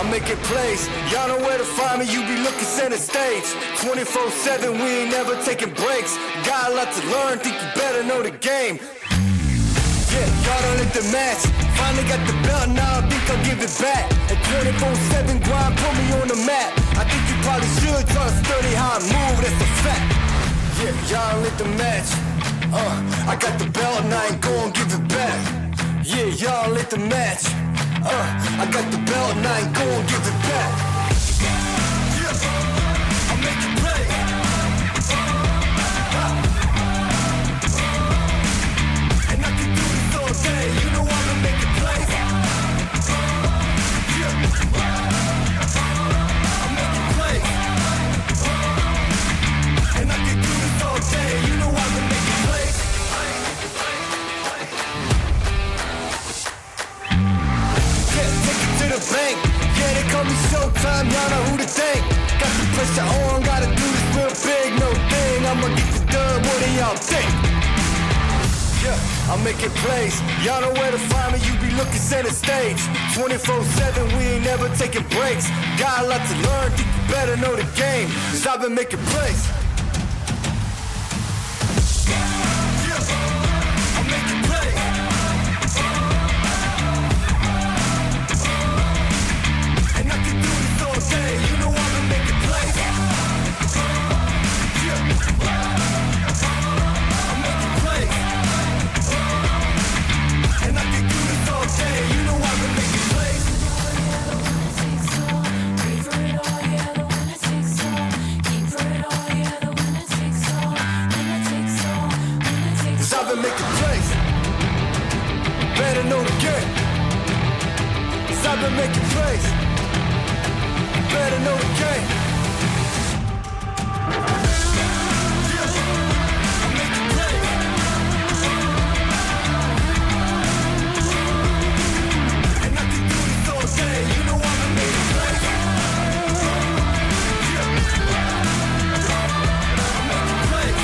I'm making plays. Y'all know where to find me, you be looking center stage. 24/7, we ain't never taking breaks. Got a lot to learn, think you better know the game. Yeah, y'all don't let the match. Finally got the belt, now I think I'll give it back. At 24/7 grind, put me on the map. I think you probably should try to study how I move, that's a fact. Yeah, y'all don't let the match. I got the belt and I ain't gon' give it back. Yeah, y'all let the match. I got the belt and I ain't gon' give it back. Yeah, I'm making play. And I can do this all day. You know I'ma make it play. Yeah, I'm making play. And I can do this all day. You know I'ma make it play. Bank. Yeah, they call me Showtime, y'all know who to thank. Got the pressure on, gotta do this real big, no thing. I'ma get the dub, what do y'all think? Yeah, I'm making plays. Y'all know where to find me, you be looking center stage. 24/7, we ain't never taking breaks. Got a lot to learn, think you better know the game. Cause I've been making plays. Yeah, I'm making plays. And I can do this all day, you know I'ma make it play. Yeah, I'm making plays. And I can do this all day, you know I'ma make it play. Cause I've been making plays. Better know the game. Cause I've been making plays. Better know the game. Yeah, I'm making plays. And I can do this all day, you know I'ma make it plays. Yeah, I'm making plays.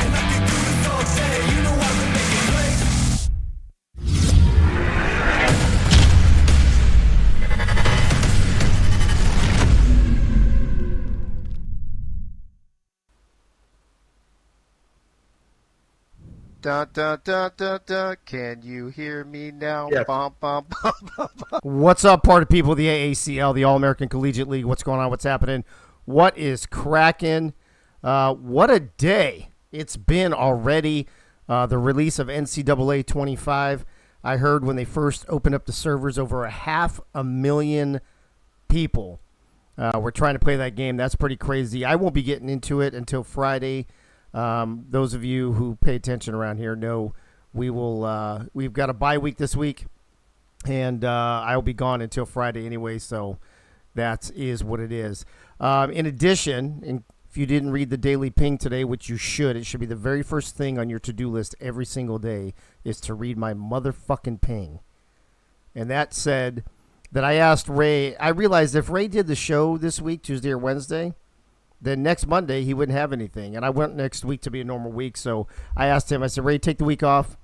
And I can do this all day, you know I'ma make it plays. Da, da, da, da, da. Can you hear me now? Yes. Bum, bum, bum, bum, bum. What's up, party people? The AACL, the All-American Collegiate League. What's going on? What's happening? What is cracking? What a day it's been already. The release of NCAA 25. I heard when they first opened up the servers, over 500,000 people were trying to play that game. That's pretty crazy. I won't be getting into it until Friday. Those of you who pay attention around here know we've got a bye week this week, and I'll be gone until Friday anyway, so that is what it is. In addition, if you didn't read the Daily Ping today, which you should, it should be the very first thing on your to-do list every single day, is to read my motherfucking ping. And that said that I asked Ray, I realized if Ray did the show this week, Tuesday or Wednesday, then next Monday he wouldn't have anything. And I want next week to be a normal week. So I asked him, I said, Ray, take the week off,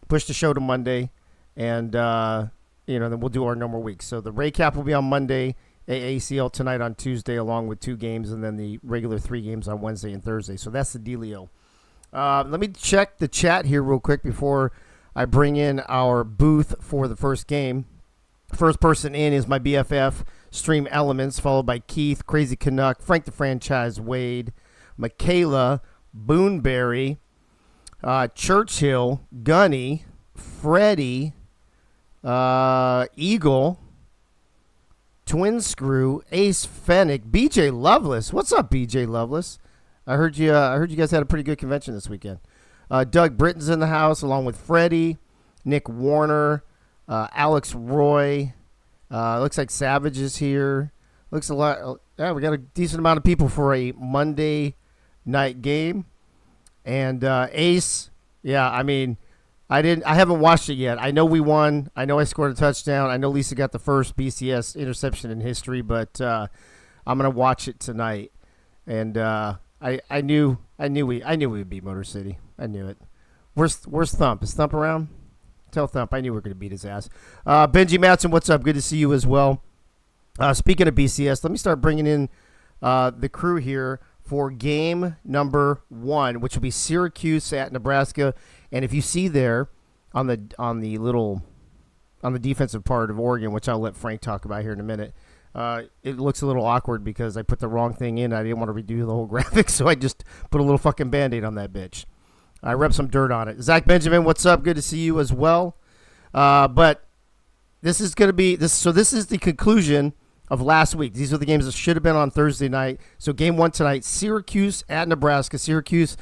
push the show to Monday, and then we'll do our normal week. So the Ray Cap will be on Monday, AACL tonight on Tuesday, along with 2 games, and then the regular 3 games on Wednesday and Thursday. So that's the dealio. Let me check the chat here real quick before I bring in our booth for the first game. First person in is my BFF, Stream Elements, followed by Keith, Crazy Canuck, Frank the Franchise Wade, Michaela, Boonberry, Churchill, Gunny, Freddie, Eagle, Twin Screw, Ace Fennec, BJ Loveless. What's up, BJ Loveless? I heard you guys had a pretty good convention this weekend. Doug Britton's in the house, along with Freddie, Nick Warner, Alex Roy. Looks like Savage is here. Looks a lot. Yeah, we got a decent amount of people for a Monday night game. And Ace, yeah, I mean, I haven't watched it yet. I know we won. I know I scored a touchdown. I know Lisa got the first BCS interception in history, but I'm gonna watch it tonight. And I knew we would beat Motor City. I knew it. Where's Thump? Is Thump around? Tell Thump I knew we were going to beat his ass. Benji Matson, what's up? Good to see you as well. Speaking of BCS, let me start bringing in the crew here for game number 1, which will be Syracuse at Nebraska. And if you see there on the defensive part of Oregon, which I'll let Frank talk about here in a minute, it looks a little awkward because I put the wrong thing in. I didn't want to redo the whole graphic, so I just put a little fucking Band-Aid on that bitch. I rubbed some dirt on it. Zach Benjamin, what's up? Good to see you as well. But this is going to be this. So this is the conclusion of last week. These are the games that should have been on Thursday night. So game 1 tonight, Syracuse at Nebraska. Syracuse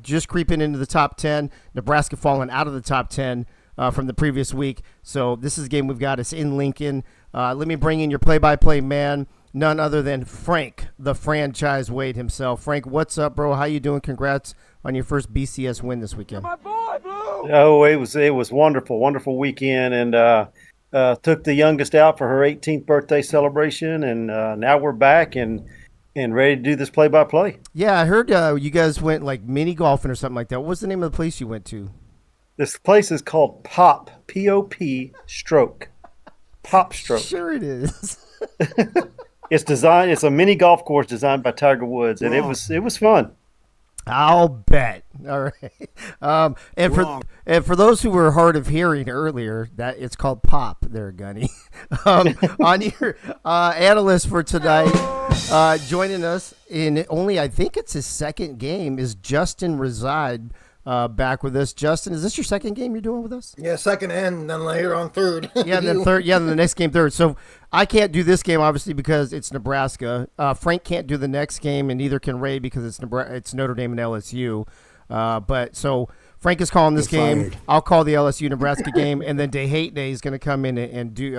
just creeping into the top 10. Nebraska falling out of the top 10 from the previous week. So this is the game we've got. It's in Lincoln. Let me bring in your play-by-play man, none other than Frank, the franchise Wade himself. Frank, what's up, bro? How you doing? Congrats on your first BCS win this weekend. My boy, Blue. Oh, it was wonderful weekend, and took the youngest out for her 18th birthday celebration, and now we're back and ready to do this play-by-play. Yeah, I heard you guys went like mini golfing or something like that. What was the name of the place you went to? This place is called Pop, P-O-P, Stroke. Pop Stroke. Sure it is. It's a mini golf course designed by Tiger Woods, and it was fun. I'll bet. All right. And for those who were hard of hearing earlier, that it's called Pop there, Gunny. On your analyst for tonight, joining us in only, I think it's his second game, is Justin Reside. Back with us. Justin, is this your second game you're doing with us? Yeah, second and then later on third. Yeah, and then third. Yeah, then the next game third. So I can't do this game obviously because it's Nebraska. Frank can't do the next game, and neither can Ray because it's Notre Dame and LSU. But so Frank is calling this game. I'll call the LSU Nebraska game, and then DeHate Day is going to come in and do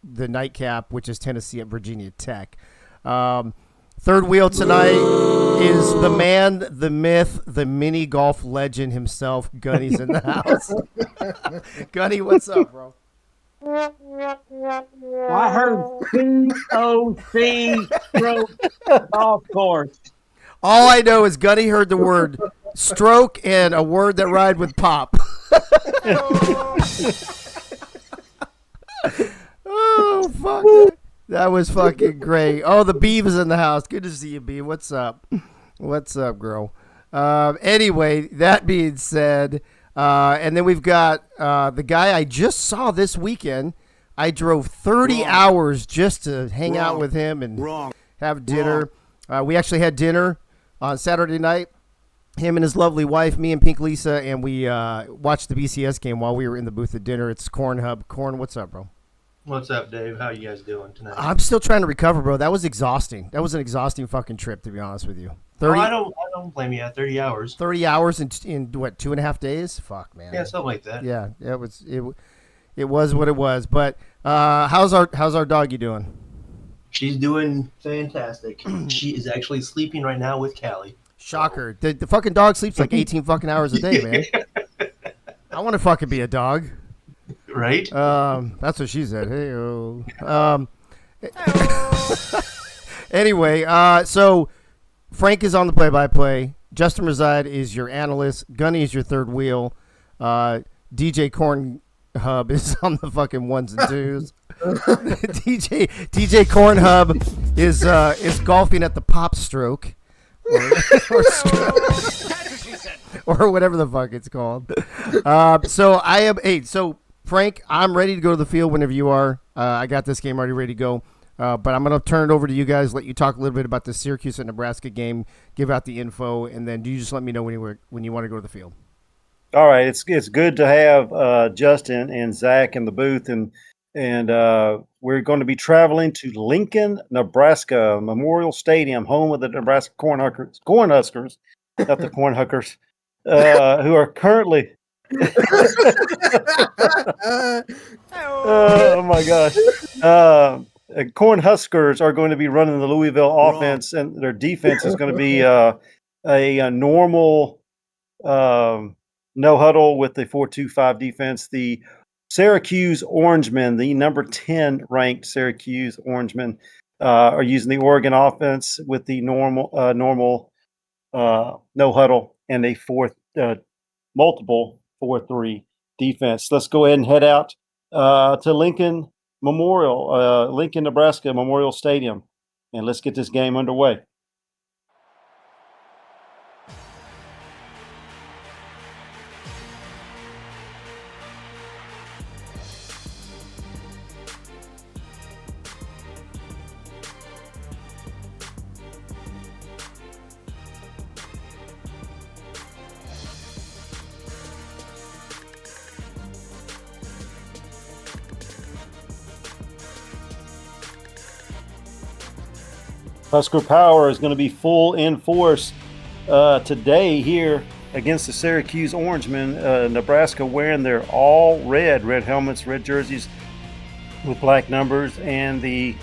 the nightcap, which is Tennessee at Virginia Tech. Third wheel tonight is the man, the myth, the mini golf legend himself. Gunny's in the house. Gunny, what's up, bro? I heard P-O-C stroke golf course. All I know is Gunny heard the word stroke and a word that rhymed with pop. Oh, fuck. That was fucking great. Oh, the Beav is in the house. Good to see you, Beav. What's up? What's up, girl? Anyway, that being said, and then we've got the guy I just saw this weekend. I drove 30 hours just to hang out with him and have dinner. We actually had dinner on Saturday night. Him and his lovely wife, me and Pink Lisa, and we watched the BCS game while we were in the booth at dinner. It's Corn Hub. Corn, what's up, bro? What's up, Dave? How you guys doing tonight? I'm still trying to recover, bro. That was exhausting. That was an exhausting fucking trip, to be honest with you. 30. I don't blame you. 30 hours. 30 hours in what, 2.5 days? Fuck, man. Yeah, something like that. Yeah, it was what it was. But how's our doggy doing? She's doing fantastic. She is actually sleeping right now with Callie. Shocker. The fucking dog sleeps like 18 fucking hours a day, man. I want to fucking be a dog. Right? That's what she said. Hey-o. Anyway, so Frank is on the play-by-play. Justin Reside is your analyst. Gunny is your third wheel. DJ Corn Hub is on the fucking ones and twos. DJ Corn Hub is golfing at the Pop Stroke. Or or whatever the fuck it's called. So Frank, I'm ready to go to the field whenever you are. I got this game already ready to go. But I'm going to turn it over to you guys, let you talk a little bit about the Syracuse and Nebraska game, give out the info, and then you just let me know when you want to go to the field. All right, it's good to have Justin and Zach in the booth, and we're going to be traveling to Lincoln, Nebraska, Memorial Stadium, home of the Nebraska Cornhuskers, not the Cornhuskers, who are currently. Oh my gosh! Cornhuskers are going to be running the Louisville offense, and their defense is going to be a normal no huddle with the 4-2-5 defense. The Syracuse Orangemen, the number 10 ranked Syracuse Orangemen, are using the Oregon offense with the normal no huddle and a multiple 4-3 defense. Let's go ahead and head out to Lincoln, Nebraska Memorial Stadium, and let's get this game underway. Husker Power is going to be full in force today here against the Syracuse Orangemen. Nebraska wearing their all red helmets, red jerseys with black numbers, and the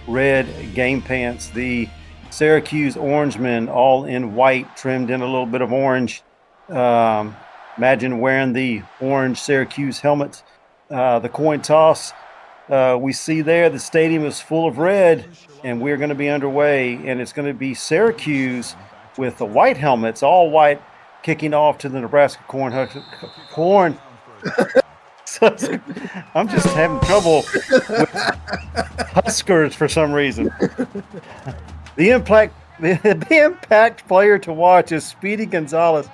red game pants. The Syracuse Orangemen all in white, trimmed in a little bit of orange. Imagine wearing the orange Syracuse helmets. The coin toss. We see there the stadium is full of red, and we're going to be underway, and it's going to be Syracuse with the white helmets, all white, kicking off to the Nebraska Corn. I'm just having trouble with Huskers for some reason. The impact player to watch is Speedy Gonzalez,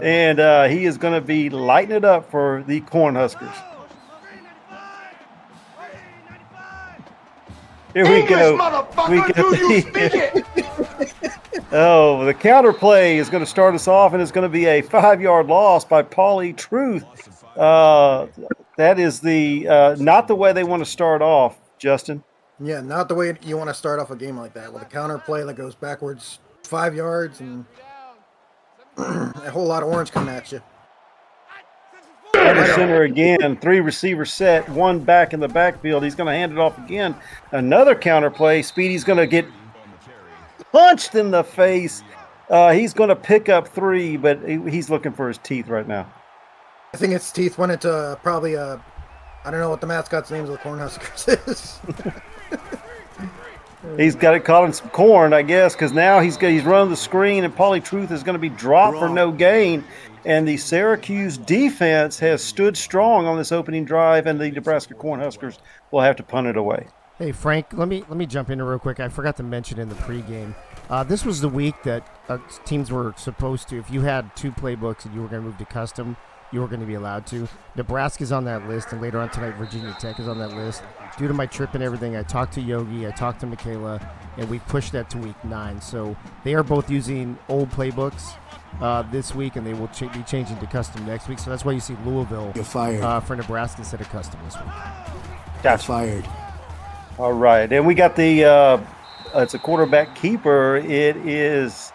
and he is going to be lighting it up for the Cornhuskers. Here we go. Oh, the counter play is going to start us off, and it's going to be a 5-yard loss by Paulie Truth. That is the not the way they want to start off, Justin. Yeah, not the way you want to start off a game like that with a counter play that goes backwards 5 yards and a whole lot of orange coming at you. Under center again, 3 receivers set, 1 back in the backfield. He's going to hand it off again. Another counter play. Speedy's going to get punched in the face. He's going to pick up 3, but he's looking for his teeth right now. I think his teeth went into probably I don't know what the mascot's names of the Cornhuskers is. He's got it caught in some corn, I guess, because now he's running the screen, and Paulie Truth is going to be dropped for no gain. And the Syracuse defense has stood strong on this opening drive, and the Nebraska Cornhuskers will have to punt it away. Hey, Frank, let me jump in real quick. I forgot to mention in the pregame, this was the week that teams were supposed to, if you had 2 playbooks and you were going to move to custom, you were going to be allowed to. Nebraska's on that list, and later on tonight, Virginia Tech is on that list. Due to my trip and everything, I talked to Yogi, I talked to Michaela, and we pushed that to week 9. So they are both using old playbooks this week, and they will be changing to custom next week. So that's why you see Louisville for Nebraska instead of custom this week. Gotcha. Fired. All right, and we got the it's a quarterback keeper. It is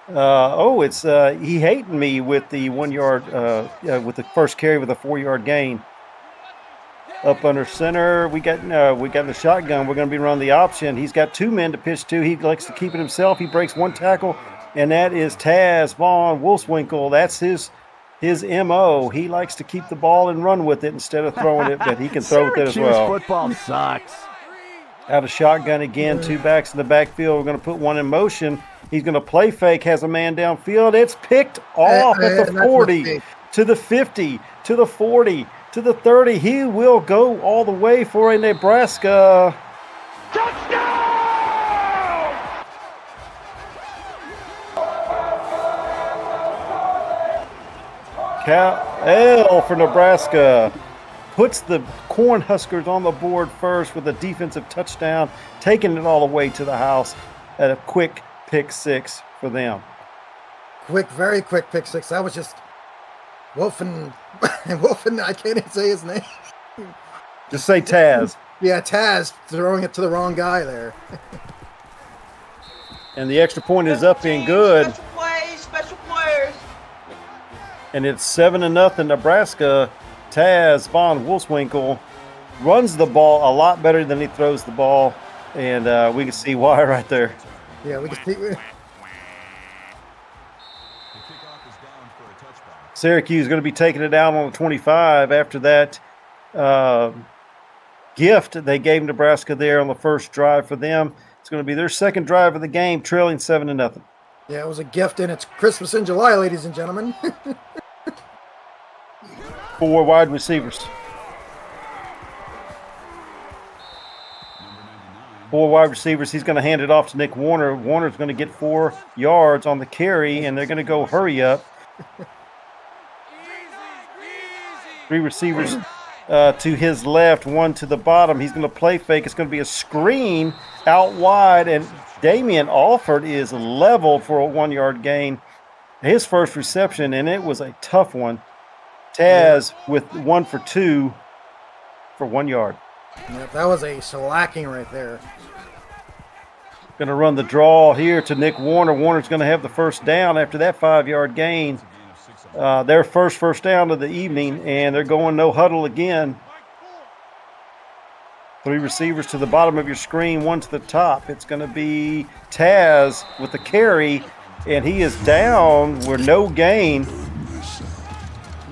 it's he hating me with the 1 yard with the first carry with a 4-yard gain. Up under center, we got the shotgun. We're going to be running the option. He's got 2 men to pitch to. He likes to keep it himself. He breaks 1 tackle, and that is Taz Vaughn Wolfswinkel. That's his MO. He likes to keep the ball and run with it instead of throwing it, but he can throw with it as well. Football sucks. Out of shotgun again, 2 backs in the backfield. We're going to put 1 in motion. He's going to play fake, has a man downfield. It's picked off at the 40, to the 50, to the 40, to the 30. He will go all the way for a Nebraska Touchdown! L for Nebraska. Puts the Cornhuskers on the board first with a defensive touchdown, taking it all the way to the house at a quick pick 6 for them. Very quick pick 6. That was just Wolfen, I can't even say his name. Just say Taz. Yeah, Taz throwing it to the wrong guy there. And the extra point is up and good. Special players. And it's 7-0 Nebraska. Taz Von Wolfswinkel runs the ball a lot better than he throws the ball, and we can see why right there. Yeah, we can see. Syracuse is going to be taking it down on the 25 after that gift they gave Nebraska there on the first drive for them. It's going to be their second drive of the game, trailing 7-0. Yeah, it was a gift, and it's Christmas in July, ladies and gentlemen. 4 wide receivers. 4 wide receivers. He's going to hand it off to Nick Warner. Warner's going to get 4 yards on the carry, and they're going to go hurry up. 3 receivers to his left, 1 to the bottom. He's going to play fake. It's going to be a screen out wide, and Damian Alford is leveled for a 1-yard gain. His first reception, and it was a tough one. Taz with 1 for 2 for 1 yard. Yep, that was a shellacking right there. Going to run the draw here to Nick Warner. Warner's going to have the first down after that 5-yard gain. Their first down of the evening, and they're going no huddle again. 3 receivers to the bottom of your screen, 1 to the top. It's going to be Taz with the carry, and he is down with no gain.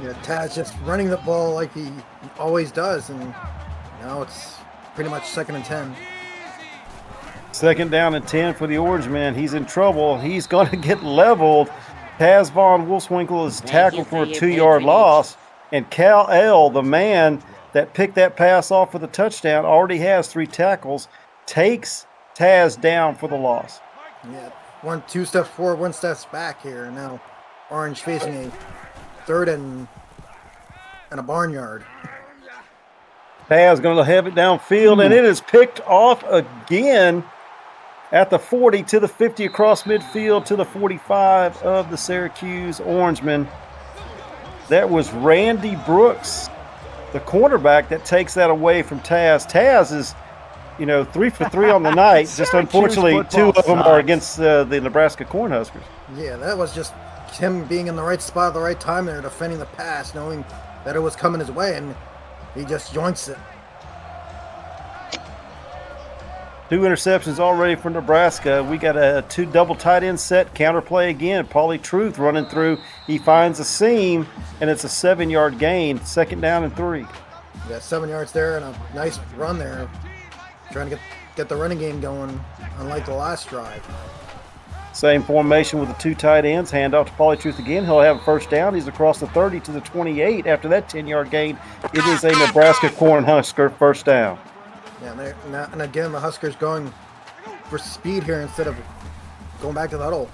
Yeah, Taz just running the ball like he always does, and now it's pretty much 2nd and 10. 2nd down and 10 for the Orange Man. He's in trouble. He's going to get leveled. Taz Von Wolfswinkel is tackled for a 2-yard loss. And Cal L, the man that picked that pass off for the touchdown, already has 3 tackles, takes Taz down for the loss. Yeah, 2 steps forward, 1 step back here. And now Orange facing a 3rd and a barnyard. Taz going to have it downfield, and it is picked off again at the 40 to the 50 across midfield to the 45 of the Syracuse Orangemen. That was Randy Brooks, the cornerback, that takes that away from Taz. Taz is, 3 for 3 on the night. Just unfortunately, 2 of them are against the Nebraska Cornhuskers. Yeah, that was just him being in the right spot at the right time there, defending the pass, knowing that it was coming his way, and he just yoinks it. 2 interceptions already for Nebraska. We got a 2 double tight end set, counter play again. Paulie Truth running through. He finds a seam, and it's a 7-yard gain. 2nd down and 3. Yeah, 7 yards there and a nice run there. Trying to get the running game going, unlike the last drive. Same formation with the 2 tight ends. Hand off to Paulie Truth again. He'll have a first down. He's across the 30 to the 28. After that 10-yard gain, it is a Nebraska Cornhusker first down. Yeah, and again, the Huskers going for speed here instead of going back to the huddle.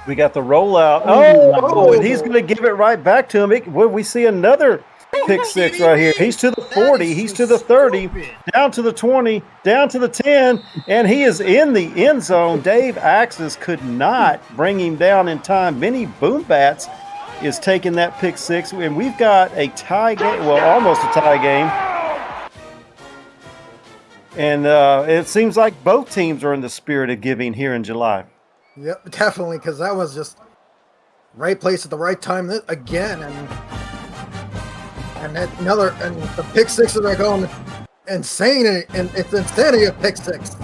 We got the rollout. Oh, and he's going to give it right back to him. We see another pick 6 right here. He's to the 40. He's to the 30. Down to the 20. Down to the 10. And he is in the end zone. Dave Axis could not bring him down in time. Vinny Boombats is taking that pick 6. And we've got a tie game. Well, almost a tie game. And it seems like both teams are in the spirit of giving here in July. Yep, definitely, because that was just right place at the right time again, and the pick 6s are going insane, and it's insanity of pick 6.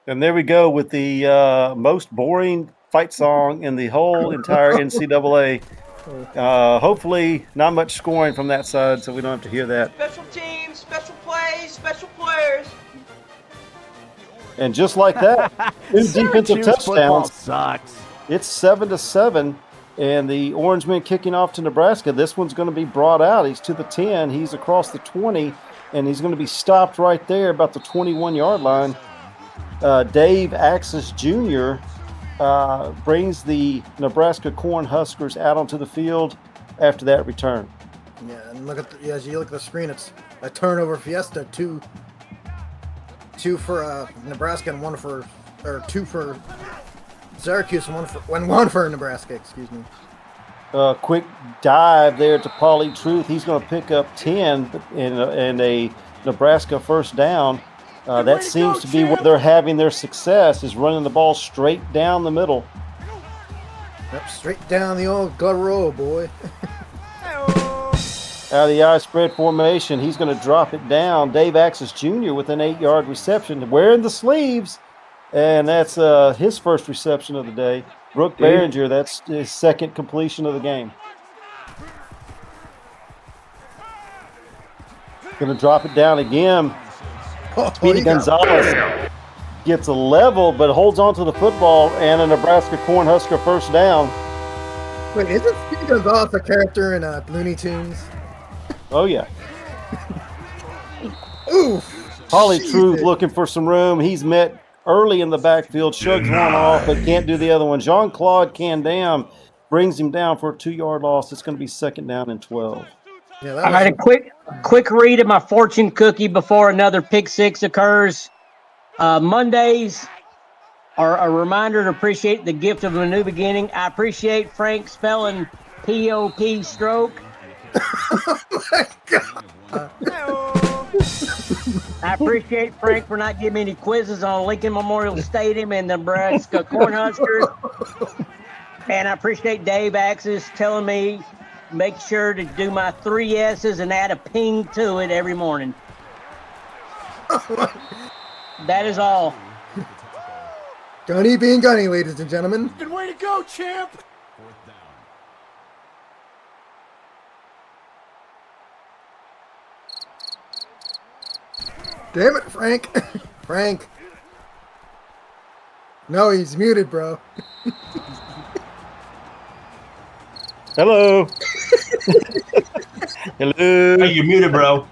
And there we go with the most boring fight song in the whole entire NCAA. Hopefully not much scoring from that side, so we don't have to hear that. Special teams, special plays, special players. And just like that, 2 defensive touchdowns. Sucks. It's 7-7, and the Orangemen kicking off to Nebraska. This one's going to be brought out. He's to the 10. He's across the 20, and he's going to be stopped right there about the 21-yard line. Dave Axis Jr. Brings the Nebraska Cornhuskers out onto the field after that return. Yeah, and as you look at the screen, it's a turnover fiesta. Two for Nebraska and 2 for Syracuse and one for Nebraska. Excuse me. Quick dive there to Paulie Truth. He's going to pick up 10 and a Nebraska first down. That seems to be where they're having their success, is running the ball straight down the middle. Yep, straight down the old gut row, boy. Out of the eye spread formation, he's going to drop it down. Dave Axis Jr. with an 8-yard reception, wearing the sleeves, and that's his first reception of the day. Brooke Behringer, that's his 2nd completion of the game. Going to drop it down again. Speedy Gonzalez gets a level, but holds on to the football and a Nebraska Cornhusker first down. Wait, isn't Speedy Gonzalez a character in Looney Tunes? Oh, yeah. Oof. Holly Jesus. Truth looking for some room. He's met early in the backfield, shrugs one off, but can't do the other one. Jean-Claude Candam brings him down for a 2-yard loss. It's going to be 2nd down and 12. Yeah, All right, a quick read of my fortune cookie before another pick six occurs. Mondays are a reminder to appreciate the gift of a new beginning. I appreciate Frank spelling P-O-P stroke. Oh my God. I appreciate Frank for not giving me any quizzes on Lincoln Memorial Stadium and the Nebraska Cornhuskers. And I appreciate Dave Axis telling me make sure to do my 3 S's and add a ping to it every morning. That is all. Gunny being Gunny, ladies and gentlemen. Good way to go, champ. Damn it, Frank. Frank. No, he's muted, bro. Hello. Hello. Hey, you're muted, bro.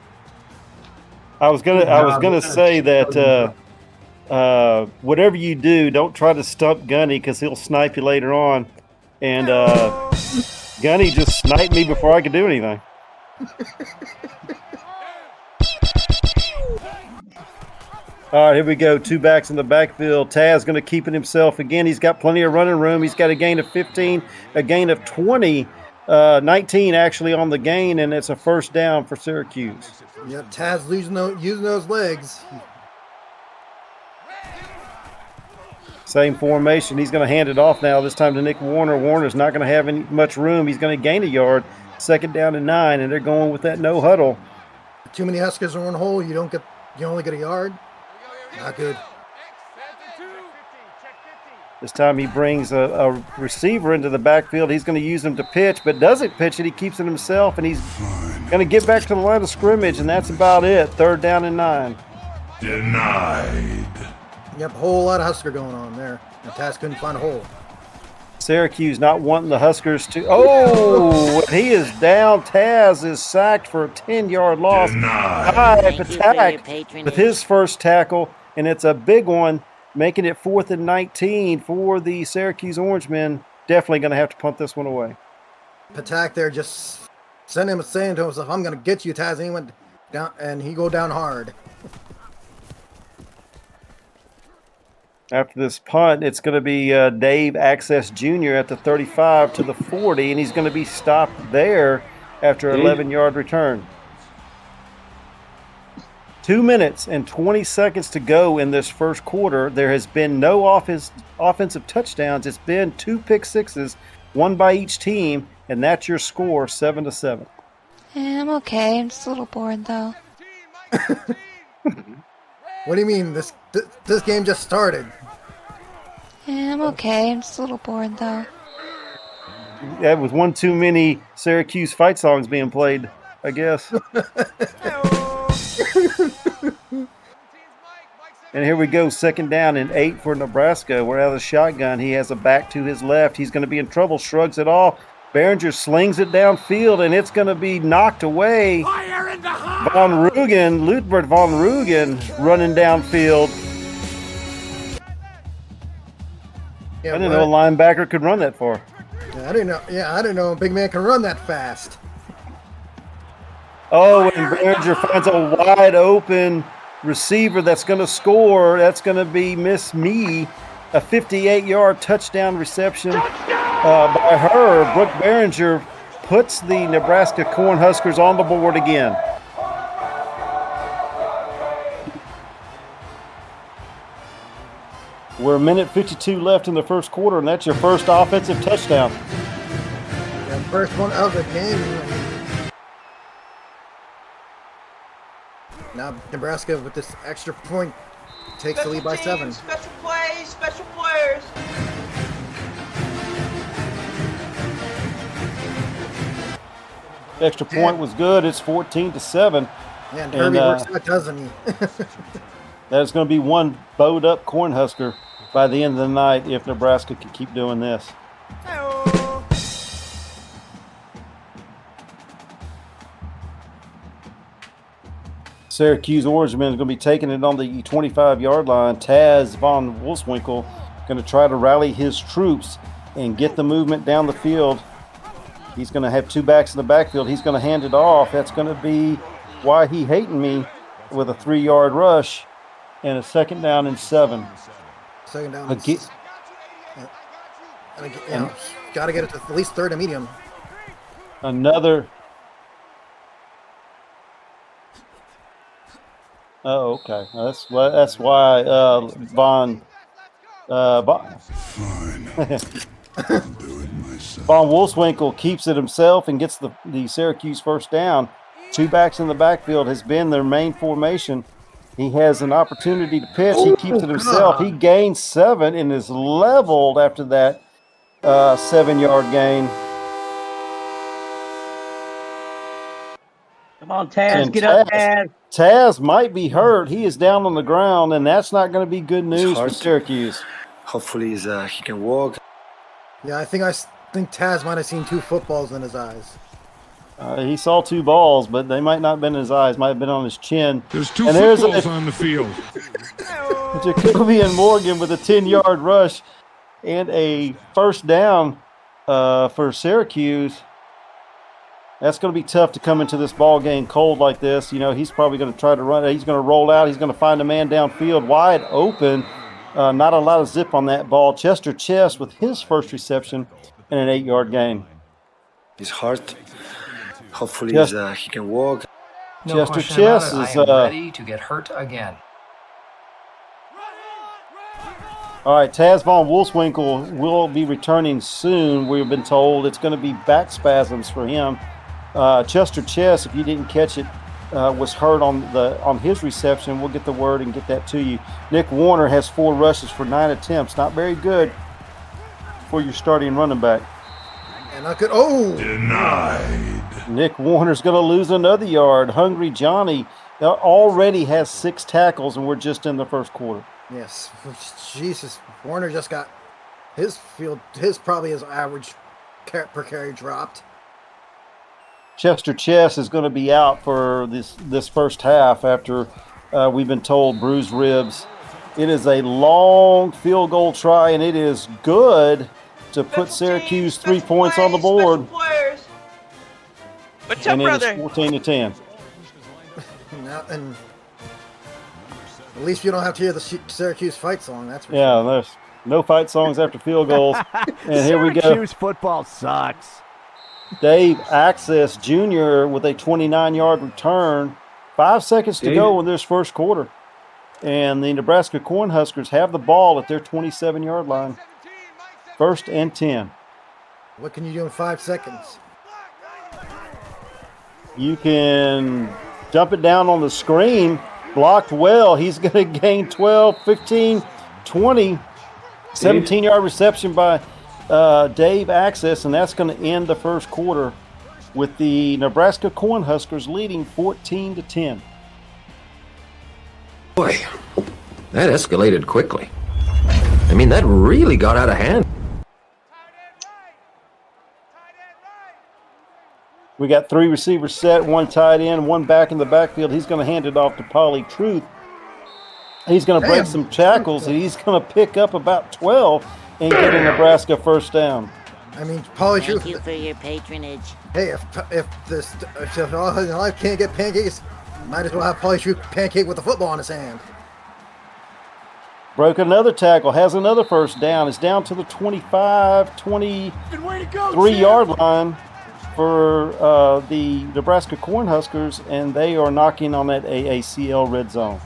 I was gonna say that whatever you do, don't try to stump Gunny because he'll snipe you later on. And Gunny just sniped me before I could do anything. All right, here we go. 2 backs in the backfield. Taz going to keep it himself again. He's got plenty of running room. He's got a gain of 15, a gain of 20, 19 actually on the gain, and it's a first down for Syracuse. Yep, Taz using those legs. Same formation. He's going to hand it off now, this time to Nick Warner. Warner's not going to have much room. He's going to gain a yard. 2nd down and 9, and they're going with that no huddle. Too many Huskers are on hole. You only get a yard. Not good. This time he brings a receiver into the backfield. He's going to use him to pitch, but doesn't pitch it. He keeps it himself, and he's going to get back to the line of scrimmage, and that's about it. 3rd down and 9. Denied. Yep, a whole lot of Husker going on there. And Taz couldn't find a hole. Syracuse not wanting the Huskers to. Oh, he is down. Taz is sacked for a 10-yard loss. High attack with his first tackle, and it's a big one, making it 4th and 19 for the Syracuse Orangemen. Definitely going to have to punt this one away. Patak there just saying to himself, I'm going to get you, Taz. And he went down, and he go down hard. After this punt, it's going to be Dave Access Jr. at the 35 to the 40, and he's going to be stopped there after an 11-yard return. 2 minutes and 20 seconds to go in this first quarter. There has been no offensive touchdowns. It's been 2 pick sixes, 1 by each team, and that's your score, 7-7. I'm okay. I'm just a little bored, though. What do you mean? This game just started. I'm okay. I'm just a little bored, though. That was one too many Syracuse fight songs being played, I guess. And here we go, 2nd down and 8 for Nebraska. We're out of the shotgun. He has a back to his left. He's going to be in trouble, shrugs it off. Behringer slings it downfield, and it's going to be knocked away. Ludbert von Rugen running downfield. Yeah, I didn't know a linebacker could run that far. Yeah, I didn't know a big man can run that fast. Oh, and Behringer finds a wide open receiver that's going to score. That's going to be Miss Me, a 58-yard touchdown reception by her. Brooke Behringer puts the Nebraska Cornhuskers on the board again. We're a minute 52 left in the first quarter, and that's your first offensive touchdown. Yeah, first one of the game. Now Nebraska, with this extra point, takes the lead by 7. Special plays, special players. The extra point was good. It's 14-7. Yeah, and Herbie works that, doesn't he? There's going to be one bowed up Cornhusker by the end of the night if Nebraska can keep doing this. Syracuse Orangemen is going to be taking it on the 25-yard line. Taz von Wolfswinkel going to try to rally his troops and get the movement down the field. He's going to have two backs in the backfield. He's going to hand it off. That's going to be Why He Hating Me with a 3-yard rush and a 2nd down and 7. 2nd down. Got to get it to at least 3rd and medium. Another. Oh, okay. That's why Von Wolfswinkel keeps it himself and gets the Syracuse 1st down. Two backs in the backfield has been their main formation. He has an opportunity to pitch. He keeps it himself. He gains 7 and is leveled after that 7-yard gain. Come on, Taz. Get up, Taz. Taz might be hurt. He is down on the ground, and that's not going to be good news for Syracuse. Hopefully he can walk. Yeah, I think Taz might have seen 2 footballs in his eyes. He saw 2 balls, but they might not have been in his eyes. Might have been on his chin. There's 2 footballs on the field. Jacoby and Morgan with a 10-yard rush and a 1st down for Syracuse. That's going to be tough to come into this ball game cold like this. You know, he's probably going to try to run it. He's going to roll out. He's going to find a man downfield wide open. Not a lot of zip on that ball. Chester Chess with his first reception and an 8-yard gain. His heart. Hopefully he can walk. No Chester question Chess about it. is I am ready to get hurt again. All right, Taz von Wolfswinkel will be returning soon. We've been told it's going to be back spasms for him. Chester Chess, if you didn't catch it, was hurt on his reception. We'll get the word and get that to you. Nick Warner has 4 rushes for 9 attempts. Not very good for your starting running back. And not good. Oh! Denied. Nick Warner's going to lose another yard. Hungry Johnny already has 6 tackles, and we're just in the 1st quarter. Yes. Jesus. Warner just got his probably his average per carry dropped. Chester Chess is going to be out for this first half after we've been told bruised ribs. It is a long field goal try, and it is good to put Syracuse 3 points on the board. What's up, and brother? it is 14-10. And at least you don't have to hear the Syracuse fight song. That's for Yeah, sure. there's no fight songs after field goals. And here we go. Syracuse football sucks. Dave Access Jr. with a 29-yard return. 5 seconds to go in this 1st quarter. And the Nebraska Cornhuskers have the ball at their 27-yard line. 1st and 10. What can you do in 5 seconds? You can dump it down on the screen. Blocked well. He's going to gain 12, 15, 20. 17-yard reception by Dave Access, and that's going to end the 1st quarter with the Nebraska Cornhuskers leading 14-10. Boy, that escalated quickly. I mean, that really got out of hand. We got 3 receivers set, 1 tight end, 1 back in the backfield. He's going to hand it off to Polly Truth. He's going to break some tackles, and he's going to pick up about 12 and get a Nebraska 1st down. I mean, Polly Truth. Thank you for your patronage. Hey, if all his life can't get pancakes, might as well have Polly Truth pancake with a football in his hand. Broke another tackle, has another 1st down. It's down to the 25, 23-yard line for the Nebraska Cornhuskers, and they are knocking on that AACL red zone.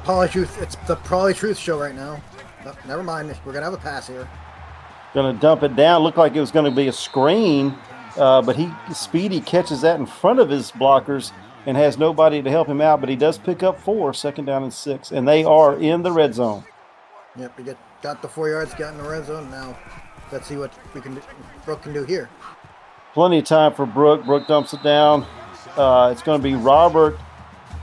Polly Truth. It's the Polly Truth show right now. Oh, never mind. We're going to have a pass here. Going to dump it down. Looked like it was going to be a screen, but Speedy catches that in front of his blockers and has nobody to help him out, but he does pick up 4, 2nd down and 6, and they are in the red zone. Yep, we got the 4 yards, got in the red zone. Now let's see what Brooke can do here. Plenty of time for Brooke. Brooke dumps it down. It's going to be Robert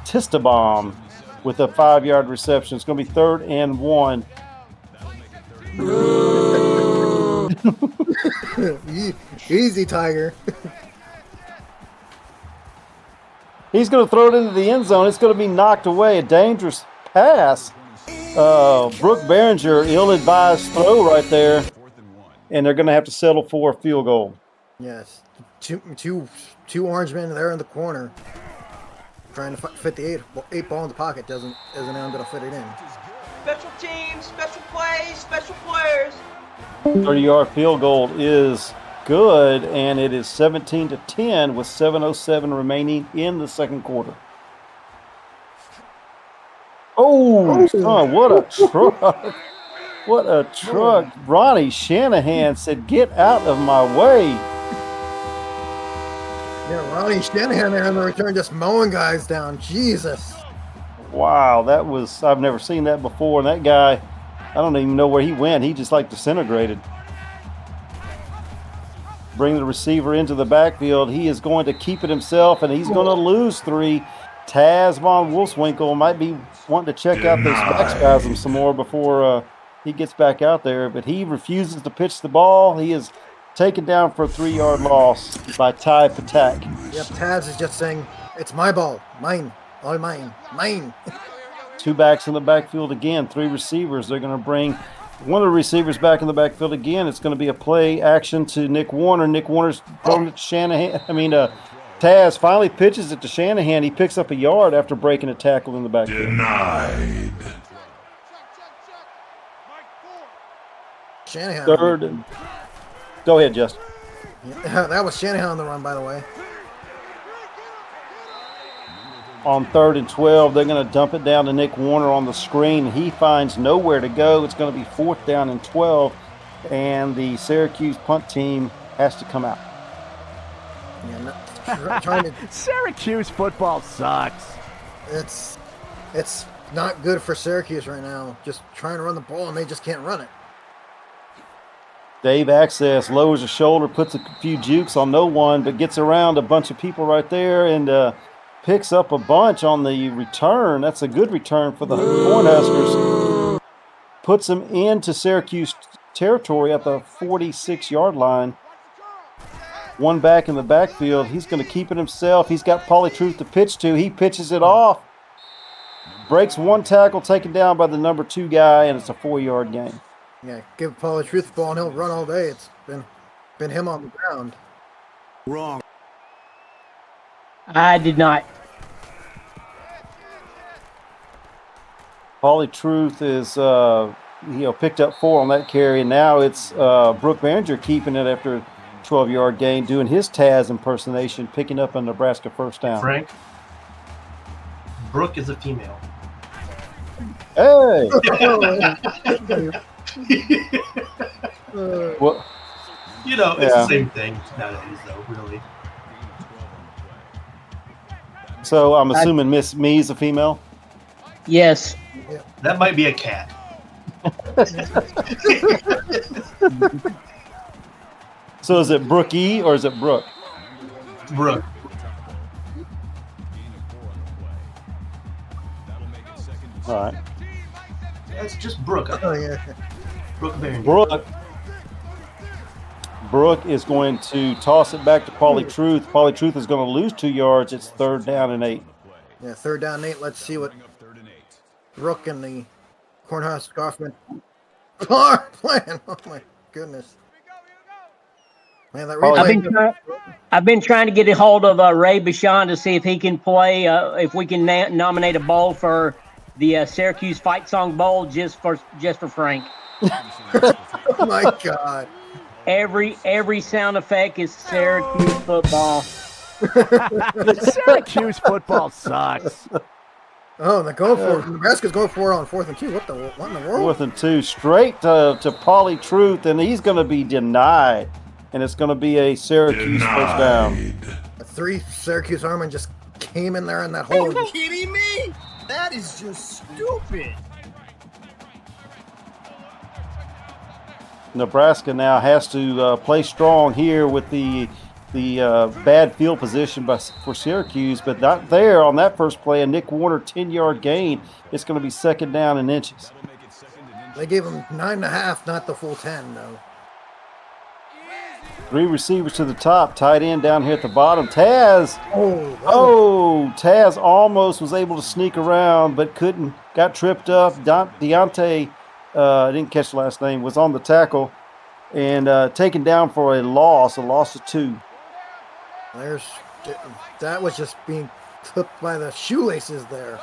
Tistabaum with a 5-yard reception. It's going to be 3rd and 1. Easy, Tiger. He's going to throw it into the end zone. It's going to be knocked away. A dangerous pass. Brooke Behringer, ill-advised throw right there. And they're going to have to settle for a field goal. Yes. Two orange men there in the corner. Trying to fit the eight ball in the pocket. Isn't able to fit it in. Special teams, special plays, special players. 30-yard field goal is good, and it is 17-10 with 7:07 remaining in the second quarter. Oh, son, what a truck. What a truck. Ronnie Shanahan said, get out of my way. Yeah, Ronnie Shanahan there in the return just mowing guys down. Jesus. Wow, I've never seen that before. And that guy, I don't even know where he went. He just like disintegrated. Bring the receiver into the backfield. He is going to keep it himself, and he's going to lose 3. Taz von Wolfswinkel might be wanting to check out those back spasms some more before he gets back out there, but he refuses to pitch the ball. He is taken down for a 3-yard loss by Ty Patak. Yep, Taz is just saying, it's my ball. Mine. All mine. Mine. 2 backs in the backfield again. 3 receivers. They're going to bring one of the receivers back in the backfield again. It's going to be a play action to Nick Warner. Nick Warner's throwing it to Shanahan. Taz finally pitches it to Shanahan. He picks up a yard after breaking a tackle in the backfield. Denied. Shanahan. 3rd. Go ahead, Justin. Yeah, that was Shanahan on the run, by the way. On 3rd and 12, they're going to dump it down to Nick Warner on the screen. He finds nowhere to go. It's going to be 4th down and 12, and the Syracuse punt team has to come out. Yeah, trying to, Syracuse football sucks. it's not good for Syracuse right now. Just trying to run the ball, and they just can't run it. Dave Access lowers his shoulder, puts a few jukes on no one, but gets around a bunch of people right there and picks up a bunch on the return. That's a good return for the Cornhuskers. Puts them into Syracuse territory at the 46-yard line. 1 back in the backfield. He's going to keep it himself. He's got Pauly Truth to pitch to. He pitches it off. Breaks 1 tackle, taken down by the number 2 guy, and it's a 4-yard gain. Yeah, give Pauly Truth the ball, and he'll run all day. It's been him on the ground. Wrong. I did not. Pauly Truth is picked up 4 on that carry, and now it's Brooke Behringer keeping it after a 12-yard gain, doing his Taz impersonation, picking up a Nebraska first down. Frank, Brooke is a female. Hey! Well, it's the same thing nowadays, though, really. So I'm assuming Miss Me's a female? Yes. That might be a cat. So is it Brookie or is it Brooke? Brooke. All right. That's just Brooke. Oh, yeah. Brooke Behringer. Brooke is going to toss it back to Pauly Truth. Pauly Truth is going to lose 2 yards. It's 3rd down and 8. Yeah, 3rd down and 8. Let's see what Brooke and the Cornhusker are playing. Oh, my goodness. Man, that I've been trying to get a hold of Ray Bashan to see if he can play, if we can nominate a bowl for the Syracuse Fight Song Bowl just for Frank. Oh my God! Every sound effect is Syracuse football. Syracuse football sucks. Oh, they're going for it. Nebraska's going for it on 4th and 2. What in the world? 4th and 2, straight to Pauly Truth, and he's going to be denied, and it's going to be a Syracuse first down. 3 Syracuse Armmen just came in there in that hole. Are you kidding me? That is just stupid. Nebraska now has to play strong here with the bad field position for Syracuse, but not there on that first play. A Nick Warner 10-yard gain. It's going to be second down and inches. They gave him 9.5, not the full 10, though. 3 receivers to the top, tight end down here at the bottom. Taz. Taz almost was able to sneak around, but couldn't. Got tripped up. Deontay, I didn't catch the last name, was on the tackle and taken down for a loss of 2. That was just being clipped by the shoelaces there.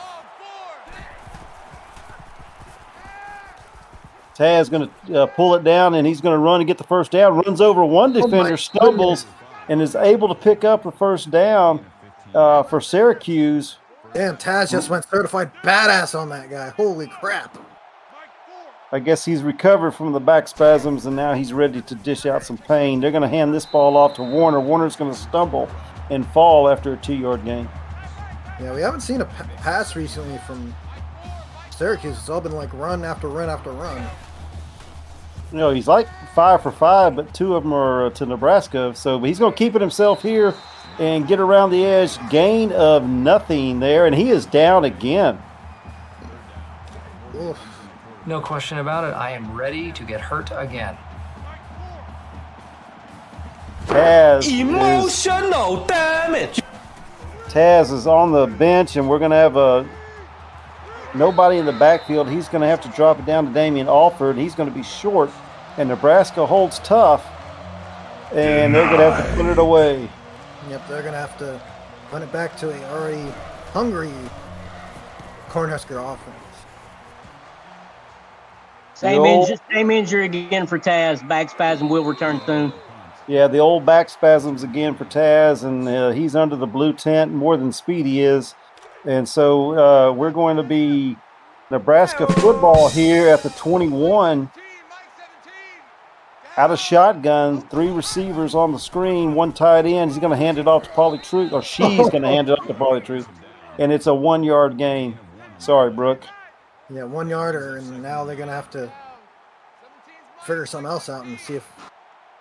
Taz going to pull it down, and he's going to run and get the first down. Runs over one defender, stumbles, and is able to pick up the first down for Syracuse. Damn, Taz just went certified badass on that guy. Holy crap. I guess he's recovered from the back spasms, and now he's ready to dish out some pain. They're going to hand this ball off to Warner. Warner's going to stumble and fall after a 2-yard gain. Yeah, we haven't seen a pass recently from Syracuse. It's all been like run after run after run. He's like 5 for 5, but 2 of them are to Nebraska. But he's going to keep it himself here and get around the edge. Gain of nothing there, and he is down again. Oof. No question about it. I am ready to get hurt again. Emotional damage. Taz is on the bench, and we're going to have nobody in the backfield. He's going to have to drop it down to Damian Alford. He's going to be short, and Nebraska holds tough, and they're going to have to put it away. Yep, they're going to have to run it back to a already hungry Cornhusker offense. Same injury again for Taz. Back spasm will return soon. Yeah, the old back spasms again for Taz, and he's under the blue tent more than Speedy is. And so we're going to be Nebraska football here at the 21. Out of shotgun, 3 receivers on the screen, 1 tight end. He's going to hand it off to Pauly Truth, or she's going to hand it off to Pauly Truth. And it's a 1-yard gain. Sorry, Brooke. Yeah, 1-yarder, and now they're going to have to figure something else out and see if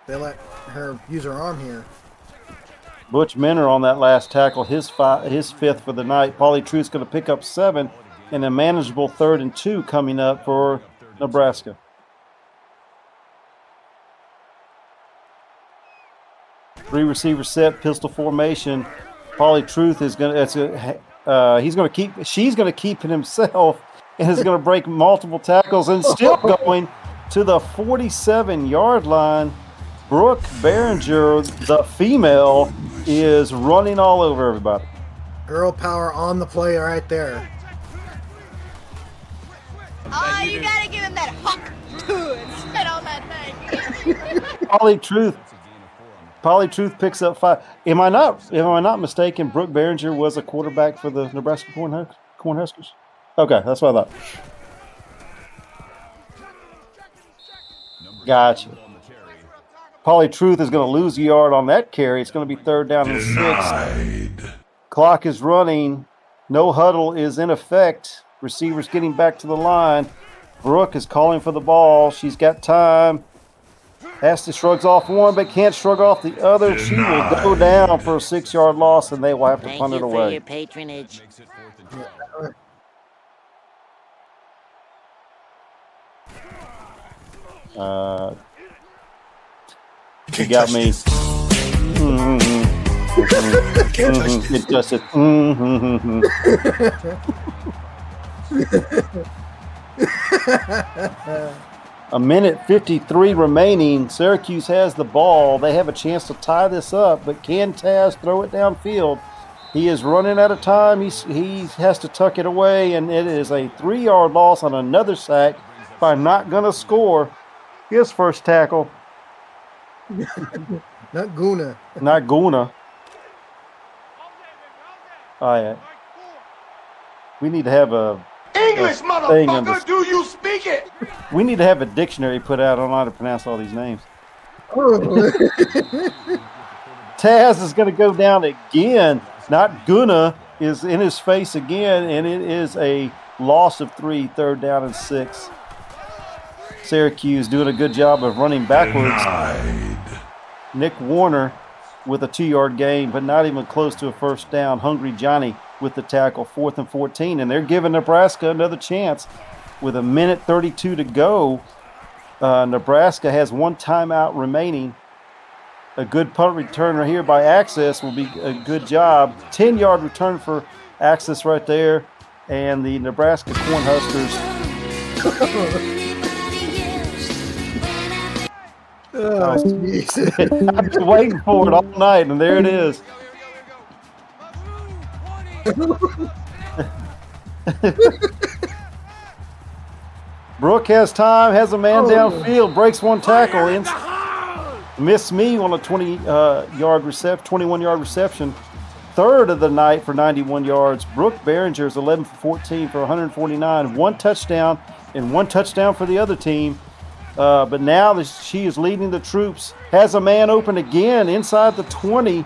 they let her use her arm here. Butch Minner on that last tackle, his 5th for the night. Pauly Truth's going to pick up 7, and a manageable 3rd and 2 coming up for Nebraska. Three receiver set, pistol formation. Pauly Truth is going to she's going to keep it himself, and is going to break multiple tackles and still going to the 47-yard line. Brooke Behringer, the female, is running all over everybody. Girl power on the play right there. Oh, you got to give him that hook to it. Spit on that thing. Pauly Truth picks up 5. Am I not mistaken? Brooke Behringer was a quarterback for the Nebraska Cornhuskers? Okay, that's what I thought. Gotcha. Pauly Truth is going to lose a yard on that carry. It's going to be 3rd down and 6. Clock is running. No huddle is in effect. Receivers getting back to the line. Brooke is calling for the ball. She's got time. Aston shrugs off one, but can't shrug off the other. She will go down for a 6-yard loss, and they will have to punt it away. Thank you for your patronage. You got me. It just said. A minute 53 remaining. Syracuse has the ball. They have a chance to tie this up, but can Taz throw it downfield? He is running out of time. He has to tuck it away, and it is a 3-yard loss on another sack by not going to score his first tackle. Not Guna. Not Guna. Oh, yeah. We need to have a English, motherfucker, do you speak it? We need to have a dictionary put out on how to pronounce all these names. Taz is going to go down again. Not Guna is in his face again, and it is a loss of 3, 3rd down and 6. Syracuse doing a good job of running backwards. Nick Warner with a 2-yard gain, but not even close to a first down. Hungry Johnny with the tackle, 4th and 14, and they're giving Nebraska another chance with 1:32 to go. Nebraska has 1 timeout remaining. A good punt return right here by Access will be a good job. 10-yard return for Access right there, and the Nebraska Cornhuskers. Oh, Jesus. I've been waiting for it all night, and there it is. Brooke has time, has a man downfield, breaks 1 tackle, missed me on a 21-yard reception. Third of the night for 91 yards. Brooke Behringer is 11 for 14 for 149, 1 touchdown, and 1 touchdown for the other team. But now she is leading the troops. Has a man open again inside the 20.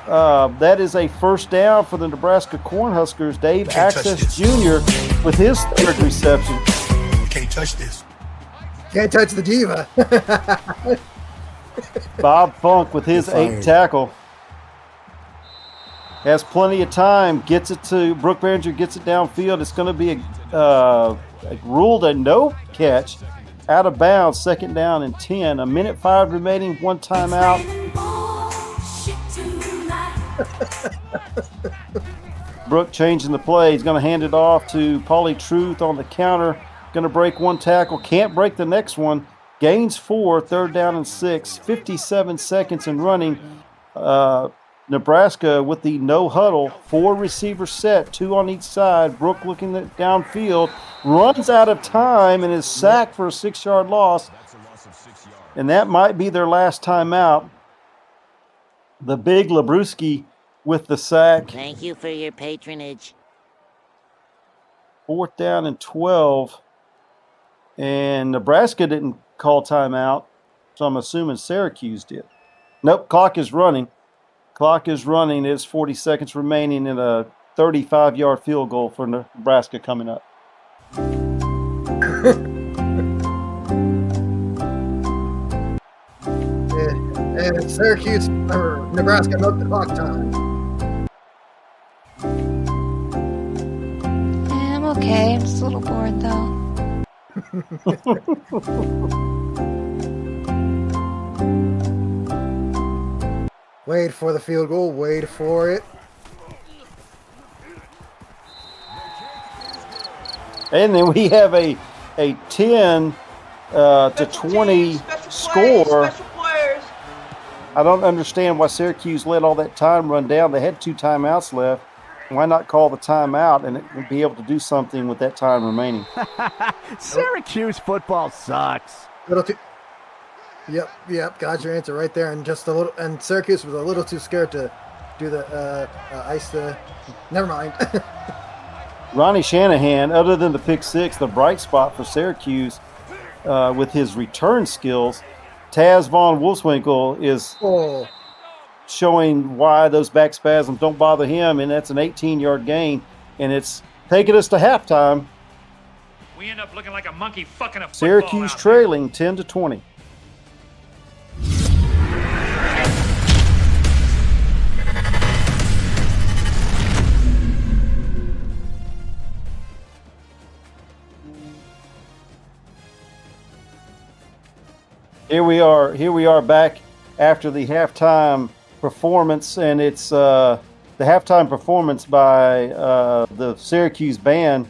That is a first down for the Nebraska Cornhuskers. Dave Access Jr. with his 3rd reception. Can't touch this. Can't touch the diva. Bob Funk with his 8th tackle. Has plenty of time. Gets it to Brooke Behringer. Gets it downfield. It's going to be ruled a no catch. Out of bounds. 2nd down and 10. 1:05 remaining. 1 timeout. Brooke changing the play. He's going to hand it off to Paulie Truth on the counter. Going to break 1 tackle. Can't break the next one. Gains 4. 3rd down and 6. 57 seconds and running. Nebraska with the no huddle. 4 receivers set. 2 on each side. Brooke looking downfield. Runs out of time and is sacked for a 6-yard loss. And that might be their last timeout. The big Labruski with the sack. Thank you for your patronage. 4th down and 12. And Nebraska didn't call timeout, so I'm assuming Syracuse did. Nope, clock is running. It's 40 seconds remaining in a 35-yard field goal for Nebraska coming up. And Syracuse, or Nebraska, milked the clock time. Yeah, I'm okay. I'm just a little bored, though. Wait for the field goal. Wait for it. And then we have a 10 to 20 score. I don't understand why Syracuse let all that time run down. They had 2 timeouts left. Why not call the timeout and be able to do something with that time remaining? Syracuse football sucks. Yep. Got your answer right there. And just a little. And Syracuse was a little too scared to do the ice. Never mind. Ronnie Shanahan, other than the pick 6, the bright spot for Syracuse with his return skills, Taz Von Wolfswinkel is showing why those back spasms don't bother him, and that's an 18-yard gain, and it's taking us to halftime. We end up looking like a monkey fucking a football Syracuse out trailing 10 to 20. Here we are back after the halftime performance, and it's the halftime performance by the Syracuse band,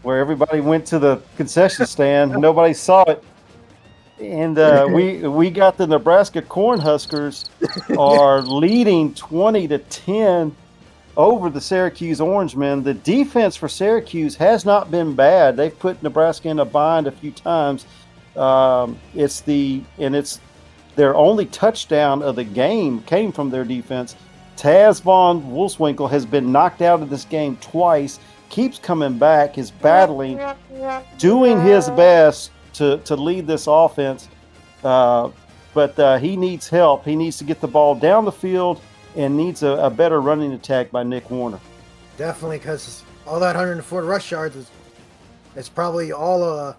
where everybody went to the concession stand. Nobody saw it, and we got the Nebraska Cornhuskers are leading 20 to 10 over the Syracuse Orangemen. The defense for Syracuse has not been bad. They've put Nebraska in a bind a few times. It's their only touchdown of the game came from their defense. Taz Von Wolfswinkel has been knocked out of this game twice, keeps coming back, is battling, doing his best to lead this offense. But he needs help. He needs to get the ball down the field and needs a better running attack by Nick Warner. Definitely, because all that 104 rush yards is probably all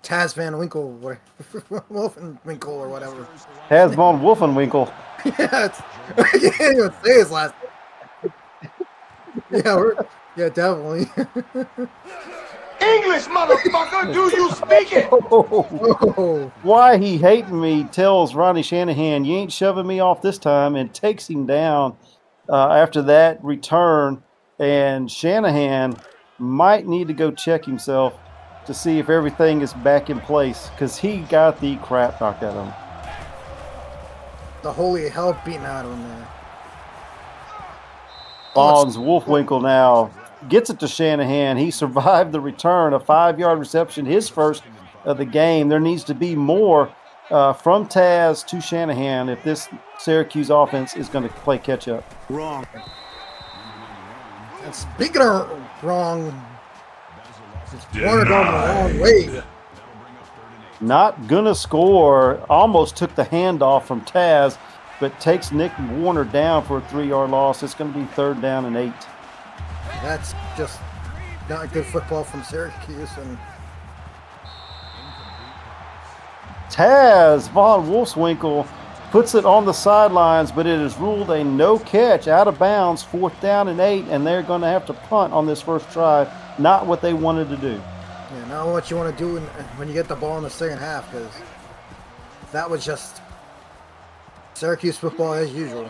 Taz Van Winkle, Wolfenwinkle or whatever. Taz von Wolfenwinkle. Yeah, I can't even say his last name. Yeah, definitely. English, motherfucker, do you speak it? Why he hating me tells Ronnie Shanahan, you ain't shoving me off this time, and takes him down after that return. And Shanahan might need to go check himself to see if everything is back in place because he got the crap knocked out of him. The holy hell beating out of him there. Bonds Wolfwinkle now gets it to Shanahan. He survived the return, a 5-yard reception, his first of the game. There needs to be more from Taz to Shanahan if this Syracuse offense is going to play catch up. Wrong. And speaking of wrong, it's Warner going the wrong way. Not gonna score. Almost took the handoff from Taz, but takes Nick Warner down for a 3-yard loss. It's going to be 3rd down and 8. That's just not good football from Syracuse. And Taz von Wolfswinkel puts it on the sidelines, but it is ruled a no catch, out of bounds, 4th down and 8, and they're going to have to punt on this first drive. Not what they wanted to do. Yeah, not what you want to do when you get the ball in the second half, because that was just Syracuse football as usual.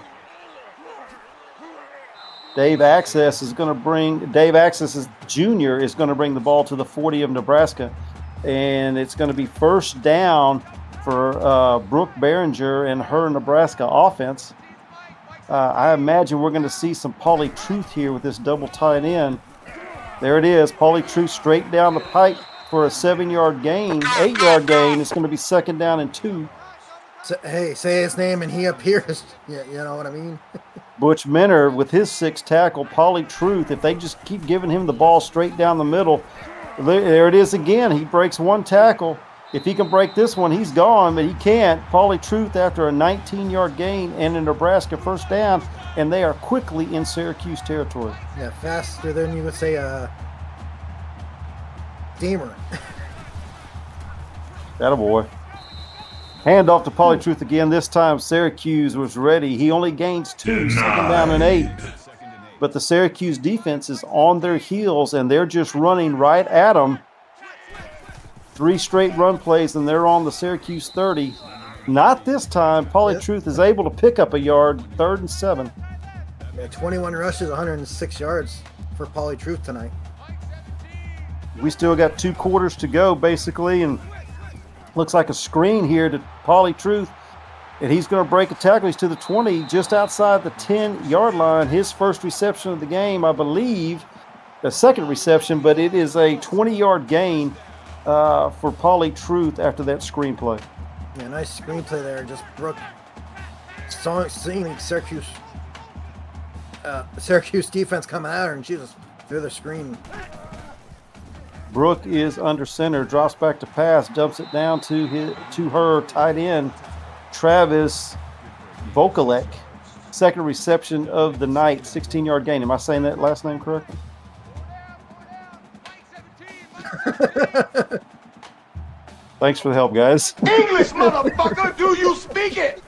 Dave Access is going to bring Jr. is going to bring the ball to the 40 of Nebraska, and it's going to be 1st down for Brooke Behringer and her Nebraska offense. I imagine we're going to see some Pauly Truth here with this double tight end. There it is, Pauly Truth straight down the pipe for a 7-yard gain, 8-yard gain. It's going to be 2nd down and 2. Hey, say his name and he appears. Yeah, you know what I mean? Butch Minner with his 6th tackle, Pauly Truth. If they just keep giving him the ball straight down the middle, there it is again. He breaks 1 tackle. If he can break this one, he's gone, but he can't. Pauly Truth after a 19-yard gain and a Nebraska 1st down, and they are quickly in Syracuse territory. Yeah, faster than you would say a steamer. Attaboy. Hand off to Pauly Truth again. This time Syracuse was ready. He only gains 2, 2nd down and 8. But the Syracuse defense is on their heels, and they're just running right at them. 3 straight run plays, and they're on the Syracuse 30. Not this time. Pauly Truth is able to pick up a yard, 3rd and 7. Yeah, 21 rushes, 106 yards for Pauly Truth tonight. We still got 2 quarters to go, basically, and looks like a screen here to Pauly Truth, and he's going to break a tackle. He's to the 20, just outside the 10-yard line. His first reception of the game, I believe, the 2nd reception, but it is a 20-yard gain for Pauly Truth after that screenplay. Yeah, nice screenplay there. Just Brooke seeing Syracuse defense coming at her, and she just threw the screen. Brooke is under center, drops back to pass, dumps it down to her tight end, Travis Vokalek. 2nd reception of the night, 16-yard gain. Am I saying that last name correctly? Thanks for the help, guys. English, motherfucker, do you speak it?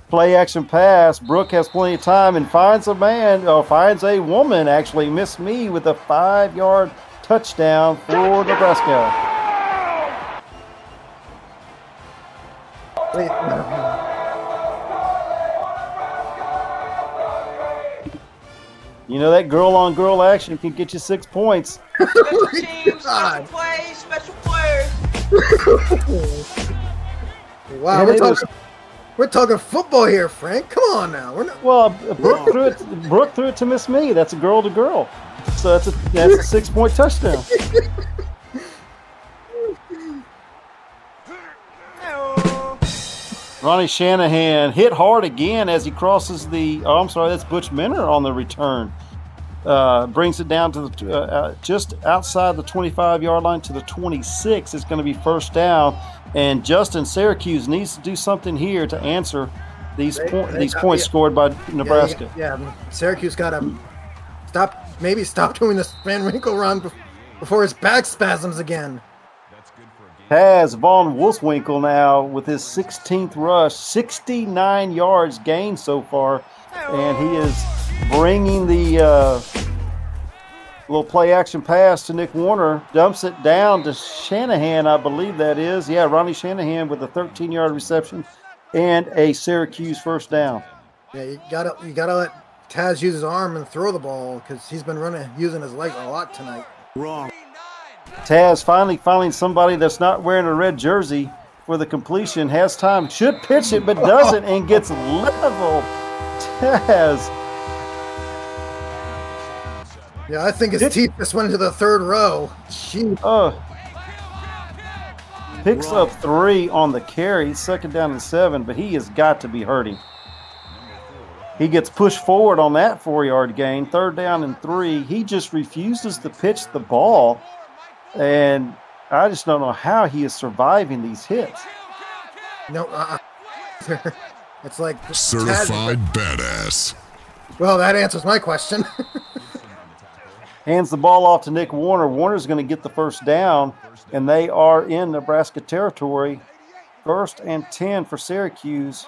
Play action pass. Brooke has plenty of time and finds a woman, actually. Miss me with a 5-yard touchdown for Nebraska. You know that girl-on-girl action can get you 6 points. Special teams, special plays, special players. Wow, we're talking football here, Frank. Come on now. We're not... Well, Brooke threw it to Miss Me. That's a girl-to-girl. So that's a 6-point touchdown. Ronnie Shanahan hit hard again as he crosses that's Butch Minner on the return. Brings it down to just outside the 25-yard line to the 26. It's going to be 1st down. And Justin Syracuse needs to do something here to answer these points scored by Nebraska. Yeah, Syracuse got to stop doing this Van Winkle run before his back spasms again. Taz Von Wolfswinkel now with his 16th rush, 69 yards gained so far, and he is bringing the little play action pass to Nick Warner, dumps it down to Shanahan, I believe that is. Yeah, Ronnie Shanahan with a 13-yard reception and a Syracuse first down. Yeah, you gotta let Taz use his arm and throw the ball because he's been using his leg a lot tonight. Wrong. Taz finally finding somebody that's not wearing a red jersey for the completion, has time, should pitch it, but doesn't, and gets level. Taz. Yeah, I think his teeth just went into the third row. Jeez. Picks up 3 on the carry, second down and 7, but he has got to be hurting. He gets pushed forward on that 4-yard gain, third down and 3. He just refuses to pitch the ball, and I just don't know how he is surviving these hits. No, it's like certified badass. Well, that answers my question. Hands the ball off to Nick Warner. Warner's going to get the first down, and they are in Nebraska territory. 1st and 10 for Syracuse.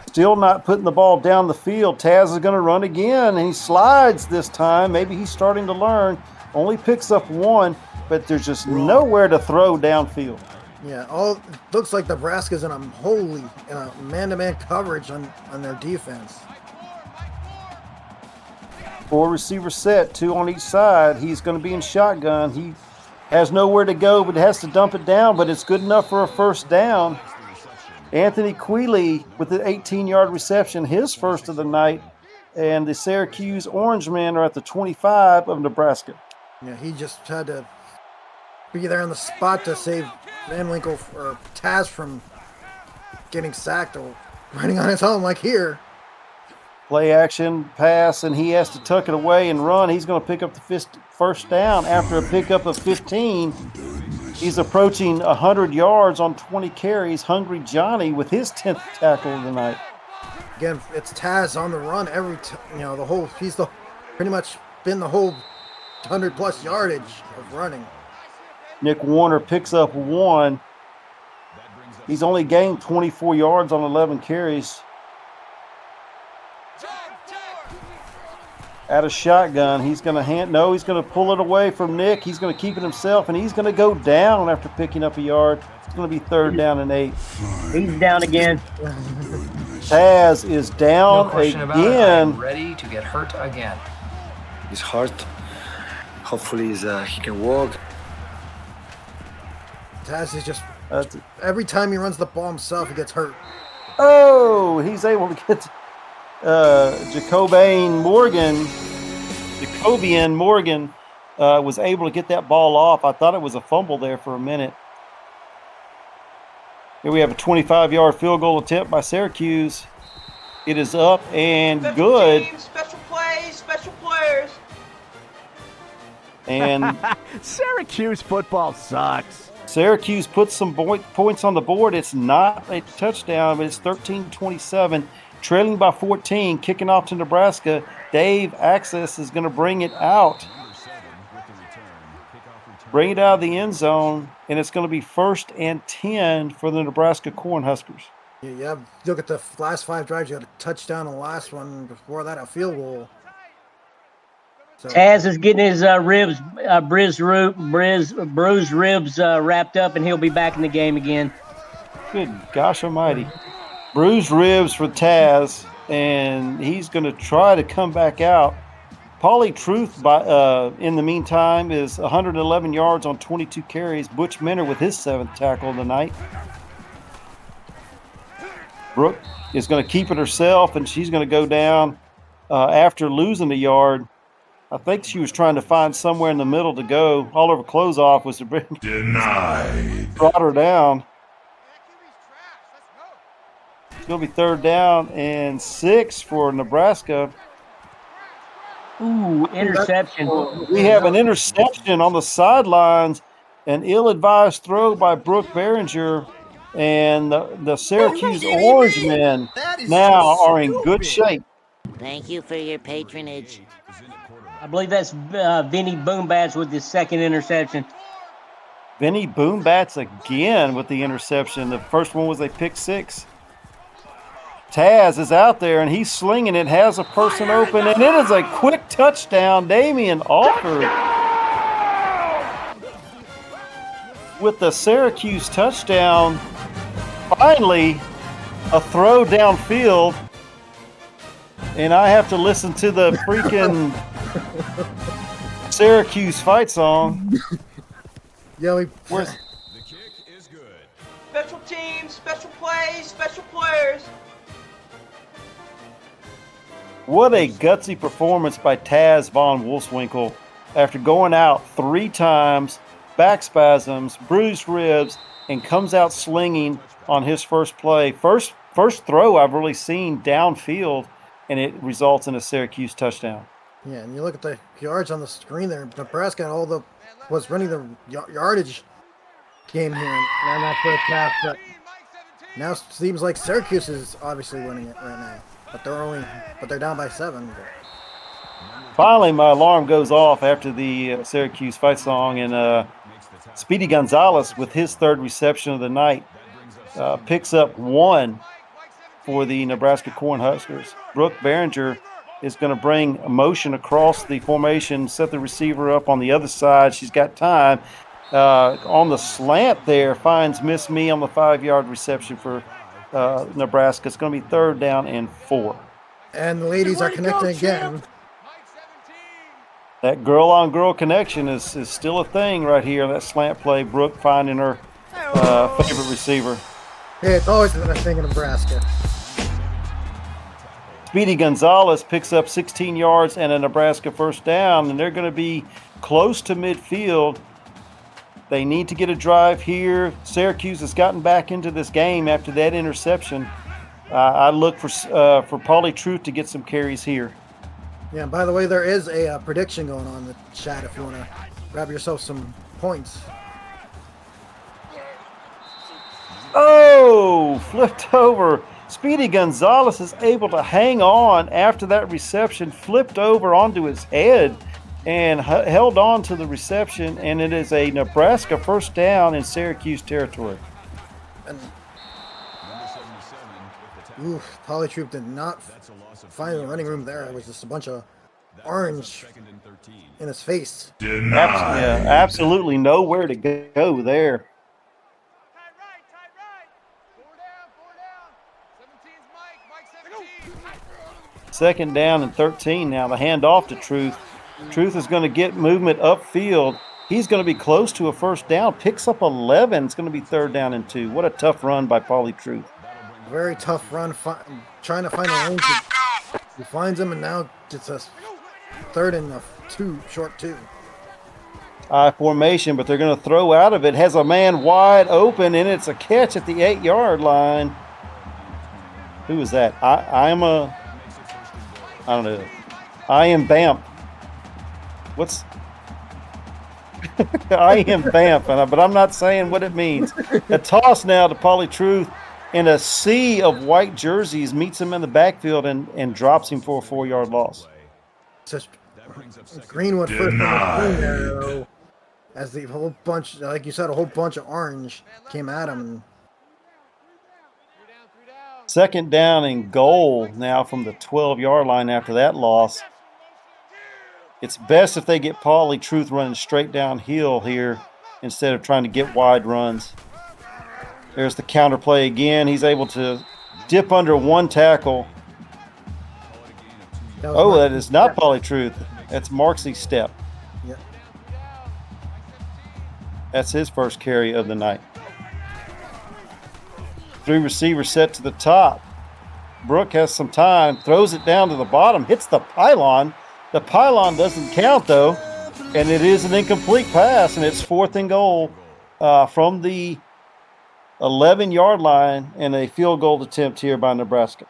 Still not putting the ball down the field. Taz is going to run again, and he slides this time. Maybe he's starting to learn. Only picks up 1, but there's just nowhere to throw downfield. Yeah, looks like Nebraska's in a man-to-man coverage on their defense. 4 receiver set, 2 on each side. He's going to be in shotgun. He has nowhere to go, but has to dump it down, but it's good enough for a first down. Anthony Quealy with the 18-yard reception, his first of the night, and the Syracuse Orangemen are at the 25 of Nebraska. Yeah, he just had to be there on the spot to save Van Winkle or Taz from getting sacked or running on his own like here. Play action pass, and he has to tuck it away and run. He's going to pick up the first down after a pickup of 15. He's approaching 100 yards on 20 carries. Hungry Johnny with his 10th tackle of the night. Again, it's Taz on the run he's pretty much been the whole 100+ yardage of running. Nick Warner picks up 1. He's only gained 24 yards on 11 carries. Out of shotgun, he's going to pull it away from Nick. He's going to keep it himself, and he's going to go down after picking up a yard. It's going to be 3rd down and 8. He's down again. Taz is down again. Ready to get hurt again. He's hurt. Hopefully he can walk. Taz is just every time he runs the ball himself, he gets hurt. Oh, he's able to get Jacobian Morgan was able to get that ball off. I thought it was a fumble there for a minute. Here we have a 25-yard field goal attempt by Syracuse. It is up and good. Special plays, special players. And Syracuse football sucks. Syracuse puts some points on the board. It's not a touchdown, but it's 13-27. Trailing by 14, kicking off to Nebraska. Dave Access is going to bring it out. Bring it out of the end zone, and it's going to be 1st and 10 for the Nebraska Cornhuskers. Yeah, look at the last 5 drives. You got a touchdown on the last one. Before that, a field goal. So. Taz is getting his bruised ribs wrapped up, and he'll be back in the game again. Good gosh almighty. Bruised ribs for Taz, and he's going to try to come back out. Paulie Truth, in the meantime, is 111 yards on 22 carries. Butch Minner with his 7th tackle of the night. Brooke is going to keep it herself, and she's going to go down after losing a yard. I think she was trying to find somewhere in the middle to go. All of her clothes off was to bring. Denied. Brought her down. It's going to be 3rd down and 6 for Nebraska. Ooh, interception. We have an interception on the sidelines, an ill-advised throw by Brooke Behringer, and the Syracuse Orangemen now are in good shape. Thank you for your patronage. I believe that's Vinny Boombats with his second interception. Vinny Boombats again with the interception. The first one was a pick six. Taz is out there, and he's slinging it, has a person open, and it is a quick touchdown. Damian Alford with the Syracuse touchdown. Finally, a throw downfield, and I have to listen to the freaking Syracuse fight song. Yeah, The kick is good. Special teams, special plays, special players. What a gutsy performance by Taz Von Wolfswinkel after going out 3 times, back spasms, bruised ribs, and comes out slinging on his first play. First throw I've really seen downfield, and it results in a Syracuse touchdown. Yeah, and you look at the yards on the screen there. Nebraska was running the yardage game here in that first half, but now it seems like Syracuse is obviously winning it right now. But they're down by 7. Finally, my alarm goes off after the Syracuse fight song, and Speedy Gonzalez, with his 3rd reception of the night, picks up 1 for the Nebraska Cornhuskers. Brooke Behringer is going to bring a motion across the formation, set the receiver up on the other side. She's got time. On the slant there, finds Miss Me on the 5-yard reception for Nebraska. It's going to be 3rd down and 4. And the ladies are connecting again. That girl-on-girl connection is still a thing right here. That slant play, Brooke finding her favorite receiver. Hey, it's always been a thing in Nebraska. Speedy Gonzalez picks up 16 yards and a Nebraska first down, and they're going to be close to midfield. They need to get a drive here. Syracuse has gotten back into this game after that interception. I look for Pauly Truth to get some carries here. Yeah, and by the way, there is a prediction going on in the chat if you want to grab yourself some points. Oh, flipped over. Speedy Gonzalez is able to hang on after that reception, flipped over onto his head and held on to the reception, and it is a Nebraska first down in Syracuse territory. And Pauly Troop did not find the running room there. It was just a bunch of orange in his face. Absolutely nowhere to go there. Second down and 13 now. The handoff to Truth. Truth is going to get movement upfield. He's going to be close to a first down. Picks up 11. It's going to be 3rd down and 2. What a tough run by Pauly Truth. Very tough run, trying to find a lane. He finds him, and now it's a 3rd and 2, short 2. I formation, but they're going to throw out of it. Has a man wide open, and it's a catch at the 8-yard line. Who is that? I don't know. I am Bamp. What's I am Bamp, but I'm not saying what it means. A toss now to Pauly Truth, and a sea of white jerseys meets him in the backfield and drops him for a 4-yard loss. Just Greenwood first on the screen there, though, as the whole bunch, like you said, a whole bunch of orange came at him. Second down and goal now from the 12-yard line after that loss. It's best if they get Pauly Truth running straight downhill here instead of trying to get wide runs. There's the counter play again. He's able to dip under 1 tackle. That is not Pauly Truth. That's Marksy Step. Yep. That's his first carry of the night. 3 receivers set to the top. Brooke has some time, throws it down to the bottom, hits the pylon. The pylon doesn't count, though, and it is an incomplete pass, and it's 4th and goal from the 11-yard line, and a field goal attempt here by Nebraska.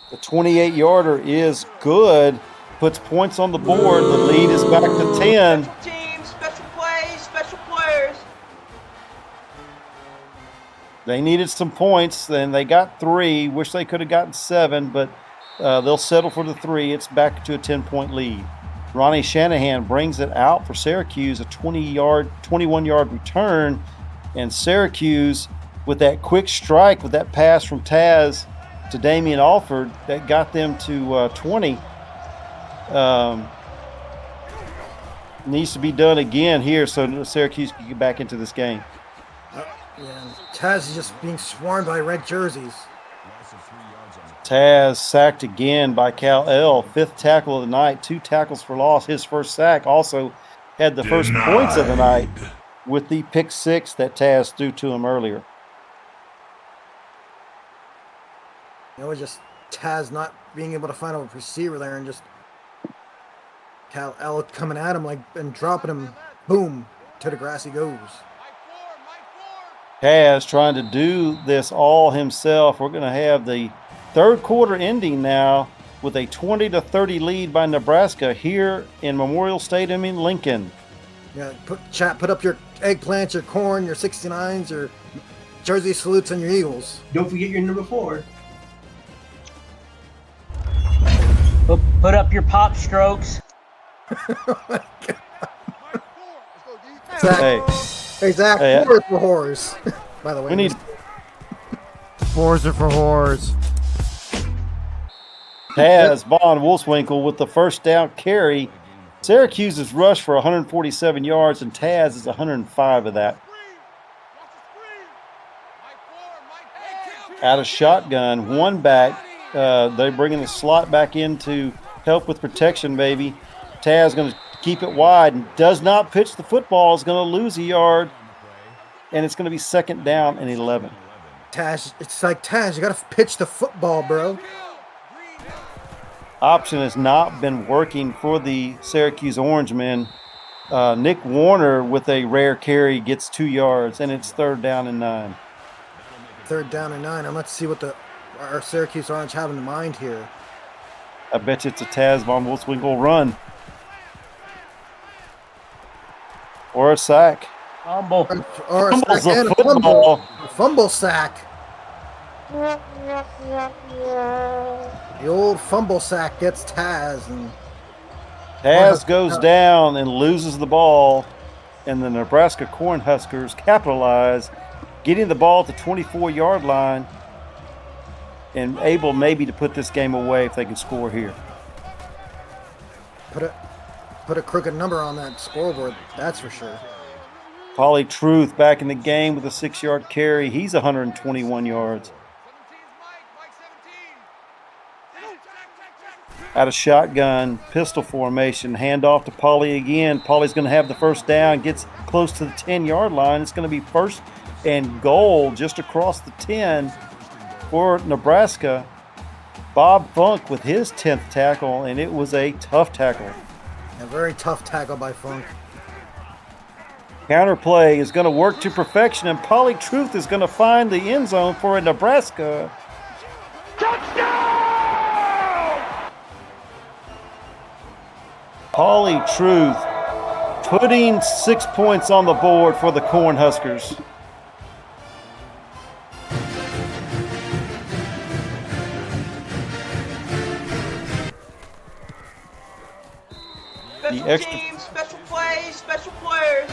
The 28-yarder is good, puts points on the board. The lead is back to 10. Special teams, special plays, special players. They needed some points, and they got 3. Wish they could have gotten 7, but They'll settle for the 3. It's back to a 10-point lead. Ronnie Shanahan brings it out for Syracuse, a 21-yard return, and Syracuse with that quick strike, with that pass from Taz to Damian Alford that got them to 20. Needs to be done again here so Syracuse can get back into this game. Yeah, Taz is just being swarmed by red jerseys. Taz sacked again by Cal L. 5th tackle of the night, 2 tackles for loss. His first sack, also had the first points of the night with the pick 6 that Taz threw to him earlier. It was just Taz not being able to find a receiver there, and just Cal L coming at him and dropping him. Boom, to the grass he goes. Taz trying to do this all himself. We're going to have the third quarter ending now with a 20-30 lead by Nebraska here in Memorial Stadium in Lincoln. Yeah, put up your eggplants, your corn, your 69s, your jersey salutes, and your Eagles. Don't forget your number 4. Put up your pop strokes. Hey, Zach, 4 for whores. By the way, we need 4s are for whores. Taz Von Wolfswinkel with the first down carry. Syracuse's rush for 147 yards, and Taz is 105 of that. Out of shotgun, 1 back. They're bringing the slot back in to help with protection, baby. Taz going to keep it wide and does not pitch the football. Is going to lose a yard, and it's going to be 2nd down and 11. Taz, it's like, Taz, you got to pitch the football, bro. Option has not been working for the Syracuse Orangemen. Nick Warner with a rare carry gets 2 yards, and it's 3rd down and 9. 3rd down and 9, and let's see what our Syracuse Orange have in mind here. I bet you it's a Taz Von Wolfswinkel run. Or a sack. Fumble. Or a Fumble's sack a and a football. Fumble sack. The old fumble sack gets Taz. And Taz goes down and loses the ball, and the Nebraska Cornhuskers capitalize, getting the ball at the 24-yard line and able maybe to put this game away if they can score here. Put a crooked number on that scoreboard, that's for sure. Pauly Truth back in the game with a 6-yard carry. He's 121 yards. Out of shotgun, pistol formation, handoff to Pauly again. Pauly's going to have the first down, gets close to the 10-yard line. It's going to be 1st and goal just across the 10 for Nebraska. Bob Funk with his 10th tackle, and it was a tough tackle. A very tough tackle by Funk. Counterplay is going to work to perfection, and Pauly Truth is going to find the end zone for a Nebraska. Pauly Truth putting 6 points on the board for the Cornhuskers. Special teams, special plays, special players.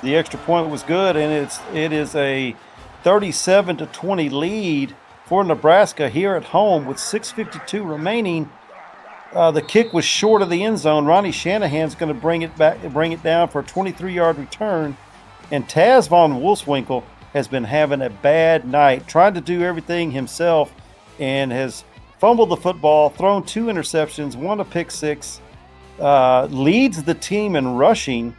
The extra point was good, and it is a 37-20 lead for Nebraska here at home with 6:52 remaining. The kick was short of the end zone. Ronnie Shanahan's going to bring it down for a 23-yard return, and Taz Von Wolfswinkel has been having a bad night, trying to do everything himself, and has fumbled the football, thrown 2 interceptions, 1 a pick 6, leads the team in rushing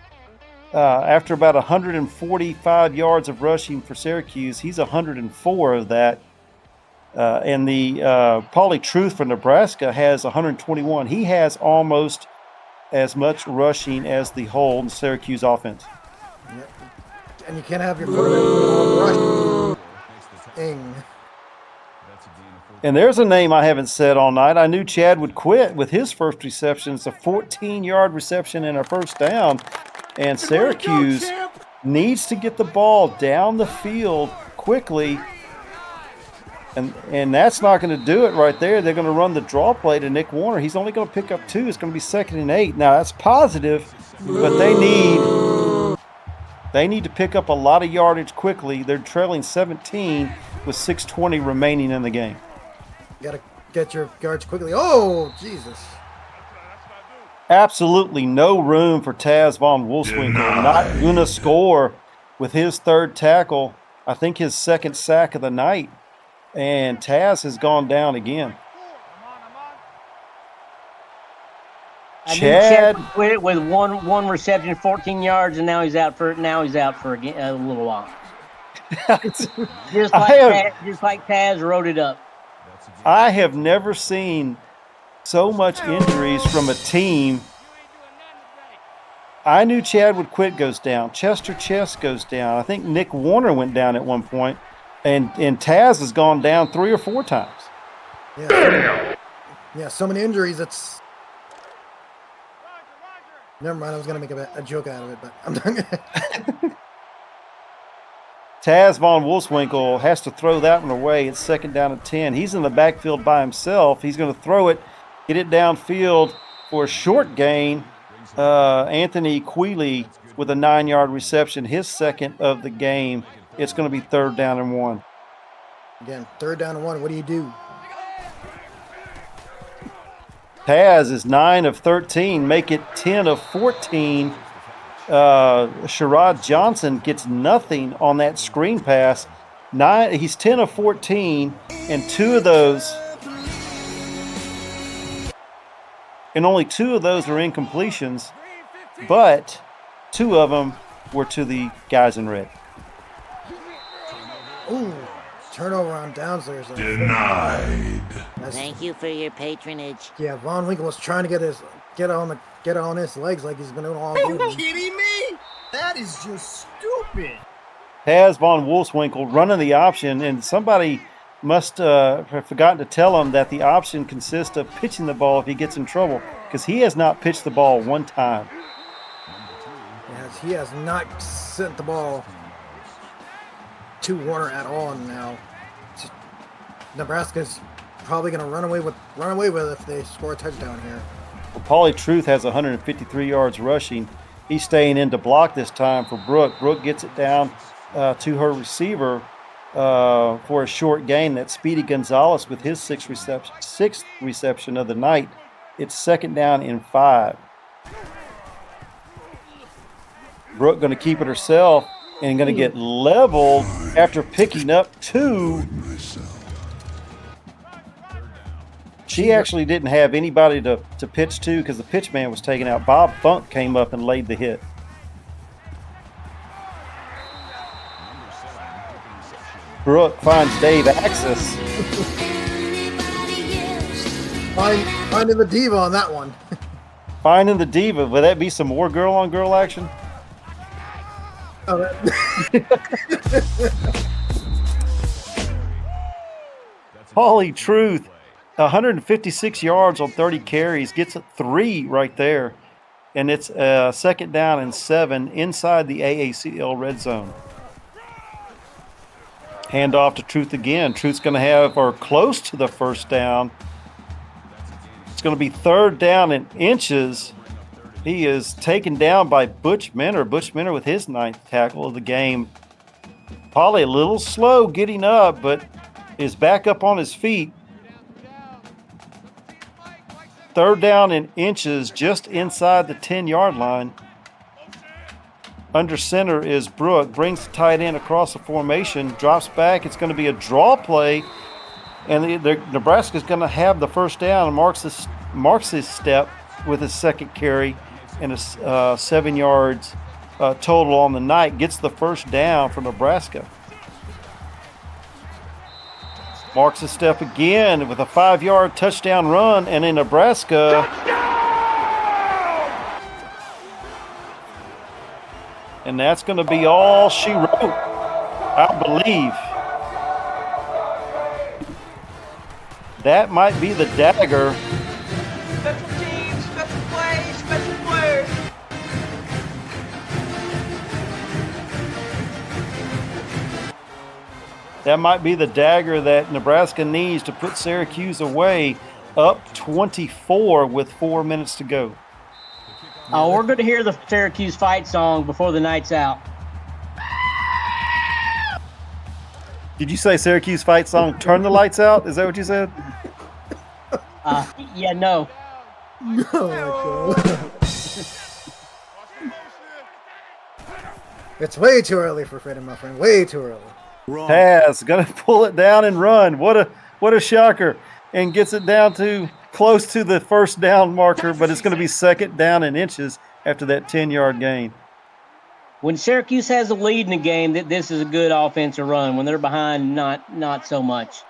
after about 145 yards of rushing for Syracuse. He's 104 of that. And the Pauly Truth for Nebraska has 121. He has almost as much rushing as the whole Syracuse offense. Yep. And you can't have your quarterback rushing. And there's a name I haven't said all night. I knew Chad would quit with his first reception. It's a 14-yard reception and a first down. And Syracuse needs to get the ball down the field quickly. And that's not going to do it right there. They're going to run the draw play to Nick Warner. He's only going to pick up 2. It's going to be 2nd and 8. Now, that's positive, but they need to pick up a lot of yardage quickly. They're trailing 17 with 6:20 remaining in the game. Got to get your yards quickly. Oh, Jesus. Absolutely no room for Taz Von Wolfswinkel. Not going to score with his 3rd tackle. I think his 2nd sack of the night. And Taz has gone down again. Chad quit it with one reception, 14 yards, and now he's out for a little while. just like Taz wrote it up. I have never seen so much injuries from a team. I knew Chad would quit goes down. Chester Chest goes down. I think Nick Warner went down at one point. And Taz has gone down 3 or 4 times. Yeah, so many injuries. It's never mind. I was gonna make a joke out of it, but I'm not gonna. Taz Von Wolfswinkel has to throw that one away. It's 2nd down and 10. He's in the backfield by himself. He's going to throw it, get it downfield for a short gain. Anthony Quealy with a 9-yard reception, his 2nd of the game. It's going to be 3rd down and 1. Again, 3rd down and 1. What do you do? Taz is 9 of 13, make it 10 of 14. Sherrod Johnson gets nothing on that screen pass. He's 10 of 14, and 2 of those, and only 2 of those are incompletions, but 2 of them were to the guys in red. Ooh, turnover on downs there. Denied. Thank you for your patronage. Yeah, Von Winkle was trying to get on his legs like he's been doing all game. Are you kidding me? That is just stupid. Taz Von Wolfswinkel running the option, and somebody must have forgotten to tell him that the option consists of pitching the ball if he gets in trouble, because he has not pitched the ball one time. Yes, he has not sent the ball to Warner at all now. Nebraska's probably going to run away with it if they score a touchdown here. Well, Paulie Truth has 153 yards rushing. He's staying in to block this time for Brooke. Brooke gets it down to her receiver for a short gain. That's Speedy Gonzalez with his 6th reception of the night. It's 2nd down and 5. Brooke going to keep it herself and going to get leveled after picking up 2. She actually didn't have anybody to pitch to because the pitch man was taken out. Bob Funk came up and laid the hit. Brooke finds Dave Axis. Finding the diva on that one. Finding the diva. Would that be some more girl-on-girl action? Oh, Paulie Truth, 156 yards on 30 carries, gets a 3 right there. And it's 2nd down and 7 inside the AACL red zone. Hand off to Truth again. Truth's going to have, or close to the 1st down. It's going to be 3rd down and inches. He is taken down by Butch Minner. Butch Minner with his 9th tackle of the game. Paulie a little slow getting up, but is back up on his feet. 3rd down and inches just inside the 10-yard line. Under center is Brooke. Brings the tight end across the formation. Drops back. It's going to be a draw play. And Nebraska's going to have the 1st down and marks his step with his 2nd carry and a 7 yards total on the night. Gets the 1st down for Nebraska. Marks his step again with a 5-yard touchdown run. And in Nebraska... Touchdown! And that's going to be all she wrote, I believe. That might be the dagger. Special teams, special plays, special players. That might be the dagger that Nebraska needs to put Syracuse away, up 24 with 4 minutes to go. Oh, we're going to hear the Syracuse fight song before the night's out. Did you say Syracuse fight song, turn the lights out? Is that what you said? Yeah, no. No. It's way too early for Freddie, my friend. Way too early. Pass, gonna pull it down and run. What a shocker. And gets it down to close to the first down marker, but it's going to be second down in inches after that 10-yard gain. When Syracuse has a lead in the game, this is a good offensive run. When they're behind, not so much.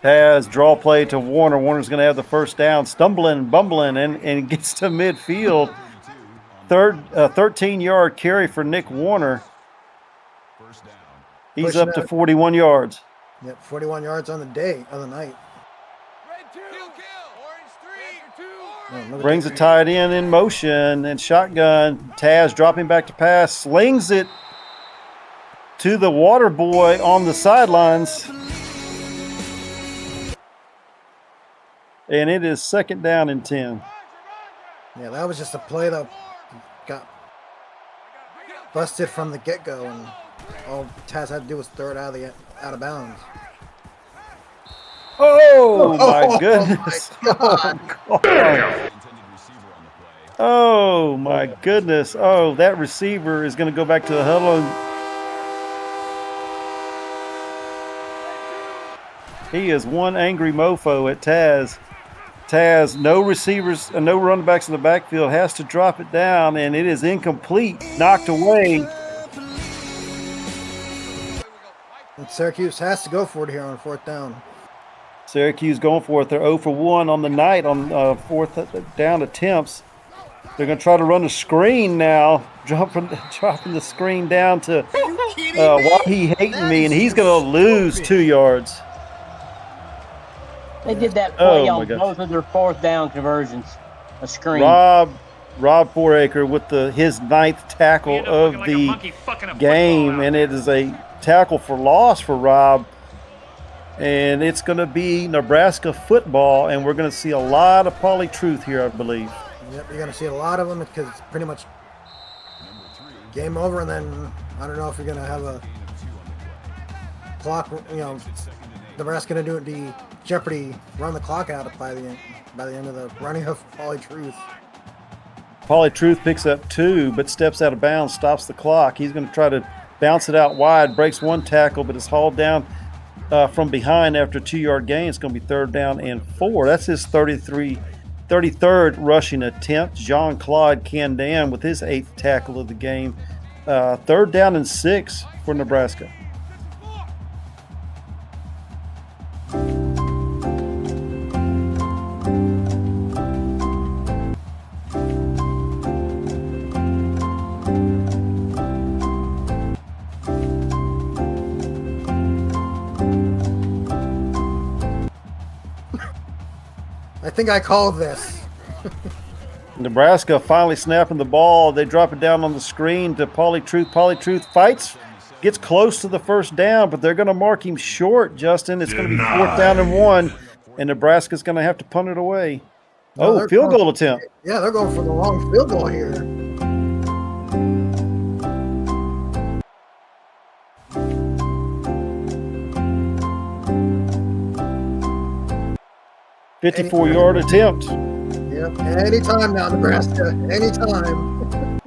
Has draw play to Warner. Warner's going to have the first down, stumbling, bumbling, and gets to midfield. 13-yard carry for Nick Warner. He's up to 41 yards. Yep, 41 yards on the night. Brings a tight end in motion and shotgun. Taz dropping back to pass, slings it to the water boy on the sidelines. And it is second down and 10. Yeah, that was just a play that got busted from the get-go, and all Taz had to do was throw it out of bounds. Oh, my goodness. Oh, my goodness. Oh, that receiver is going to go back to the huddle. He is one angry mofo at Taz. Taz, no receivers, no running backs in the backfield, has to drop it down, and it is incomplete, knocked away. And Syracuse has to go for it here on fourth down. Syracuse going for it. They're 0 for 1 on the night on fourth down attempts. They're going to try to run a screen now, dropping the screen down to Wahi hating me, and he's going to lose 2 yards. They did that play on both of their fourth down conversions. A screen. Rob Foraker with his ninth tackle of the game, and it is a tackle for loss for Rob. And it's going to be Nebraska football, and we're going to see a lot of polytruth here, I believe. Yep, you're going to see a lot of them because it's pretty much game over, and then I don't know if you're going to have a clock, Nebraska going to do the Jeopardy run the clock out by the end of the running of polytruth. Polytruth picks up 2, but steps out of bounds, stops the clock. He's going to try to bounce it out wide, breaks one tackle, but is hauled down from behind after a 2-yard gain. It's going to be third down and 4. That's his 33rd rushing attempt. Jean-Claude Candan with his 8th tackle of the game. Third down and 6 for Nebraska. I think I called this. Nebraska finally snapping the ball. They drop it down on the screen to Polytruth. Polytruth fights, gets close to the first down, but they're going to mark him short, Justin. It's going to be fourth down and 1, and Nebraska's going to have to punt it away. No, field goal attempt. Yeah, they're going for the long field goal here. $54-yard attempt. Yep, anytime now, Nebraska. Anytime.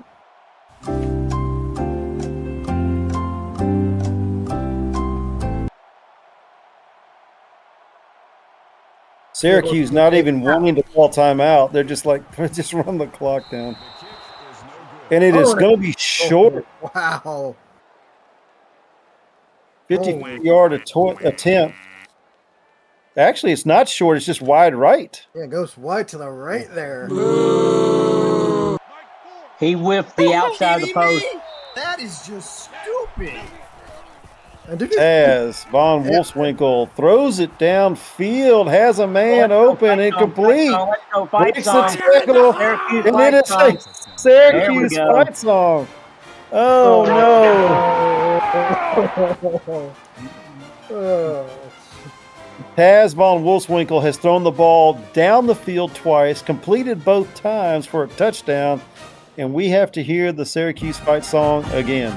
Syracuse not even wanting to call timeout. They're just like, just run the clock down. And it is going to be short. Wow. 54-yard attempt. Actually, it's not short. It's just wide right. Yeah, it goes wide to the right there. He whiffed the outside of the post. That is just stupid. As Von Wolfswinkel throws it downfield, has a man open, incomplete. Breaks the tackle, and it is a Syracuse fight song. Oh, no. Taz von Wolfswinkel has thrown the ball down the field twice, completed both times for a touchdown, and we have to hear the Syracuse fight song again.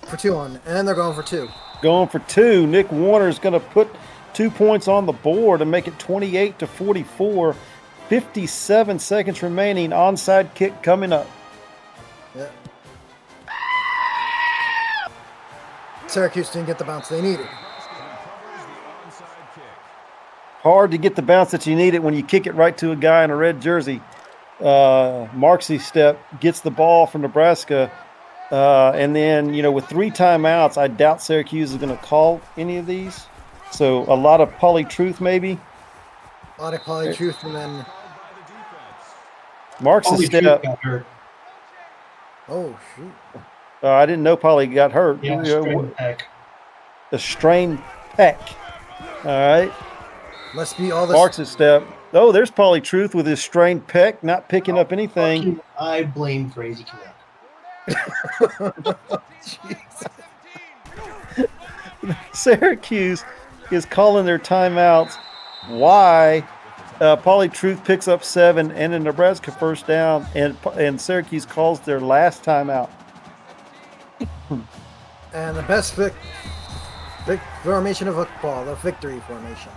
For 2 on, and they're going for 2. Going for 2. Nick Warner's going to put 2 points on the board and make it 28-44. 57 seconds remaining. Onside kick coming up. Yeah. Syracuse didn't get the bounce they needed. Hard to get the bounce that you needed when you kick it right to a guy in a red jersey. Marksy Step gets the ball from Nebraska. And then, with 3 timeouts, I doubt Syracuse is going to call any of these. So a lot of polytruth, maybe. A lot of polytruth, and then Marksy Step got hurt. Oh shoot! I didn't know Polly got hurt. Yeah, strained pec. The strained pec. All right. Must be all this. Marksy Step. Oh, there's polytruth with his strained pec, not picking up anything. I blame Crazy Canuck. Syracuse is calling their timeouts. Why? Polytruth picks up 7 and a Nebraska first down, and Syracuse calls their last timeout. And the best formation of football, the victory formation.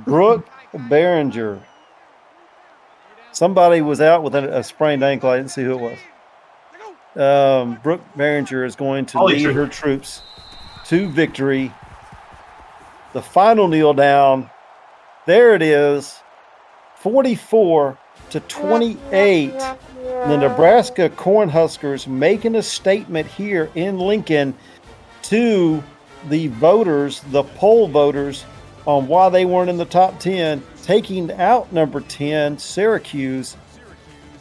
Brooke Behringer. Somebody was out with a sprained ankle. I didn't see who it was. Brooke Behringer is going to lead her troops to victory. The final kneel down. There it is. 44-28. The Nebraska Cornhuskers making a statement here in Lincoln to the voters, the poll voters, on why they weren't in the top 10, taking out number 10, Syracuse,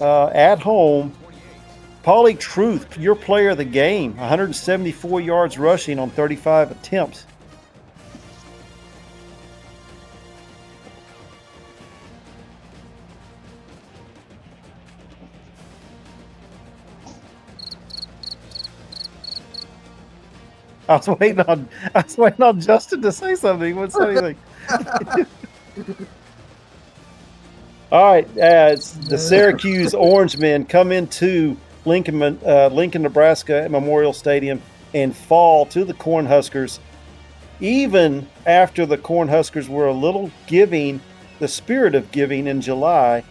at home. Polytruth, your player of the game, 174 yards rushing on 35 attempts. I was waiting on Justin to say something. He wouldn't say anything. All right, as the Syracuse Orange Men come into Lincoln, Nebraska at Memorial Stadium and fall to the Cornhuskers, even after the Cornhuskers were a little giving, the spirit of giving in July,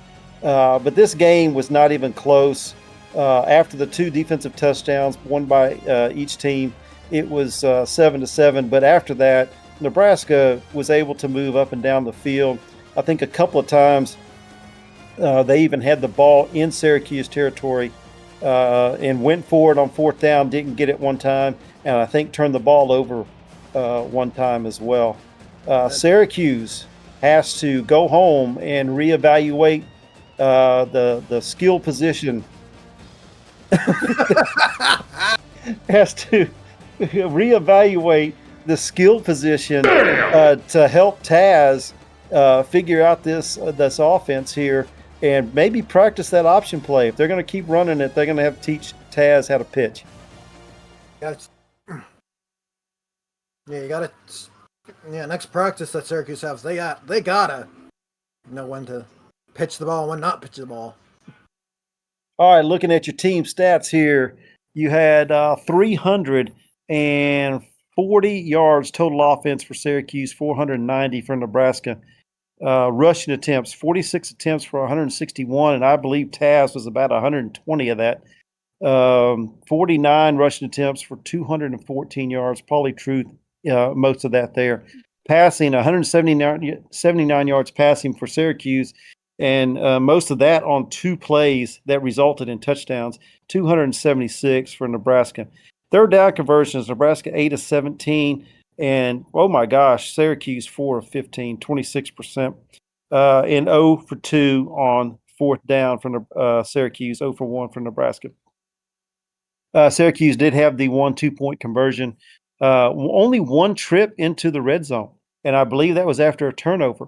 but this game was not even close. After the 2 defensive touchdowns, won by each team, it was 7-7, but after that, Nebraska was able to move up and down the field. I think a couple of times they even had the ball in Syracuse territory and went for it on 4th down, didn't get it one time, and I think turned the ball over one time as well. Syracuse has to go home and reevaluate the skill position. Has to reevaluate the skill position to help Taz figure out this offense here and maybe practice that option play. If they're going to keep running it, they're going to have to teach Taz how to pitch. Next practice that Syracuse has, they gotta know when to pitch the ball and when not pitch the ball. All right, looking at your team stats here, you had 340 yards total offense for Syracuse, 490 for Nebraska. Rushing attempts, 46 attempts for 161, and I believe Taz was about 120 of that. 49 rushing attempts for 214 yards. Polytruth, most of that there. Passing, 179 yards passing for Syracuse, and most of that on 2 plays that resulted in touchdowns. 276 for Nebraska. Third down conversions, Nebraska 8 of 17, and oh my gosh, Syracuse 4 of 15, 26%, and 0 for 2 on 4th down from Syracuse, 0 for 1 for Nebraska. Syracuse did have the 1 2-point conversion Only one trip into the red zone, and I believe that was after a turnover,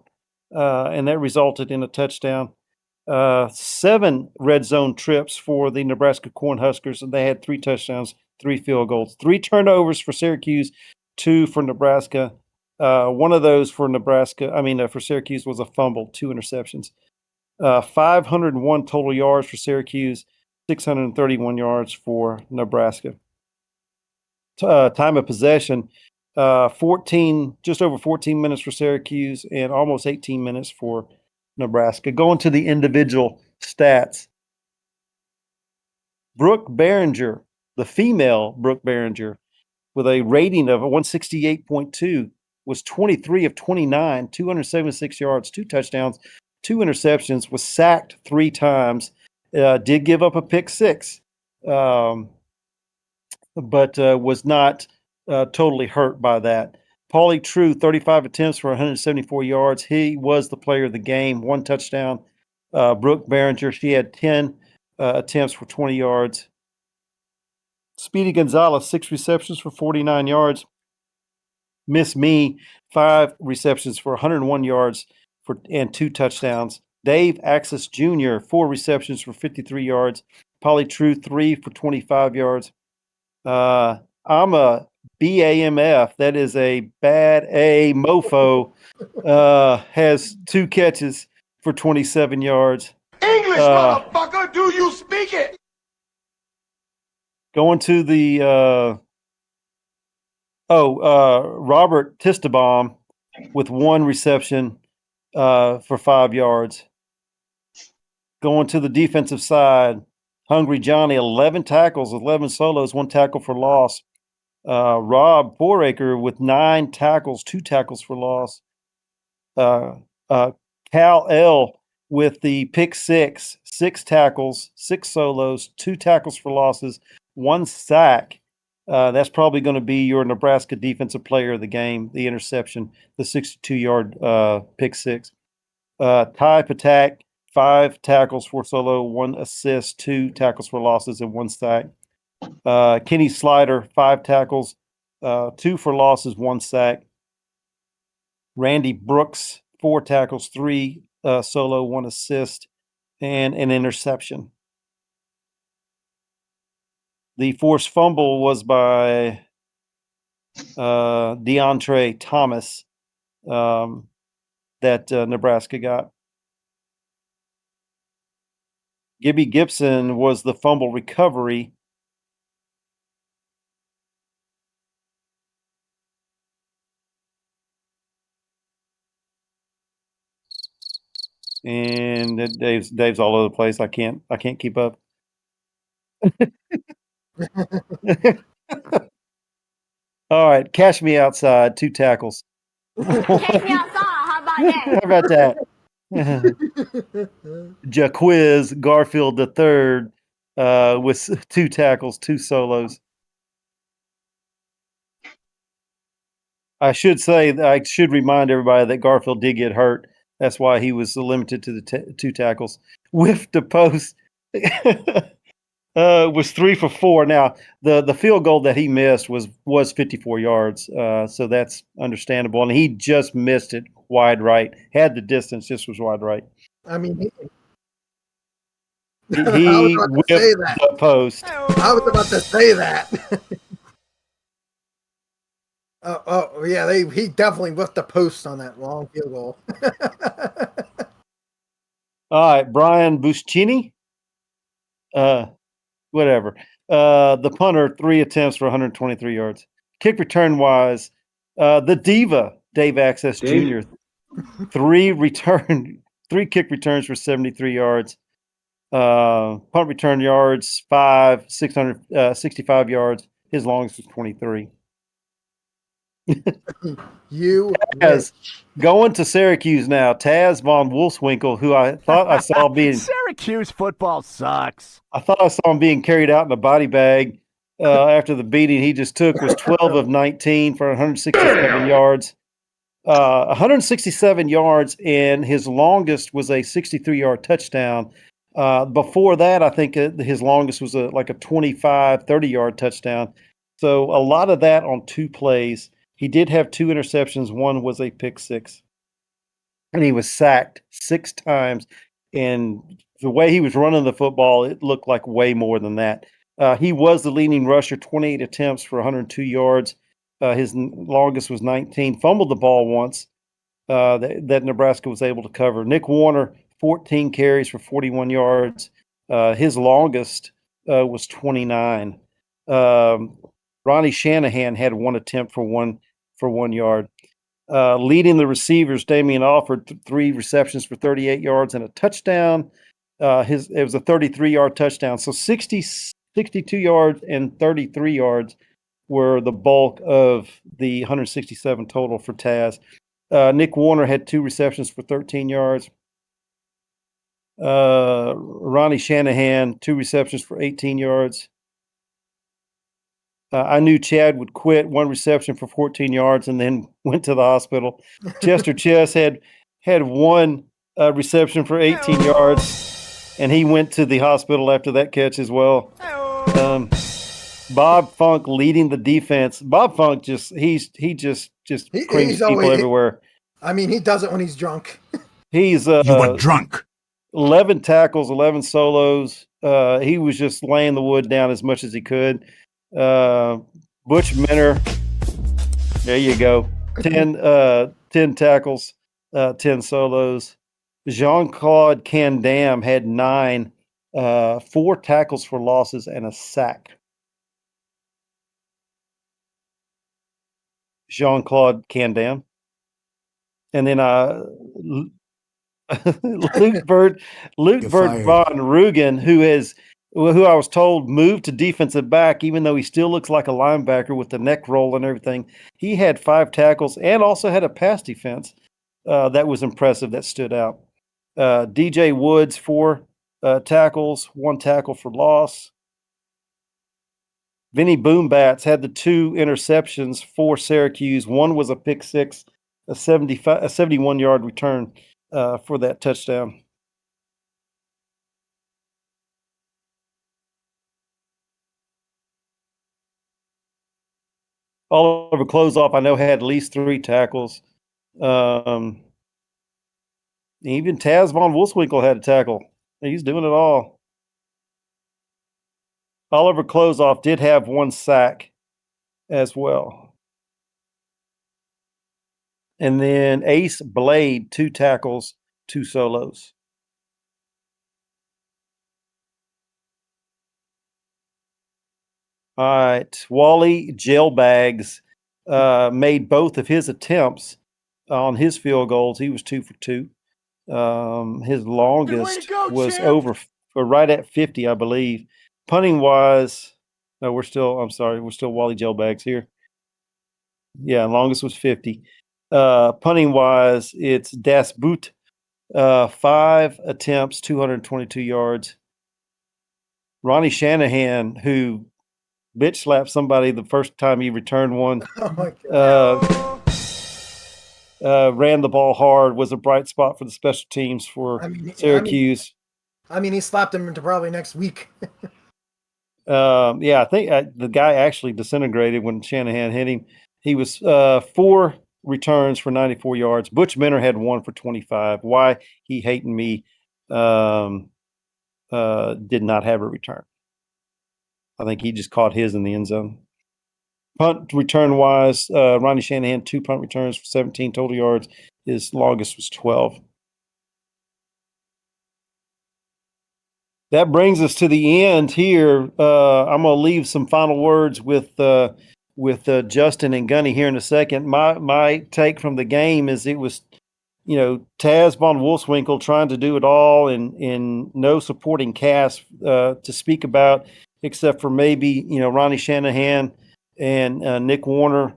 and that resulted in a touchdown. 7 red zone trips for the Nebraska Cornhuskers, and they had 3 touchdowns, 3 field goals, 3 turnovers for Syracuse, 2 for Nebraska. One of those for for Syracuse was a fumble, 2 interceptions. 501 total yards for Syracuse, 631 yards for Nebraska. Time of possession, just over 14 minutes for Syracuse and almost 18 minutes for Nebraska. Going to the individual stats. Brooke Behringer, the female Brooke Behringer, with a rating of 168.2, was 23 of 29, 276 yards, 2 touchdowns, 2 interceptions, was sacked 3 times, did give up a pick 6, but was not totally hurt by that. Paulie True, 35 attempts for 174 yards. He was the player of the game, 1 touchdown. Brooke Behringer, she had 10 attempts for 20 yards. Speedy Gonzalez, 6 receptions for 49 yards. Miss Me, 5 receptions for 101 yards and 2 touchdowns. Dave Axis Jr., 4 receptions for 53 yards. Paulie True, 3 for 25 yards. I'm a BAMF, that is a bad A mofo, has 2 catches for 27 yards. English, motherfucker, do you speak it? Going to the Robert Tistabaum with 1 reception for 5 yards. Going to the defensive side, Hungry Johnny, 11 tackles, 11 solos, 1 tackle for loss. Rob Foraker with 9 tackles, 2 tackles for loss. Cal L with the pick 6, 6 tackles, 6 solos, 2 tackles for losses, 1 sack. That's probably going to be your Nebraska defensive player of the game, the interception, the 62-yard pick 6. Ty Patak, 5 tackles, 4 solo, 1 assist, 2 tackles for losses, and 1 sack. Kenny Slider, 5 tackles, 2 for losses, 1 sack. Randy Brooks, 4 tackles, 3 solo, 1 assist, and an interception. The forced fumble was by DeAndre Thomas that Nebraska got. Gibby Gibson was the fumble recovery. And Dave's all over the place. I can't keep up. All right, Cash Me Outside, 2 tackles. Take me outside. How about that? How about that? Jaquiz Garfield III with 2 tackles, 2 solos. I should remind everybody that Garfield did get hurt. That's why he was limited to the 2 tackles. Whiffed the post. Was 3 for 4. Now, the field goal that he missed was 54 yards, so that's understandable. And he just missed it wide right. Had the distance, just was wide right. I mean, he whipped the post. I was about to say that. Yeah, he definitely whipped the post on that long field goal. All right, Brian Buscini. Whatever. The punter, 3 attempts for 123 yards. Kick return wise, the diva, Dave Access Jr., 3 kick returns for 73 yards. Punt return yards, 5, 665 yards. His longest was 23. Taz, going to Syracuse now. Taz von Wolfswinkel, who I thought I saw being Syracuse football sucks. I thought I saw him being carried out in a body bag after the beating he just took. Was 12 of 19 for 167 yards. 167 yards, and his longest was a 63-yard touchdown. Before that, I think his longest was like a 25, 30-yard touchdown. So a lot of that on 2 plays. He did have 2 interceptions. One was a pick six. And he was sacked 6 times. And the way he was running the football, it looked like way more than that. He was the leading rusher, 28 attempts for 102 yards. His longest was 19. Fumbled the ball once that Nebraska was able to cover. Nick Warner, 14 carries for 41 yards. His longest was 29. Ronnie Shanahan had 1 attempt for 1 yard. Leading the receivers, Damian Alford, 3 receptions for 38 yards and a touchdown. It was a 33-yard touchdown. So 62 yards and 33 yards were the bulk of the 167 total for Taz. Nick Warner had 2 receptions for 13 yards. Ronnie Shanahan, 2 receptions for 18 yards. I knew Chad would quit, 1 reception for 14 yards, and then went to the hospital. Chester Chess had 1 reception for 18 yards, and he went to the hospital after that catch as well. Bob Funk leading the defense. Bob Funk just creams people everywhere. I mean, he does it when he's drunk. He's You were drunk. 11 tackles, 11 solos. He was just laying the wood down as much as he could. Butch Minner, there you go. 10 tackles, 10 solos. Jean-Claude Candam had 9, 4 tackles for losses and a sack. Jean-Claude Candam. And then Luke Von Rugen, who I was told moved to defensive back, even though he still looks like a linebacker with the neck roll and everything. He had 5 tackles and also had a pass defense that was impressive, that stood out. DJ Woods, 4 tackles, 1 tackle for loss. Vinny Boombats had the 2 interceptions for Syracuse. One was a pick six, a 71-yard return for that touchdown. Oliver Closeoff, I know, had at least 3 tackles. Even Taz Von Wolfswinkel had a tackle. He's doing it all. Oliver Closeoff did have 1 sack as well. And then Ace Blade, 2 tackles, 2 solos. All right. Wally Jailbags made both of his attempts on his field goals. He was 2 for 2. His longest was champ. Over or right at 50, I believe. Punting wise, no, we're still Wally Jailbags here. Yeah, longest was 50. Punting wise, it's Das Boot, 5 attempts, 222 yards. Ronnie Shanahan, who bitch slapped somebody the first time he returned one. Oh my God. Ran the ball hard, was a bright spot for the special teams for Syracuse. I mean, he slapped him into probably next week. Yeah, I think the guy actually disintegrated when Shanahan hit him. He was 4 returns for 94 yards. Butch Minner had 1 for 25. Why he hating me did not have a return. I think he just caught his in the end zone. Punt return wise, Ronnie Shanahan, 2 punt returns for 17 total yards. His longest was 12. That brings us to the end here. I'm going to leave some final words with Justin and Gunny here in a second. My take from the game is it was, Taz Von Wolfswinkel trying to do it all and no supporting cast to speak about, except for maybe, Ronnie Shanahan and Nick Warner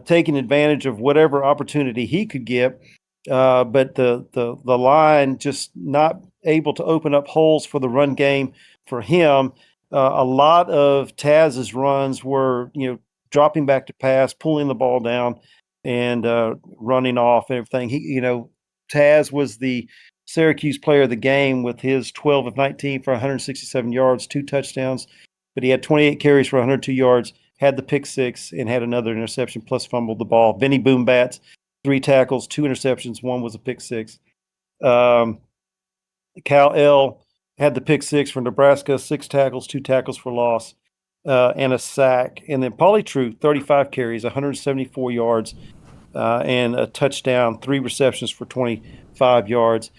taking advantage of whatever opportunity he could get. But the line just not able to open up holes for the run game for him. A lot of Taz's runs were, dropping back to pass, pulling the ball down, and running off and everything. Taz was the Syracuse player of the game with his 12 of 19 for 167 yards, 2 touchdowns, but he had 28 carries for 102 yards, had the pick six and had another interception plus fumbled the ball. Vinny Boombats, 3 tackles, 2 interceptions, 1 was a pick six. Cal L had the pick six for Nebraska, 6 tackles, 2 tackles for loss, and a sack. And then Pauly True, 35 carries, 174 yards, and a touchdown, 3 receptions for 25 yards.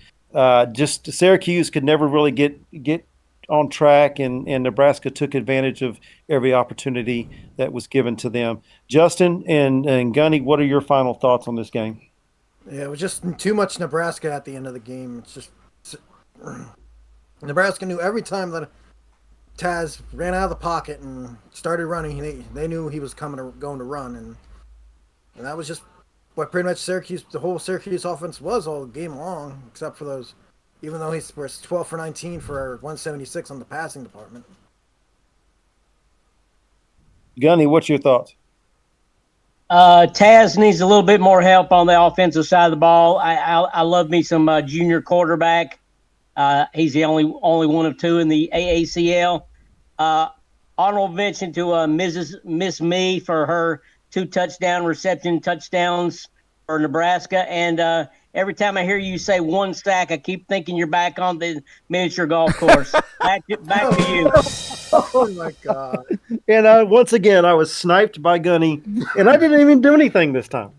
Just Syracuse could never really get on track, and Nebraska took advantage of every opportunity that was given to them. Justin and Gunny, what are your final thoughts on this game? Yeah, it was just too much Nebraska at the end of the game. It's just Nebraska knew every time that Taz ran out of the pocket and started running, they knew he was going to run, and that was just what pretty much the whole Syracuse offense was all game long, except for those. Even though he was 12 for 19 for 176 on the passing department. Gunny, what's your thoughts? Taz needs a little bit more help on the offensive side of the ball. I love me some junior quarterback. He's the only one of 2 in the AACL. Honorable mention to Miss Me for her 2 touchdowns for Nebraska. And every time I hear you say 1 sack, I keep thinking you're back on the miniature golf course. back to you. Oh, my God. And once again, I was sniped by Gunny, and I didn't even do anything this time.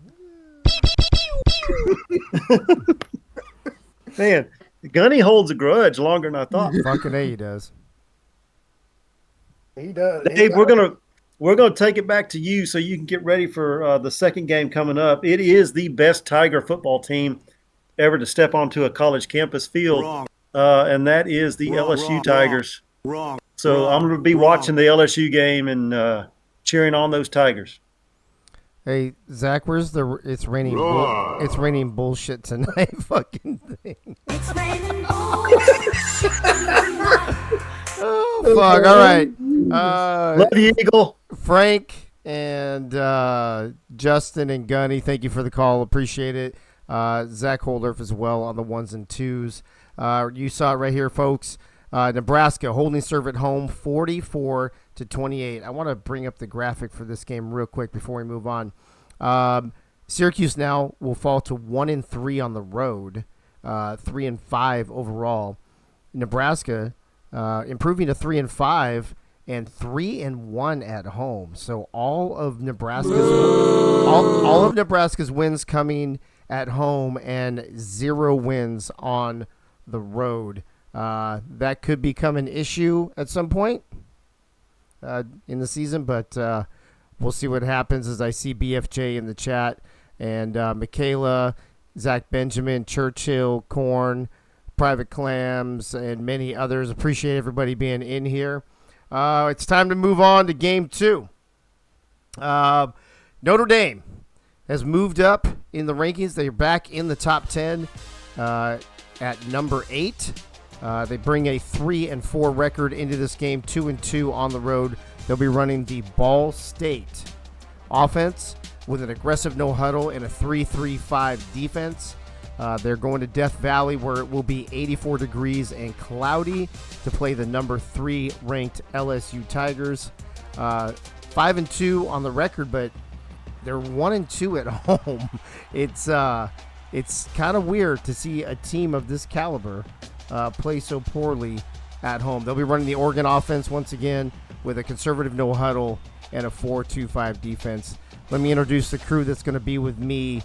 Man, Gunny holds a grudge longer than I thought. Fucking A, he does. He does. Dave, we're gonna take it back to you so you can get ready for the second game coming up. It is the best Tiger football team ever to step onto a college campus field, and that is the LSU Tigers. So I'm going to be watching the LSU game and cheering on those Tigers. Hey, Zach, where's it's raining it's raining bullshit tonight fucking thing. It's raining Oh, fuck. All right. Love you, Eagle. Frank and Justin and Gunny, thank you for the call. Appreciate it. Zach Holdorf as well on the 1s and 2s. You saw it right here, folks. Nebraska holding serve at home 44-28. I want to bring up the graphic for this game real quick before we move on. Syracuse now will fall to 1-3 on the road, 3-5 overall. Nebraska improving to 3-5 and 3-1 at home. So all of Nebraska's wins coming at home and 0 wins on the road. That could become an issue at some point in the season, but we'll see what happens. As I see BFJ in the chat, and Michaela, Zach Benjamin, Churchill, Korn, Private Clams, and many others. Appreciate everybody being in here. It's time to move on to Game 2. Notre Dame has moved up in the rankings. They're back in the top 10 at number 8. They bring a 3-4 record into this game, 2-2 on the road. They'll be running the Ball State offense with an aggressive no huddle and a 3-3-5 defense. They're going to Death Valley, where it will be 84 degrees and cloudy, to play the number 3 ranked LSU Tigers. 5-2 on the record, but they're 1-2 at home. It's kind of weird to see a team of this caliber play so poorly at home. They'll be running the Oregon offense once again with a conservative no huddle and a 4-2-5 defense. Let me introduce the crew that's going to be with me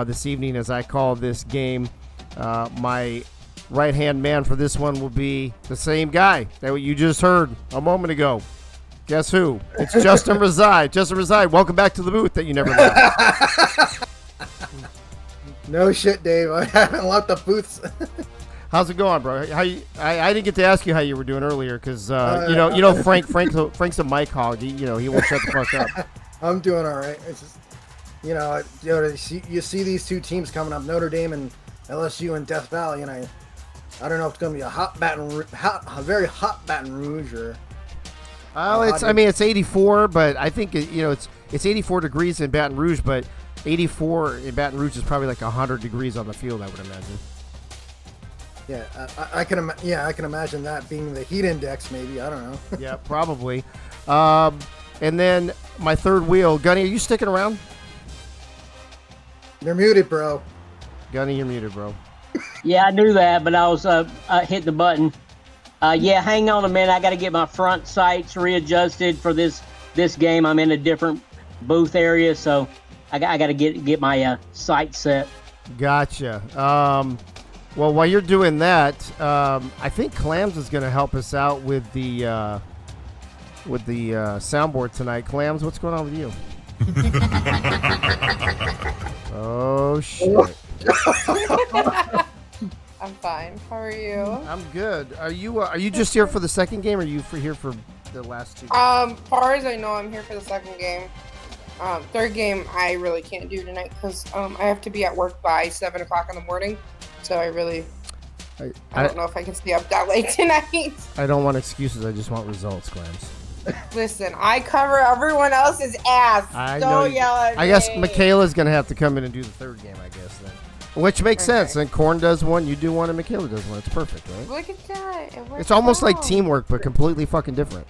this evening as I call this game. My right-hand man for this one will be the same guy that you just heard a moment ago. Guess who? It's Justin Reside. Justin Reside, welcome back to the booth that you never left. No shit, Dave. I haven't left the booths. How's it going, bro? I didn't get to ask you how you were doing earlier because you know Frank's a mic hog. He won't shut the fuck up. I'm doing all right. It's just you see these two teams coming up, Notre Dame and LSU and Death Valley, and I don't know if it's going to be a very hot Baton Rouge or. It's 84, but I think it's 84 degrees in Baton Rouge, but 84 in Baton Rouge is probably like 100 degrees on the field, I would imagine. Yeah, I can imagine that being the heat index, maybe. I don't know. Yeah, probably. And then my third wheel. Gunny, are you sticking around? You're muted, bro. Gunny, you're muted, bro. Yeah, I knew that, but I was hitting the button. Yeah, hang on a minute. I got to get my front sights readjusted for this game. I'm in a different booth area, so I got to get my sight set. Gotcha. Well, while you're doing that, I think Clams is going to help us out with the soundboard tonight. Clams, what's going on with you? Oh shit. I'm fine. How are you? I'm good. Are you just here for the second game, or are you here for the last two? Far as I know, I'm here for the second game. Third game, I really can't do tonight because I have to be at work by 7 o'clock in the morning. So I don't know if I can stay up that late tonight. I don't want excuses. I just want results, Clams. Listen, I cover everyone else's ass. Don't yell at me. I guess Michaela's going to have to come in and do the third game, I guess, then. Which makes sense. And Korn does one, you do one, and Michaela does one. It's perfect, right? Look at that. It works It's almost out. like teamwork, but completely fucking different.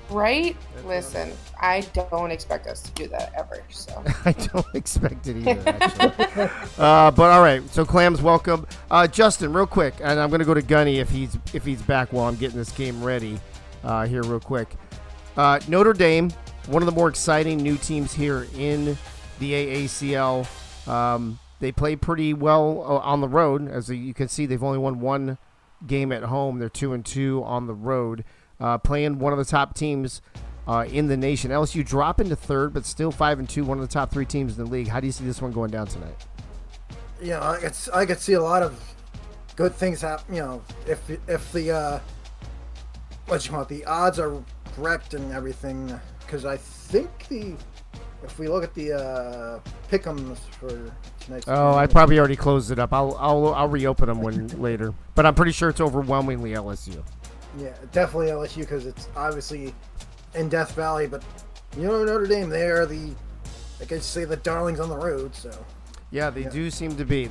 Right? Listen, I don't expect us to do that ever. So I don't expect it either, actually. But all right, so Clams, welcome. Justin, real quick, and I'm going to go to Gunny if he's back while I'm getting this game ready here real quick. Notre Dame, one of the more exciting new teams here in the AACL. They play pretty well on the road. As you can see, they've only won one game at home. They're 2-2 on the road. Playing one of the top teams in the nation. LSU dropping to third, but still 5-2, one of the top 3 teams in the league. How do you see this one going down tonight? Yeah, I could see a lot of good things happen. You know, if the the odds are correct and everything, because I think if we look at the pick'ems for tonight's game, I probably already closed it up. I'll reopen them later, but I'm pretty sure it's overwhelmingly LSU. Yeah, definitely LSU because it's obviously in Death Valley, but Notre Dame, they are the darlings on the road. So yeah, they do seem to be.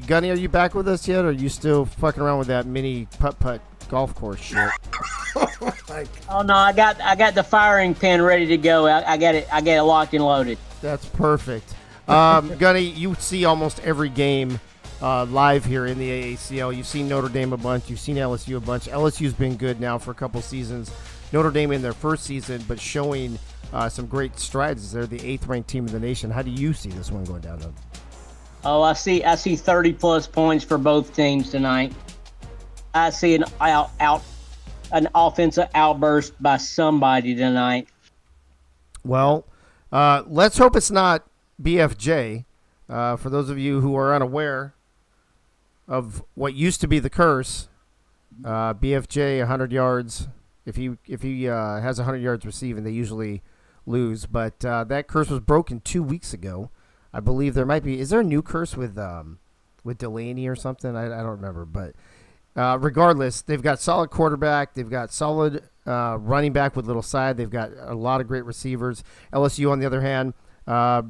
Gunny, are you back with us yet, or are you still fucking around with that mini putt golf course shit? Oh no, I got the firing pin ready to go. I got it locked and loaded. That's perfect. Gunny, you see almost every game live here in the AACL. You've seen Notre Dame a bunch. You've seen LSU a bunch. LSU's been good now for a couple seasons. Notre Dame in their first season, but showing some great strides. They're the 8th ranked team in the nation. How do you see this one going down? Oh, I see 30 plus points for both teams tonight. I see an offensive outburst by somebody tonight. Well, let's hope it's not BFJ. For those of you who are unaware of what used to be the curse, BFJ 100 yards. If he has 100 yards receiving, they usually lose. But that curse was broken 2 weeks ago. I believe there might be. Is there a new curse with Delaney or something? I don't remember. But regardless, they've got solid quarterback. They've got solid running back with Little Side. They've got a lot of great receivers. LSU, on the other hand,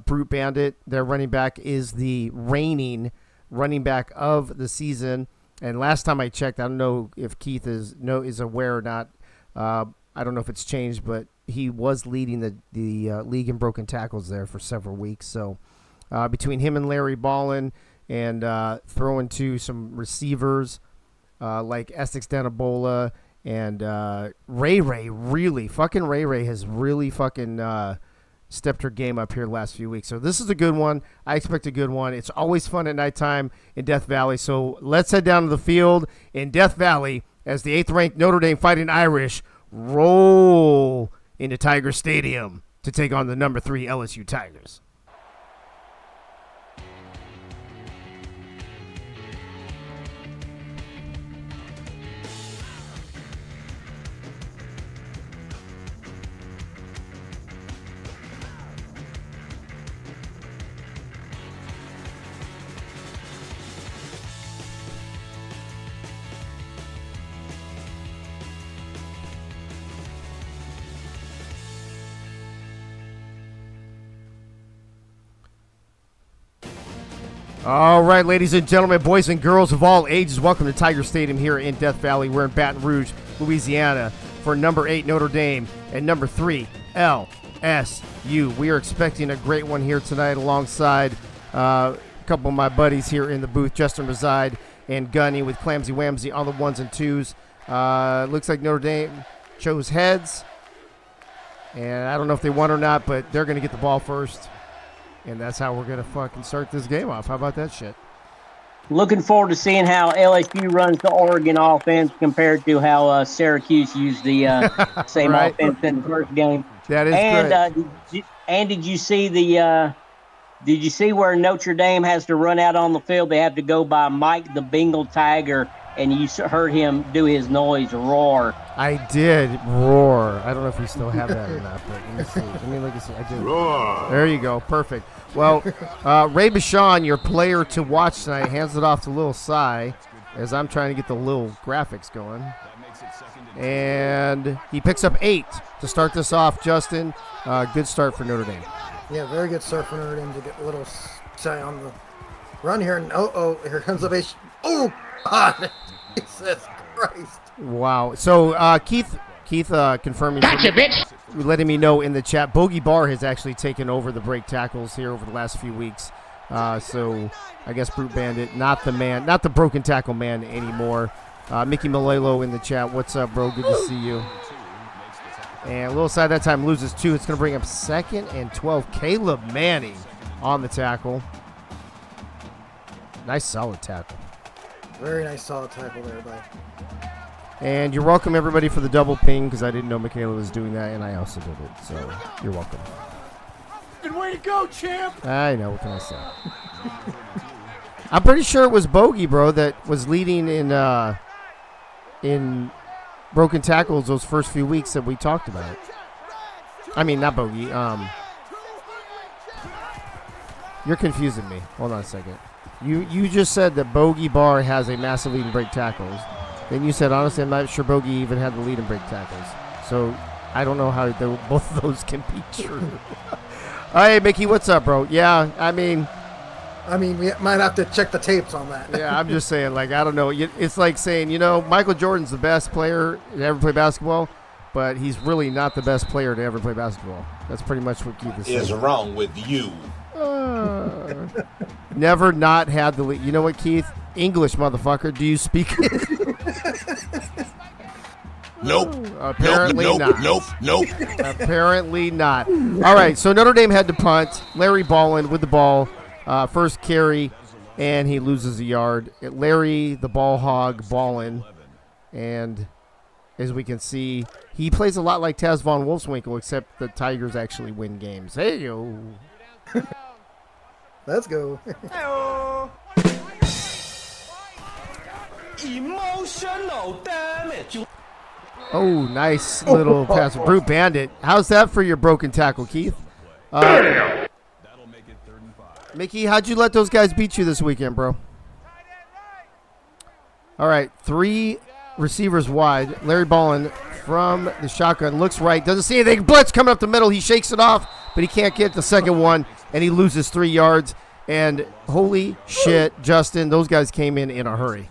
Brute Bandit, their running back, is the reigning running back of the season. And last time I checked, I don't know if Keith is aware or not. I don't know if it's changed, but he was leading the league in broken tackles there for several weeks. So between him and Larry Ballin and throwing to some receivers like Essex Danabola and Ray has really fucking stepped her game up here the last few weeks. So this is a good one. I expect a good one. It's always fun at nighttime in Death Valley. So let's head down to the field in Death Valley as the 8th ranked Notre Dame Fighting Irish roll into Tiger Stadium to take on the number 3 LSU Tigers. All right, ladies and gentlemen, boys and girls of all ages, welcome to Tiger Stadium here in Death Valley. We're in Baton Rouge, Louisiana for number 8 Notre Dame and number 3 LSU. We are expecting a great one here tonight alongside a couple of my buddies here in the booth, Justin Reside and Gunny with Clamsy Whamsy on the ones and twos. Looks like Notre Dame chose heads. And I don't know if they won or not, but they're going to get the ball first. And that's how we're going to fucking start this game off. How about that shit? Looking forward to seeing how LSU runs the Oregon offense compared to how Syracuse used the same Right. offense in the first game. That is great. And did you see Did you see where Notre Dame has to run out on the field? They have to go by Mike the Bengal Tiger, and you heard him do his noise, roar. I did roar. I don't know if we still have that or not, but let me see. I did. Roar. There you go. Perfect. Well, Ray Bashan, your player to watch tonight, hands it off to Lil Cy as I'm trying to get the little graphics going. And he picks up 8 to start this off, Justin. Good start for Notre Dame. Yeah, very good start for Notre Dame to get a little Cy on the run here. And here comes the base. Oh, God. Jesus Christ. Wow. So Keith confirming. Gotcha, bitch. Letting me know in the chat, Bogey Barr has actually taken over the break tackles here over the last few weeks. So I guess Brute Bandit, not the broken tackle man anymore. Mickey Malelo in the chat. What's up, bro? Good to see you. And Little Side that time loses 2. It's going to bring up 2nd and 12. Caleb Manning on the tackle. Nice solid tackle. Very nice solid tackle there, bud. And you're welcome, everybody, for the double ping, because I didn't know Michaela was doing that, and I also did it. So you're welcome. Good way to go, champ. I know. What can I say? I'm pretty sure it was Bogey, bro, that was leading in broken tackles those first few weeks that we talked about. I mean, not Bogey. You're confusing me. Hold on a second. You just said that Bogey Barr has a massive lead in break tackles. Then you said, honestly, I'm not sure Bogey even had the lead in break tackles. So I don't know how both of those can be true. Hey, Mickey, what's up, bro? Yeah, I mean, we might have to check the tapes on that. Yeah, I'm just saying, I don't know. It's like saying, Michael Jordan's the best player to ever play basketball, but he's really not the best player to ever play basketball. That's pretty much what Keith is saying. Is wrong with you? Never not had the lead. You know what, Keith? English, motherfucker. Do you speak it? Nope. Apparently nope, not. Nope. Apparently not. All right, so Notre Dame had to punt. Larry Ballin with the ball. First carry, and he loses a yard. Larry, the ball hog, Ballin. And as we can see, he plays a lot like Taz Von Wolfswinkel, except the Tigers actually win games. Hey, yo. Let's go. Emotional damage. Oh, nice little pass. Brute Bandit. How's that for your broken tackle, Keith? Mickey, how'd you let those guys beat you this weekend, bro? All right, 3 receivers wide. Larry Ballin from the shotgun looks right, doesn't see anything. Blitz coming up the middle. He shakes it off, but he can't get the second one, and he loses 3 yards. And holy shit, Justin, those guys came in a hurry.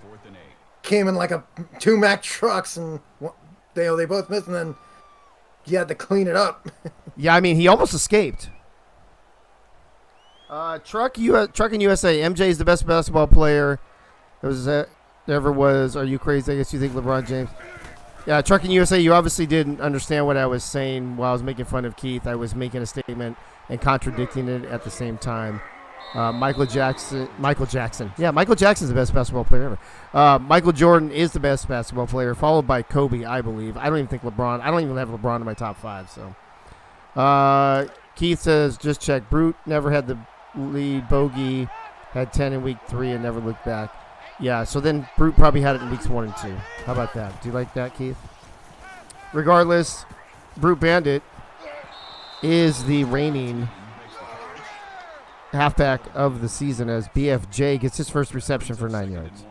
Came in like 2 Mack trucks, and they both missed, and then you had to clean it up. Yeah, I mean, he almost escaped. Trucking USA. MJ is the best basketball player ever was. Are you crazy? I guess you think LeBron James. Yeah, Trucking USA, you obviously didn't understand what I was saying while I was making fun of Keith. I was making a statement and contradicting it at the same time. Michael Jackson. Yeah, Michael Jackson's the best basketball player ever. Michael Jordan is the best basketball player, followed by Kobe, I believe. I don't even think LeBron. I don't even have LeBron in my top 5. So, Keith says, just check. Brute never had the lead. Bogey had 10 in week 3 and never looked back. Yeah, so then Brute probably had it in weeks 1 and 2. How about that? Do you like that, Keith? Regardless, Brute Bandit is the reigning halfback of the season as BFJ gets his first reception for 9 yards.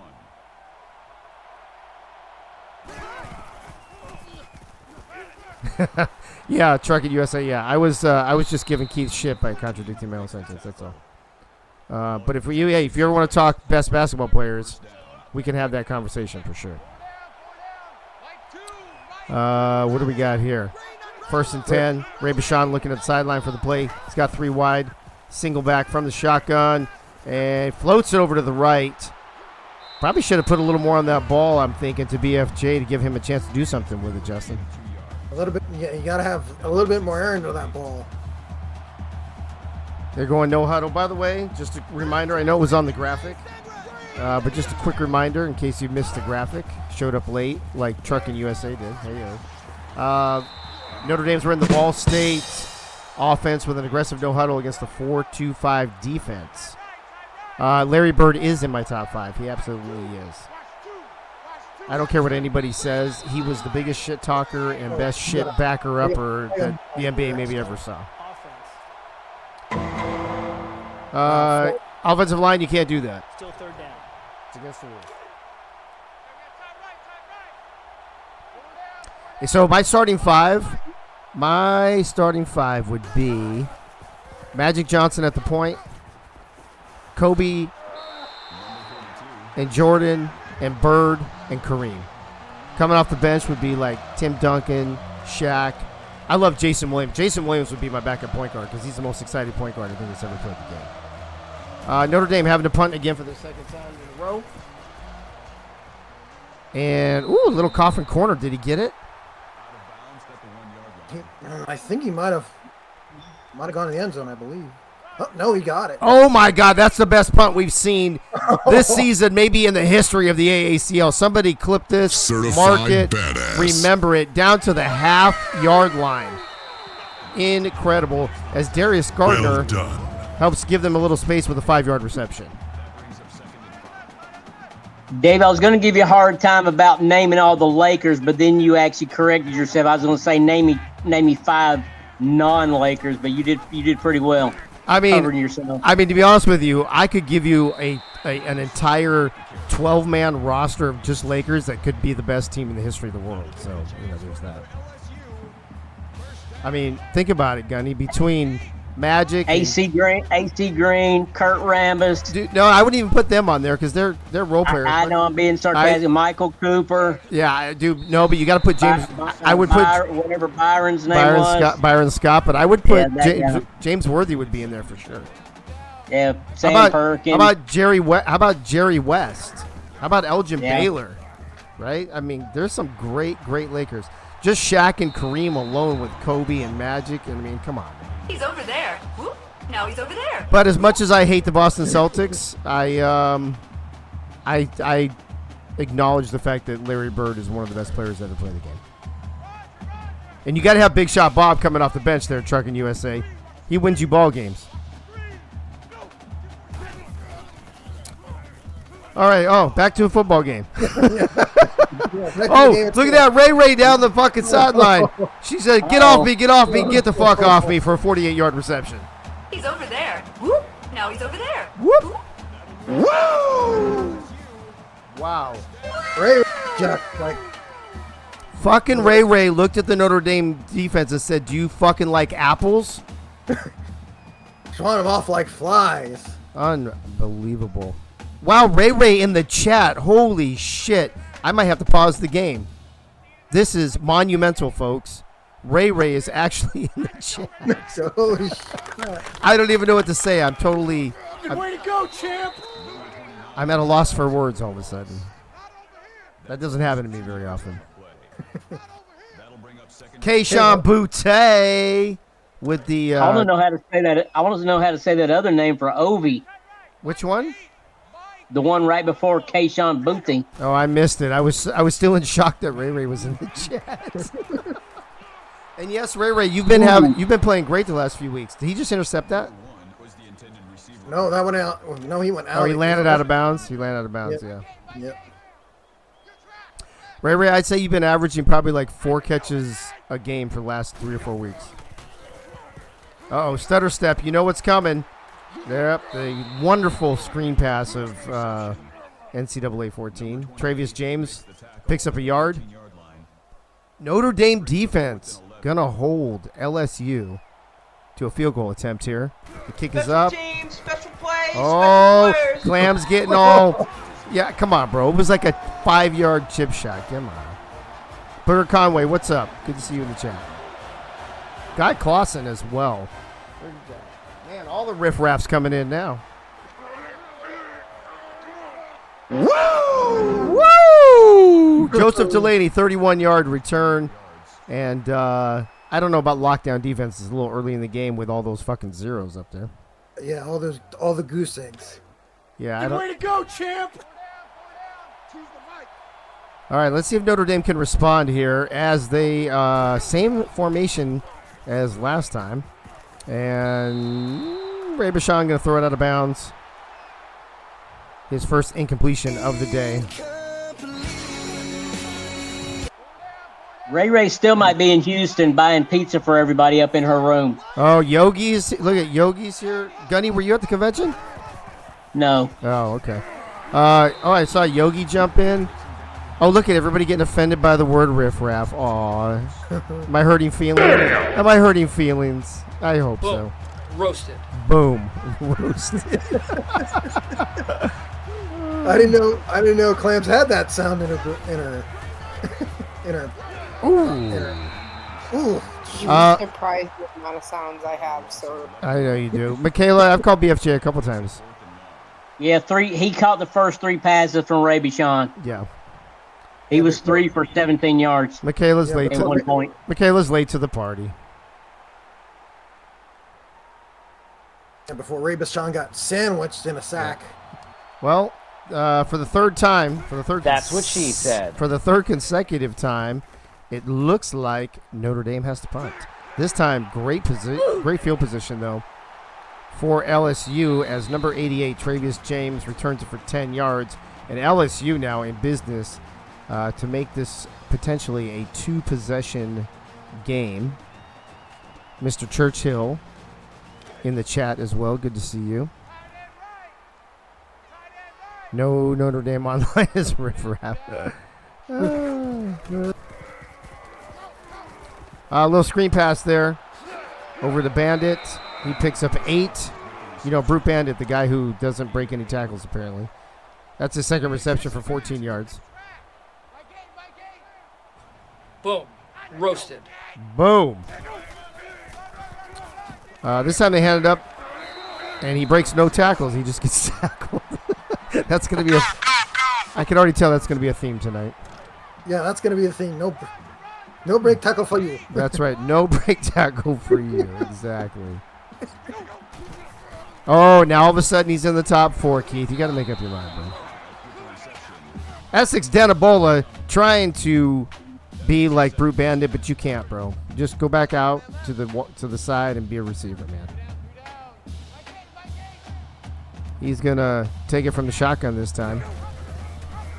Yeah, Trucking USA. Yeah, I was just giving Keith shit by contradicting my own sentence. That's all. But if you ever want to talk best basketball players, we can have that conversation for sure. What do we got here? 1st and 10. Ray Bashan looking at the sideline for the play. He's got 3 wide. Single back from the shotgun. And floats it over to the right. Probably should have put a little more on that ball, I'm thinking, to BFJ to give him a chance to do something with it, Justin. A little bit. Yeah, you got to have a little bit more air into that ball. They're going no huddle. By the way, just a reminder, I know it was on the graphic, but just a quick reminder in case you missed the graphic. Showed up late, like Truckin' USA did. Hey, Notre Dame's running the Ball State offense with an aggressive no huddle against the 4-2-5 defense. Larry Bird is in my top 5. He absolutely is. I don't care what anybody says. He was the biggest shit talker and best shit backer-upper that the NBA maybe ever saw. Offensive line, you can't do that. Still 3rd down. It's against the rules. So my starting five would be Magic Johnson at the point, Kobe and Jordan and Bird and Kareem. Coming off the bench would be like Tim Duncan, Shaq. I love Jason Williams. Jason Williams would be my backup point guard because he's the most exciting point guard I think that's ever played the game. Notre Dame having to punt again for the 2nd time in a row. And, a little coffin corner. Did he get it? I think he might have gone in the end zone, I believe. Oh, no, he got it. Oh, my God. That's the best punt we've seen this season, maybe in the history of the AACL. Somebody clip this, mark it, remember it, down to the half-yard line. Incredible. As Darius Gardner helps give them a little space with a 5-yard reception. Dave, I was going to give you a hard time about naming all the Lakers, but then you actually corrected yourself. I was going to say name me 5 non-Lakers, but you did pretty well. I mean, to be honest with you, I could give you an entire 12-man roster of just Lakers that could be the best team in the history of the world. So, there's that. I mean, think about it, Gunny. Between Magic, AC Green, Kurt Rambis. Dude, no, I wouldn't even put them on there because they're role players. I know I'm being sarcastic. Michael Cooper. Yeah, I do. No, but you got to put James. I would put whatever Byron's name was. Byron Scott, but I would put James Worthy would be in there for sure. Yeah, Sam Perkins. How about Jerry West? How about Elgin Baylor? Right? I mean, there's some great Lakers. Just Shaq and Kareem alone with Kobe and Magic. I mean, come on. He's over there. Whoop. Now he's over there. But as much as I hate the Boston Celtics, I acknowledge the fact that Larry Bird is one of the best players that ever played the game. And you got to have Big Shot Bob coming off the bench there, Truckin' USA. He wins you ball games. All right. Back to a football game. Look at that. Ray down the fucking sideline. She said, get off me, get the fuck off me for a 48-yard reception. He's over there. Whoop. Now he's over there. Whoop. Woo! Wow. Ray just like... Fucking Ray looked at the Notre Dame defense and said, do you fucking like apples? Showing them off like flies. Unbelievable. Wow, Ray in the chat. Holy shit. I might have to pause the game. This is monumental, folks. Ray is actually in the chat. Holy shit. I don't even know what to say. I'm totally... Way to go, champ! I'm at a loss for words all of a sudden. That doesn't happen to me very often. Keyshawn Boutte with the... I want to know how to say that. I want to know how to say that other name for Ovi. Which one? The one right before Keyshawn Boutte. Oh, I missed it. I was still in shock that Ray was in the chat. And yes, Ray, you've been playing great the last few weeks. Did he just intercept that? No, that went out. No, he went out. Oh, he landed out of bounds. Yeah. Yep. Ray, I'd say you've been averaging probably like 4 catches a game for the last 3 or 4 weeks. Uh-oh, stutter step. You know what's coming. Yep, the wonderful screen pass of NCAA 14. Travius James picks up a yard. Notre Dame defense going to hold LSU to a field goal attempt here. The kick is up. Special plays, Clam's getting all... Yeah, come on, bro. It was like a 5-yard chip shot. Come on. Booger Conway, what's up? Good to see you in the chat. Guy Clausen as well. Man, all the riff-raffs coming in now. Woo! Woo! Joseph Delaney, 31-yard return. And I don't know about lockdown defense. It's a little early in the game with all those fucking zeros up there. Yeah, all the goose eggs. Yeah, I don't. Way to go, champ! All right, let's see if Notre Dame can respond here as they same formation as last time. And Ray Bashan going to throw it out of bounds. His first incompletion of the day. Ray still might be in Houston buying pizza for everybody up in her room. Oh, Yogi's. Look at Yogi's here. Gunny, were you at the convention? No. Oh, okay. I saw Yogi jump in. Oh, look at everybody getting offended by the word riff-raff. Aw. Am I hurting feelings? Am I hurting feelings? I hope so. Roasted. Boom. Roasted. I didn't know Clams had that sound in her. Ooh. I'm surprised with the amount of sounds I have, sir. I know you do. Michaela, I've called BFJ a couple times. Yeah, 3. He caught the first 3 passes from Ray Bashan. Yeah. He was 3 for 17 yards. Michaela's late. At 1 point. Michaela's late to the party. And before Ray Bashan got sandwiched in a sack. Well, for the third time, That's what she said. For the third consecutive time, it looks like Notre Dame has to punt. This time, great field position though for LSU as number 88 Travius James returns it for 10 yards, and LSU now in business to make this potentially a 2-possession game. Mr. Churchill in the chat as well. Good to see you. No Notre Dame online is riff-raff. A little screen pass there over to Bandit. He picks up 8. You know, Brute Bandit, the guy who doesn't break any tackles, apparently. That's his second reception for 14 yards. Boom. Roasted. Boom. This time they hand it up, and he breaks no tackles. He just gets tackled. That's going to be I can already tell that's going to be a theme tonight. Yeah, that's going to be a theme. No break tackle for you. That's right. No break tackle for you. Exactly. Oh, now all of a sudden he's in the top 4, Keith. You got to make up your mind, bro. Essex Danabola trying to be like Brute Bandit, but you can't, bro. Just go back out to the side and be a receiver, man. He's going to take it from the shotgun this time.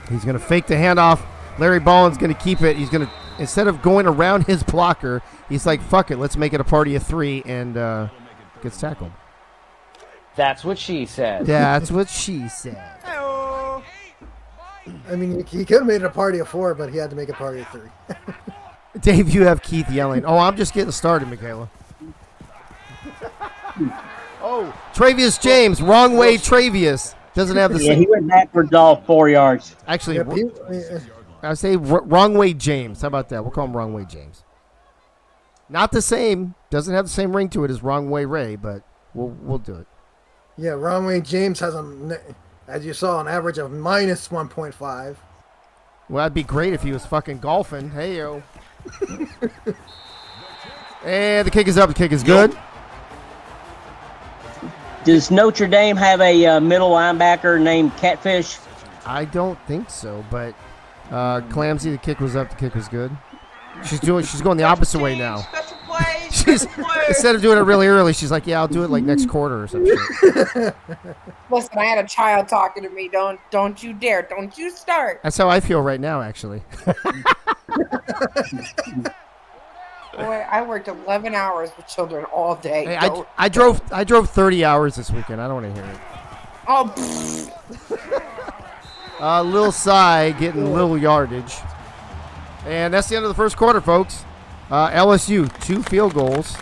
He's going to fake the handoff. Larry Ballin's going to keep it. He's going to, instead of going around his blocker, he's like, fuck it, let's make it a party of 3, and gets tackled. That's what she said. That's what she said. I mean, he could have made it a party of 4, but he had to make a party of 3. Dave, you have Keith yelling. Oh, I'm just getting started, Michaela. Oh, Travius James. Wrong way, Travius. Doesn't have the same. Yeah, he went backwards all 4 yards. Actually, I say wrong way, James. How about that? We'll call him wrong way, James. Not the same. Doesn't have the same ring to it as wrong way, Ray, but we'll do it. Yeah, wrong way, James has, as you saw, an average of minus 1.5. Well, that'd be great if he was fucking golfing. Hey, yo. And the kick is up. The kick is good. Does Notre Dame have a middle linebacker named Catfish? I don't think so, but Clamsy, the kick was up. The kick was good. She's going the opposite way now. Special plays. She's instead of doing it really early, she's like, "Yeah, I'll do it like next quarter or something." Listen, I had a child talking to me. Don't you dare! Don't you start. That's how I feel right now, actually. Boy, I worked 11 hours with children all day. Hey, I drove 30 hours this weekend. I don't want to hear it. Oh. Lil Cy getting little yardage. And that's the end of the first quarter, folks. LSU, 2 field goals,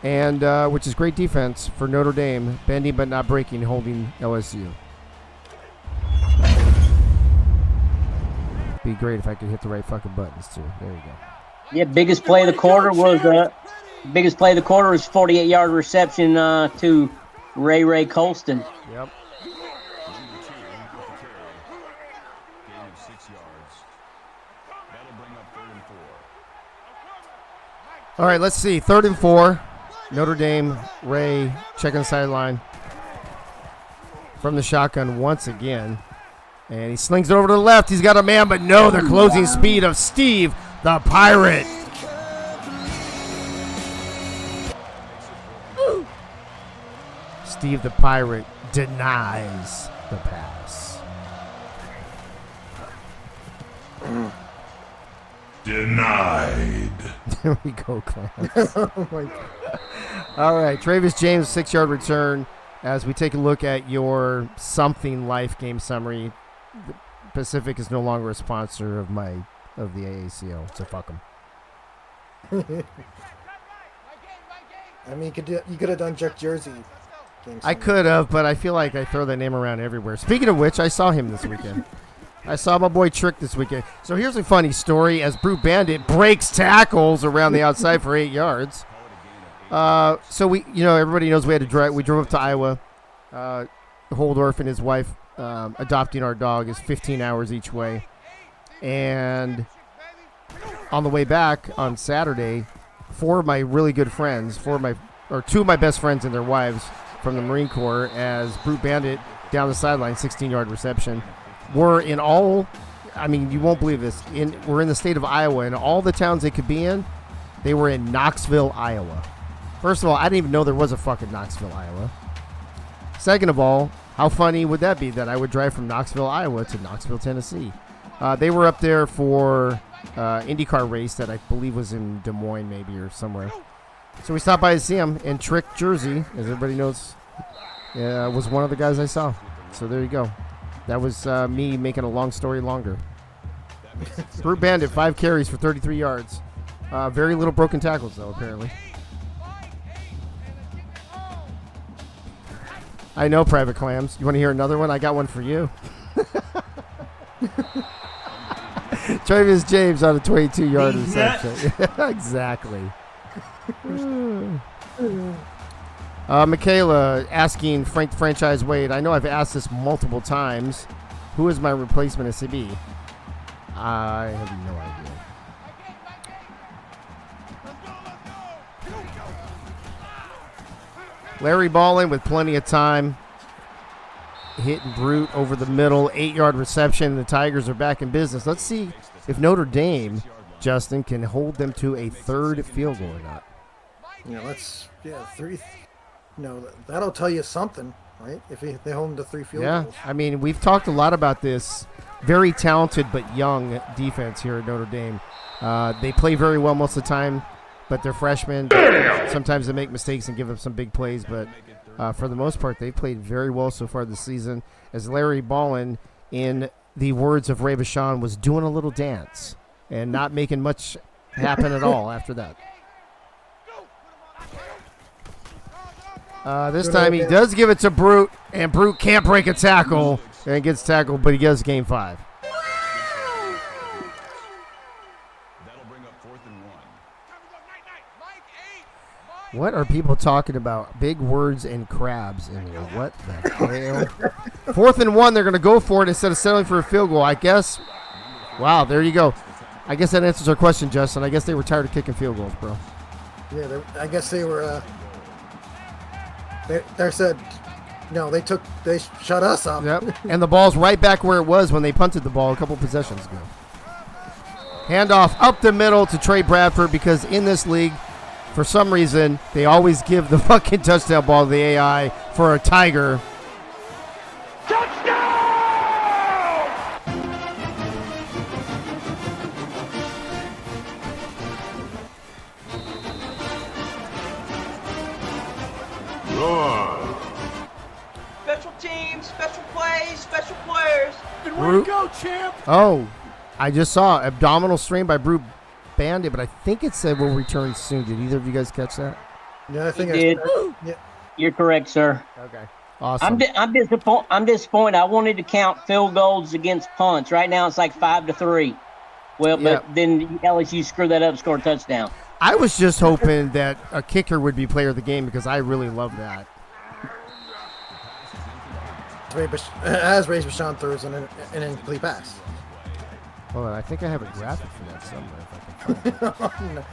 and which is great defense for Notre Dame, bending but not breaking, holding LSU. Be great if I could hit the right fucking buttons, too. There you go. Yeah, biggest play of the quarter was Biggest play of the quarter was 48-yard reception to Ray Colston. Yep. All right, let's see. 3rd and 4. Notre Dame, Ray, checking the sideline. From the shotgun once again. And he slings it over to the left. He's got a man, but no, they're closing speed of Steve, the Pirate. Steve, the Pirate, denies the pass. Denied. There we go, Clarence. Oh my God. All right, Travis James, 6-yard return. As we take a look at your something life game summary, the Pacific is no longer a sponsor of the AACL, so fuck them. I mean, you could have done Jack Jersey. I could have, but I feel like I throw that name around everywhere. Speaking of which, I saw him this weekend. I saw my boy Trick this weekend. So here's a funny story. As Brute Bandit breaks tackles around the outside for 8 yards. So we, everybody knows we had to drive. We drove up to Iowa. Holdorf and his wife adopting our dog is 15 hours each way. And on the way back on Saturday, 4 of my really good friends, 2 of my best friends and their wives from the Marine Corps, as Brute Bandit down the sideline, 16-yard reception, were in all, I mean, you won't believe this, we're in the state of Iowa, and all the towns they could be in, they were in Knoxville, Iowa. First of all, I didn't even know there was a fucking Knoxville, Iowa. Second of all, how funny would that be that I would drive from Knoxville, Iowa to Knoxville, Tennessee? They were up there for IndyCar race that I believe was in Des Moines maybe or somewhere. So we stopped by to see him, and Trick Jersey, as everybody knows, was one of the guys I saw. So there you go. That was me making a long story longer. Brute Bandit, 5 carries for 33 yards. Very little broken tackles, though, apparently. I know, Private Clams. You want to hear another one? I got one for you. Travis James on a 22-yard reception. Exactly. Michaela asking Frank the Franchise Wade. I know I've asked this multiple times. Who is my replacement at CB? I have no idea. Larry Ballin with plenty of time. Hitting Brute over the middle. 8-yard reception. The Tigers are back in business. Let's see if Notre Dame, Justin, can hold them to a 3rd field goal or not. Three. That'll tell you something, right? If they hold them to 3 field goals. I mean, we've talked a lot about this very talented but young defense here at Notre Dame. They play very well most of the time, but they're freshmen. Sometimes they make mistakes and give up some big plays, but for the most part, they've played very well so far this season. As Larry Ballin, in the words of Ray Bashan, was doing a little dance and not making much happen at all after that. This time he does give it to Brute, and Brute can't break a tackle and gets tackled, but he gets game 5. What are people talking about? Big words and crabs in here. What the hell? 4th and 1, they're going to go for it instead of settling for a field goal. I guess. Wow, there you go. I guess that answers our question, Justin. I guess they were tired of kicking field goals, bro. Yeah, I guess they were. They said, they shut us up. Yep. And the ball's right back where it was when they punted the ball a couple possessions ago. Handoff up the middle to Trey Bradford, because in this league, for some reason, they always give the fucking touchdown ball to the AI for a Tiger. Special teams, special plays, special players. Good way to go, champ. Oh, I just saw abdominal strain by Brute Bandit, but I think it said will return soon. Did either of you guys catch that? Yeah, I think I did. Yeah. You're correct, sir. Okay. Awesome. I'm disappointed. I wanted to count field goals against punts. Right now it's like 5-3. Well, but then LSU screwed that up, scored a touchdown. I was just hoping that a kicker would be player of the game because I really love that. As Ray Bashan throws an incomplete pass. Hold on, I think I have a graphic for that somewhere. If I can find it.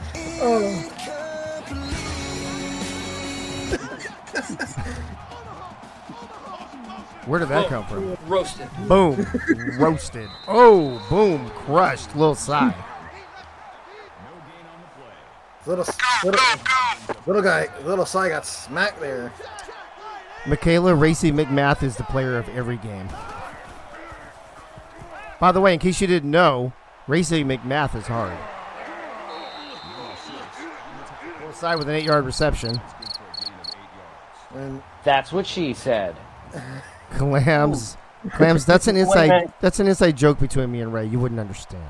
Where did that come from? Roasted. Boom. Roasted. Oh, boom. Crushed. Little sigh. Little Cy got smacked there. Michaela Racy McMath is the player of every game. By the way, in case you didn't know, Racy McMath is hard. Little Cy with an 8-yard reception. And That's what she said. Clams, that's an inside joke between me and Ray. You wouldn't understand.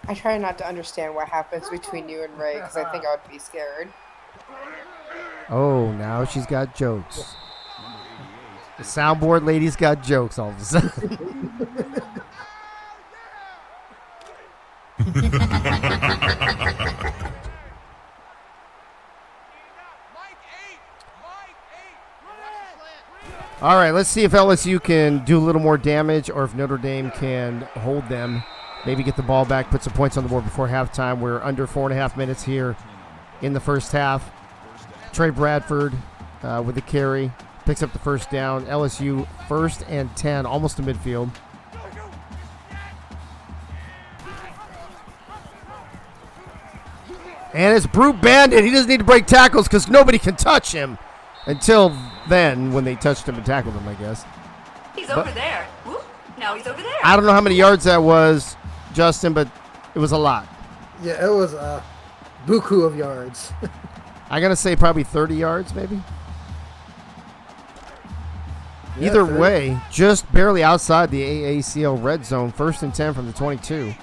I try not to understand what happens between you and Ray because I think I would be scared. Oh, now she's got jokes. The soundboard lady's got jokes all of a sudden. All right, let's see if LSU can do a little more damage or if Notre Dame can hold them. Maybe get the ball back, put some points on the board before halftime. We're under 4.5 minutes here in the first half. Trey Bradford with the carry. Picks up the first down. LSU 1st and 10, almost to midfield. And it's Brute Bandit. He doesn't need to break tackles because nobody can touch him. Until then, when they touched him and tackled him, I guess. He's over there. Whoop. Now he's over there. I don't know how many yards that was, Justin, but it was a lot. yeah, it was a buku of yards. I'm going to say probably 30 yards, maybe. Yeah, Either 30. way, just barely outside the AACL red zone. 1st and 10 from the 22.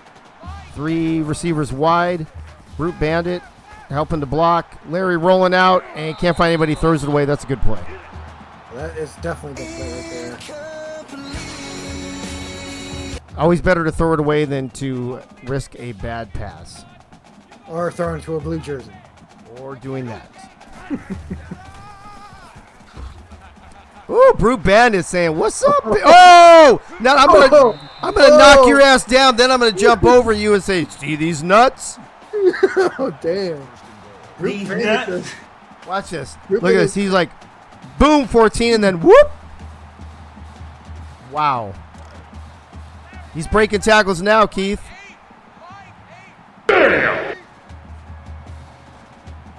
3 receivers wide. Brute Bandit helping to block. Larry rolling out and can't find anybody. Throws it away. That's a good play. That is definitely the play right there. Always better to throw it away than to risk a bad pass. Or throwing to a blue jersey. Or doing that. Ooh, Brute Bandit saying, "What's up?" Oh! Now I'm gonna knock your ass down. Then I'm gonna jump over you and say, "See these nuts?" Oh damn! These nuts. Watch this. Look at this. He's like, boom, 14, and then whoop. Wow. He's breaking tackles now, Keith.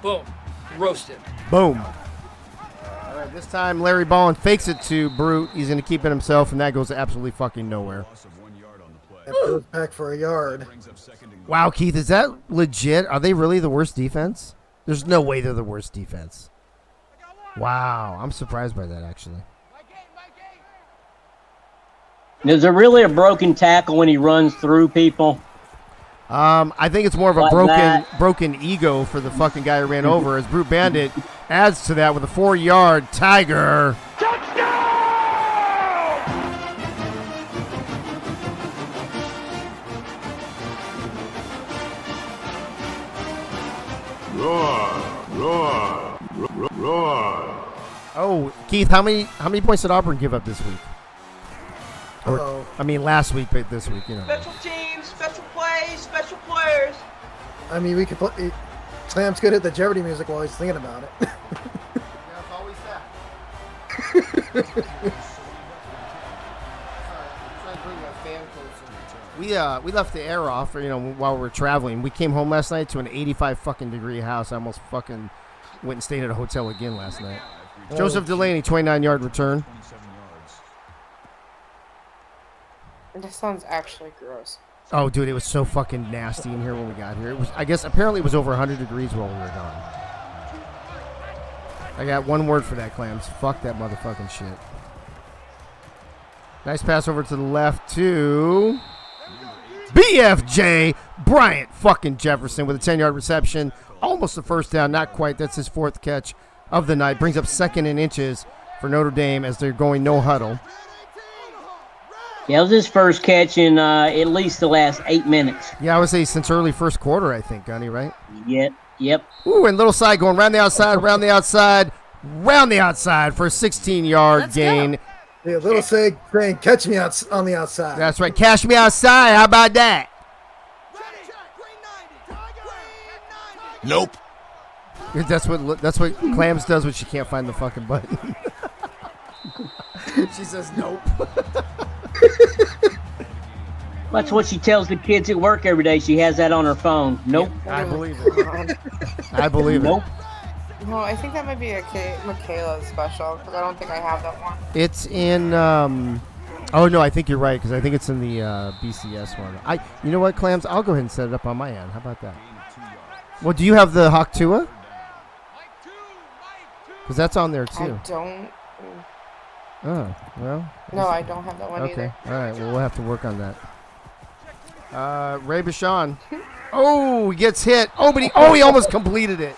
Boom. Roasted. Boom. All right, this time Larry Ballin fakes it to Brute. He's going to keep it himself, and that goes absolutely fucking nowhere. That goes back for a yard. Wow, Keith, is that legit? Are they really the worst defense? There's no way they're the worst defense. Wow, I'm surprised by that, actually. Is it really a broken tackle when he runs through people? I think it's more of a Like broken ego for the fucking guy who ran over, as Brute Bandit adds to that with a 4-yard Tiger. Roar. Oh, Keith, how many points did Auburn give up this week? Or, I mean, last week, but this week, you know. Special teams, special plays, special players. I mean, we could play. Sam's good at the Jeopardy music while he's thinking about it. We left the air off, while we were traveling. We came home last night to an 85 fucking degree house. I almost fucking went and stayed at a hotel again last night. Joseph Delaney, 29-yard return. This sounds actually gross. Oh, dude, it was so fucking nasty in here when we got here. It was, I guess, apparently it was over 100 degrees while we were gone. I got one word for that, Clams. Fuck that motherfucking shit. Nice pass over to the left to BFJ Bryant fucking Jefferson with a 10-yard reception. Almost a first down, not quite. That's his 4th catch of the night. Brings up 2nd and inches for Notre Dame as they're going no huddle. Yeah, it was his first catch in at least the last 8 minutes. Yeah, I would say since early first quarter, I think, Gunny, right? Yep. Ooh, and little side going round the outside for a 16-yard gain. Yeah, little saying, catch me out on the outside. That's right. Cash me outside. How about that? Nope. That's what Clams does when she can't find the fucking button. She says nope. That's what she tells the kids at work every day. She has that on her phone. Nope. Yeah, I believe it. I believe nope. it. No, I think that might be a Michaela's special because I don't think I have that one. It's in. Oh no, I think you're right because I think it's in the BCS one. You know what, Clams? I'll go ahead and set it up on my end. How about that? Well, do you have the Hawk Tua? Because that's on there too. I don't. Oh well. No, I don't have that one either. Okay. All right. Well, we'll have to work on that. Ray Bashan. Oh, he gets hit. Oh, but he almost completed it.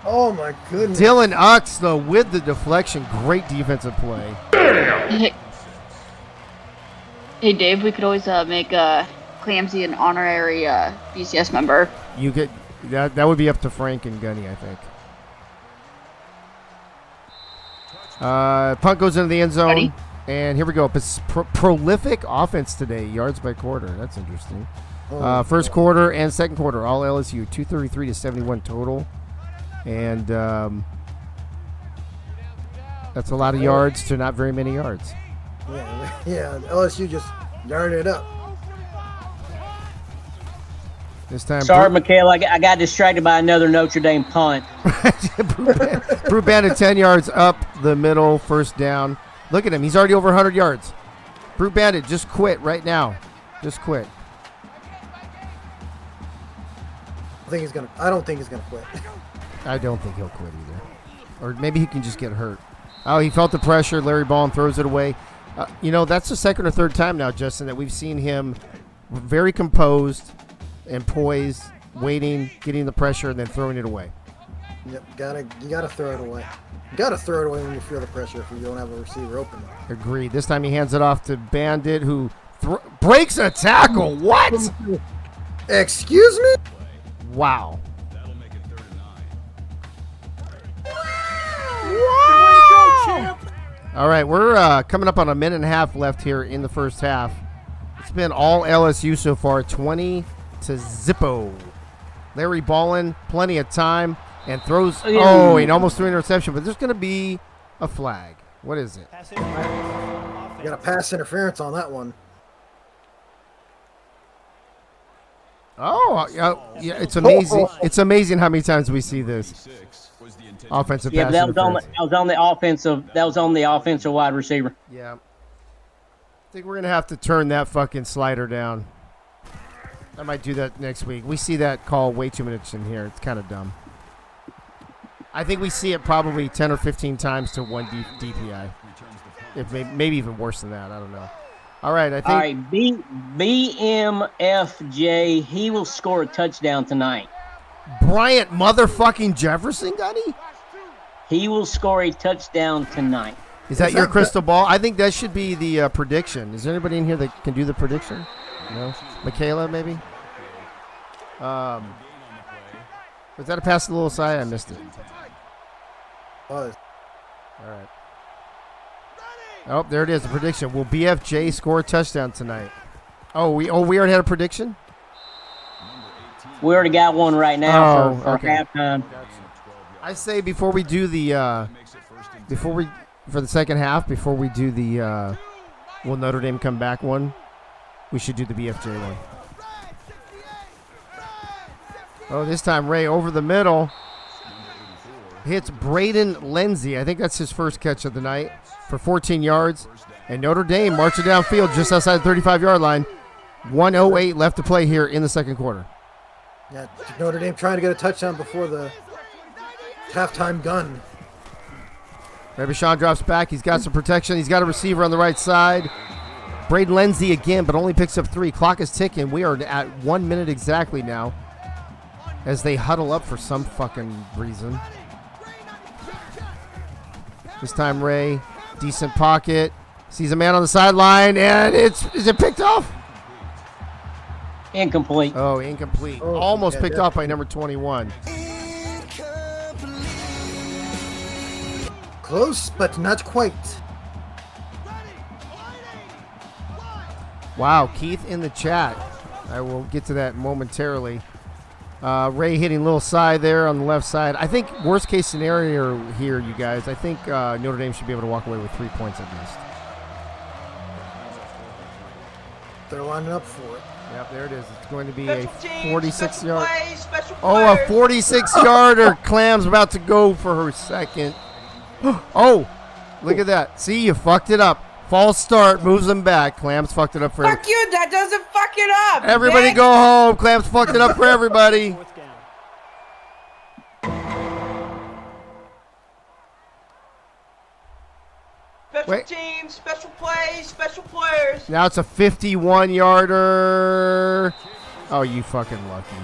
Oh my goodness. Dylan Ux, though, with the deflection. Great defensive play. Hey Dave, we could always make Clamsy an honorary BCS member. You get that would be up to Frank and Gunny, I think. Punt goes into the end zone. Ready? And here we go. Prolific offense today, yards by quarter. That's interesting. First quarter and second quarter, all LSU, 233 to 71 total. And that's a lot of yards to not very many yards. Yeah, LSU just darned it up. This time, sorry, Michaela, I got distracted by another Notre Dame punt. Brute Bandit 10 yards up the middle, first down. Look at him. He's already over 100 yards. Brute Bandit, just quit right now. Just quit. I don't think he's gonna quit. I don't think he'll quit either. Or maybe he can just get hurt. Oh, he felt the pressure. Larry Ball throws it away. That's the second or third time now, Justin, that we've seen him very composed and poised, waiting, getting the pressure, and then throwing it away. Yep, you gotta throw it away. You gotta throw it away when you feel the pressure if you don't have a receiver open. Agreed. This time he hands it off to Bandit, who breaks a tackle. What? Excuse me? Wow. All right, we're coming up on a minute and a half left here in the first half. It's been all LSU so far, 20 to zippo. Larry Ballin, plenty of time, and throws. Oh, he almost threw an interception, but there's going to be a flag. What is it? You got a pass interference on that one. Oh, yeah, it's amazing. It's amazing how many times we see this. Offensive pass that interference. was on the offensive wide receiver. Yeah. I think we're going to have to turn that fucking slider down. I might do that next week. We see that call way too much in here. It's kind of dumb. I think we see it probably 10 or 15 times to one DPI. If maybe even worse than that. I don't know. All right, I think. All right, BMFJ, he will score a touchdown tonight. Bryant motherfucking Jefferson, Gunny? He will score a touchdown tonight. Is that your crystal ball? I think that should be the prediction. Is there anybody in here that can do the prediction? No? Michaela, maybe? Was that a pass to the little side? I missed it. Was. All right. Oh, there it is, the prediction. Will BFJ score a touchdown tonight? Oh, we already had a prediction? We already got one right now for halftime. I say before we do the for the second half, before we do the will Notre Dame come back one, we should do the BFJ one. Oh, this time Ray over the middle. Hits Braden Lenzy. I think that's his first catch of the night for 14 yards. And Notre Dame marching downfield just outside the 35-yard line. 1:08 left to play here in the second quarter. Yeah, Notre Dame trying to get a touchdown before the halftime gun. Ray Bashan drops back. He's got some protection. He's got a receiver on the right side. Braden Lenzy again, but only picks up 3. Clock is ticking. We are at 1 minute exactly now as they huddle up for some fucking reason. This time Ray, decent pocket, Sees a man on the sideline, and is it picked off? Incomplete. Oh, incomplete. Oh, Almost yeah, picked off by number 21. Close, but not quite. Wow, Keith in the chat. I will get to that momentarily. Ray hitting little side there on the left side. I think worst case scenario here, you guys, I think Notre Dame should be able to walk away with 3 points at least. They're lining up for it. Yep, there it is. It's going to be a 46-yard. Oh, a 46-yarder. Clam's about to go for her second. Oh, look at that. See, you fucked it up. False start, moves them back. Clam's fucked it up for Fuck you, that doesn't fuck it up. everybody. bitch. Go home. Clam's fucked it up for everybody. Special teams, special plays, special players. Now it's a 51-yarder. Oh, you fucking lucky.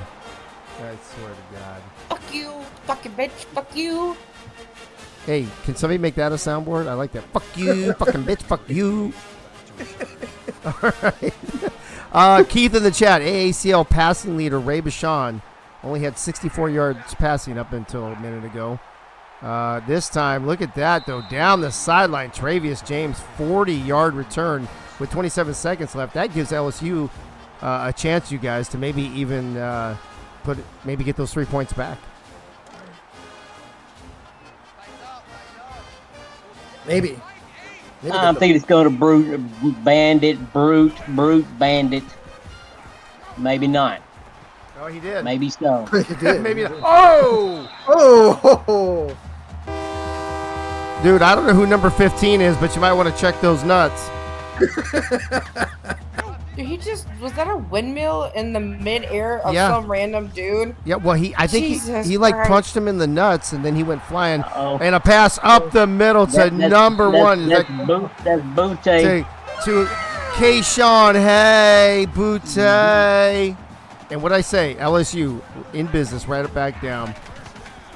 I swear to God. Fuck you, fucking bitch, fuck you. Hey, can somebody make that a soundboard? I like that. Fuck you, fucking bitch, fuck you. All right. Keith in the chat. AACL passing leader Ray Bashan only had 64 yards passing up until a minute ago. This time, look at that, though. Down the sideline, Travius James, 40-yard return with 27 seconds left. That gives LSU a chance, you guys, to maybe even maybe get those 3 points back. Maybe. I'm thinking it's going to brute, bandit. Maybe not. Oh, he did. Maybe so. He did. Maybe not. Oh! Oh! Dude, I don't know who number 15 is, but you might want to check those nuts. Dude, was that a windmill in the mid-air of some random dude? Yeah, well, I think he like Christ. punched him in the nuts, and then he went flying. And a pass up the middle to number one. That's Butte. To Kayshawn. Hey, Butte. And what I say, LSU in business, right it back down.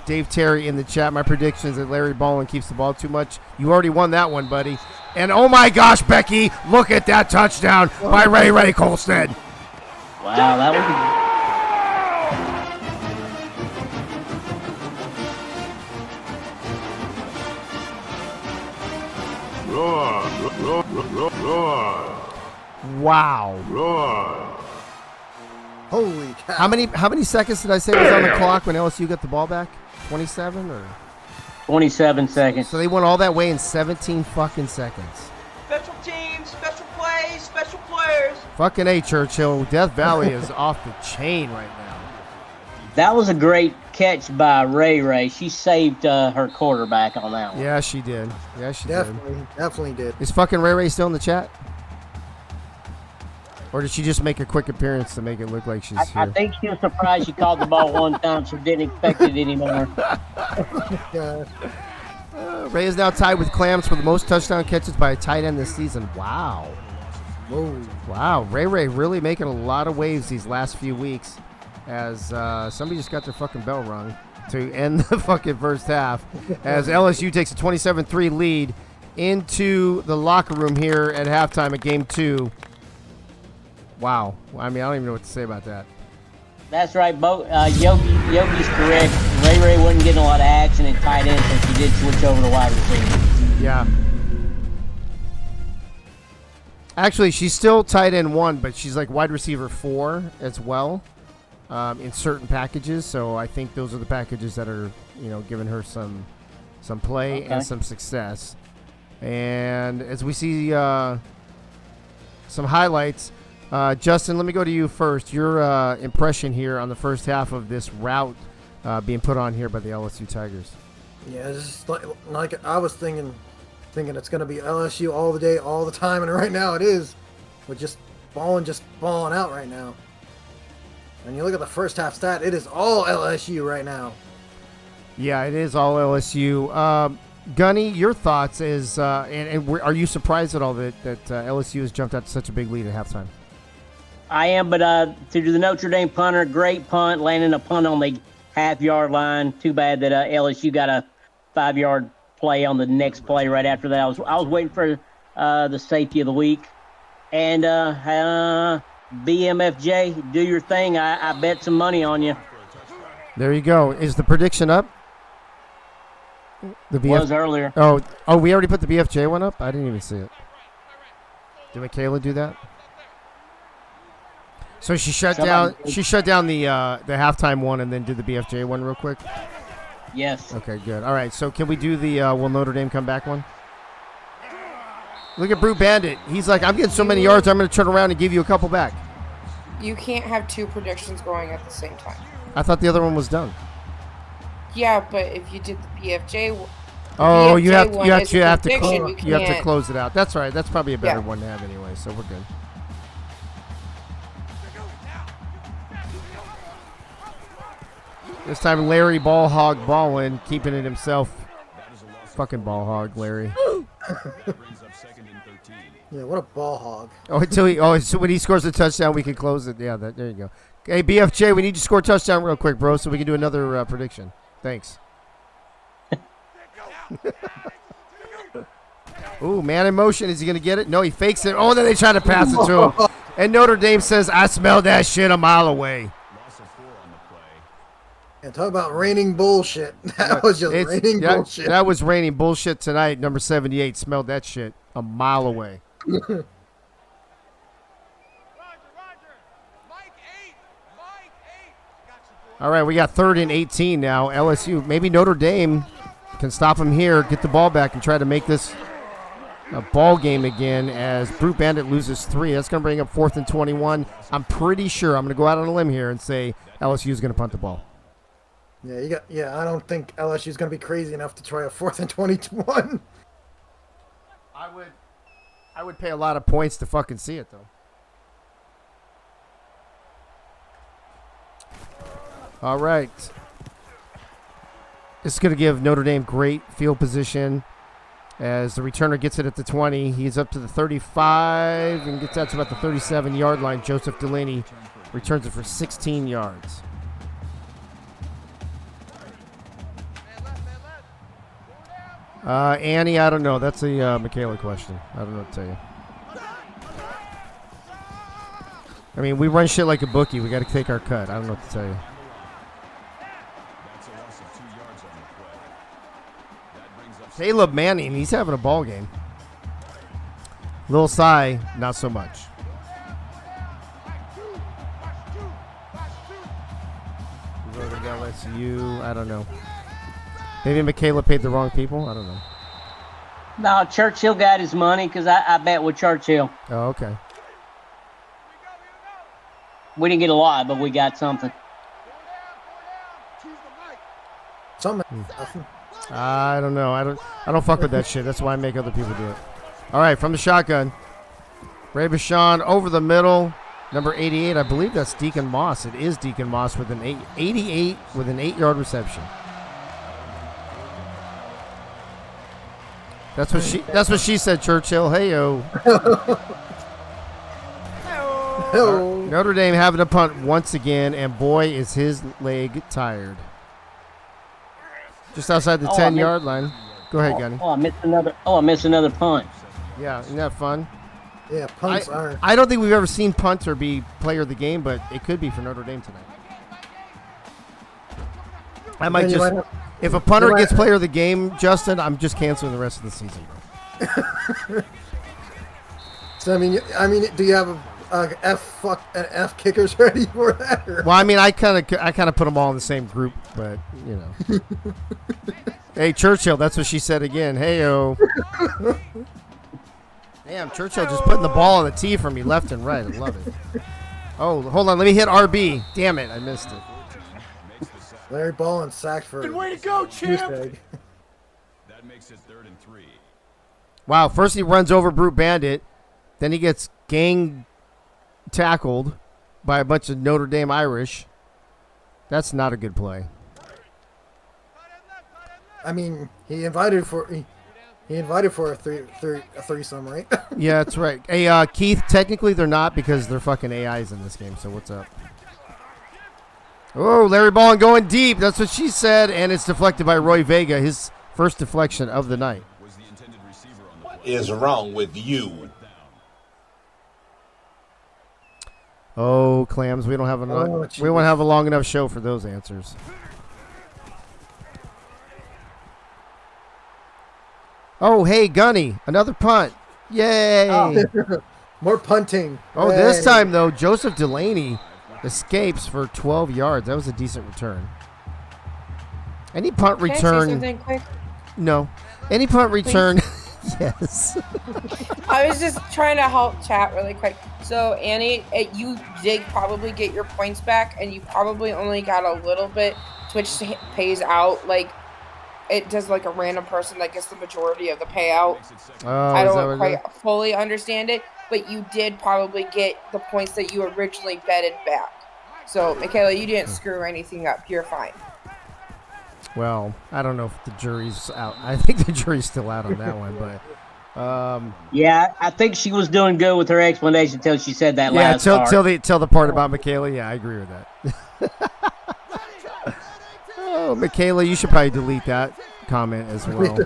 Dave Terry in the chat. My predictions that Larry Ballin keeps the ball too much. You already won that one, buddy. And oh my gosh, Becky, look at that touchdown by Ray Colstead. Wow, that Roar. Wow. Roar. Holy cow. How many seconds did I say was on the clock when LSU got the ball back? 27 or 27 seconds. So they went all that way in 17 fucking seconds. Special teams, special plays, special players. Fucking A, Churchill. Death Valley is off the chain right now. That was a great catch by Ray. She saved her quarterback on that one. Yeah, she did. Definitely did. Is fucking Ray still in the chat? Or did she just make a quick appearance to make it look like she's here? I think she was surprised she caught the ball one time. She didn't expect it anymore. Ray is now tied with Clams for the most touchdown catches by a tight end this season. Wow. Whoa. Wow. Ray really making a lot of waves these last few weeks as somebody just got their fucking bell rung to end the fucking first half as LSU takes a 27-3 lead into the locker room here at halftime of game 2. Wow. I mean, I don't even know what to say about that. That's right. Yogi's correct. Ray wasn't getting a lot of action in tight end, so she did switch over to wide receiver. Yeah. Actually, she's still tight end 1, but she's like wide receiver 4 as well in certain packages. So I think those are the packages that are, giving her some play and some success. And as we see some highlights, Justin, let me go to you first. Your impression here on the first half of this route being put on here by the LSU Tigers. Yeah, it's just like I was thinking it's going to be LSU all the day, all the time, and right now it is. We're just balling out right now. And you look at the first half stat, it is all LSU right now. Yeah, it is all LSU. Gunny, your thoughts is, and are you surprised at all that LSU has jumped out to such a big lead at halftime? I am, but to the Notre Dame punter, great punt, landing a punt on the half-yard line. Too bad that LSU got a 5-yard play on the next play right after that. I was waiting for the safety of the week. And BMFJ, do your thing. I bet some money on you. There you go. Is the prediction up? The was earlier. Oh, we already put the BFJ one up? I didn't even see it. Did Michaela do that? So she shut down the halftime one and then did the BFJ one real quick? Yes. Okay, good. All right, so can we do the will Notre Dame come back one? Look at Brute Bandit. He's like, I'm getting so many yards, I'm going to turn around and give you a couple back. You can't have two predictions going at the same time. I thought the other one was done. Yeah, but if you did the BFJ, oh, BFJ you have to you close it out. That's right. That's probably a better one to have anyway. So we're good. This time, Larry Ball Hog balling, keeping it himself. Fucking ball hog, Larry. Yeah, what a ball hog. So when he scores a touchdown, we can close it. Yeah, there you go. Hey, BFJ, we need you to score a touchdown real quick, bro, so we can do another prediction. Thanks. Ooh, man in motion. Is he going to get it? No, he fakes it. Oh, then they try to pass it to him. And Notre Dame says, I smelled that shit a mile away. And talk about raining bullshit. That was just raining bullshit. That was raining bullshit tonight. Number 78 smelled that shit a mile away. All right, we got 3rd and 18 now. LSU, maybe Notre Dame can stop him here, get the ball back, and try to make this a ball game again as Brute Bandit loses 3. That's going to bring up 4th and 21. I'm pretty sure, I'm going to go out on a limb here and say LSU is going to punt the ball. Yeah, I don't think LSU is going to be crazy enough to try a 4th and 21. I would pay a lot of points to fucking see it, though. All right. This is going to give Notre Dame great field position as the returner gets it at the 20. He's up to the 35 and gets out to about the 37-yard line. Joseph Delaney returns it for 16 yards. Annie, I don't know. That's a Michaela question. I don't know what to tell you. I mean, we run shit like a bookie. We got to take our cut. I don't know what to tell you. Caleb Manning, he's having a ball game. Lil Cy, not so much. LSU, I don't know. Maybe Michaela paid the wrong people. I don't know. No, Churchill got his money because I bet with Churchill. Oh, okay. We didn't get a lot, but we got something. I don't know. I don't fuck with that shit. That's why I make other people do it. All right, from the shotgun. Ray Bashan over the middle. Number 88, I believe that's Deacon Moss. It is Deacon Moss with an 88 with an 8-yard reception. That's what she said, Churchill. Hey-o. Notre Dame having a punt once again, and boy, is his leg tired. Just outside the 10-yard line. Go ahead, Gunny. I missed another punt. Yeah, isn't that fun? Yeah, punts are. I don't think we've ever seen punter be player of the game, but it could be for Notre Dame tonight. I might just, if a punter gets player of the game, Justin, I'm just canceling the rest of the season, bro. So I mean, do you have F kickers ready for that? Or? Well, I mean, I kind of put them all in the same group, but you know. Hey, Churchill, that's what she said again. Hey-o. Damn, Churchill just putting the ball on the tee for me left and right. I love it. Oh, hold on. Let me hit RB. Damn it. I missed it. Larry Ball and sacked for good way to go, champ. That makes it 3rd and 3. Wow. First he runs over Brute Bandit. Then he gets gang tackled by a bunch of Notre Dame Irish. That's not a good play. I mean, he invited for a threesome, right? Yeah, that's right. Hey, Keith, technically they're not because they're fucking AIs in this game, so what's up? Oh, Larry Ballin going deep. That's what she said, and it's deflected by Roy Vega, his first deflection of the night. Was the intended receiver on the play. is wrong with you? Oh, Clams, we don't have enough. We won't have a long enough show for those answers. Oh, hey, Gunny, another punt. Yay. Oh. More punting. Oh, this time, though, Joseph Delaney escapes for 12 yards. That was a decent return. Any punt return. Can I say something quick? No. Any punt return. Yes. I was just trying to help chat really quick. So, Annie, you did probably get your points back, and you probably only got a little bit. Twitch pays out, like, it does like a random person that gets the majority of the payout. Oh, I don't quite fully understand it, but you did probably get the points that you originally betted back. So, Michaela, you didn't screw anything up. You're fine. Well, I don't know if the jury's out. I think the jury's still out on that one, but yeah, I think she was doing good with her explanation until she said that last part. Till the part about Michaela. Yeah, I agree with that. Oh, Michaela, you should probably delete that comment as well.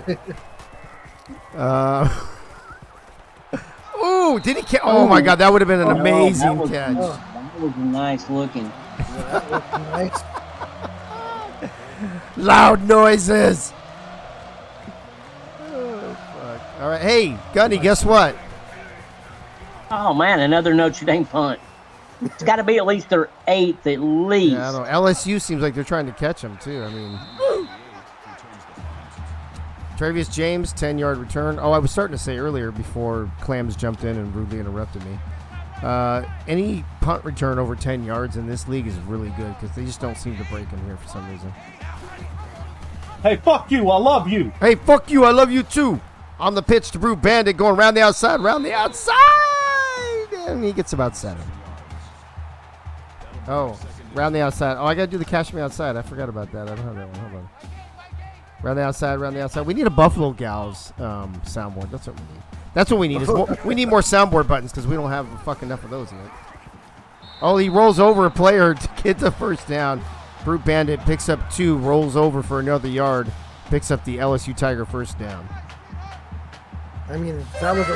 Ooh, did he catch? Oh my God, that would have been an amazing catch. That was nice looking. Yeah, that looked nice. Loud noises. Oh, fuck. All right. Hey, Gunny, guess what? Oh, man, another Notre Dame punt. It's got to be at least their 8th, at least. Yeah, I don't know. LSU seems like they're trying to catch him, too. I mean, Travius James, 10-yard return. Oh, I was starting to say earlier before Clams jumped in and rudely interrupted me. Any punt return over 10 yards in this league is really good because they just don't seem to break them here for some reason. Hey, fuck you. I love you. Hey, fuck you. I love you, too. On the pitch to Brew Bandit going around the outside. And he gets about 7. Oh, round the outside. Oh, I got to do the Cash Me Outside. I forgot about that. I don't have that one. Hold on. Round the outside. We need a Buffalo Gals soundboard. That's what we need. That's what we need. We need more soundboard buttons because we don't have fucking enough of those yet. Oh, he rolls over a player to get the first down. Brute Bandit picks up 2, rolls over for another yard, picks up the LSU Tiger first down. I mean, was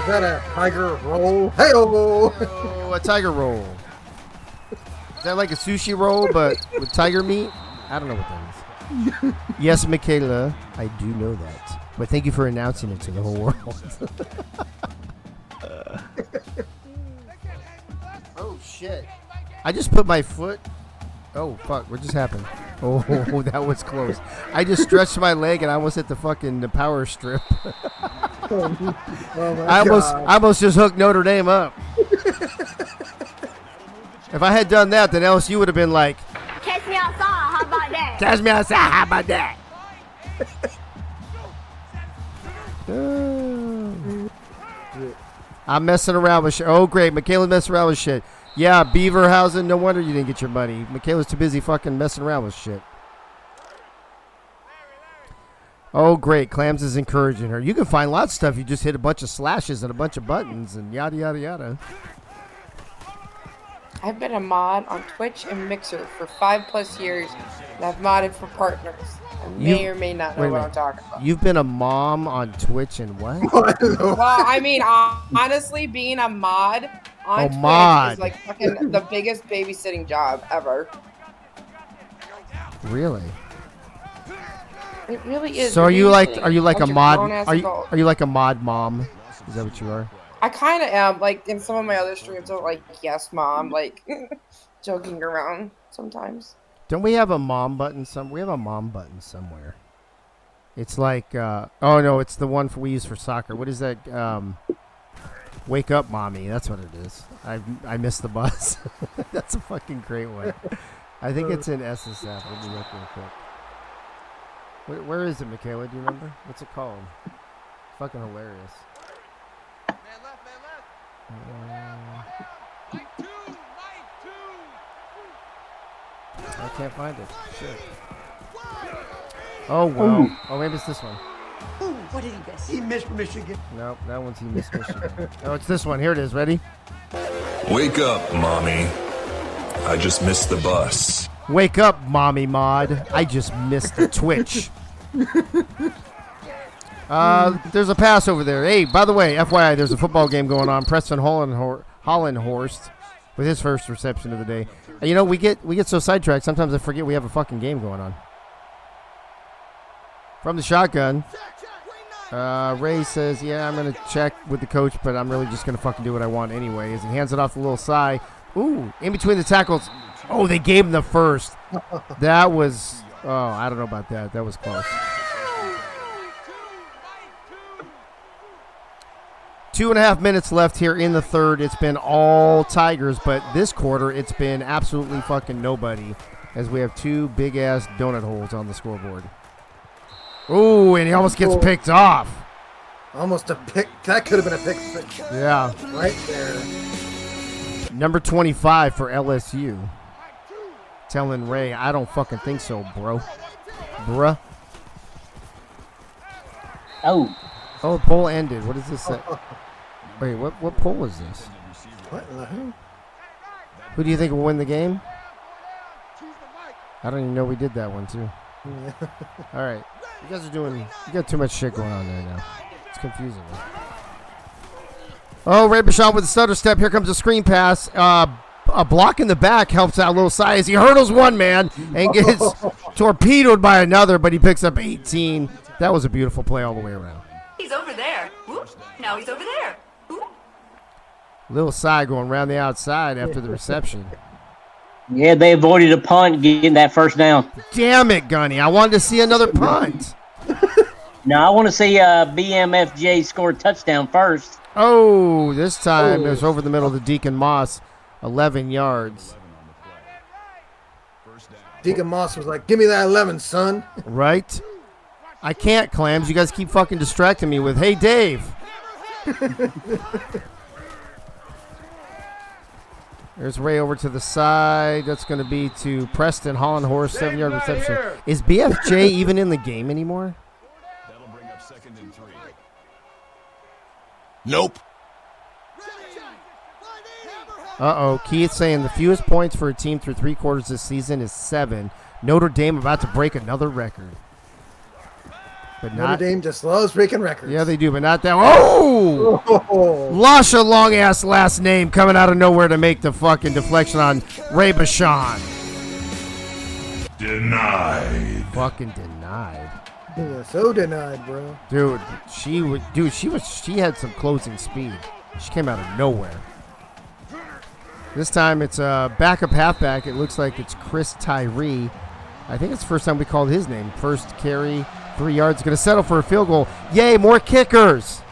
that a tiger roll? Hey-oh! Oh, a tiger roll. Is that like a sushi roll, but with tiger meat? I don't know what that is. Yes, Michaela, I do know that. But thank you for announcing it to the whole world. Oh, shit. I just put my foot... Oh, fuck. What just happened? Oh, that was close. I just stretched my leg and I almost hit the power strip. I almost just hooked Notre Dame up. If I had done that, then LSU would have been like... Catch me outside, how about that? Catch me outside, how about that? I'm messing around with shit. Oh, great. Michaela's messing around with shit. Yeah, Beaverhausen. No wonder you didn't get your money. Michaela's too busy fucking messing around with shit. Oh, great. Clams is encouraging her. You can find lots of stuff. You just hit a bunch of slashes and a bunch of buttons and yada, yada, yada. I've been a mod on Twitch and Mixer for 5+ years, and I've modded for partners. I may or may not know what I'm talking about. You've been a mom on Twitch and what? Well, I mean, honestly, being a mod on Twitch is like fucking the biggest babysitting job ever. Really? It really is. So are you like a mod? Are you like a mod mom? Is that what you are? I kind of am. Like in some of my other streams, I'm like, yes, mom, like joking around sometimes. Don't we have a mom button? We have a mom button somewhere. It's like, oh no, it's the one we use for soccer. What is that? Wake up, mommy. That's what it is. I missed the bus. That's a fucking great one. I think it's in SSF. Let me look real quick. Where is it, Michaela? Do you remember? What's it called? Fucking hilarious. I can't find it. Shit. Oh, well. Ooh. Oh, maybe it's this one. Ooh, what did he miss? He missed Michigan. Nope, that one's he missed Michigan. Oh, it's this one. Here it is. Ready? Wake up, mommy. I just missed the bus. Wake up, mommy mod. I just missed the Twitch. There's a pass over there. Hey, by the way, FYI, there's a football game going on. Preston Hollenhorst with his first reception of the day. You know, we get so sidetracked. Sometimes I forget we have a fucking game going on. From the shotgun, Ray says, "Yeah, I'm gonna check with the coach, but I'm really just gonna fucking do what I want anyway." As he hands it off to Lil Cy. Ooh, in between the tackles. Oh, they gave him the first. That was. Oh, I don't know about that. That was close. 2.5 minutes left here in the third. It's been all Tigers, but this quarter it's been absolutely fucking nobody as we have two big-ass donut holes on the scoreboard. Ooh, and he almost gets picked off. Almost a pick. That could have been a pick. Yeah. Right there. Number 25 for LSU. Telling Ray, I don't fucking think so, bro. Bruh. Oh. Oh, poll ended. What does this say? Wait, what poll is this? What in the hell? Who do you think will win the game? I don't even know we did that one, too. All right. You guys are doing... You got too much shit going on there now. It's confusing me. Oh, Ray Bashaw with the stutter step. Here comes a screen pass. A block in the back helps out Lil Cy as he hurdles one man and gets torpedoed by another, but he picks up 18. That was a beautiful play all the way around. He's over there. Whoop. Now he's over there. Whoop. Lil Cy going around the outside after the reception. Yeah, they avoided a punt getting that first down. Damn it, Gunny. I wanted to see another punt. No, I want to see BMFJ score a touchdown first. Oh, this time it was over the middle to Deacon Moss. 11 yards. Deacon Moss was like, give me that 11, son. Right? I can't, Clams. You guys keep fucking distracting me with, hey, Dave. There's Ray over to the side. That's going to be to Preston Hollenhorst, 7-yard reception. Is BFJ even in the game anymore? That'll bring up 2nd and 3. Nope. Uh-oh. Keith saying the fewest points for a team through 3 quarters this season is 7. Notre Dame about to break another record. But Notre Dame just loves breaking records. Yeah, they do, but not that. Oh! Lasha long-ass last name coming out of nowhere to make the fucking deflection on Ray Bashan. Denied. Fucking denied. Yeah, so denied, bro. Dude, she had some closing speed. She came out of nowhere. This time it's a backup halfback. It looks like it's Chris Tyree. I think it's the first time we called his name. First carry, 3 yards. Going to settle for a field goal. Yay, more kickers.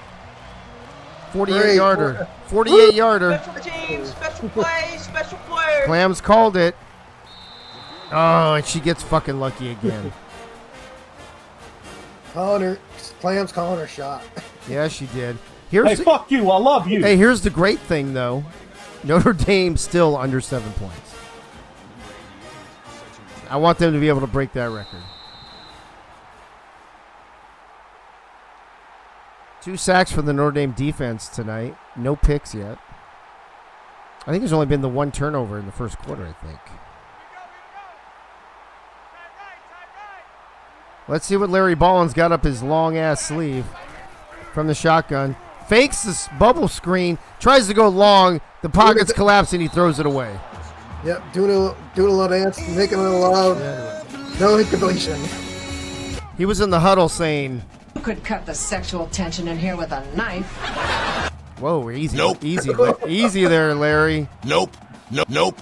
48-yarder. 48-yarder. Special teams, special plays, special players. Clams called it. Oh, and she gets fucking lucky again. Clams calling her shot. Yeah, she did. Hey, fuck you. I love you. Hey, here's the great thing, though. Notre Dame still under 7 points. I want them to be able to break that record. 2 sacks for the Notre Dame defense tonight. No picks yet. I think there's only been the 1 turnover in the first quarter, I think. Let's see what Larry Ballin's got up his long-ass sleeve from the shotgun. Fakes this bubble screen, tries to go long. The pockets collapse, and he throws it away. Yep, doing a little dance, making a little loud. No incompletion. He was in the huddle saying, You could cut the sexual tension in here with a knife. whoa, easy. Nope. Easy there, Larry. Nope. Nope.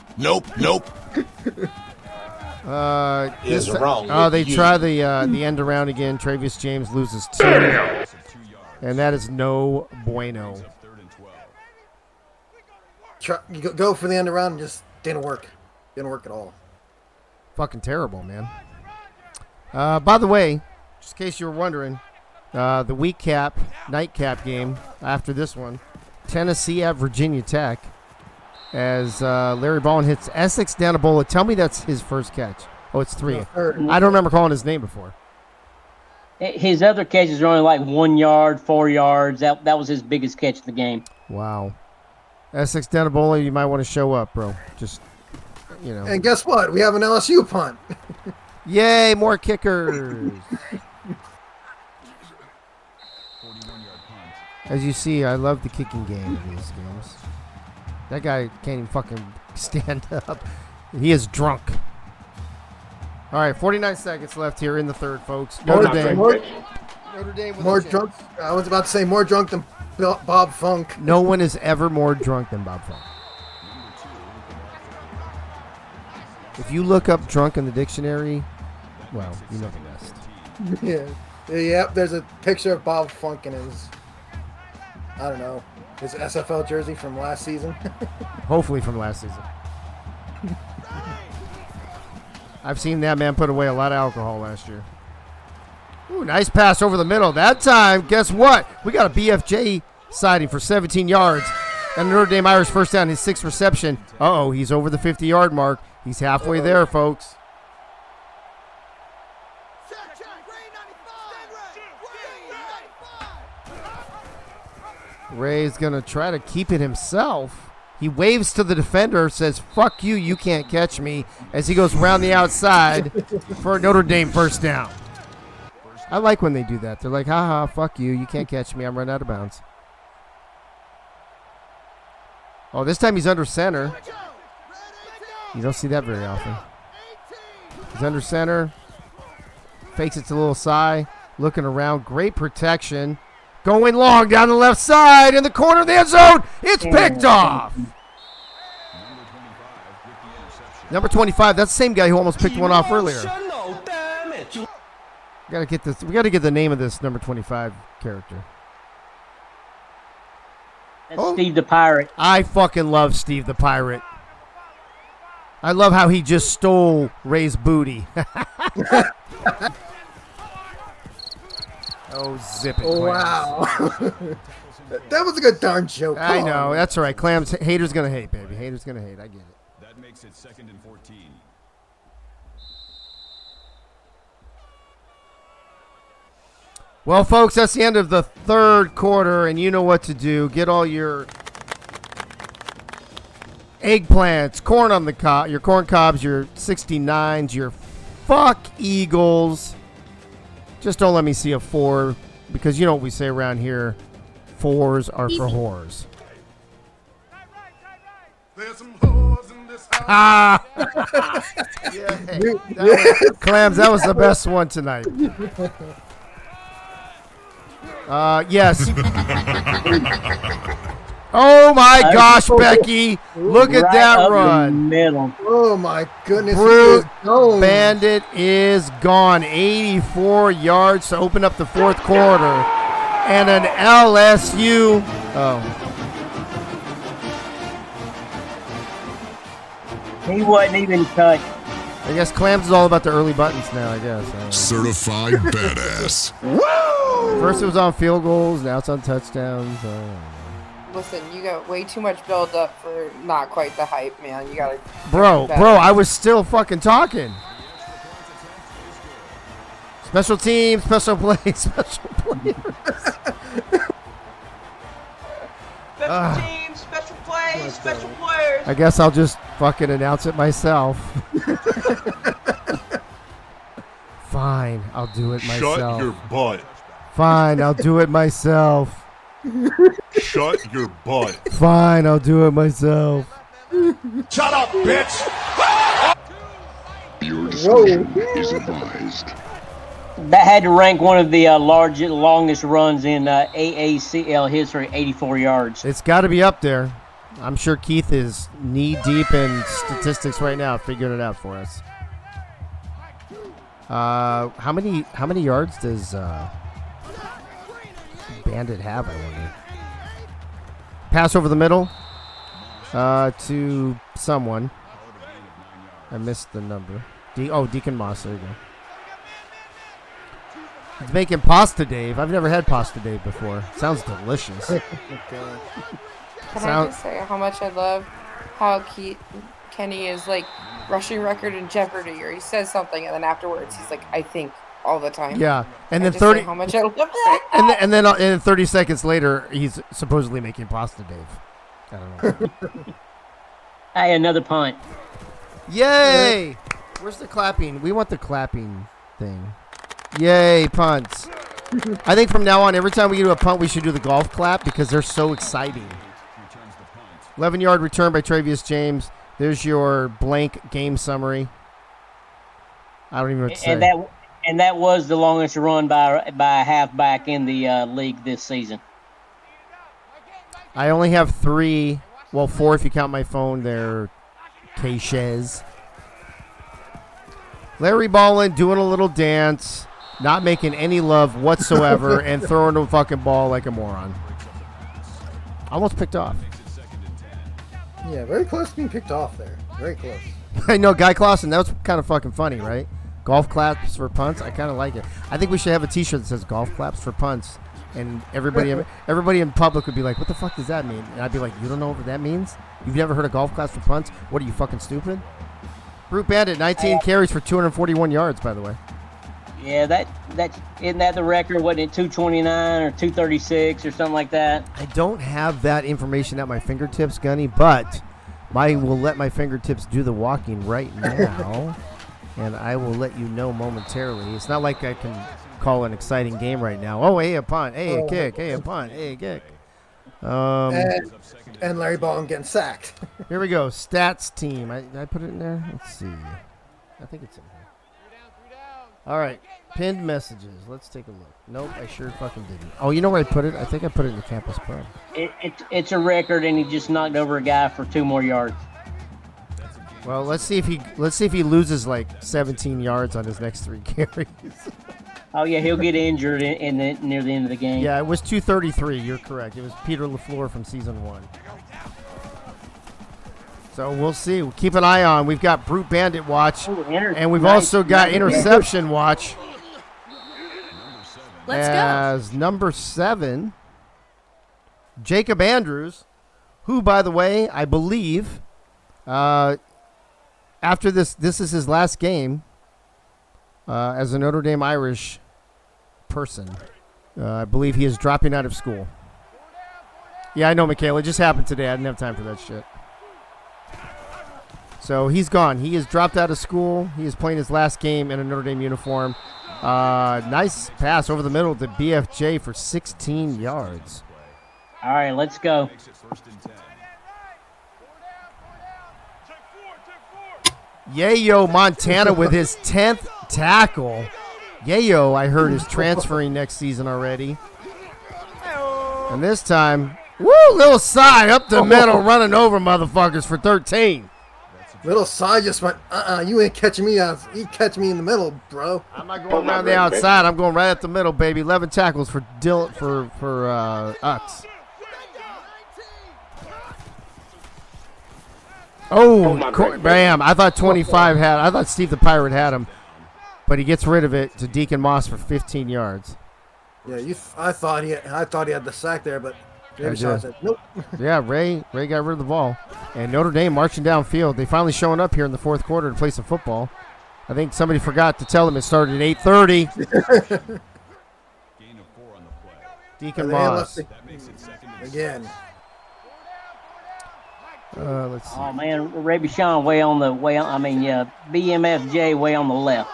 Is wrong. Oh, they with you. try the end around again. Travis James loses 2. And that is no bueno. You go for the end around and just didn't work. Didn't work at all. Fucking terrible, man. By the way, just in case you were wondering, the nightcap game after this one, Tennessee at Virginia Tech, as Larry Ballin hits Essex down a bowl. Tell me that's his first catch. Oh, it's 3. I don't remember calling his name before. His other catches are only like 1 yard, 4 yards. That was his biggest catch of the game. Wow. Essex down a bowl, you might want to show up, bro. Just, you know. And guess what? We have an LSU punt. Yay, more kickers. As you see, I love the kicking game in these games. That guy can't even fucking stand up. He is drunk. All right, 49 seconds left here in the third, folks. Notre Dame. Notre Dame with more drunk. I was about to say more drunk than Bob Funk. No one is ever more drunk than Bob Funk. If you look up drunk in the dictionary, well, you know the rest. Yeah. Yep, there's a picture of Bob Funk in his, I don't know, his SFL jersey from last season. Hopefully from last season. I've seen that man put away a lot of alcohol last year. Ooh, nice pass over the middle. That time, guess what? We got a BFJ sighting for 17 yards. And Notre Dame Irish first down, his 6th reception. Uh-oh, he's over the 50-yard mark. He's halfway there, folks. Ray's going to try to keep it himself. He waves to the defender, says, fuck you, you can't catch me, as he goes around the outside for a Notre Dame first down. I like when they do that. They're like, haha, fuck you, you can't catch me, I'm running out of bounds. Oh, this time he's under center. You don't see that very often. He's under center. Fakes it to a little side. Looking around. Great protection. Going long down the left side in the corner of the end zone. It's picked off. Number 25. That's the same guy who almost picked one off earlier. We gotta get this. We gotta get the name of this number 25 character. That's Steve the Pirate. I fucking love Steve the Pirate. I love how he just stole Ray's booty. Oh, zip it. Oh, wow. That was a good darn joke. I know. That's all right. Clams, haters going to hate, baby. Haters going to hate. I get it. That makes it 2nd and 14. Well, folks, that's the end of the third quarter, and you know what to do. Get all your eggplants, corn on the cob, your corn cobs, your 69s, your fuck Eagles. Just don't let me see a 4, because you know what we say around here, 4s are for whores. Ah! Clams, that was the best one tonight. Yes. Oh my gosh, Becky! Look at that run. Oh my goodness! Brute Bandit is gone. 84 yards to open up the fourth quarter, and an LSU. Oh. He wasn't even touched. I guess Clams is all about the early buttons now. I guess. Certified badass. Woo! First it was on field goals. Now it's on touchdowns. Listen, you got way too much build up for not quite the hype, man. You gotta. Bro, I was still fucking talking. Special teams, special plays, special players. Special teams, special plays, special players. I guess I'll just fucking announce it myself. Fine, I'll do it myself. Shut your butt. Fine, I'll do it myself. Shut your butt. Fine, I'll do it myself. Shut up, bitch! Your discretion is advised. That had to rank one of the longest runs in AACL history, 84 yards. It's got to be up there. I'm sure Keith is knee-deep in statistics right now, figuring it out for us. How many yards does Bandit have, I wonder? Pass over the middle to someone. I missed the number. Deacon Moss. There you go. He's making pasta, Dave. I've never had pasta, Dave, before. Sounds delicious. Can I just say how much I love how Kenny is like rushing record in Jeopardy, or he says something and then afterwards he's like, I think all the time. Yeah, and then 30. How much I love that. And then 30 seconds later, he's supposedly making pasta, Dave. I don't know. Hey, another punt. Yay! Where's the clapping? We want the clapping thing. Yay, punts. I think from now on, every time we do a punt, we should do the golf clap because they're so exciting. 11-yard return by Travius James. There's your blank game summary. I don't even know what to say. And that was the longest run by a halfback in the league this season. I only have 3, well, 4 if you count my phone. They're caches. Larry Ballin doing a little dance, not making any love whatsoever, and throwing the fucking ball like a moron. Almost picked off. Yeah, very close to being picked off there. Very close. I know, Guy Clausen, that was kind of fucking funny, right? Golf claps for punts. I kind of like it. I think we should have a T-shirt that says "Golf claps for punts," and everybody in public would be like, "What the fuck does that mean?" And I'd be like, "You don't know what that means? You've never heard of golf claps for punts? What are you, fucking stupid?" Brute Bandit, 19 carries for 241 yards, by the way. Yeah, that isn't that the record? Wasn't it 229 or 236 or something like that? I don't have that information at my fingertips, Gunny, but I will let my fingertips do the walking right now. And I will let you know momentarily. It's not like I can call an exciting game right now. Oh, hey, a punt. Hey, a kick. Hey, a punt. Hey, a kick. And Larry Ballin getting sacked. Here we go. Stats team. Did I put it in there? Let's see. I think it's in here. All right. Pinned messages. Let's take a look. Nope, I sure fucking didn't. Oh, you know where I put it? I think I put it in the Campus Pro. It's a record, and he just knocked over a guy for 2 more yards. Well, let's see if he loses like 17 yards on his next 3 carries. Oh yeah, he'll get injured near the end of the game. Yeah, it was 233. You're correct. It was Peter LaFleur from season 1. So we'll see. We'll keep an eye on. We've got Brute Bandit watch, and we've also got interception watch. Let's go. As number 7, Jacob Andrews, who, by the way, I believe. After this is his last game as a Notre Dame Irish person. I believe he is dropping out of school. Yeah, I know, Michaela. It just happened today. I didn't have time for that shit. So he's gone. He has dropped out of school. He is playing his last game in a Notre Dame uniform. Nice pass over the middle to BFJ for 16 yards. All right, let's go. Yayo Montana with his 10th tackle. Yayo, I heard, is transferring next season already. And this time, woo, little side up the middle, running over motherfuckers for 13. Little side just went, you ain't catching me out. You catch me in the middle, bro. I'm not going around the outside. I'm going right up the middle, baby. 11 tackles for Ux. Oh, bam. I thought 25 had. I thought Steve the Pirate had him. But he gets rid of it to Deacon Moss for 15 yards. Yeah, I thought he had the sack there, but Maybe Sean said, nope. Yeah, Ray got rid of the ball. And Notre Dame marching downfield. They finally showing up here in the fourth quarter to play some football. I think somebody forgot to tell them it started at 8:30. Deacon Moss. Again. Let's see. Oh, man, Ray Bashan BMFJ way on the left.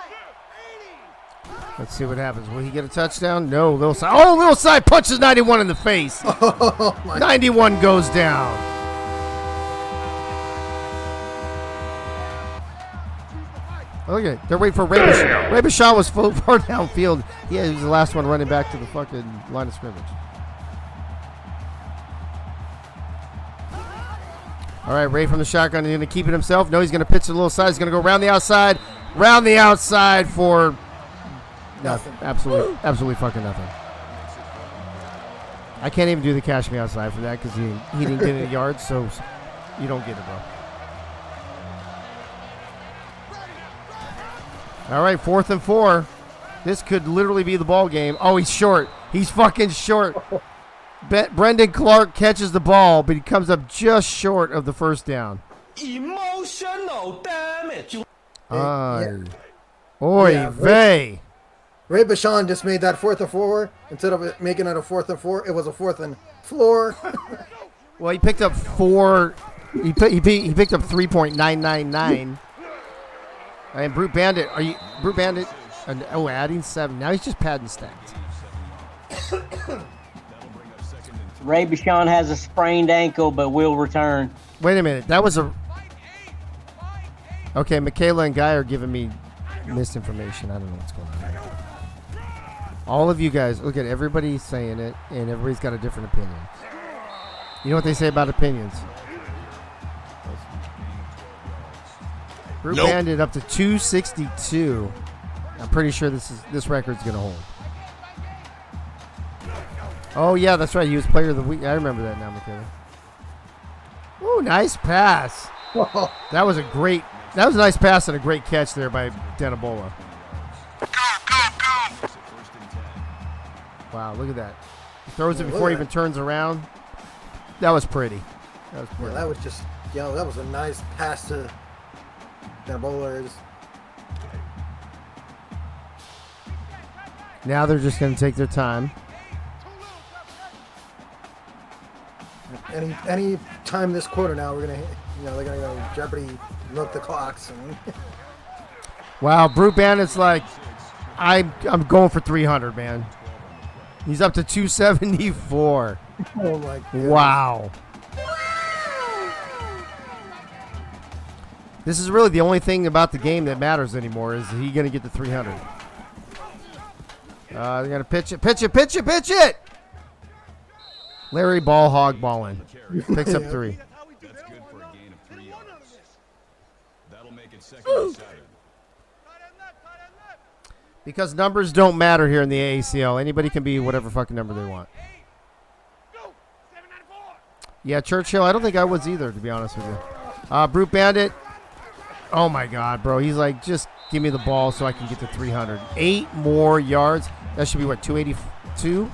Let's see what happens. Will he get a touchdown? No. Little side. Oh, little side punches 91 in the face. 91 goes down. Okay, they're waiting for Ray Bashan. Ray Bashan was far downfield. Yeah, he was the last one running back to the fucking line of scrimmage. All right, Ray from the shotgun. He's going to keep it himself. No, he's going to pitch to the little side. He's going to go around the outside. Round the outside for nothing. Absolutely fucking nothing. I can't even do the cash me outside for that because he didn't get any yards, so you don't get it, bro. All right, 4th and 4. This could literally be the ball game. Oh, he's short. He's fucking short. Brendan Clark catches the ball, but he comes up just short of the first down. Emotional damage. Oy vey. Ray Bashan just made that 4th and 4. Instead of making it a 4th and 4, it was a 4th and floor. Well, he picked up 4. He picked up 3.999. And Brute Bandit, Brute Bandit? Adding 7. Now he's just padding stats. Ray Bichon has a sprained ankle, but will return. Wait a minute. That was a... Okay, Michaela and Guy are giving me misinformation. I don't know what's going on here. All of you guys, look at everybody saying it, and everybody's got a different opinion. You know what they say about opinions? Group Bandit up to 262. I'm pretty sure this record's gonna hold. Oh yeah, that's right. He was player of the week. I remember that now, Michaela. Ooh, nice pass. That was a nice pass and a great catch there by Denabola. Wow, look at that. He throws it before he even turns around. That was pretty. Yeah, that was just, that was a nice pass to Denabola. Now they're just going to take their time. Any time this quarter now, we're gonna, they're gonna go Jeopardy, look the clocks. Wow, Brute Bandit's like, I'm going for 300, man. He's up to 274. Oh my God! Wow. This is really the only thing about the game that matters anymore. Is he gonna get the 300? They're gonna pitch it. Larry Ball hog balling. Picks up 3. That's good for a gain of 3 yards. That'll make it 2nd and 7. Because numbers don't matter here in the AACL. Anybody can be whatever fucking number they want. Yeah, Churchill, I don't think I was either, to be honest with you. Brute Bandit. Oh my God, bro. He's like, just give me the ball so I can get to 300. 8 more yards. That should be what, 282?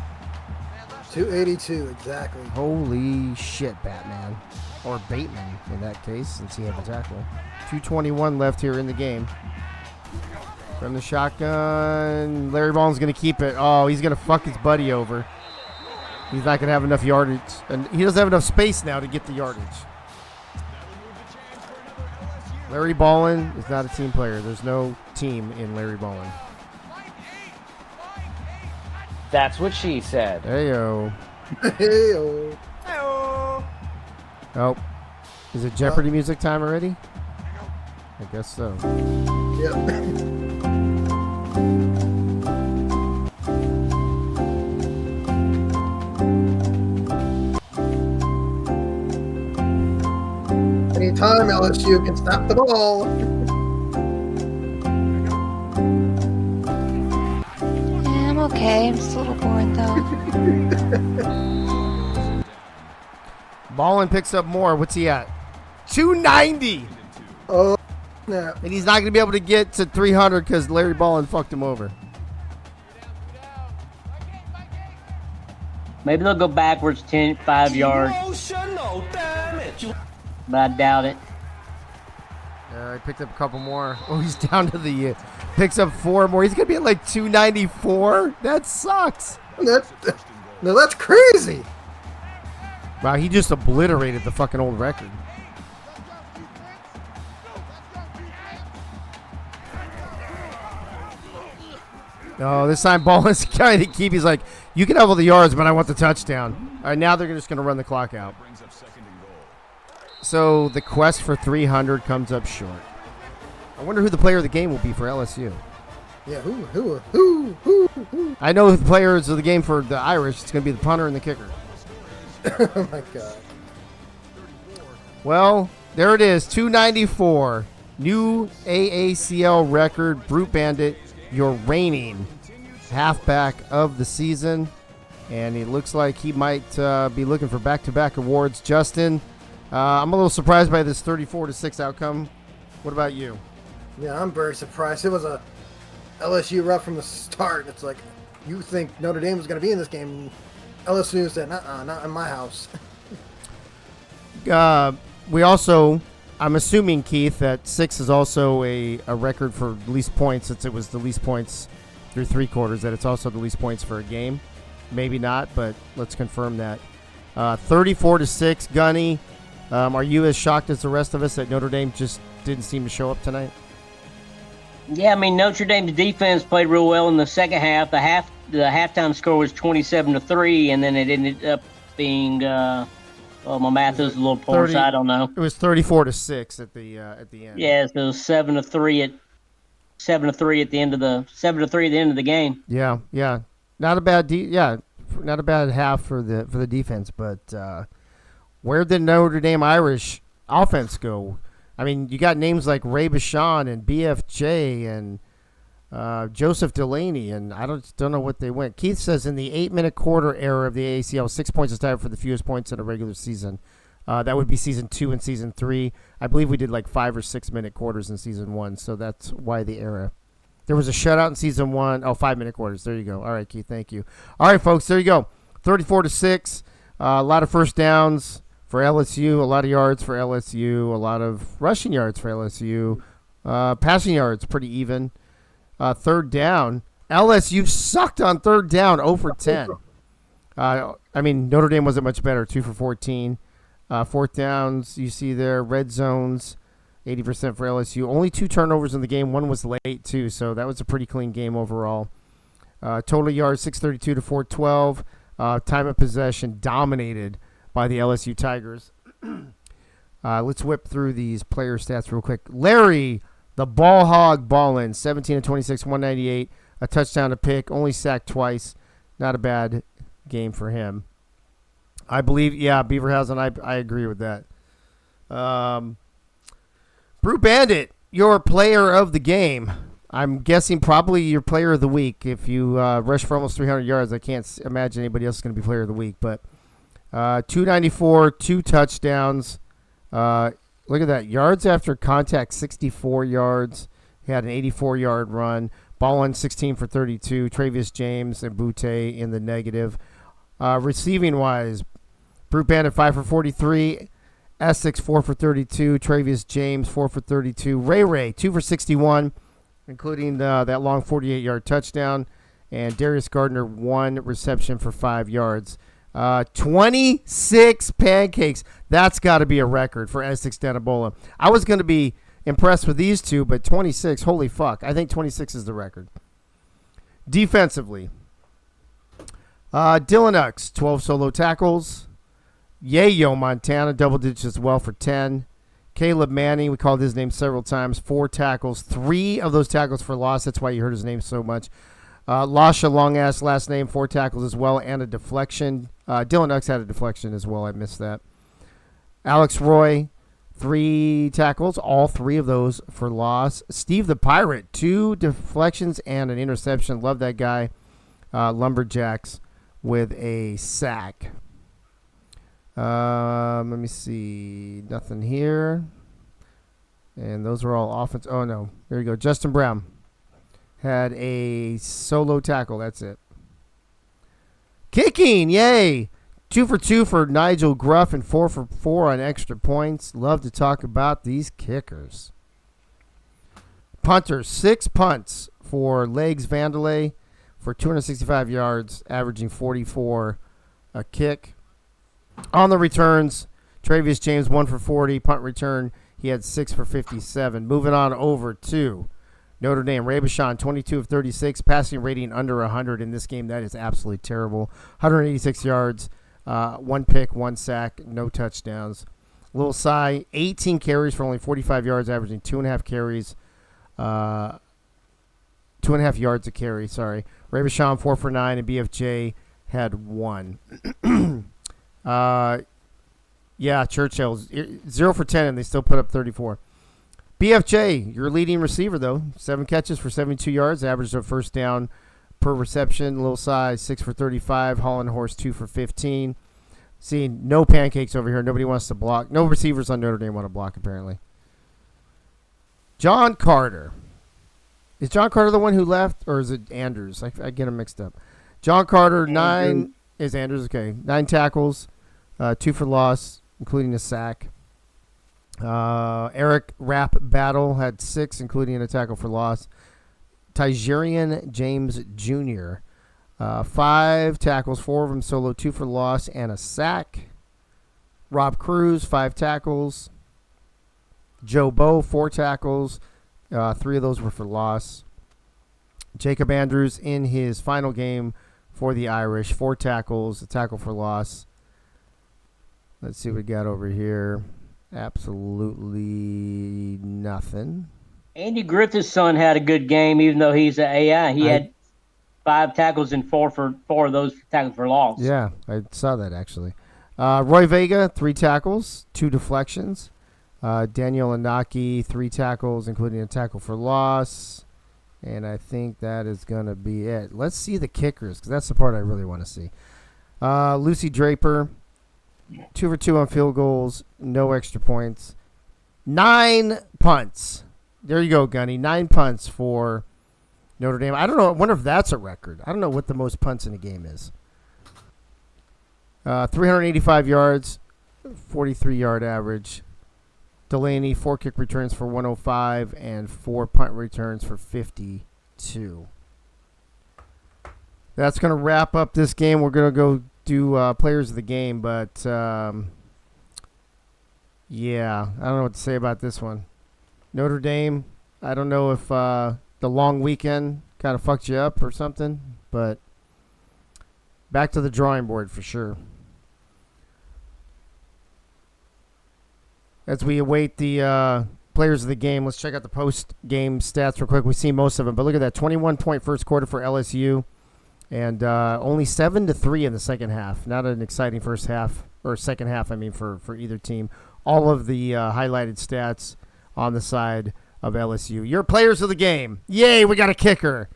282, exactly. Holy shit, Batman. Or Bateman, in that case, since he had the tackle. 2:21 left here in the game. From the shotgun. Larry Ball's going to keep it. Oh, he's going to fuck his buddy over. He's not going to have enough yardage. And he doesn't have enough space now to get the yardage. Larry Ballin is not a team player. There's no team in Larry Ballin. That's what she said. Heyo. Heyo. Oh. Is it Jeopardy music time already? I guess so. Yep. Anytime LSU can stop the ball. I'm okay. I'm just a little bored though. Ballin picks up more. What's he at? 290. Oh, snap. And he's not going to be able to get to 300 because Larry Ballin fucked him over. Maybe they'll go backwards 5 yards. But I doubt it. He picked up a couple more. Oh, he's down to the... picks up 4 more. He's going to be at like 294. That sucks. That's crazy. Wow, he just obliterated the fucking old record. Oh, this time Ball is kind of keep. He's like, you can have all the yards, but I want the touchdown. All right, now they're just going to run the clock out. So the quest for 300 comes up short. I wonder who the player of the game will be for LSU. Yeah, who? I know the players of the game for the Irish. It's going to be the punter and the kicker. Oh, my God. Well, there it is, 294. New AACL record. Brute Bandit, your reigning halfback of the season. And it looks like he might be looking for back-to-back awards. Justin, I'm a little surprised by this 34-6 outcome. What about you? Yeah, I'm very surprised. It was a LSU rough from the start. It's like, you think Notre Dame was going to be in this game. LSU said, not in my house. We also, I'm assuming, Keith, that 6 is also a record for least points, since it was the least points through 3 quarters, that it's also the least points for a game. Maybe not, but let's confirm that. 34-6, Gunny. Are you as shocked as the rest of us that Notre Dame just didn't seem to show up tonight? Yeah, I mean, Notre Dame's defense played real well in the second half. The halftime score was 27-3, and then it ended up being my math is a little poor, so I don't know. It was 34-6 at the end. Yeah, so it was 7-3 at the end of the game. Yeah. Not a bad not a bad half for the defense, but where did Notre Dame Irish offense go? I mean, you got names like Ray Bashan and BFJ and Joseph Delaney, and I don't know what they went. Keith says in the 8-minute quarter era of the AACL, 6 points is tied for the fewest points in a regular season. That would be season 2 and season 3. I believe we did like 5 or 6 minute quarters in season 1, so that's why the era. There was a shutout in season 1. Oh, 5-minute quarters. There you go. All right, Keith, thank you. All right, folks, there you go. 34-6. A lot of first downs for LSU, a lot of yards for LSU, a lot of rushing yards for LSU. Passing yards pretty even. Third down, LSU sucked on third down, 0 for 10. I mean, Notre Dame wasn't much better, 2 for 14. Fourth downs, you see there, red zones, 80% for LSU. Only 2 turnovers in the game. One was late, too, so that was a pretty clean game overall. Total yards, 632 to 412. Time of possession dominated by the LSU Tigers. Let's whip through these player stats real quick. Larry, the ball hog ballin', 17 of 26, 198, a touchdown, a pick, only sacked twice. Not a bad game for him. I believe, Beaverhausen, I agree with that. Brew Bandit, your player of the game. I'm guessing probably your player of the week. If you rush for almost 300 yards, I can't imagine anybody else is going to be player of the week. But 294, 2 touchdowns. Look at that. Yards after contact, 64 yards. He had an 84-yard run. Ballin, 16 for 32. Travius James and Butte in the negative. Receiving-wise, Brute Bandit, 5 for 43. Essex, 4 for 32. Travius James, 4 for 32. Ray, 2 for 61, including that long 48-yard touchdown. And Darius Gardner, 1 reception for 5 yards. 26 pancakes. That's got to be a record for Essex Danabola. I was going to be impressed with these two, but 26, holy fuck. I think 26 is the record. Defensively, Dylan Ux, 12 solo tackles. Yayo Montana, double digits as well for 10. Caleb Manning, we called his name several times, 4 tackles. 3 of those tackles for loss. That's why you heard his name so much. Lasha, long-ass last name, 4 tackles as well, and a deflection. Dylan Ux had a deflection as well. I missed that. Alex Roy, 3 tackles, all 3 of those for loss. Steve the Pirate, 2 deflections and an interception. Love that guy. Lumberjacks with a sack. Let me see. Nothing here. And those are all offense. Oh, no. There you go. Justin Brown had a solo tackle. That's it. Kicking. Yay. 2 for 2 for Nigel Gruff and 4 for 4 on extra points. Love to talk about these kickers. Punters. 6 punts for Legs Vandelay for 265 yards, averaging 44 a kick. On the returns, Travius James, 1 for 40. Punt return, he had 6 for 57. Moving on over to Notre Dame. Ray Bashan, 22 of 36. Passing rating under 100 in this game. That is absolutely terrible. 186 yards, 1 pick, 1 sack, no touchdowns. Lil Cy, 18 carries for only 45 yards, averaging 2.5 carries. 2.5 yards a carry, sorry. Ray Bashan, 4 for 9, and BFJ had 1. Churchill, 0 for 10, and they still put up 34. BFJ, your leading receiver, though. 7 catches for 72 yards, averaged a first down per reception. Little size, 6 for 35. Holland Horse, 2 for 15. See, no pancakes over here. Nobody wants to block. No receivers on Notre Dame want to block, apparently. John Carter. Is John Carter the one who left, or is it Andrews? I get him mixed up. John Carter, 9. Is Andrews, okay. 9 tackles, 2 for loss, including a sack. Eric Rapp Battle had 6, including a tackle for loss. Tygerian James Jr., 5 tackles, 4 of them solo, 2 for loss, and a sack. Rob Cruz, 5 tackles. Joe Bow, 4 tackles. 3 of those were for loss. Jacob Andrews in his final game for the Irish. 4 tackles, a tackle for loss. Let's see what we got over here. Absolutely nothing. Andy Griffith's son had a good game, even though he's an AI. He had 5 tackles and 4 of those tackles for loss. Yeah, I saw that actually. Roy Vega, 3 tackles, 2 deflections. Daniel Anaki, 3 tackles, including a tackle for loss. And I think that is going to be it. Let's see the kickers, because that's the part I really want to see. Lucy Draper, 2 for 2 on field goals, no extra points. 9 punts. There you go, Gunny. 9 punts for Notre Dame. I don't know. I wonder if that's a record. I don't know what the most punts in a game is. 385 yards, 43-yard average. Delaney, 4 kick returns for 105 and 4 punt returns for 52. That's going to wrap up this game. We're going to go do players of the game, but yeah, I don't know what to say about this one. Notre Dame, I don't know if the long weekend kind of fucked you up or something, but back to the drawing board for sure. As we await the players of the game, let's check out the post-game stats real quick. We've seen most of them, but look at that. 21-point first quarter for LSU, and only 7-3 in the second half. Not an exciting first half, or second half, I mean, for either team. All of the highlighted stats on the side of LSU. Your players of the game. Yay, we got a kicker.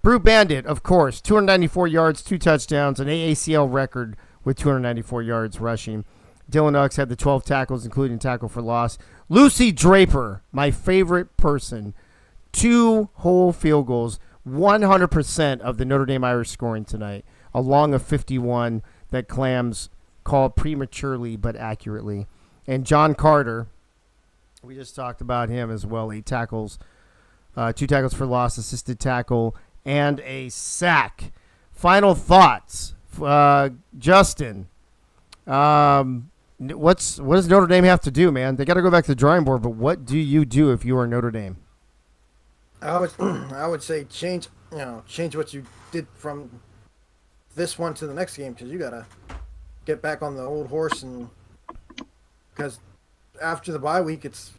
Brew Bandit, of course. 294 yards, 2 touchdowns, an AACL record with 294 yards rushing. Dylan Ux had the 12 tackles, including tackle for loss. Lucy Draper, my favorite person. 2 whole field goals, 100% of the Notre Dame Irish scoring tonight, along a 51 that Clams called prematurely but accurately. And John Carter, we just talked about him as well. 8 tackles, 2 tackles for loss, assisted tackle, and a sack. Final thoughts, Justin. What does Notre Dame have to do, man? They got to go back to the drawing board, but what do you do if you are Notre Dame? I would say change what you did from this one to the next game, because you got to get back on the old horse, and because after the bye week, it's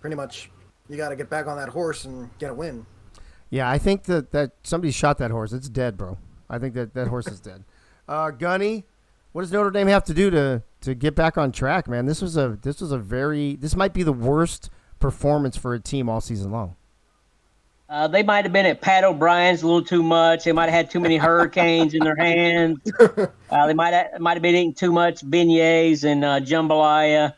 pretty much you got to get back on that horse and get a win. Yeah, I think that somebody shot that horse. It's dead, bro. I think that horse is dead. Gunny, what does Notre Dame have to do to get back on track, man? This might be the worst performance for a team all season long. They might have been at Pat O'Brien's a little too much. They might have had too many hurricanes in their hands. They might have been eating too much beignets and jambalaya.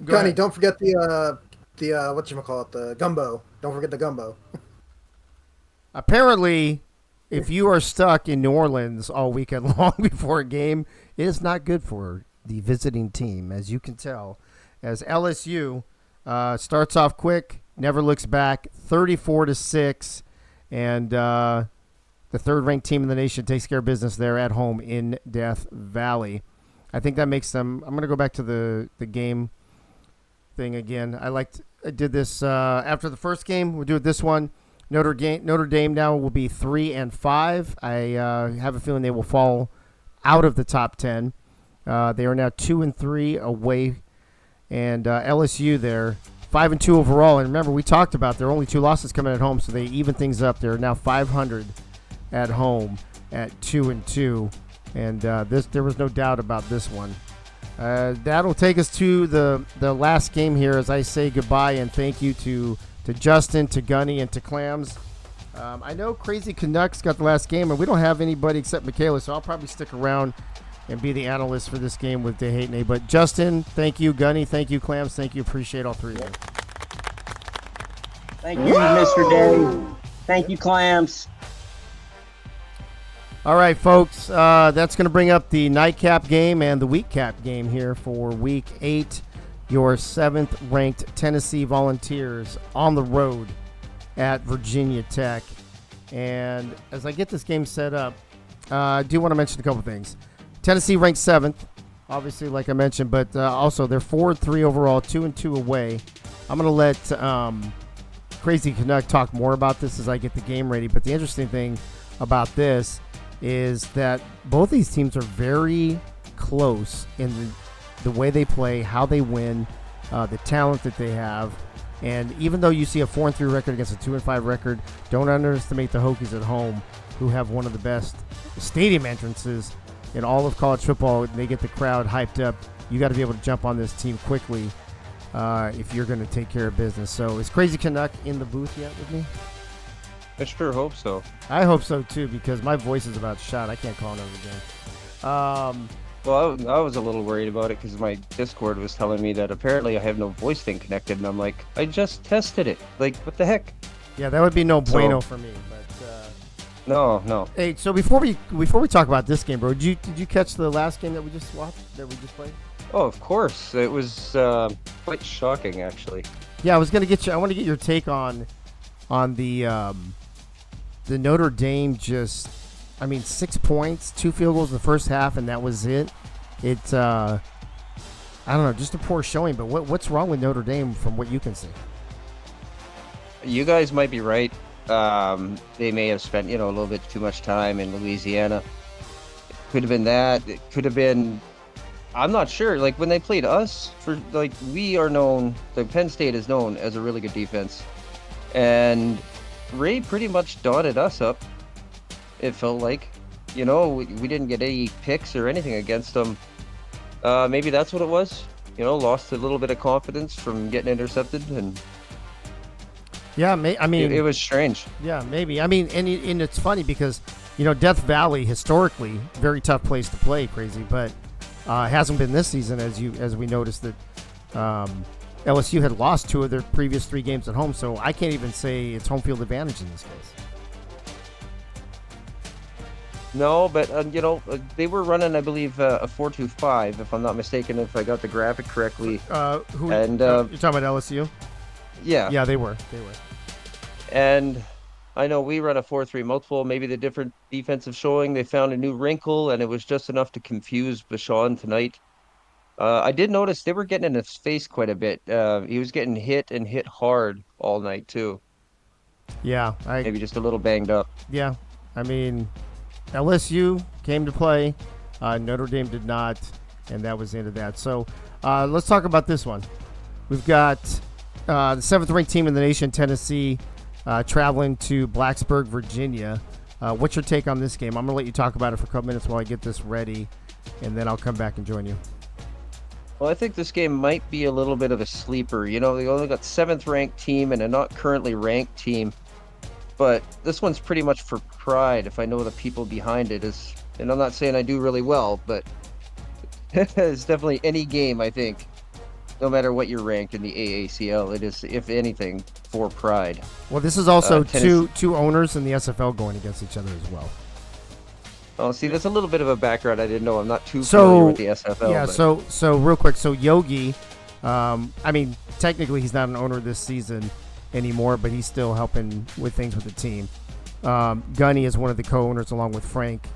Gunny, don't forget the whatchamacallit, the gumbo. Don't forget the gumbo. Apparently, if you are stuck in New Orleans all weekend long before a game, it is not good for the visiting team, as you can tell. As LSU starts off quick, never looks back, 34-6, and the third-ranked team in the nation takes care of business there at home in Death Valley. I think that makes them. I'm going to go back to the game thing again. I did this after the first game. We'll do it this one. Notre Dame now will be 3-5. I have a feeling they will fall out of the top 10. They are now 2-3 away, and LSU there 5-2 overall. And remember, we talked about there are only 2 losses coming at home, so they even things up. They're now 500 at home at 2-2, and there was no doubt about this one. That'll take us to the last game here as I say goodbye and thank you to Justin, to Gunny, and to Clams. I know Crazy Canucks got the last game, and we don't have anybody except Michaela, so I'll probably stick around and be the analyst for this game with DeHatenay. But Justin, thank you. Gunny, thank you. Clams, thank you. Appreciate all 3 of you. Thank you, Mr. Dave. Thank you, Clams. All right, folks, that's going to bring up the nightcap game and the week cap game here for Week 8. Your 7th-ranked Tennessee Volunteers on the road at Virginia Tech. And as I get this game set up, I do want to mention a couple things. Tennessee ranked 7th, obviously, like I mentioned, but also they're 4-3 overall, 2-2 away. I'm going to let Crazy Canuck talk more about this as I get the game ready. But the interesting thing about this is that both these teams are very close in the way they play, how they win, the talent that they have. And even though you see a 4-3 record against a 2-5 record, don't underestimate the Hokies at home, who have one of the best stadium entrances in all of college football. They get the crowd hyped up. You got to be able to jump on this team quickly if you're going to take care of business. So is Crazy Canuck in the booth yet with me? I sure hope so. I hope so too, because my voice is about shot. I can't call another game. Well, I was a little worried about it because my Discord was telling me that apparently I have no voice thing connected, and I'm like, I just tested it. Like, what the heck? Yeah, that would be no bueno for me. But no. Hey, so before we talk about this game, bro, did you catch the last game that we just watched, that we just played? Oh, of course. It was quite shocking, actually. Yeah, I want to get your take on the Notre Dame 6 points, 2 field goals in the first half, and that was it. It's I don't know, just a poor showing. But what's wrong with Notre Dame from what you can see? You guys might be right. They may have spent a little bit too much time in Louisiana. It could have been that. It could have been. I'm not sure. Like when they played us, we are known. The Penn State is known as a really good defense, and Ray pretty much dotted us up. It felt like, we didn't get any picks or anything against them. Maybe that's what it was. Lost a little bit of confidence from getting intercepted, and yeah, it was strange. Yeah, maybe. And it's funny because Death Valley historically very tough place to play, Crazy, but hasn't been this season as we noticed that LSU had lost 2 of their previous 3 games at home, so I can't even say it's home field advantage in this case. No, but they were running, I believe, a 4-2-5, if I'm not mistaken, if I got the graphic correctly. You're talking about LSU? Yeah. Yeah, they were. And I know we run a 4-3 multiple. Maybe the different defensive showing, they found a new wrinkle, and it was just enough to confuse Bashan tonight. I did notice they were getting in his face quite a bit. He was getting hit and hit hard all night too. Yeah, maybe just a little banged up. Yeah, LSU came to play. Notre Dame did not, and that was the end of that. So let's talk about this one. We've got the 7th-ranked team in the nation, Tennessee, traveling to Blacksburg, Virginia. What's your take on this game? I'm going to let you talk about it for a couple minutes while I get this ready, and then I'll come back and join you. Well, I think this game might be a little bit of a sleeper. They only got 7th-ranked team and a not currently ranked team. But this one's pretty much for pride, if I know the people behind it is. And I'm not saying I do really well, but it's definitely any game, I think. No matter what you're ranked in the AACL, it is, if anything, for pride. Well, this is also two owners in the SFL going against each other as well. Oh, see, there's a little bit of a background I didn't know. I'm not too familiar with the SFL. Yeah, but. So real quick, so Yogi, technically he's not an owner this season anymore, but he's still helping with things with the team. Gunny is one of the co-owners along with Frank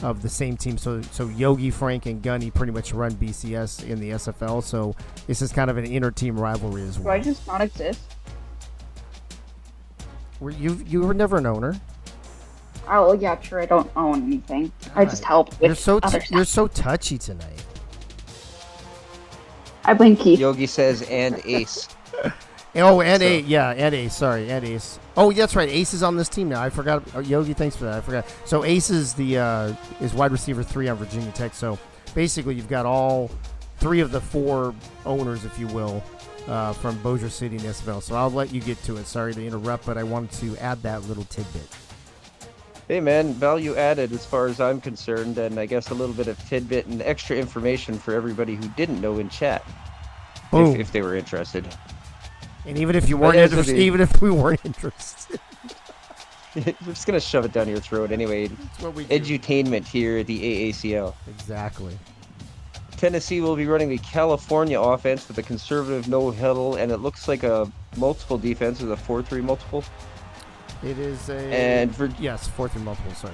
of the same team. So Yogi, Frank, and Gunny pretty much run BCS in the SFL. So this is kind of an inter-team rivalry as well. Do I just not exist? You were never an owner. Oh yeah, sure. I don't own anything. I just help with You're so touchy tonight. I blame Keith. Yogi says and Ace. Oh, and Ace. Yeah, and Ace. Sorry, and Ace. Oh, that's right. Ace is on this team now. I forgot. Oh, Yogi, thanks for that. I forgot. So Ace is is wide receiver 3 on Virginia Tech. So basically, you've got all 3 of the 4 owners, if you will, from Bossier City and SFL. So I'll let you get to it. Sorry to interrupt, but I wanted to add that little tidbit. Hey man, value added as far as I'm concerned, and I guess a little bit of tidbit and extra information for everybody who didn't know in chat, if they were interested. And even if you weren't interested, even if we weren't interested, we're just gonna shove it down your throat anyway. That's what we do. Edutainment here at the AACL. Exactly. Tennessee will be running the California offense with a conservative no huddle, and it looks like a multiple defense with a 4-3 multiple. It is a yes, 4-3 multiple. Sorry.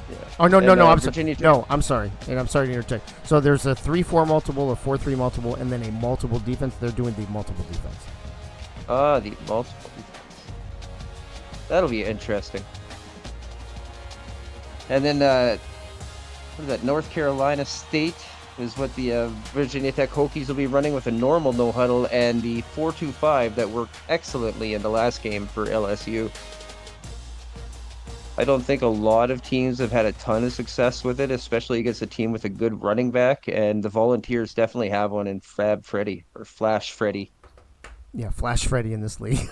Yeah. Oh no, I'm sorry. No, I'm sorry, and I'm sorry to interject. So there's a 3-4 multiple, a 4-3 multiple, and then a multiple defense. They're doing the multiple defense. The multiple defense. That'll be interesting. And then, what is that? North Carolina State is what the Virginia Tech Hokies will be running with a normal no huddle and the 4-2-5 that worked excellently in the last game for LSU. I don't think a lot of teams have had a ton of success with it, especially against a team with a good running back, and the Volunteers definitely have one in Fab Freddy or Flash Freddy. Yeah, Flash Freddy in this league.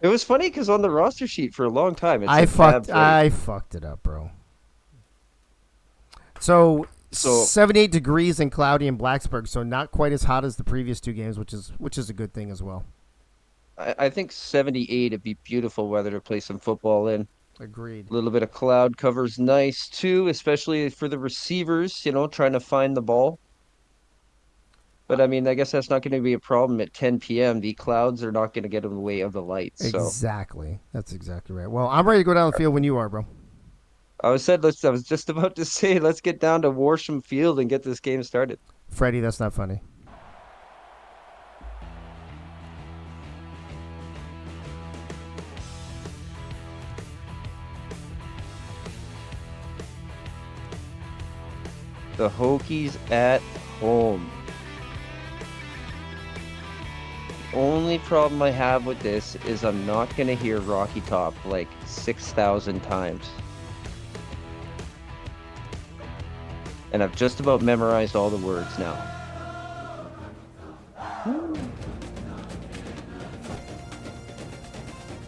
It was funny because on the roster sheet for a long time, I fucked it up, bro. So 78 degrees and cloudy in Blacksburg, so not quite as hot as the previous two games, which is a good thing as well. I think 78 would be beautiful weather to play some football in. Agreed. A little bit of cloud cover's nice too, especially for the receivers, trying to find the ball. But I mean, I guess that's not going to be a problem at 10 p.m. The clouds are not going to get in the way of the lights. Exactly. That's exactly right. Well, I'm ready to go down the field when you are, bro. I was just about to say, let's get down to Worsham Field and get this game started. Freddie, that's not funny. The Hokies at home. The only problem I have with this is I'm not going to hear Rocky Top like 6,000 times. And I've just about memorized all the words now.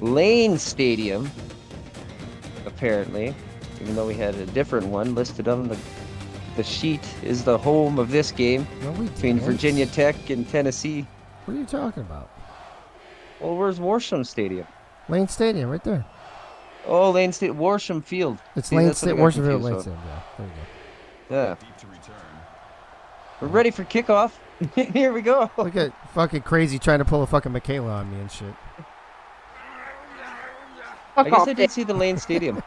Lane Stadium, apparently, even though we had a different one listed on the sheet, is the home of this game between Virginia Tech and Tennessee. What are you talking about? Well, where's Worsham Stadium? Lane Stadium, right there. Oh, Lane Stadium, Worsham Field. It's Lane Stadium, Worsham Field, Lane Stadium. Yeah, there you go. Yeah. We're ready for kickoff. Here we go. Look at fucking crazy trying to pull a fucking Michaela on me and shit. I guess I did see the Lane Stadium.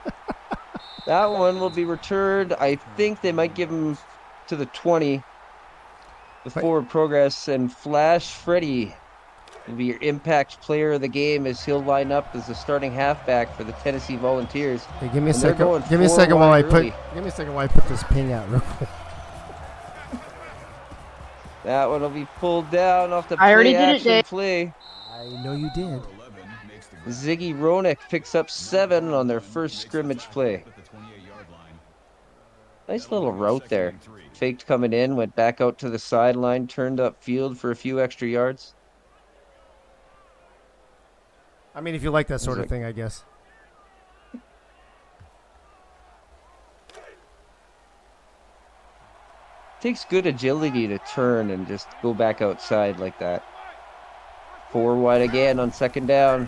That one will be returned. I think they might give him to the 20. The forward progress, and Flash Freddy will be your impact player of the game as he'll line up as the starting halfback for the Tennessee Volunteers. Hey, give me a second. Give me a second while I put this ping out real quick. That one will be pulled down off the I already did it, Dave. play. I know you did. Ziggy Ronick picks up 7 on their first scrimmage play. Nice little route there. Faked coming in, went back out to the sideline, turned up field for a few extra yards. I mean, if you like that sort of thing, I guess. Takes good agility to turn and just go back outside like that. 4 wide again on second down.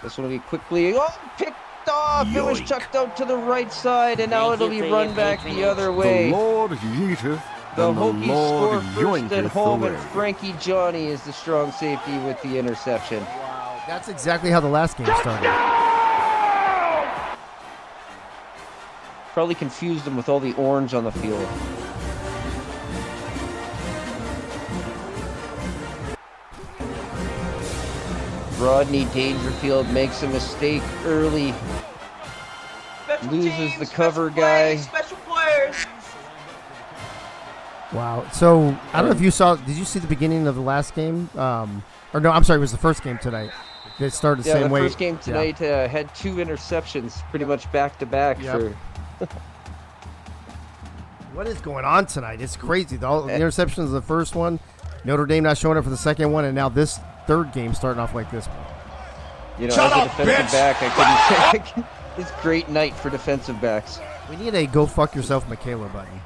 This one will be quickly picked off. Yoink. It was chucked out to the right side, and now it'll be run back the other way. The Lord eateth, the and Hokies the Lord score first at home, away. and Frankie Johnny is the strong safety with the interception. Wow, that's exactly how the last game started. Probably confused them with all the orange on the field. Rodney Dangerfield makes a mistake early. Loses the cover guy. Special players. Wow. So, I don't know if you saw, did you see the beginning of the last game? Or no, I'm sorry, it was the first game tonight. It started the same way. The first game tonight had 2 interceptions pretty much back to back. What is going on tonight? It's crazy. The interceptions of the first one, Notre Dame not showing up for the second one, and now this third game starting off like this one. As a defensive back, I couldn't say it's a great night for defensive backs. We need a go fuck yourself Michaela button.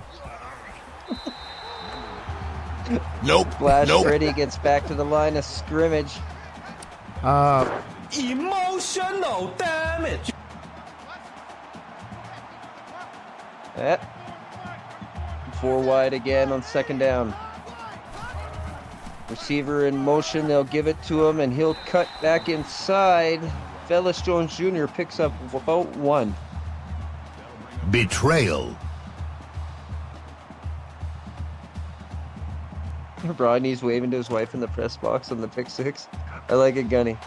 Flash Freddy gets back to the line of scrimmage. Emotional damage. 4 wide again on second down. Receiver in motion, they'll give it to him, and he'll cut back inside. Fellis Jones Jr. picks up about 1. Betrayal. Rodney's waving to his wife in the press box on the pick six. I like it, Gunny.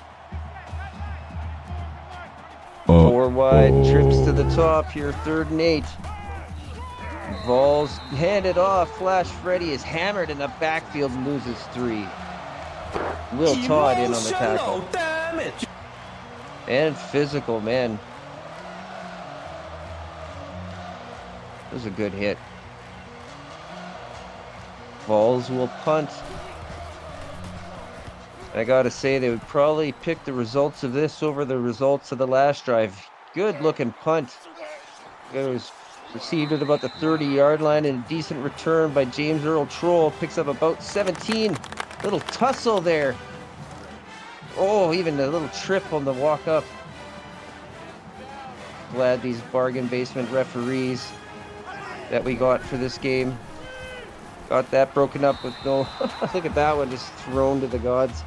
4 wide, trips to the top here, 3rd and 8. Vols handed off. Flash Freddy is hammered in the backfield and loses 3. Will Todd in on the tackle. Damage. And physical, man. That was a good hit. Vols will punt. I gotta say, they would probably pick the results of this over the results of the last drive. Good looking punt. It was received at about the 30-yard line, and a decent return by James Earl Troll. Picks up about 17. Little tussle there. Oh, even a little trip on the walk up. Glad these bargain basement referees that we got for this game got that broken up with no. Look at that one, just thrown to the gods.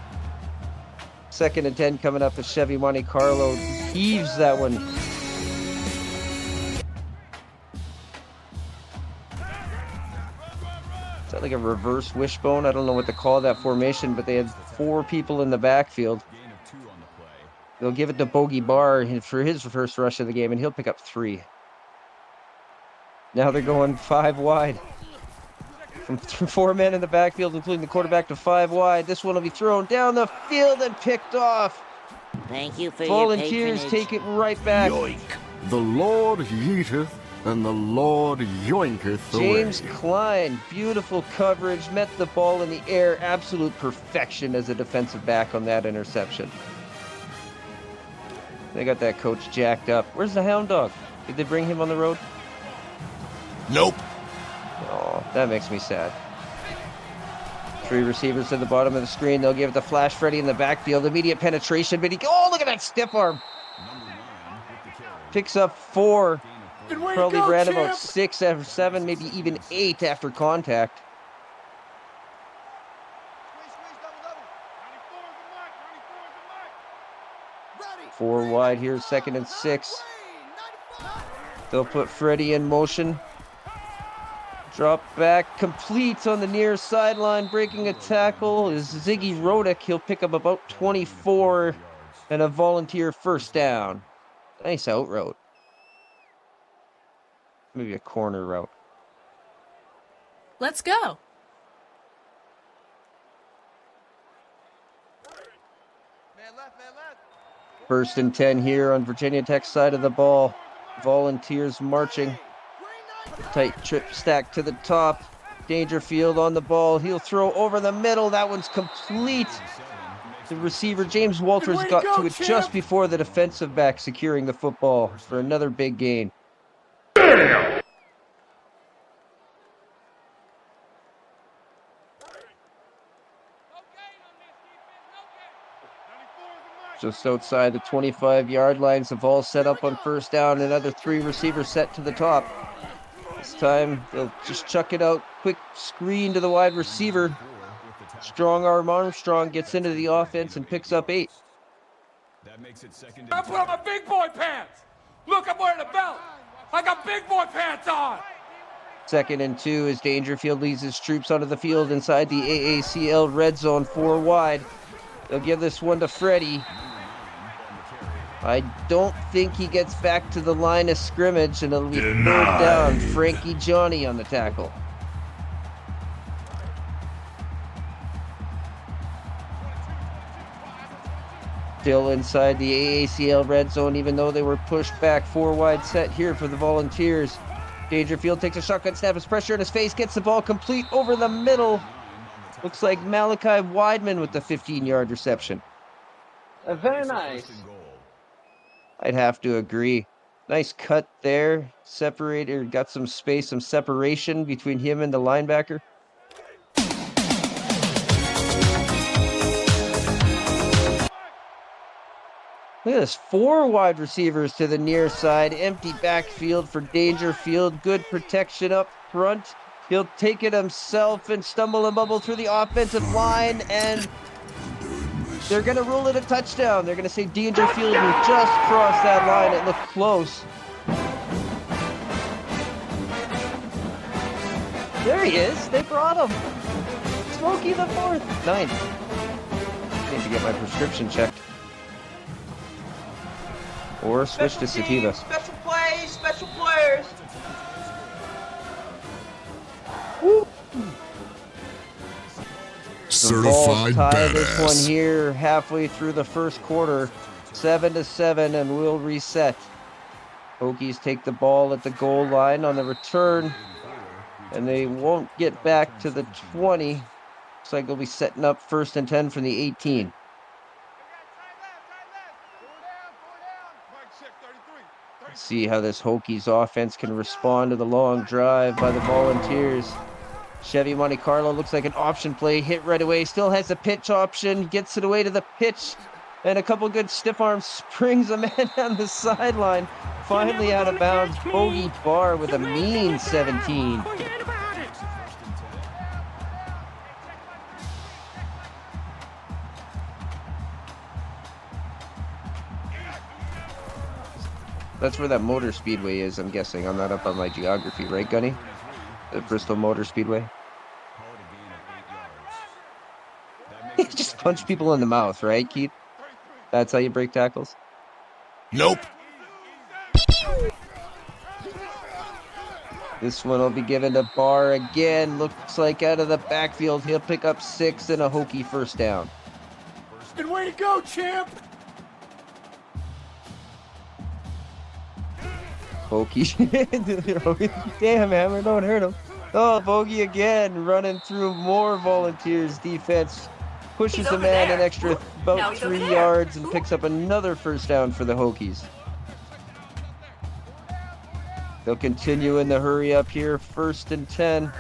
2nd and 10 coming up as Chevy Monte Carlo heaves that one. Is that like a reverse wishbone? I don't know what to call that formation, but they had 4 people in the backfield. They'll give it to Bogey Barr for his first rush of the game, and he'll pick up 3. Now they're going 5 wide. From 4 men in the backfield, including the quarterback, to 5 wide. This one will be thrown down the field and picked off. Thank you for Volunteers your take it right back. Yoink. The Lord yeeteth, and the Lord yoinketh away. James Klein, beautiful coverage, met the ball in the air. Absolute perfection as a defensive back on that interception. They got that coach jacked up. Where's the hound dog? Did they bring him on the road? Nope. Oh, that makes me sad. 3 receivers to the bottom of the screen. They'll give it to Flash Freddy in the backfield. Immediate penetration, but oh, look at that stiff arm. Picks up 4. Probably ran about 6 or 7, maybe even 8 after contact. Four wide here, 2nd and 6. They'll put Freddy in motion. Drop back, complete on the near sideline. Breaking a tackle is Ziggy Rodick. He'll pick up about 24 and a volunteer first down. Nice out route. Maybe a corner route. Let's go. 1st and 10 here on Virginia Tech's side of the ball. Volunteers marching. Tight trip stack to the top. Dangerfield on the ball. He'll throw over the middle. That one's complete. The receiver, James Walters, got to it just before the defensive back securing the football for another big gain. Just outside the 25-yard lines, the ball set up on first down. Another 3 receivers set to the top. This time, they'll just chuck it out. Quick screen to the wide receiver. Strong arm Armstrong gets into the offense and picks up 8. That makes it 2nd and 10. I put on my big boy pants. Look, I'm wearing a belt. I got big boy pants on. 2nd and 2 as Dangerfield leads his troops onto the field inside the AACL red zone, 4 wide. They'll give this one to Freddy. I don't think he gets back to the line of scrimmage, and it'll be 3rd down. Frankie Johnny on the tackle. Still inside the AACL red zone, even though they were pushed back. 4 wide set here for the Volunteers. Dangerfield takes a shotgun snap, his pressure in his face, gets the ball complete over the middle. Looks like Malachi Weidman with the 15-yard reception. Very nice. I'd have to agree. Nice cut there. Separator, got some space, some separation between him and the linebacker. Look at this, 4 wide receivers to the near side. Empty backfield for Dangerfield. Good protection up front. He'll take it himself and stumble and bubble through the offensive line, and they're going to rule it a touchdown. They're going to say Dangerfield will just cross that line. It looked close. There he is. They brought him. Smokey the fourth. 9. Need to get my prescription checked. Or switch to sativa. Special plays, special players. Woo. Certified tie badass. This one here halfway through the first quarter, 7-7, and we'll reset. Hokies take the ball at the goal line on the return, and they won't get back to the 20. Looks like they'll be setting up 1st and 10 from the 18. Let's see how this Hokies offense can respond to the long drive by the Volunteers. Chevy Monte Carlo looks like an option play, hit right away, still has a pitch option, gets it away to the pitch, and a couple good stiff arms, springs a man down the sideline, finally out of bounds. Bogey Barr with a mean 17. That's where that Motor Speedway is, I'm guessing. I'm not up on my geography, right, Gunny? The Bristol Motor Speedway. You just punch people in the mouth, right, Keith? That's how you break tackles? Nope. This one will be given to Barr again. Looks like out of the backfield, he'll pick up 6 and a Hokie first down. Good way to go, champ! Hokie. Damn, Hammer, don't hurt him. Oh, Bogey again, running through more Volunteers defense. Pushes the man an extra about 3 yards and picks up another first down for the Hokies. They'll continue in the hurry up here, 1st and 10.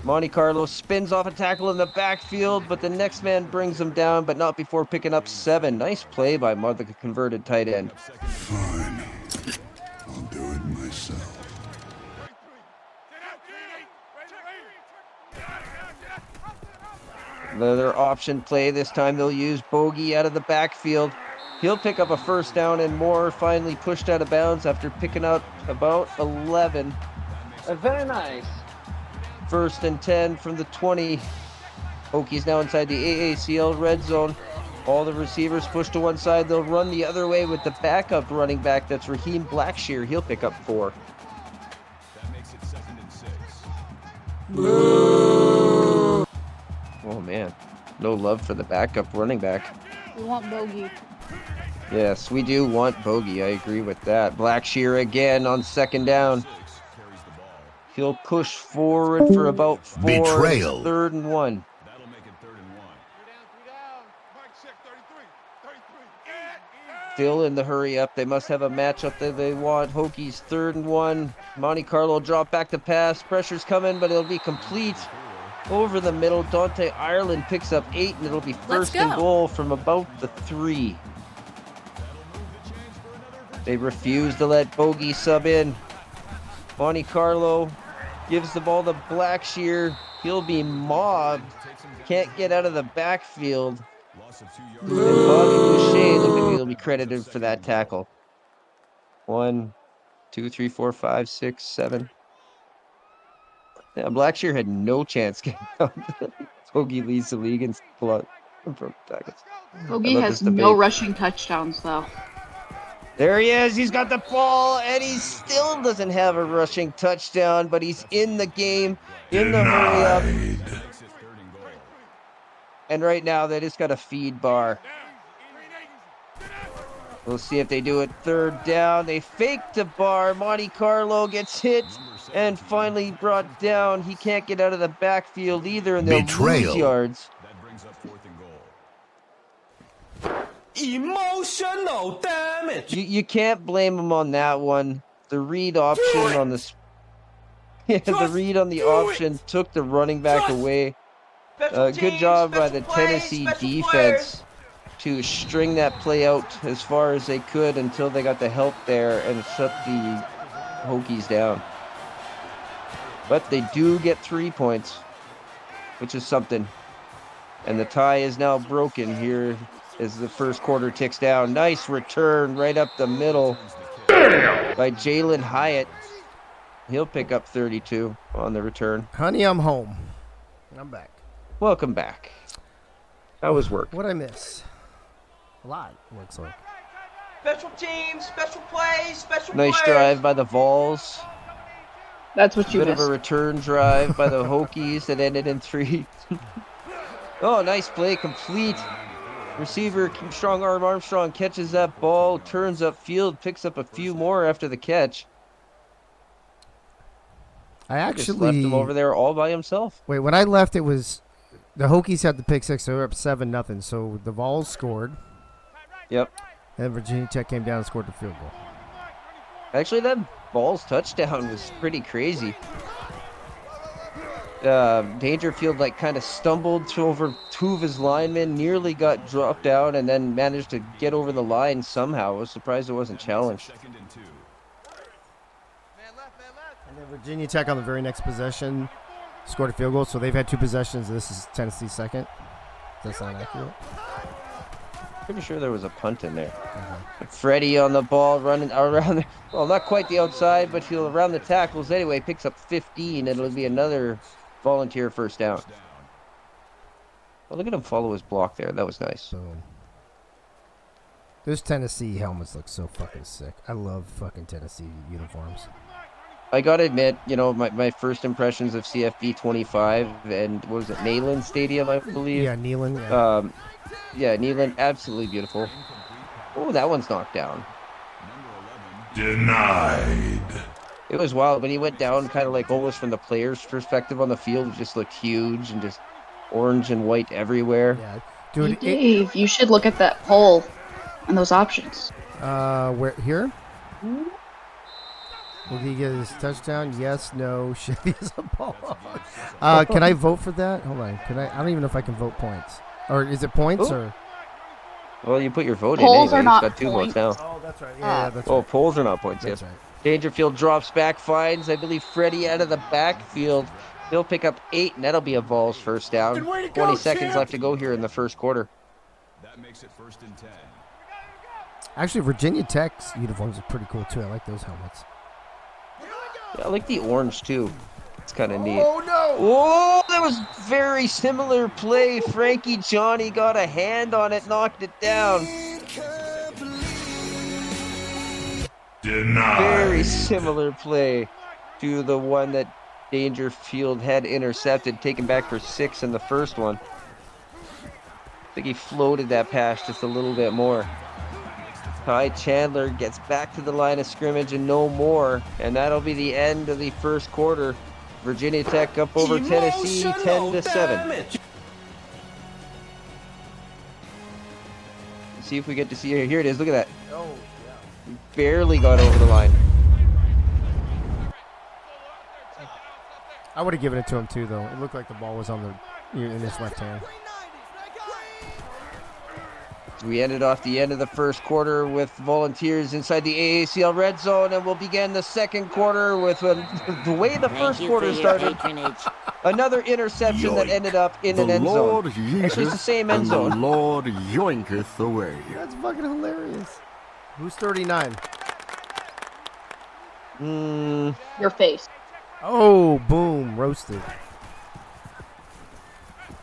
Monte Carlo spins off a tackle in the backfield, but the next man brings him down, but not before picking up 7. Nice play by the converted tight end. Fine. I'll do it myself. Another option play. This time they'll use Bogey out of the backfield. He'll pick up a first down, and Moore finally pushed out of bounds after picking up about 11. Very nice. 1st and 10 from the 20. Hokies now inside the AACL red zone. All the receivers push to one side. They'll run the other way with the backup running back. That's Raheem Blackshear. He'll pick up 4. That makes it 2nd and 6. Boo! Oh, man. No love for the backup running back. We want Bogey. Yes, we do want Bogey. I agree with that. Blackshear again on 2nd down. He'll push forward for about 4. Betrayal. 3rd and 1. That'll make it 3rd and 1. Still in the hurry up. They must have a matchup that they want. Hokies 3rd and 1. Monte Carlo drop back to pass. Pressure's coming, but it'll be complete. Over the middle, Dante Ireland picks up 8, and it'll be 1st and goal from about the 3. They refuse to let Bogey sub in. Monte Carlo gives the ball to Blackshear. He'll be mobbed. Can't get out of the backfield. And Bobby Boucher, look at me, he'll be credited for that tackle. 1, 2, 3, 4, 5, 6, 7. Yeah, Blackshear had no chance getting out. Bogey leads the league in tackles. Bogey has no rushing touchdowns, though. There he is. He's got the ball, and he still doesn't have a rushing touchdown, but he's in the game, in the hurry up. And right now, they just got a feed Barr. We'll see if they do it 3rd down. They fake the Barr. Monte Carlo gets hit and finally brought down. He can't get out of the backfield either, and they'll lose yards. That brings up 4th and goal. Emotional damage. You can't blame him on that one. The read option on the the read on the option took the running back away. Good job by the Tennessee defense to string that play out as far as they could until they got the help there and shut the Hokies down. But they do get 3 points, which is something. And the tie is now broken here as the first quarter ticks down. Nice return right up the middle by Jalen Hyatt. He'll pick up 32 on the return. Honey, I'm home. I'm back. welcome back. How was work? What'd I miss? A lot, looks like. Special teams, special plays, special Nice players. drive by the Vols. That's what you Bit missed. of a return drive by the Hokies that ended in 3. Oh, nice play, complete. Receiver, strong arm Armstrong catches that ball, turns upfield, picks up a few more after the catch. I just left him over there all by himself. Wait, when I left, it was the Hokies had the pick six. They were up 7-0. So the Vols scored. Yep. And Virginia Tech came down and scored the field goal. Actually, that Vols touchdown was pretty crazy. Dangerfield kind of stumbled over 2 of his linemen, nearly got dropped down, and then managed to get over the line somehow. I was surprised it wasn't challenged. And then Virginia Tech on the very next possession scored a field goal. So they've had 2 possessions. This is Tennessee's second. Does that sound accurate? Pretty sure there was a punt in there. Freddie on the ball, running around. Well, not quite the outside, but he'll around the tackles anyway. Picks up 15, and it'll be another volunteer first down. Oh, look at him follow his block there. That was nice. Boom. Those Tennessee helmets look so fucking sick. I love fucking Tennessee uniforms. I gotta admit, my first impressions of CFB 25 and what was it, Neyland Stadium, I believe? Yeah, Neyland. Yeah. Yeah, Neyland, absolutely beautiful. Oh, that one's knocked down. Denied. It was wild when he went down, kind of almost from the player's perspective on the field. It just looked huge and just orange and white everywhere. Yeah, dude. Hey, Dave, you should look at that poll and those options. Where here? Will he get his touchdown? Yes, no. Should he has a ball? Can I vote for that? Hold on. Can I don't even know if I can vote points. Or is it points or? Well, you put your vote polls in anyway. Are not got 2 points. votes now. Oh, that's right. Yeah, that's right. Oh, polls are not points. That's Yes. right. Dangerfield drops back, finds, I believe, Freddie out of the backfield. He'll pick up 8, and that'll be a Vols first down. 20 seconds left to go here in the first quarter. That makes it 1st and 10. Actually, Virginia Tech's uniforms are pretty cool too. I like those helmets. Yeah, I like the orange too. It's kind of neat. Oh no! Oh, that was very similar play. Frankie Johnny got a hand on it, knocked it down. Denied. Very similar play to the one that Dangerfield had intercepted, taken back for 6 in the first one. I think he floated that pass just a little bit more. Ty Chandler gets back to the line of scrimmage and no more, and that'll be the end of the first quarter. Virginia Tech up over Tennessee 10-7. See if we get to see it. Here it is. Look at that. Oh, yeah. Barely got over the line. I would have given it to him too, though. It looked like the ball was on in his left hand. We ended off the end of the first quarter with Volunteers inside the AACL red zone, and we'll begin the second quarter with the way the first quarter started. Another interception that ended up in an end zone. Actually, it's the same end zone. The Lord yoinketh away. That's fucking hilarious. Who's 39? Your face. Oh, boom, roasted.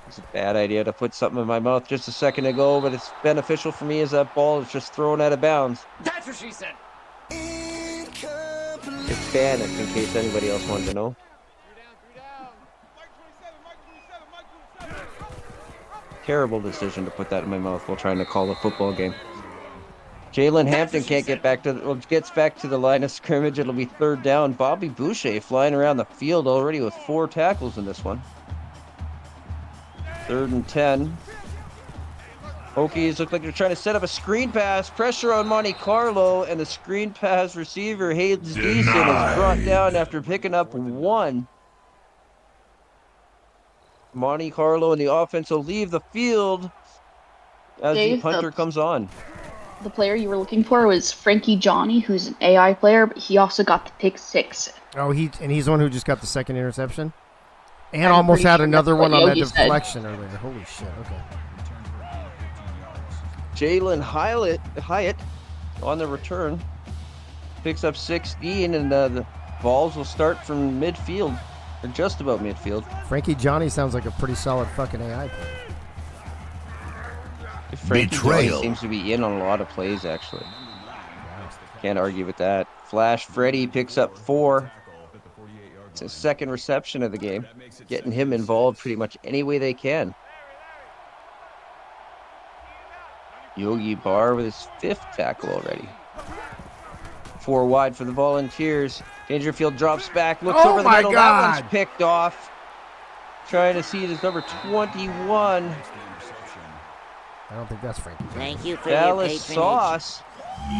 It's a bad idea to put something in my mouth just a second ago, but it's beneficial for me as that ball is just thrown out of bounds. That's what she said. It's panic in case anybody else wanted to know. Terrible decision to put that in my mouth while trying to call a football game. Jalen Hampton gets back to the line of scrimmage. It'll be 3rd down. Bobby Boucher flying around the field already with 4 tackles in this one. 3rd and 10. Hokies look like they're trying to set up a screen pass. Pressure on Monte Carlo, and the screen pass receiver, Hayes Deason, is brought down after picking up 1. Monte Carlo and the offense will leave the field as Dave, the punter comes on. The player you were looking for was Frankie Johnny, who's an AI player, but he also got the pick 6. Oh, he's the one who just got the second interception? And almost had another one on that deflection earlier. Holy shit, okay. Jalen Hyatt on the return. Picks up 16, and the Vols will start from midfield. Or just about midfield. Frankie Johnny sounds like a pretty solid fucking AI player. Frankie Johnny seems to be in on a lot of plays, actually. Can't argue with that. Flash Freddy picks up 4. It's his second reception of the game. Getting him involved pretty much any way they can. Yogi Barr with his 5th tackle already. 4 wide for the Volunteers. Dangerfield drops back, looks over the middle. God. That one's picked off. Trying to see it as number 21. I don't think that's Frankie. Thank you for Dallas your patronage. Sauce.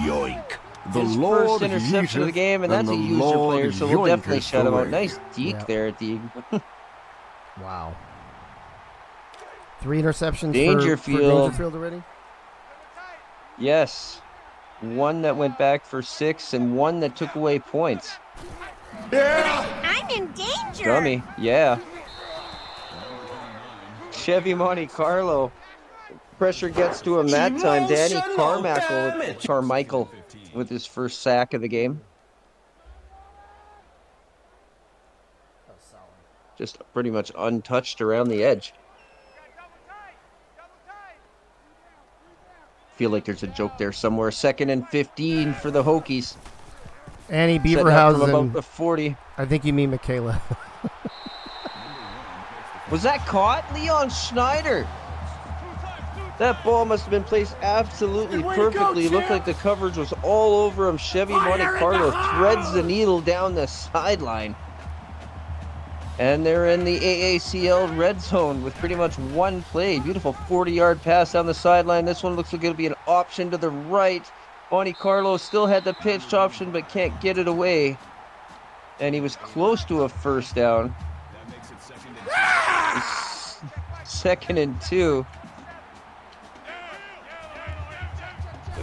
Yoink. The His Lord first interception of the game, and that's a user player, so we'll definitely shut him out. Nice deke there at the... Wow. 3 interceptions Dangerfield. for Dangerfield already? Yes. 1 that went back for 6, and 1 that took away points. I'm in danger. Dummy, yeah. Chevy Monte Carlo. Pressure gets to him that time. Danny Carmichael with his first sack of the game. Just pretty much untouched around the edge. Feel like there's a joke there somewhere. 2nd and 15 for the Hokies. Annie Setting up from Beaverhausen. about the 40. I think you mean Michaela. Was that caught? Leon Schneider. That ball must have been placed absolutely perfectly. Looked like the coverage was all over him. Chevy Monte Carlo threads the needle down the sideline. And they're in the AACL red zone with pretty much 1 play. Beautiful 40-yard pass down the sideline. This one looks like it'll be an option to the right. Monte Carlo still had the pitch option but can't get it away. And he was close to a first down. 2nd and 2.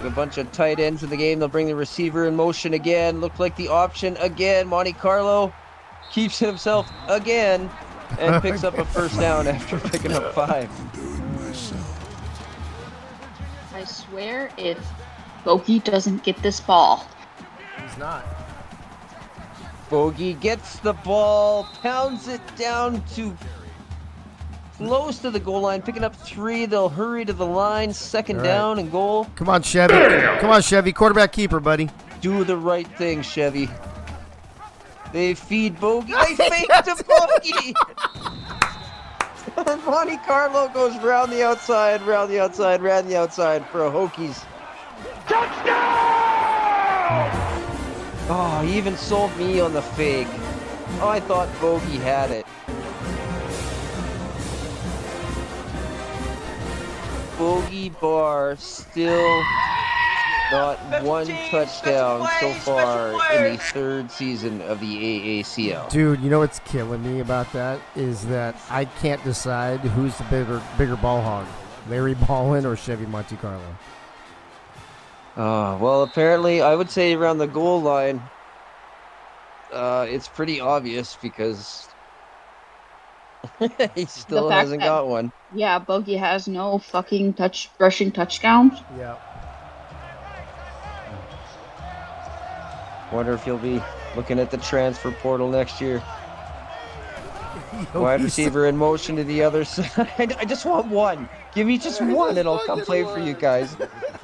A bunch of tight ends in the game. They'll bring the receiver in motion again. Looked like the option again. Monte Carlo keeps himself again and picks up a first down after picking up 5. I swear if Bogey doesn't get this ball. He's not. Bogey gets the ball, pounds it down to close to the goal line, picking up 3. They'll hurry to the line. 2nd down and goal. Come on, Chevy. Come on, Chevy. Quarterback keeper, buddy. Do the right thing, Chevy. They feed Bogey. They fake to Bogey. Monte Carlo goes round the outside for a Hokies. Touchdown! Oh, he even sold me on the fake. Oh, I thought Bogey had it. Bogey Barr still not one touchdown so far in the 3rd season of the AACL. Dude, you know what's killing me about that is that I can't decide who's the bigger ball hog, Larry Ballin or Chevy Monte Carlo. Well, apparently, I would say around the goal line, it's pretty obvious because he still hasn't got one. Yeah, Bogey has no fucking rushing touchdowns. Yeah. Wonder if he'll be looking at the transfer portal next year. Wide receiver in motion to the other side. I just want 1. Give me just 1 and I'll come play for you guys.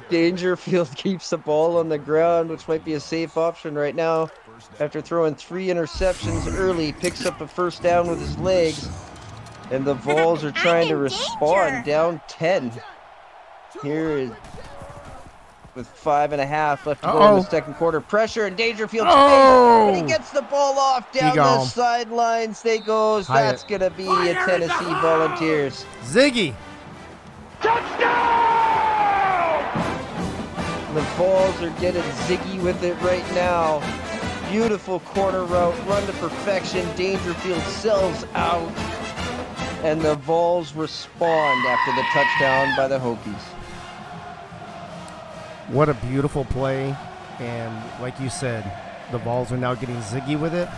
Dangerfield keeps the ball on the ground, which might be a safe option right now. After throwing 3 interceptions early, picks up a first down with his legs. And the Vols are trying to respond, down 10. Here is with 5.5 left to go in the 2nd quarter. Pressure and Dangerfield. And he gets the ball off down the sidelines. They goes. That's going to be a Tennessee Volunteers. Ziggy. The Vols are getting ziggy with it right now. Beautiful corner route, run to perfection. Dangerfield sells out. And the Vols respond after the touchdown by the Hokies. What a beautiful play. And like you said, the Vols are now getting ziggy with it.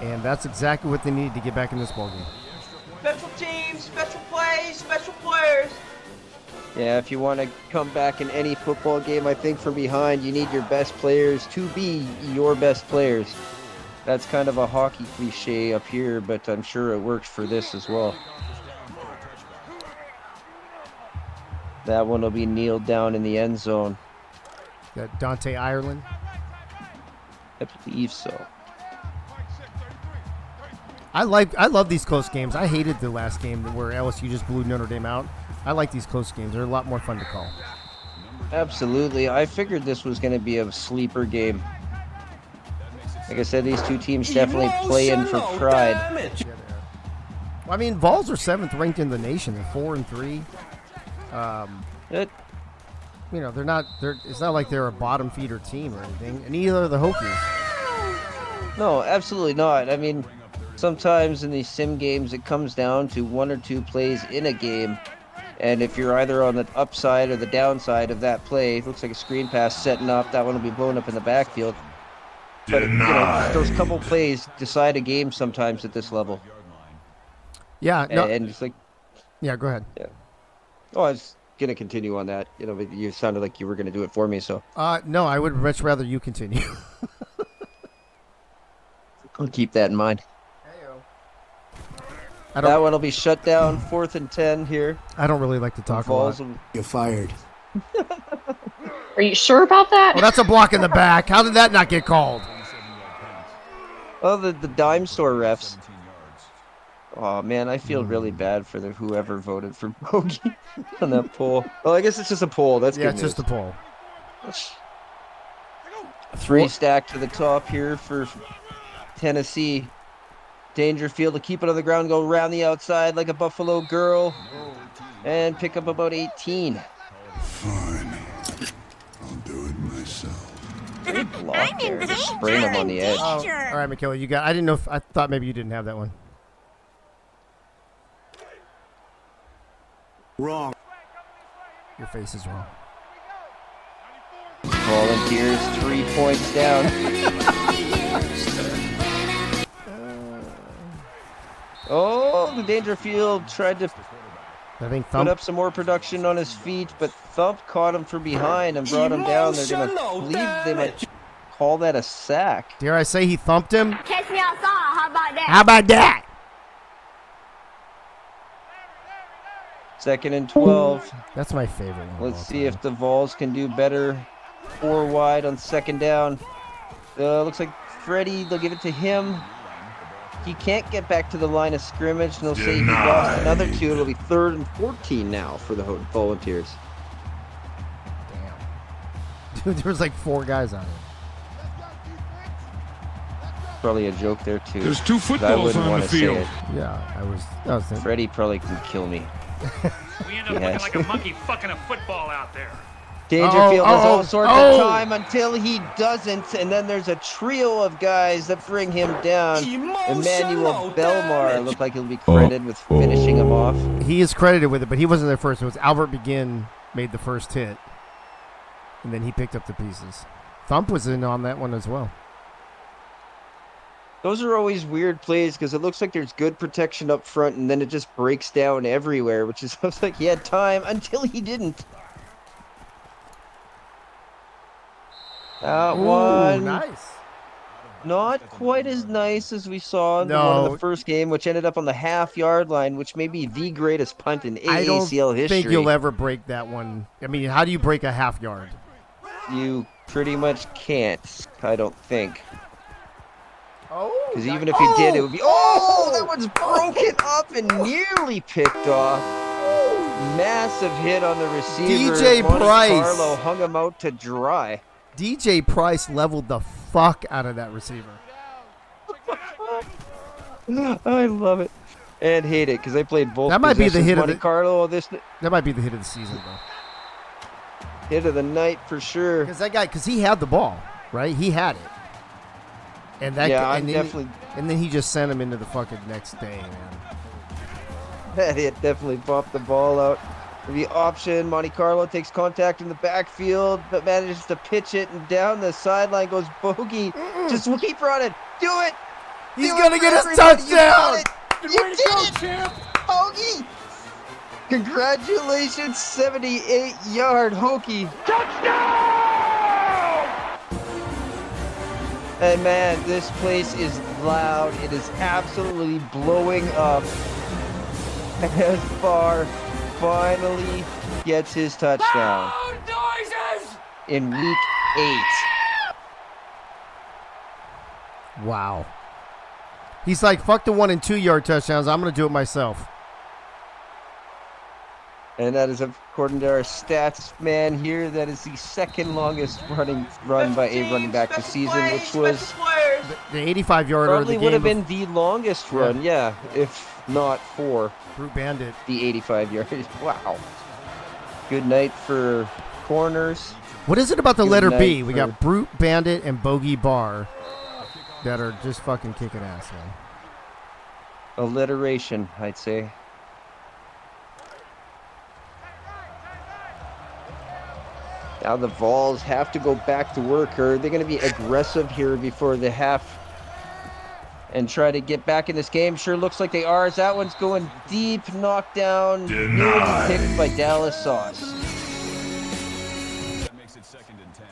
And that's exactly what they need to get back in this ballgame. Special teams, special plays, special players. Yeah, if you want to come back in any football game, I think from behind, you need your best players to be your best players. That's kind of a hockey cliche up here, but I'm sure it works for this as well. That one will be kneeled down in the end zone. That Dante Ireland? I believe so. I love these close games. I hated the last game where LSU just blew Notre Dame out. I like these close games. They're a lot more fun to call. Absolutely. I figured this was going to be a sleeper game. Like I said, these two teams definitely play in for pride. Well, I mean, Vols are 7th ranked in the nation. They're 4-3. You know, they're not. It's not like they're a bottom feeder team or anything. And neither are the Hokies. No, absolutely not. I mean, sometimes in these sim games, it comes down to 1 or 2 plays in a game. And if you're either on the upside or the downside of that play, it looks like a screen pass setting up. That one will be blown up in the backfield. But, you know, those couple plays decide a game sometimes at this level. Yeah. No, and it's like... Yeah, go ahead. Yeah. Oh, I was going to continue on that. You know, but you sounded like you were going to do it for me, so... No, I would much rather you continue. I'll keep that in mind. That one will be shut down, 4th and 10 here. I don't really like to talk a lot. You're fired. Are you sure about that? Oh, that's a block in the back. How did that not get called? Oh, the dime store refs. Oh, man, I feel really bad for whoever voted for Bogey on that poll. Well, I guess it's just a poll. That's good it's news. just a poll. 3 stacked to the top here for Tennessee. Dangerfield to keep it on the ground, go around the outside like a Buffalo girl, and pick up about 18. Fine. I'll do it myself. Good block there. Just spring him on the edge. Oh, all right, Michaela, you got. I didn't know. I thought maybe you didn't have that one. Wrong. Your face is wrong. Volunteers 3 points down. Oh, the Dangerfield tried to put up some more production on his feet, but Thump caught him from behind and brought him down. They're going to believe they might call that a sack. Dare I say he thumped him? Catch me outside. How about that? How about that? 2nd and 12. That's my favorite one. Let's see if the Vols can do better. 4 wide on 2nd down. Looks like Freddie, they'll give it to him. He can't get back to the line of scrimmage, and they'll say he lost another 2. It'll be 3rd and 14 now for the Volunteers. Damn. Dude, there was like 4 guys on it. Probably a joke there, too. There's 2 footballs on the field. Yeah, I was thinking. Freddie probably can kill me. We end up looking like a monkey fucking a football out there. Dangerfield has all sorts of time until he doesn't, and then there's a trio of guys that bring him down. Emmanuel Belmar looked like he'll be credited with finishing him off. He is credited with it, but he wasn't there first. It was Albert Begin made the first hit, and then he picked up the pieces. Thump was in on that one as well. Those are always weird plays because it looks like there's good protection up front, and then it just breaks down everywhere, which is looks like he had time until he didn't. That one. Nice. Not quite as nice as we saw in one of the first game, which ended up on the half-yard line, which may be the greatest punt in AACL history. I don't think you'll ever break that one. I mean, how do you break a half yard? You pretty much can't, I don't think. Oh. Because even if you did, it would be... Oh, that one's broken up and nearly picked off. Massive hit on the receiver. DJ Price. Carlo hung him out to dry. DJ Price leveled the fuck out of that receiver. I love it and hate it because I played both. That might be the hit of the Carlo. That might be the hit of the season, though. Hit of the night for sure. Because he had the ball, right? He had it, and that and then he just sent him into the fucking next day, man. That hit definitely popped the ball out. The option, Monte Carlo takes contact in the backfield, but manages to pitch it, and down the sideline goes Bogey. Just keep running. Do it. He's going to get his touchdown. You did it, champ. Bogey. Congratulations, 78-yard Hokie. Touchdown! And man, this place is loud. It is absolutely blowing up. As Barr finally gets his touchdown in week 8. Wow. He's like, fuck the 1 and 2 yard touchdowns. I'm going to do it myself. And that is, according to our stats man here, that is the second longest run by a running back this season, which was the 85-yarder. Probably would have been the longest run, yeah, if not for Brute Bandit. The 85-yard. Wow. Good night for corners. What is it about the letter B? We got Brute Bandit and Bogey Barr that are just fucking kicking ass, man. Alliteration, I'd say. Now the Vols have to go back to work, or they're going to be aggressive here before the half and try to get back in this game. Sure looks like they are, as that one's going deep, knocked down, nearly picked by Dallas Sauce. That makes it 2nd and 10.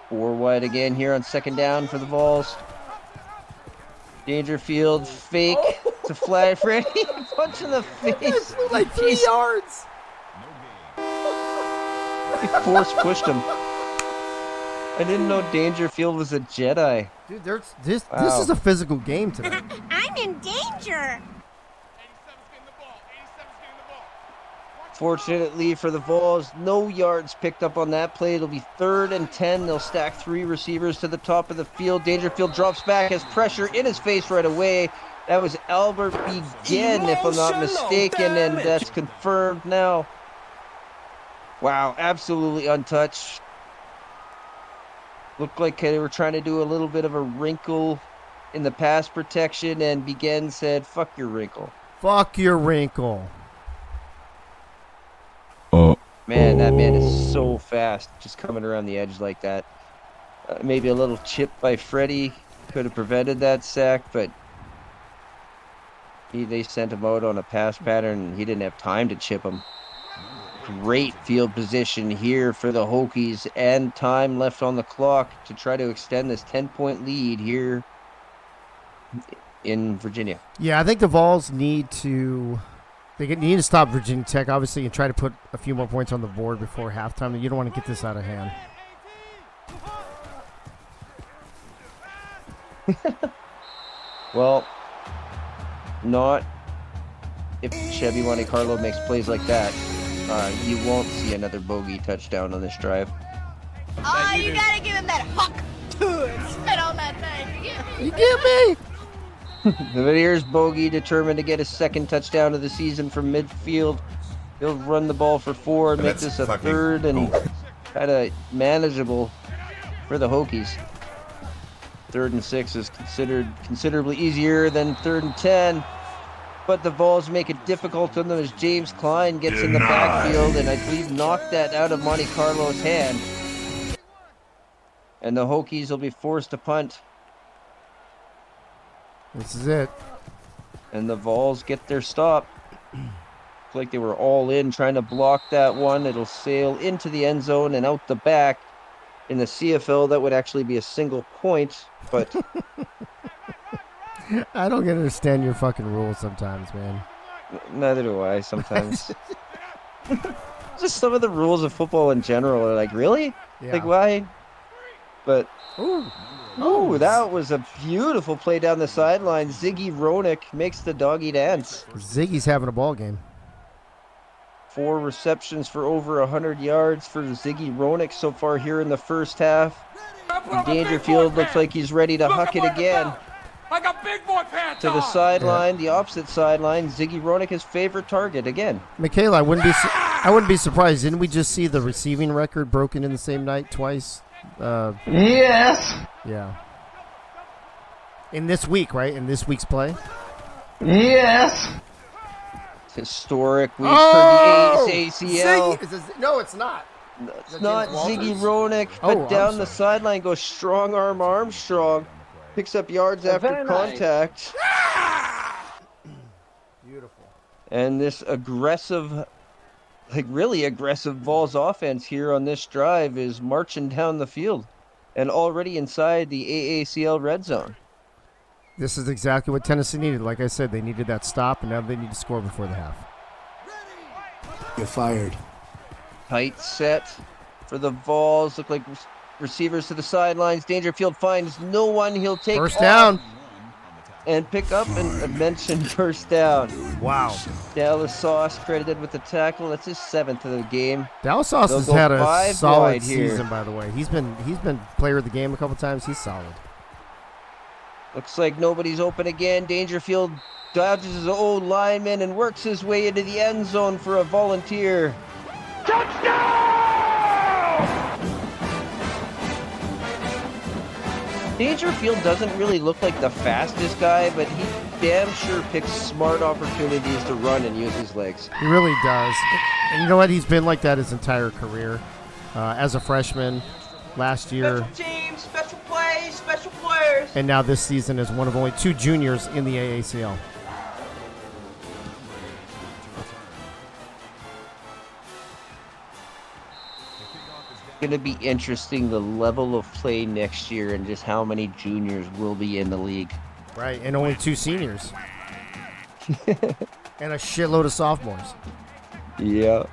4 wide again here on 2nd down for the Vols. Dangerfield fake to flag Freddy. Punch in the face. Like 3 yards. He force pushed him. I didn't know Dangerfield was a Jedi. Dude, this is a physical game tonight. I'm in danger. Fortunately for the Vols, no yards picked up on that play. It'll be 3rd and 10. They'll stack 3 receivers to the top of the field. Dangerfield drops back, has pressure in his face right away. That was Albert Begin, if I'm not mistaken, and that's confirmed now. Wow, absolutely untouched. Looked like they were trying to do a little bit of a wrinkle in the pass protection, and Begin said, fuck your wrinkle. Fuck your wrinkle. Man, that man is so fast, just coming around the edge like that. Maybe a little chip by Freddie could have prevented that sack, but they sent him out on a pass pattern, and he didn't have time to chip him. Great field position here for the Hokies, and time left on the clock to try to extend this 10-point lead here in Virginia. Yeah, I think the Vols need to stop Virginia Tech, obviously, and try to put a few more points on the board before halftime. You don't want to get this out of hand. Well, not if Chevy Monte Carlo makes plays like that. You won't see another bogey touchdown on this drive. Oh, you gotta give him that huck to it. Spit on that thing. You get me? But here's Bogey, determined to get his 2nd touchdown of the season from midfield. He'll run the ball for 4 and make this a 3rd and kind of manageable for the Hokies. 3rd and 6 is considered considerably easier than 3rd and 10. But the Vols make it difficult on them as James Klein gets in the backfield and I believe knocked that out of Monte Carlo's hand. And the Hokies will be forced to punt. This is it. And the Vols get their stop. Looks like they were all in trying to block that one. It'll sail into the end zone and out the back. In the CFL, that would actually be a single point, but... I don't understand your fucking rules sometimes, man. Neither do I sometimes. Just some of the rules of football in general are like, really? Yeah. Like, why? But... Ooh, that was a beautiful play down the sideline. Ziggy Ronick makes the doggy dance. Ziggy's having a ball game. 4 receptions for over 100 yards for Ziggy Ronick so far here in the first half. Dangerfield looks like he's ready to huck it again. I got big boy pants to the sideline, the opposite sideline. Ziggy Ronick, his favorite target again. Michaela, I wouldn't be surprised. Didn't we just see the receiving record broken in the same night twice? Yes. Yeah. In this week, right? In this week's play? Yes. Historic week for the AACL. No, it's not. It's not Ziggy Ronick, but down the sideline goes Strong Arm Armstrong. Picks up yards after contact. Beautiful. And this aggressive like really aggressive Vols offense here on this drive is marching down the field and already inside the AACL red zone. This is exactly what Tennessee needed. Like I said, they needed that stop, and now they need to score before the half. You're fired. Tight set for the Vols. Look like receivers to the sidelines. Dangerfield finds no one. He'll take first down and pick up and mention first down. Wow. Dallas Sauce credited with the tackle. That's his 7th of the game. Dallas Sauce They'll has go had a 5 solid wide here. season, by the way. He's been player of the game a couple times. He's solid. Looks like nobody's open again. Dangerfield dodges his old lineman and works his way into the end zone for a volunteer. Dangerfield doesn't really look like the fastest guy, but he damn sure picks smart opportunities to run and use his legs. He really does. And you know what? He's been like that his entire career. As a freshman, last year. Special teams, special plays, special players. And now this season as one of only 2 juniors in the AACL. Going to be interesting, the level of play next year and just how many juniors will be in the league. Right, and only 2 seniors. And a shitload of sophomores. Yeah.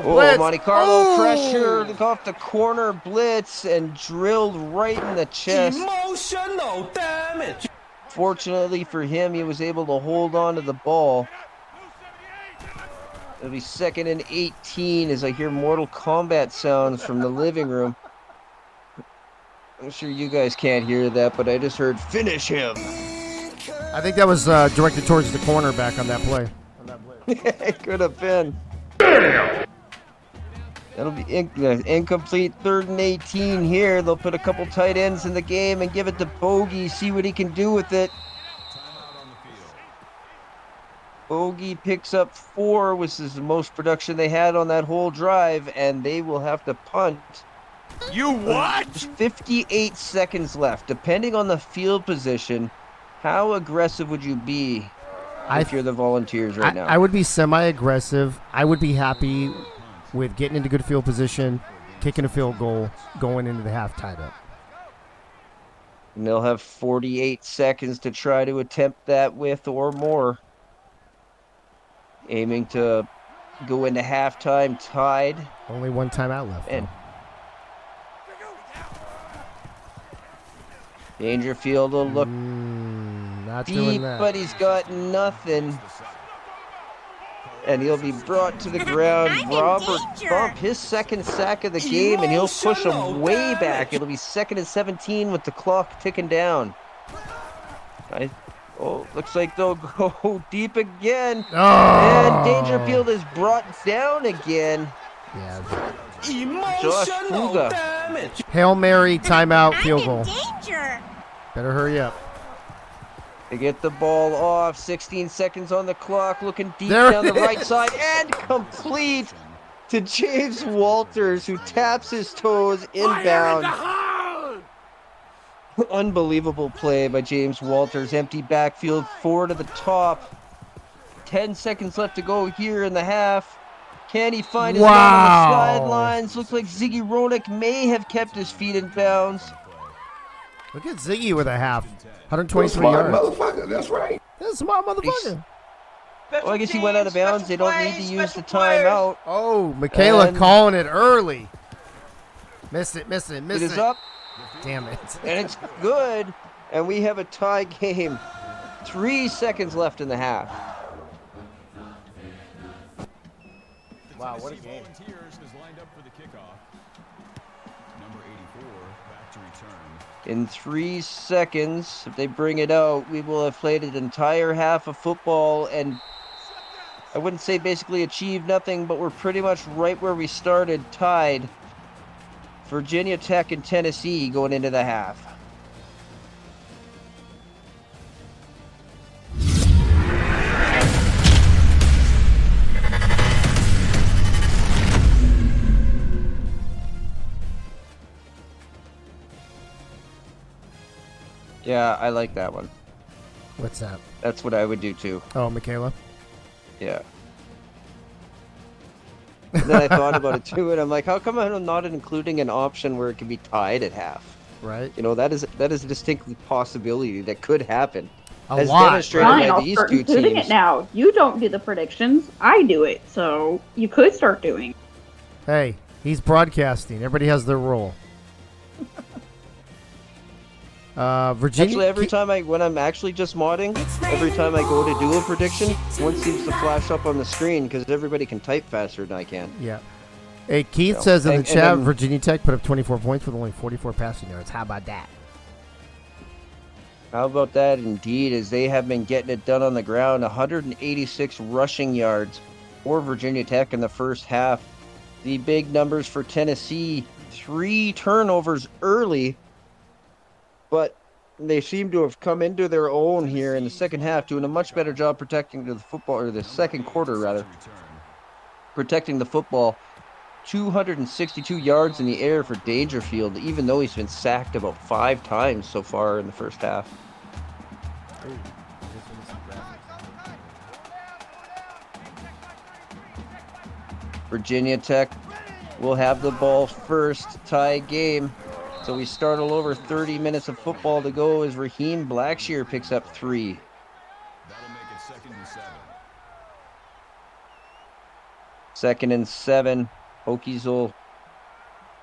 Blitz. Monte Carlo pressure, look off the corner, blitz, and drilled right in the chest. Emotional damage. Fortunately for him, he was able to hold on to the ball. It'll be 2nd and 18 as I hear Mortal Kombat sounds from the living room. I'm sure you guys can't hear that, but I just heard finish him. I think that was directed towards the cornerback on that play. It could have been. That'll be incomplete 3rd and 18 here. They'll put a couple tight ends in the game and give it to Bogey, see what he can do with it. Bogey picks up 4, which is the most production they had on that whole drive, and they will have to punt. You what? There's 58 seconds left. Depending on the field position, how aggressive would you be if you're the Volunteers right now? I would be semi-aggressive. I would be happy with getting into good field position, kicking a field goal, going into the half tied up. And they'll have 48 seconds to try to attempt that with or more. Aiming to go into halftime tied. Only 1 timeout left. And Dangerfield will look not deep, doing that. but he's got nothing. And he'll be brought to the ground. Robert Bump, his 2nd sack of the game, and he'll push him way back. It'll be 2nd and 17 with the clock ticking down. Looks like they'll go deep again. Oh. And Dangerfield is brought down again. Yeah. Josh Fuga. Hail Mary, timeout, field goal. Better hurry up. They get the ball off. 16 seconds on the clock. Looking deep There down the it right side. And complete to James Walters, who taps his toes inbound. Unbelievable play by James Walters. Empty backfield, 4 to the top. 10 seconds left to go here in the half. Can he find his man on the sidelines? Looks like Ziggy Ronick may have kept his feet in bounds. Look at Ziggy with a half. 123 yards. Motherfucker, that's right. That's a smart motherfucker. Well, I guess he went out of bounds. They don't need to use the timeout. Oh, Michaela calling it early. Missed it. It is up. Damn it. And it's good. And we have a tie game. 3 seconds left in the half. Wow, what a game. Volunteers is lined up for the kickoff. Number 84 back to return. In 3 seconds, if they bring it out, we will have played an entire half of football and I wouldn't say basically achieved nothing, but we're pretty much right where we started, tied. Virginia Tech and Tennessee going into the half. Yeah, I like that one. What's that? That's what I would do too. Oh, Michaela? Yeah. And then I thought about it too, and I'm like, how come I'm not including an option where it can be tied at half? Right. You know, that is a distinctly possibility that could happen. A lot. Demonstrated Fine, by I'll these start two including teams. it now. You don't do the predictions. I do it. So you could start doing. Hey, he's broadcasting. Everybody has their role. Virginia. Actually, every time when I'm actually just modding, every time I go to do a prediction, one seems to flash up on the screen because everybody can type faster than I can. Yeah. Hey, Keith So, says in the and chat, then- Virginia Tech put up 24 points with only 44 passing yards. How about that? How about that, indeed, as they have been getting it done on the ground. 186 rushing yards for Virginia Tech in the first half. The big numbers for Tennessee, 3 turnovers early, but they seem to have come into their own here in the second half, doing a much better job protecting the football, or the second quarter, rather, protecting the football. 262 yards in the air for Dangerfield, even though he's been sacked about 5 times so far in the first half. Virginia Tech will have the ball first, tie game. So we start all over, 30 minutes of football to go as Raheem Blackshear picks up 3. That'll make it 2nd and 7. 2nd and 7. Hokies will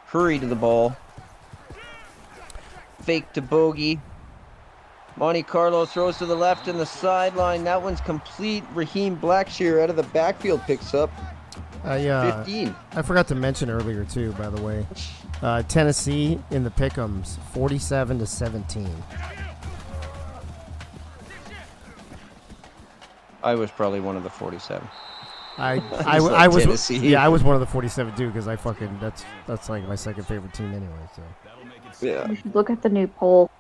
hurry to the ball. Fake to Bogey. Monte Carlo throws to the left in the sideline. That one's complete. Raheem Blackshear out of the backfield picks up 15. I forgot to mention earlier, too, by the way. Tennessee in the pick'ems, 47-17. I was probably one of the 47. I was Tennessee. Yeah, I was one of the 47 too because I fucking that's like my second favorite team anyway. So yeah, You should look at the new poll.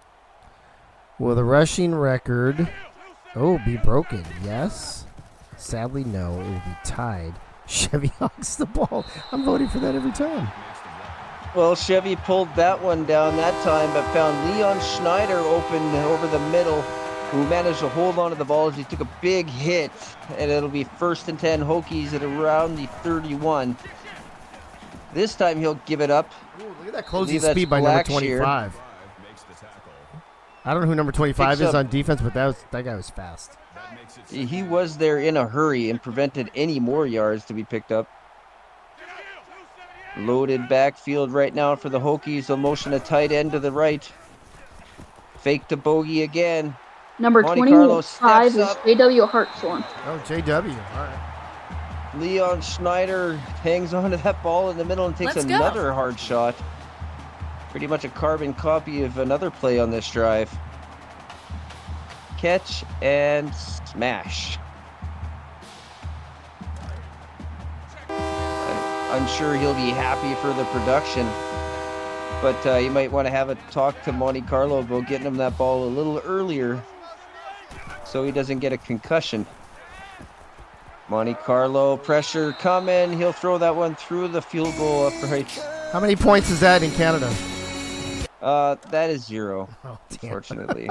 Will the rushing record be broken? Yes. Sadly, no. It will be tied. Chevy hogs the ball. I'm voting for that every time. Well, Chevy pulled that one down that time, but found Leon Schneider open over the middle, who managed to hold on to the ball as he took a big hit, and it'll be 1st and 10 Hokies at around the 31. This time he'll give it up. Ooh, look at that closing speed by number 25. I don't know who number 25 is on defense, but that guy was fast. He was there in a hurry and prevented any more yards to be picked up. Loaded backfield right now for the Hokies. They'll motion a tight end to the right. Fake to Bogey again. Number Monte Carlo 25 steps is up. J.W. Hartshorn. Oh, J.W. All right. Leon Schneider hangs on to that ball in the middle and takes another hard shot. Pretty much a carbon copy of another play on this drive. Catch and smash. I'm sure he'll be happy for the production, but you might want to have a talk to Monte Carlo about getting him that ball a little earlier so he doesn't get a concussion. Monte Carlo, pressure coming. He'll throw that one through the field goal upright. How many points is that in Canada? That is 0, unfortunately.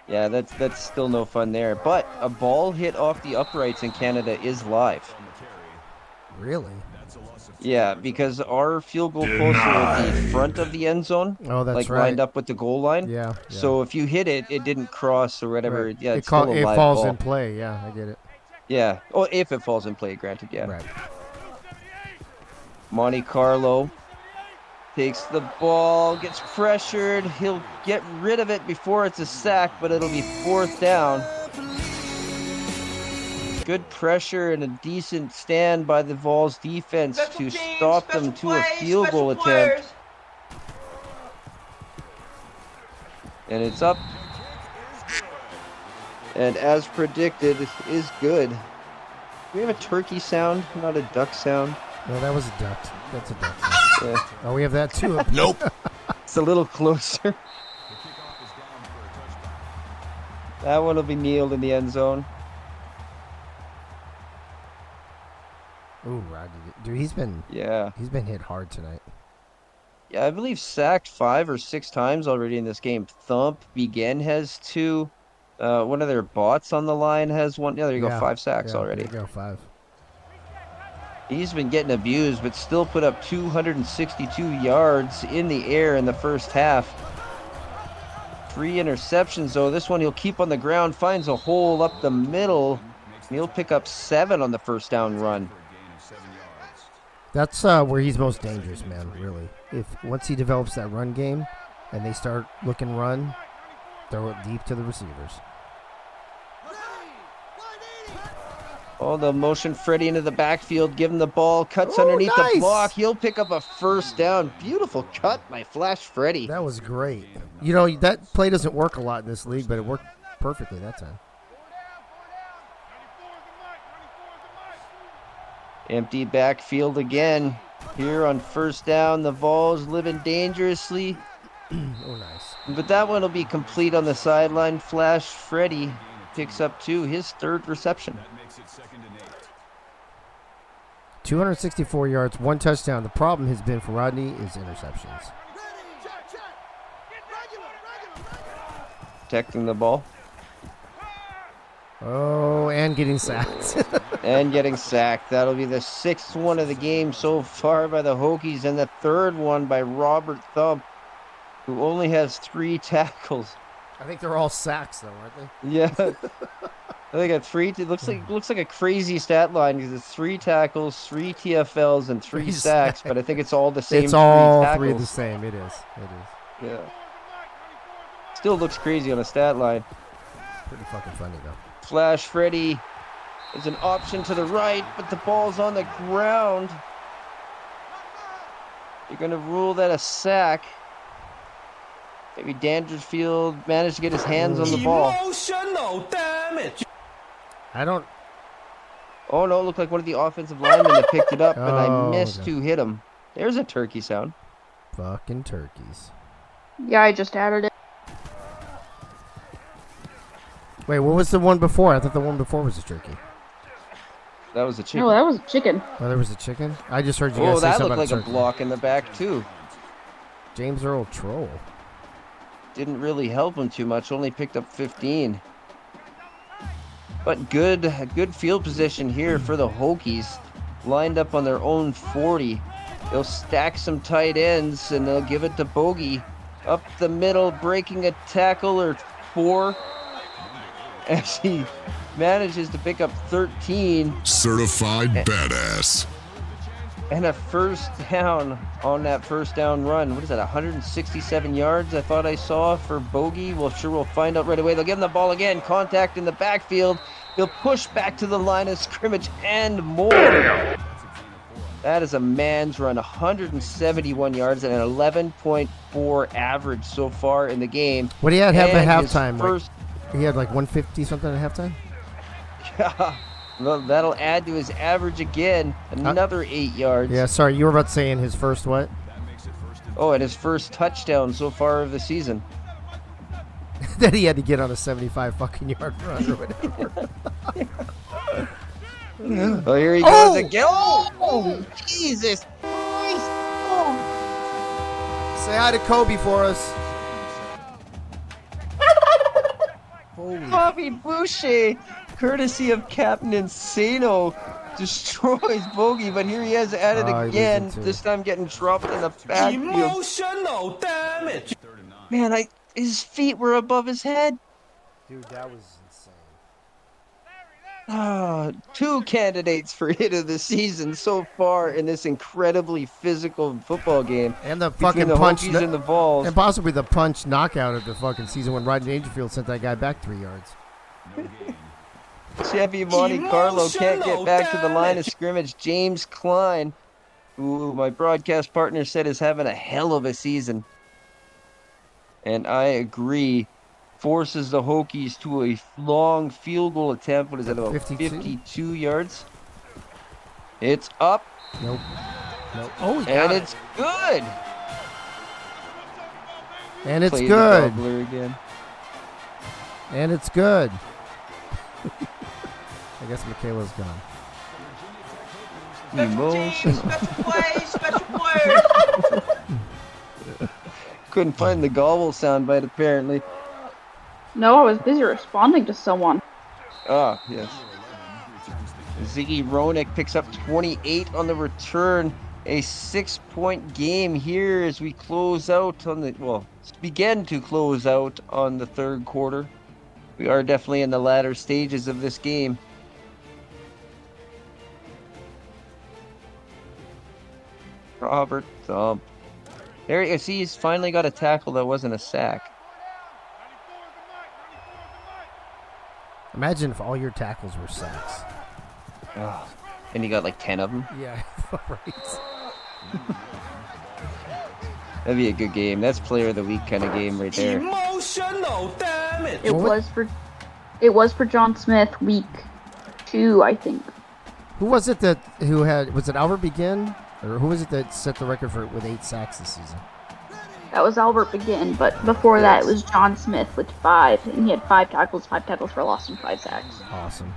Yeah, that's still no fun there. But a ball hit off the uprights in Canada is live. Really? Yeah, because our field goal posts are at the front of the end zone. Oh, that's like right. lined up with the goal line. Yeah. So if you hit it, it didn't cross or whatever. Right. Yeah, it's still a it live falls ball. in play. Yeah, I get it. Yeah. Oh, if it falls in play, granted. Yeah. Right. Monte Carlo takes the ball, gets pressured. He'll get rid of it before it's a sack, but it'll be 4th down. Good pressure and a decent stand by the Vols defense to stop them to a field goal attempt. And it's up. And as predicted, it is good. Do we have a turkey sound, not a duck sound? No, that was a duck. That's a duck sound. Yeah. Oh, we have that too. Nope. It's a little closer. That one will be kneeled in the end zone. Ooh, Rodney. Dude, he's been hit hard tonight. Yeah, I believe sacked 5 or 6 times already in this game. Thump Begin has 2. One of their bots on the line has 1. Yeah, there you go, 5 sacks already. There you go, 5. He's been getting abused, but still put up 262 yards in the air in the first half. 3 interceptions, though. This one he'll keep on the ground, finds a hole up the middle, and he'll pick up 7 on the first down run. That's where he's most dangerous, man, really. Once he develops that run game and they start looking run, throw it deep to the receivers. Oh, the motion Freddy into the backfield, give him the ball, cuts underneath the block. He'll pick up a first down. Beautiful cut by Flash Freddy. That was great. You know, that play doesn't work a lot in this league, but it worked perfectly that time. Empty backfield again. Here on first down, the Vols living dangerously. Oh, nice. But that one will be complete on the sideline. Flash Freddy picks up 2, his 3rd reception. 264 yards, 1 touchdown. The problem has been for Rodney is interceptions. Protecting the ball. Oh, and getting sacked. And getting sacked. That'll be the 6th one of the game so far by the Hokies, and the 3rd one by Robert Thump, who only has 3 tackles. I think they're all sacks, though, aren't they? Yeah. They got 3. It looks like a crazy stat line because it's 3 tackles, 3 TFLs, and 3 sacks. But I think it's all the same. It's all 3 3 tackles. the same. It is. Yeah. Still looks crazy on a stat line. Pretty fucking funny though. Flash Freddy is an option to the right, but the ball's on the ground. You're gonna rule that a sack. Maybe Dangerfield managed to get his hands on the ball. Emotional damage. I don't. Oh no, it looked like one of the offensive linemen that picked it up, and I missed okay. to hit him. There's a turkey sound. Fucking turkeys. Yeah, I just added it. Wait, what was the one before? I thought the one before was a turkey. That was a chicken. No, that was a chicken. Oh, there was a chicken? I just heard you guys say that something looked about like a block in the back too. James Earl Troll. Didn't really help him too much, only picked up 15. But good field position here for the Hokies. Lined up on their own 40. They'll stack some tight ends and they'll give it to Bogey. Up the middle, breaking a tackle or 4. As he manages to pick up 13. Certified badass. And a first down on that first down run. What is that, 167 yards I thought I saw for Bogey? Well, sure, we'll find out right away. They'll give him the ball again. Contact in the backfield. He'll push back to the line of scrimmage and more. That is a man's run. 171 yards and an 11.4 average so far in the game. What do you have at halftime? First... He had like 150 something at halftime? Yeah. Well, that'll add to his average again. Another 8 yards. Yeah, sorry, you were about to say in his first what? Oh, and his first touchdown so far of the season. That he had to get on a 75 fucking yard run or whatever. Oh, here he goes again. Oh, Jesus Christ. Oh. Say hi to Kobe for us. Holy. Bobby Boucher, courtesy of Captain Insano, destroys Bogey, but here he is at it again, this time getting dropped in the backfield. Emotional damage. Man, his feet were above his head. Dude, that was insane. 2 candidates for hit of the season so far in this incredibly physical football game. And the fucking the punch Hokies and the Vols. And possibly the punch knockout of the fucking season when Rodney Dangerfield sent that guy back 3 yards. Chevy Monte Carlo can't get back to the line of scrimmage. James Klein, who my broadcast partner said is having a hell of a season. And I agree. Forces the Hokies to a long field goal attempt. What is that, about 52 yards? It's up. Nope. Oh, and it's good. And it's Play good. The gobbler again. And it's good. I guess Michaela's gone. Emotional. Special plays, special players. Couldn't find the gobble soundbite apparently. No, I was busy responding to someone. Ah, yes. Ziggy Roenick picks up 28 on the return. A 6-point game here as we close out on the, well, begin to close out on the third quarter. We are definitely in the latter stages of this game. Robert Thump. There you see, he's finally got a tackle that wasn't a sack. Imagine if all your tackles were sacks. Oh, and you got like 10 of them? Yeah, right. That'd be a good game. That's player of the week kind of game right there. Emotional damage. It was for John Smith week 2, I think. Who was it was it Albert Begin? Or who was it that set the record for with 8 sacks this season? That was Albert Begin, but before that it was John Smith with 5, and he had 5 tackles for loss, and 5 sacks. Awesome.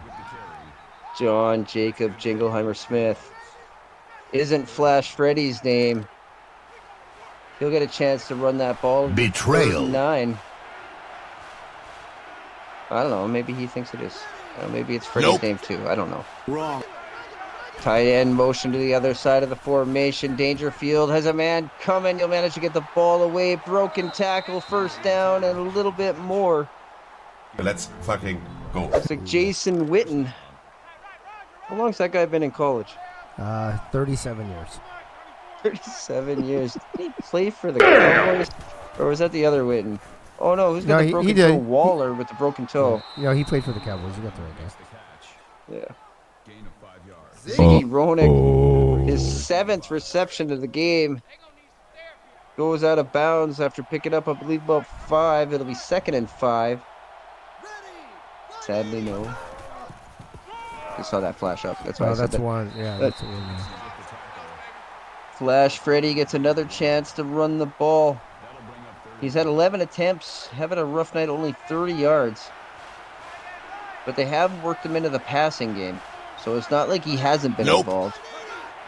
John Jacob Jingleheimer Smith. Isn't Flash Freddy's name. He'll get a chance to run that ball. Betrayal. 9. I don't know. Maybe he thinks it is. Maybe it's Freddy's name too. I don't know. Wrong. Tight end motion to the other side of the formation. Dangerfield has a man coming. You'll manage to get the ball away. Broken tackle, first down, and a little bit more. Let's fucking go. It's like Jason Witten. How long's that guy been in college? 37 years. 37 years. Did he play for the Cowboys? Or was that the other Witten? Oh no, who's got the broken toe? Waller with the broken toe. No, he played for the Cowboys. You got the right guy. Yeah. Ziggy Roenick, his 7th reception of the game, goes out of bounds after picking up, I believe, about 5. It'll be 2nd and 5. Sadly, no. I saw that flash up. That's why I said that. One. Yeah, that's one. Flash Freddy gets another chance to run the ball. He's had 11 attempts, having a rough night, only 30 yards. But they have worked him into the passing game. So it's not like he hasn't been involved.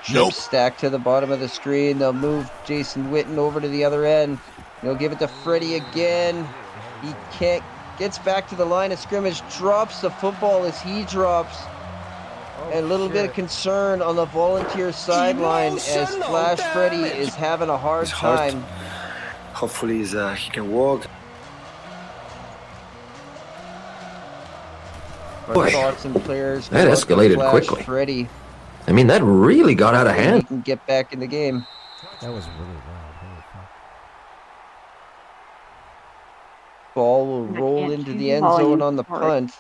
Chips stacked to the bottom of the screen. They'll move Jason Witten over to the other end. They'll give it to Freddy again. He can't. Gets back to the line of scrimmage. Drops the football as he drops. And a little bit of concern on the Volunteer sideline as Flash Freddy is having a hard time. Hopefully he can walk. Boy, thoughts and players. That escalated quickly. Freddy. I mean, that really got out of hand. He can get back in the game. That was really loud. Holy fuck. Ball will roll into the end zone on the punt.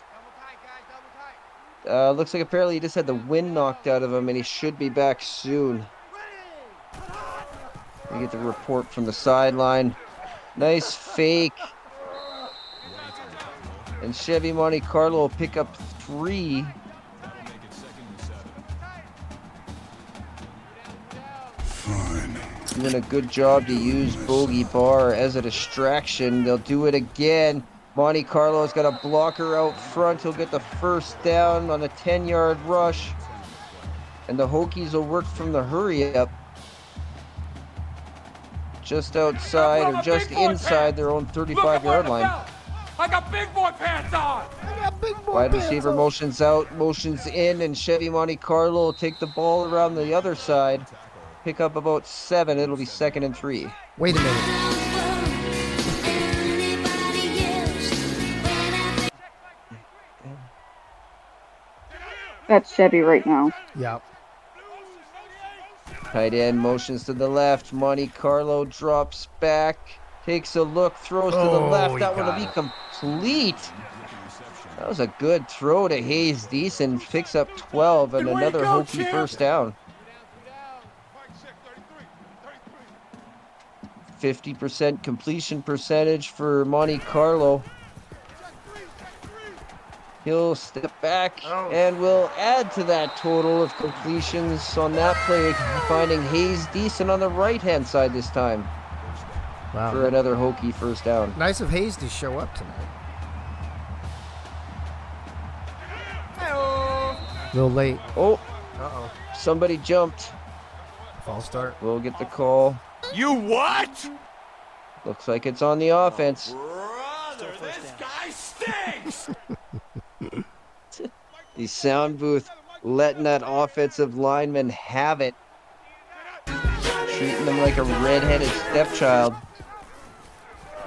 Looks like apparently he just had the wind knocked out of him, and he should be back soon. We get the report from the sideline. Nice fake. And Chevy Monte Carlo will pick up 3. Fine. Doing a good job to use Bogey Barr as a distraction. They'll do it again. Monte Carlo's got a blocker out front. He'll get the first down on a 10-yard rush. And the Hokies will work from the hurry up. Just outside or just inside their own 35-yard line. I got big boy pants on. Wide receiver motions out, motions in, and Chevy Monte Carlo will take the ball around the other side. Pick up about 7. It'll be 2nd and 3. Wait a minute. That's Chevy right now. Yep. Tight end motions to the left. Monte Carlo drops back. Takes a look, throws to the left. That one will be complete. That was a good throw to Hayes Deason. Picks up 12 and another Hokie first down. 50% completion percentage for Monte Carlo. He'll step back and will add to that total of completions on that play, finding Hayes Deason on the right-hand side this time. Wow. For another Hokie first down. Nice of Hayes to show up tonight. A little late. Oh, somebody jumped. False start. We'll get the call. You what? Looks like it's on the offense. Brother, this guy stinks! The sound booth letting that offensive lineman have it. Treating him like a redheaded stepchild.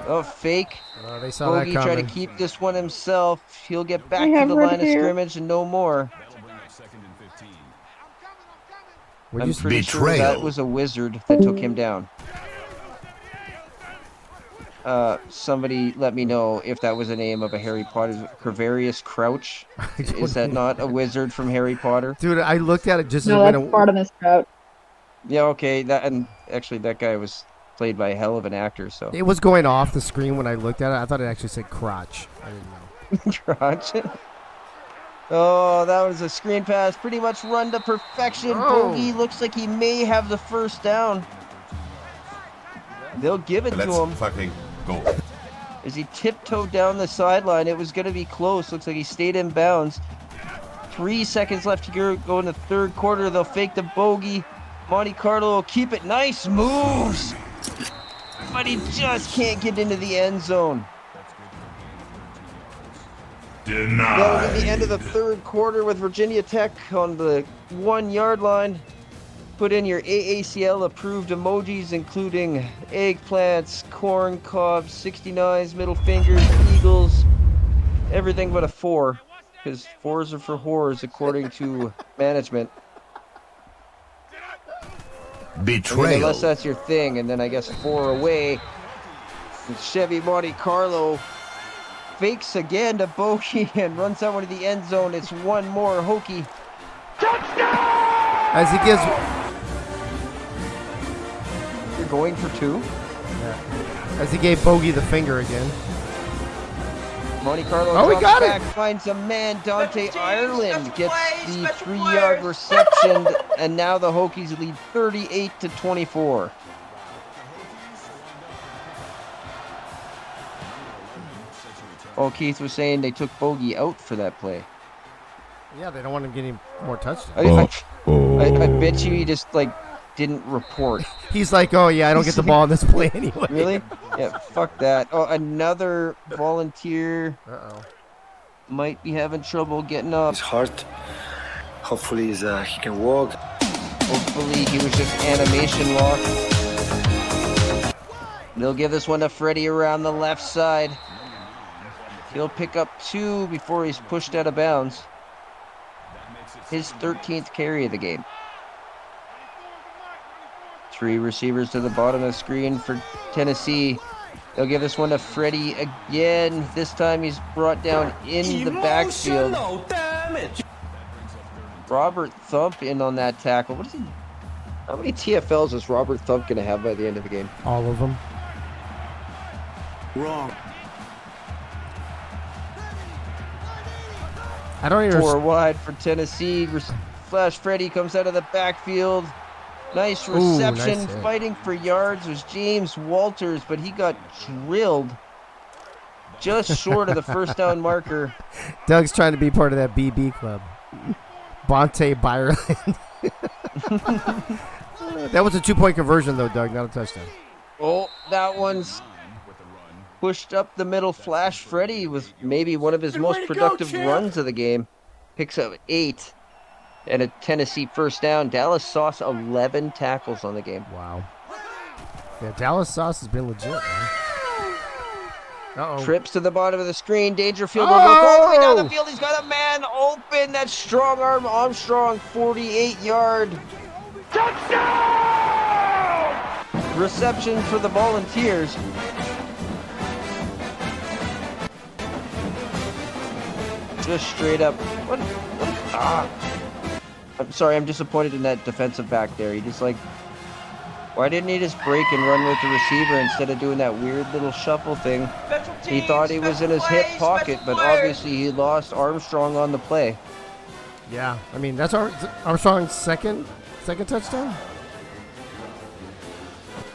Oh, fake. They saw Bogey that tried to coming. keep this one himself. He'll get back We to have the red line of hair. scrimmage and no more. I'm pretty sure that was a wizard that took him down. Somebody let me know if that was the name of a Harry Potter. Corvarius Crouch. Is that not a wizard from Harry Potter? Dude, I looked at it just No, as that's when it, Artemis Trout. Yeah, okay. That and actually that guy was played by a hell of an actor. So it was going off the screen when I looked at it. I thought it actually said crotch. I didn't know. Crotch. Oh, that was a screen pass. Pretty much run to perfection. Oh. Bogey looks like he may have the first down. They'll give it to him. Let's fucking go. As he tiptoed down the sideline, it was going to be close. Looks like he stayed in bounds. 3 seconds left to go in the third quarter. They'll fake the bogey. Monte Carlo will keep it. Nice moves. But he just can't get into the end zone. That'll be the end of the third quarter with Virginia Tech on the 1 yard line. Put in your AACL approved emojis, including eggplants, corn cobs, 69s, middle fingers, eagles, everything but a 4, because 4s are for whores, according to management. Betrayal. I mean, unless that's your thing, and then I guess 4 away. And Chevy Monte Carlo fakes again to Bogey and runs out into the end zone. It's one more Hokie. As he gives... You're going for 2? Yeah. As he gave Bogey the finger again. Monte Carlo he got back, it. finds a man. Dante Ireland gets the 3-yard reception, and now the Hokies lead 38-24. Oh, Keith was saying they took Bogey out for that play. Yeah, they don't want him getting more touchdowns. I bet you he just didn't report. He's like, oh yeah, I don't get the ball in this play anyway. Really? Yeah, fuck that. Oh, another volunteer. Might be having trouble getting up. His heart. Hopefully he can walk. Hopefully he was just animation locked. They'll give this one to Freddie around the left side. He'll pick up 2 before he's pushed out of bounds. His 13th carry of the game. 3 receivers to the bottom of the screen for Tennessee. They'll give this one to Freddie again. This time he's brought down in the backfield. Damage. Robert Thump in on that tackle. What is he? How many TFLs is Robert Thump going to have by the end of the game? All of them. Wrong. I don't even... 4 wide for Tennessee. Flash Freddie comes out of the backfield. Nice reception. Ooh, nice fighting for yards was James Walters, but he got drilled just short of the first down marker. Doug's trying to be part of that BB club. Bonte Byron. That was a 2-point conversion, though, Doug, not a touchdown. Oh, that one's pushed up the middle. Flash Freddie with maybe one of his most productive runs of the game. Picks up 8 and a Tennessee first down. Dallas Sauce 11 tackles on the game. Wow. Yeah, Dallas Sauce has been legit, man. Uh-oh. Trips to the bottom of the screen. Dangerfield will look all the way down the field. He's got a man open. That strong arm Armstrong, 48-yard. Touchdown! Reception for the Volunteers. Just straight up. What? I'm sorry, I'm disappointed in that defensive back there. He just why didn't he just break and run with the receiver instead of doing that weird little shuffle thing? He thought he was in his hip pocket, but obviously he lost Armstrong on the play. Yeah, I mean, that's Armstrong's second touchdown?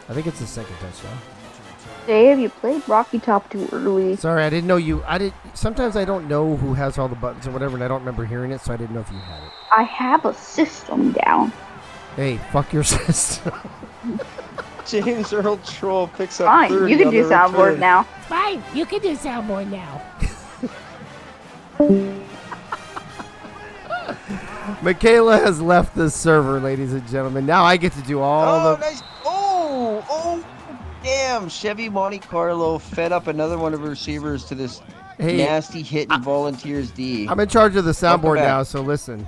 I think it's his second touchdown. Dave, you played Rocky Top too early. Sorry, I didn't know you. Sometimes I don't know who has all the buttons or whatever, and I don't remember hearing it, so I didn't know if you had it. I have a system down. Hey, fuck your system. James Earl Troll picks up Fine, 30 you can on do the soundboard return. now. Fine, you can do soundboard now. Michaela has left the server, ladies and gentlemen. Now I get to do all the... Nice. Oh, damn. Chevy Monte Carlo fed up another one of her receivers to this nasty hit in Volunteers D. I'm in charge of the Welcome soundboard back. now, so listen.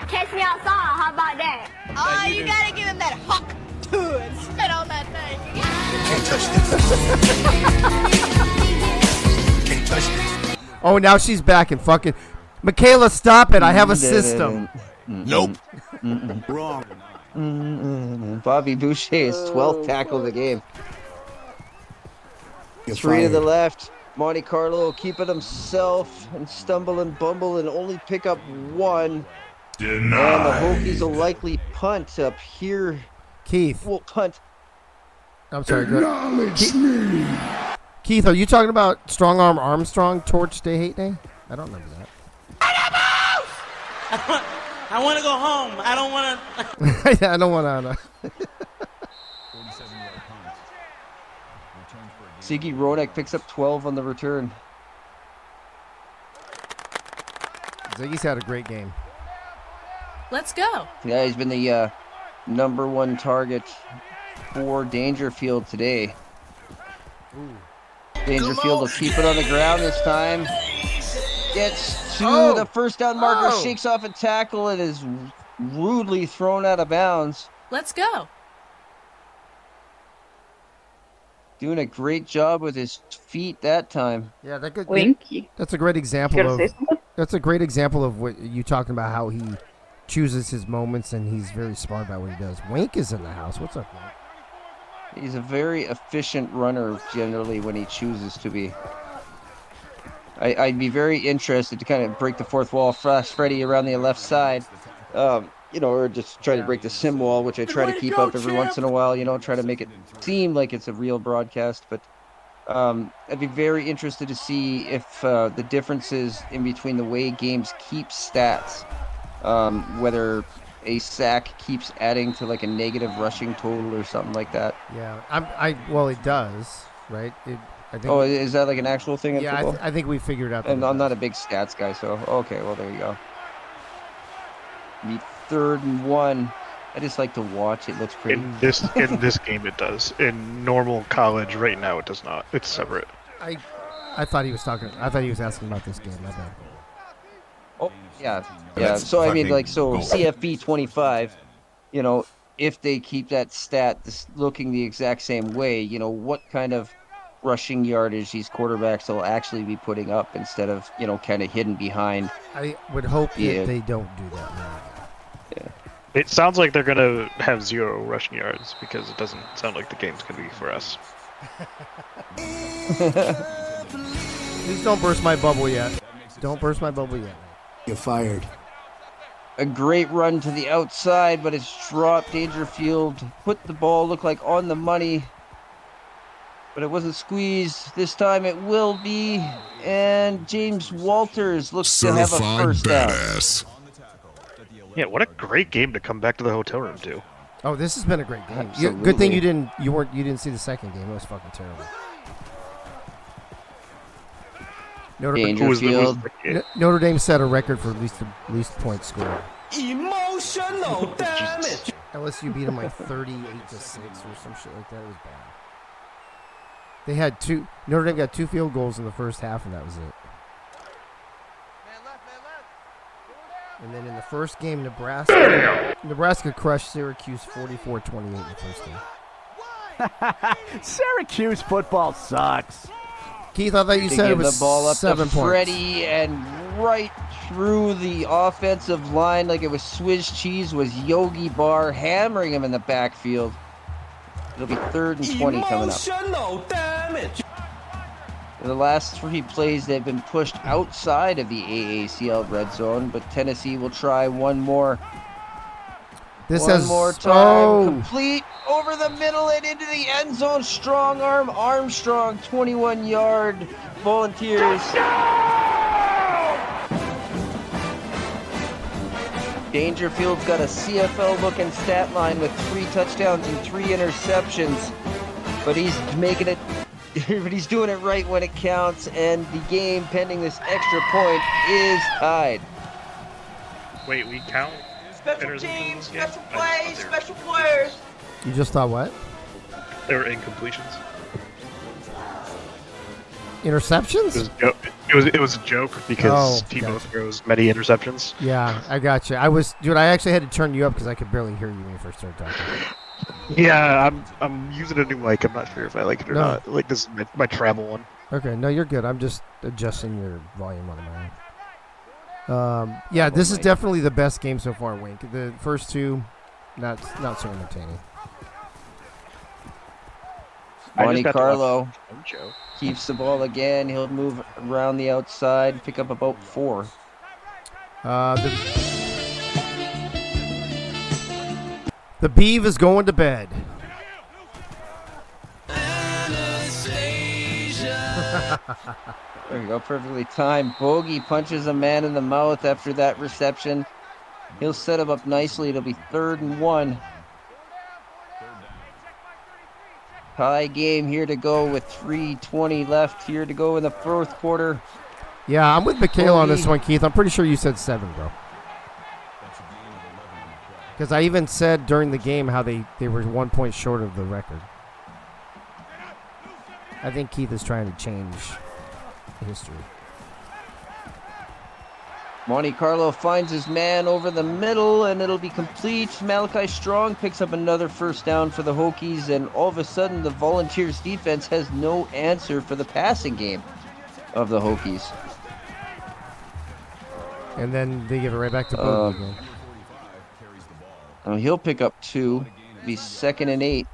Catch me outside, how about that? Oh, you gotta give him that huck to it. Spit on that thing. Can't touch this. Oh, now she's back and fucking... Michaela, stop it. I have a system. Nope. Wrong. Bobby Boucher's 12th tackle of the game. You're 3 to the fired. left. Monte Carlo keep it himself and stumble and bumble and only pick up 1. Denied. And the Hokies will likely punt up here. Keith. Will punt. I'm sorry. Keith, are you talking about Strong Arm Armstrong Torch Day Hate Day? I don't remember that. I want to go home. I don't want to. I don't want to. Ziggy Rodak picks up 12 on the return. Ziggy's had a great game. Let's go. Yeah, he's been the number 1 target for Dangerfield today. Dangerfield will keep it on the ground this time. Gets to the first down marker, shakes off a tackle, and is rudely thrown out of bounds. Let's go. Doing a great job with his feet that time. Yeah, that good. Winky. That's a great example of. That's a great example of what you talking about. How he chooses his moments, and he's very smart about what he does. Wink is in the house. What's up, Wink? He's a very efficient runner generally when he chooses to be. I'd be very interested to kind of break the fourth wall, Flash Freddy around the left side, or just try to break the sim wall, which I try to keep up every once in a while, try to make it seem like it's a real broadcast. But I'd be very interested to see if the differences in between the way games keep stats, whether a sack keeps adding to like a negative rushing total or something like that. Yeah, well, it does, right? I think, is that like an actual thing in football? I think we figured out. And I'm not a big stats guy, so okay, well there you go. Be 3rd and 1. I just like to watch. It looks pretty. In this game, it does. In normal college, right now, it does not. It's separate. I thought he was talking. I thought he was asking about this game. My bad. Oh yeah. So I mean, CFB 25. If they keep that stat looking the exact same way, what kind of rushing yardage these quarterbacks will actually be putting up instead of kind of hidden behind. I would hope that they don't do that. Yeah. It sounds like they're gonna have 0 rushing yards because it doesn't sound like the game's gonna be for us. Please don't burst my bubble yet. Don't burst my bubble yet. You're fired. A great run to the outside, but it's dropped. Dangerfield put the ball, look like on the money. But it wasn't squeezed. This time it will be. And James Walters looks to have a first down. Yeah, what a great game to come back to the hotel room to. Oh, this has been a great game. Absolutely. Good thing you didn't see the second game. It was fucking terrible. Notre Dame set a record for least points scored. Emotional damage. LSU beat them like 38-6 or some shit like that. It was bad. They had Notre Dame got 2 field goals in the first half, and that was it. And then in the first game, Nebraska crushed Syracuse 44-28 in the first game. Syracuse football sucks. Keith, I thought you said it was the ball up 7 to points. Freddie and right through the offensive line like it was Swiss cheese was Yogi Barr hammering him in the backfield. It'll be 3rd and 20 coming up. Emotional damage. The last 3 plays, they've been pushed outside of the AACL red zone, but Tennessee will try one more. One more time. Complete over the middle and into the end zone. Strong arm Armstrong, 21-yard Volunteers. Dangerfield's got a CFL-looking stat line with 3 touchdowns and 3 interceptions, but he's making it. But he's doing it right when it counts, and the game, pending this extra point, is tied. Wait, we count? Special teams, special plays, special players. You just thought what? They were incompletions. Interceptions? It was a joke because Tebow throws many interceptions. Yeah, I got you. Dude, I actually had to turn you up because I could barely hear you when you first started talking. Yeah, I'm using a new mic. I'm not sure if I like it or not. Like, this is my travel one. Okay, no, you're good. I'm just adjusting your volume on my own. Yeah, this is definitely the best game so far, Wink. The first two, not so entertaining. Monte Carlo keeps the ball again. He'll move around the outside, pick up about 4. The Beeve is going to bed. There we go, perfectly timed. Bogey punches a man in the mouth after that reception. He'll set him up nicely. It'll be 3rd and 1. Tie game here to go with 3:20 left here to go in the 4th quarter. Yeah, I'm with Michaela on this one, Keith. I'm pretty sure you said 7, bro. Because I even said during the game how they were 1 point short of the record. I think Keith is trying to change history. Monte Carlo finds his man over the middle, and it'll be complete. Malachi Strong picks up another first down for the Hokies, and all of a sudden the Volunteers defense has no answer for the passing game of the Hokies. And then they give it right back to Bogey again. He'll pick up 2. It'll be 2nd and 8.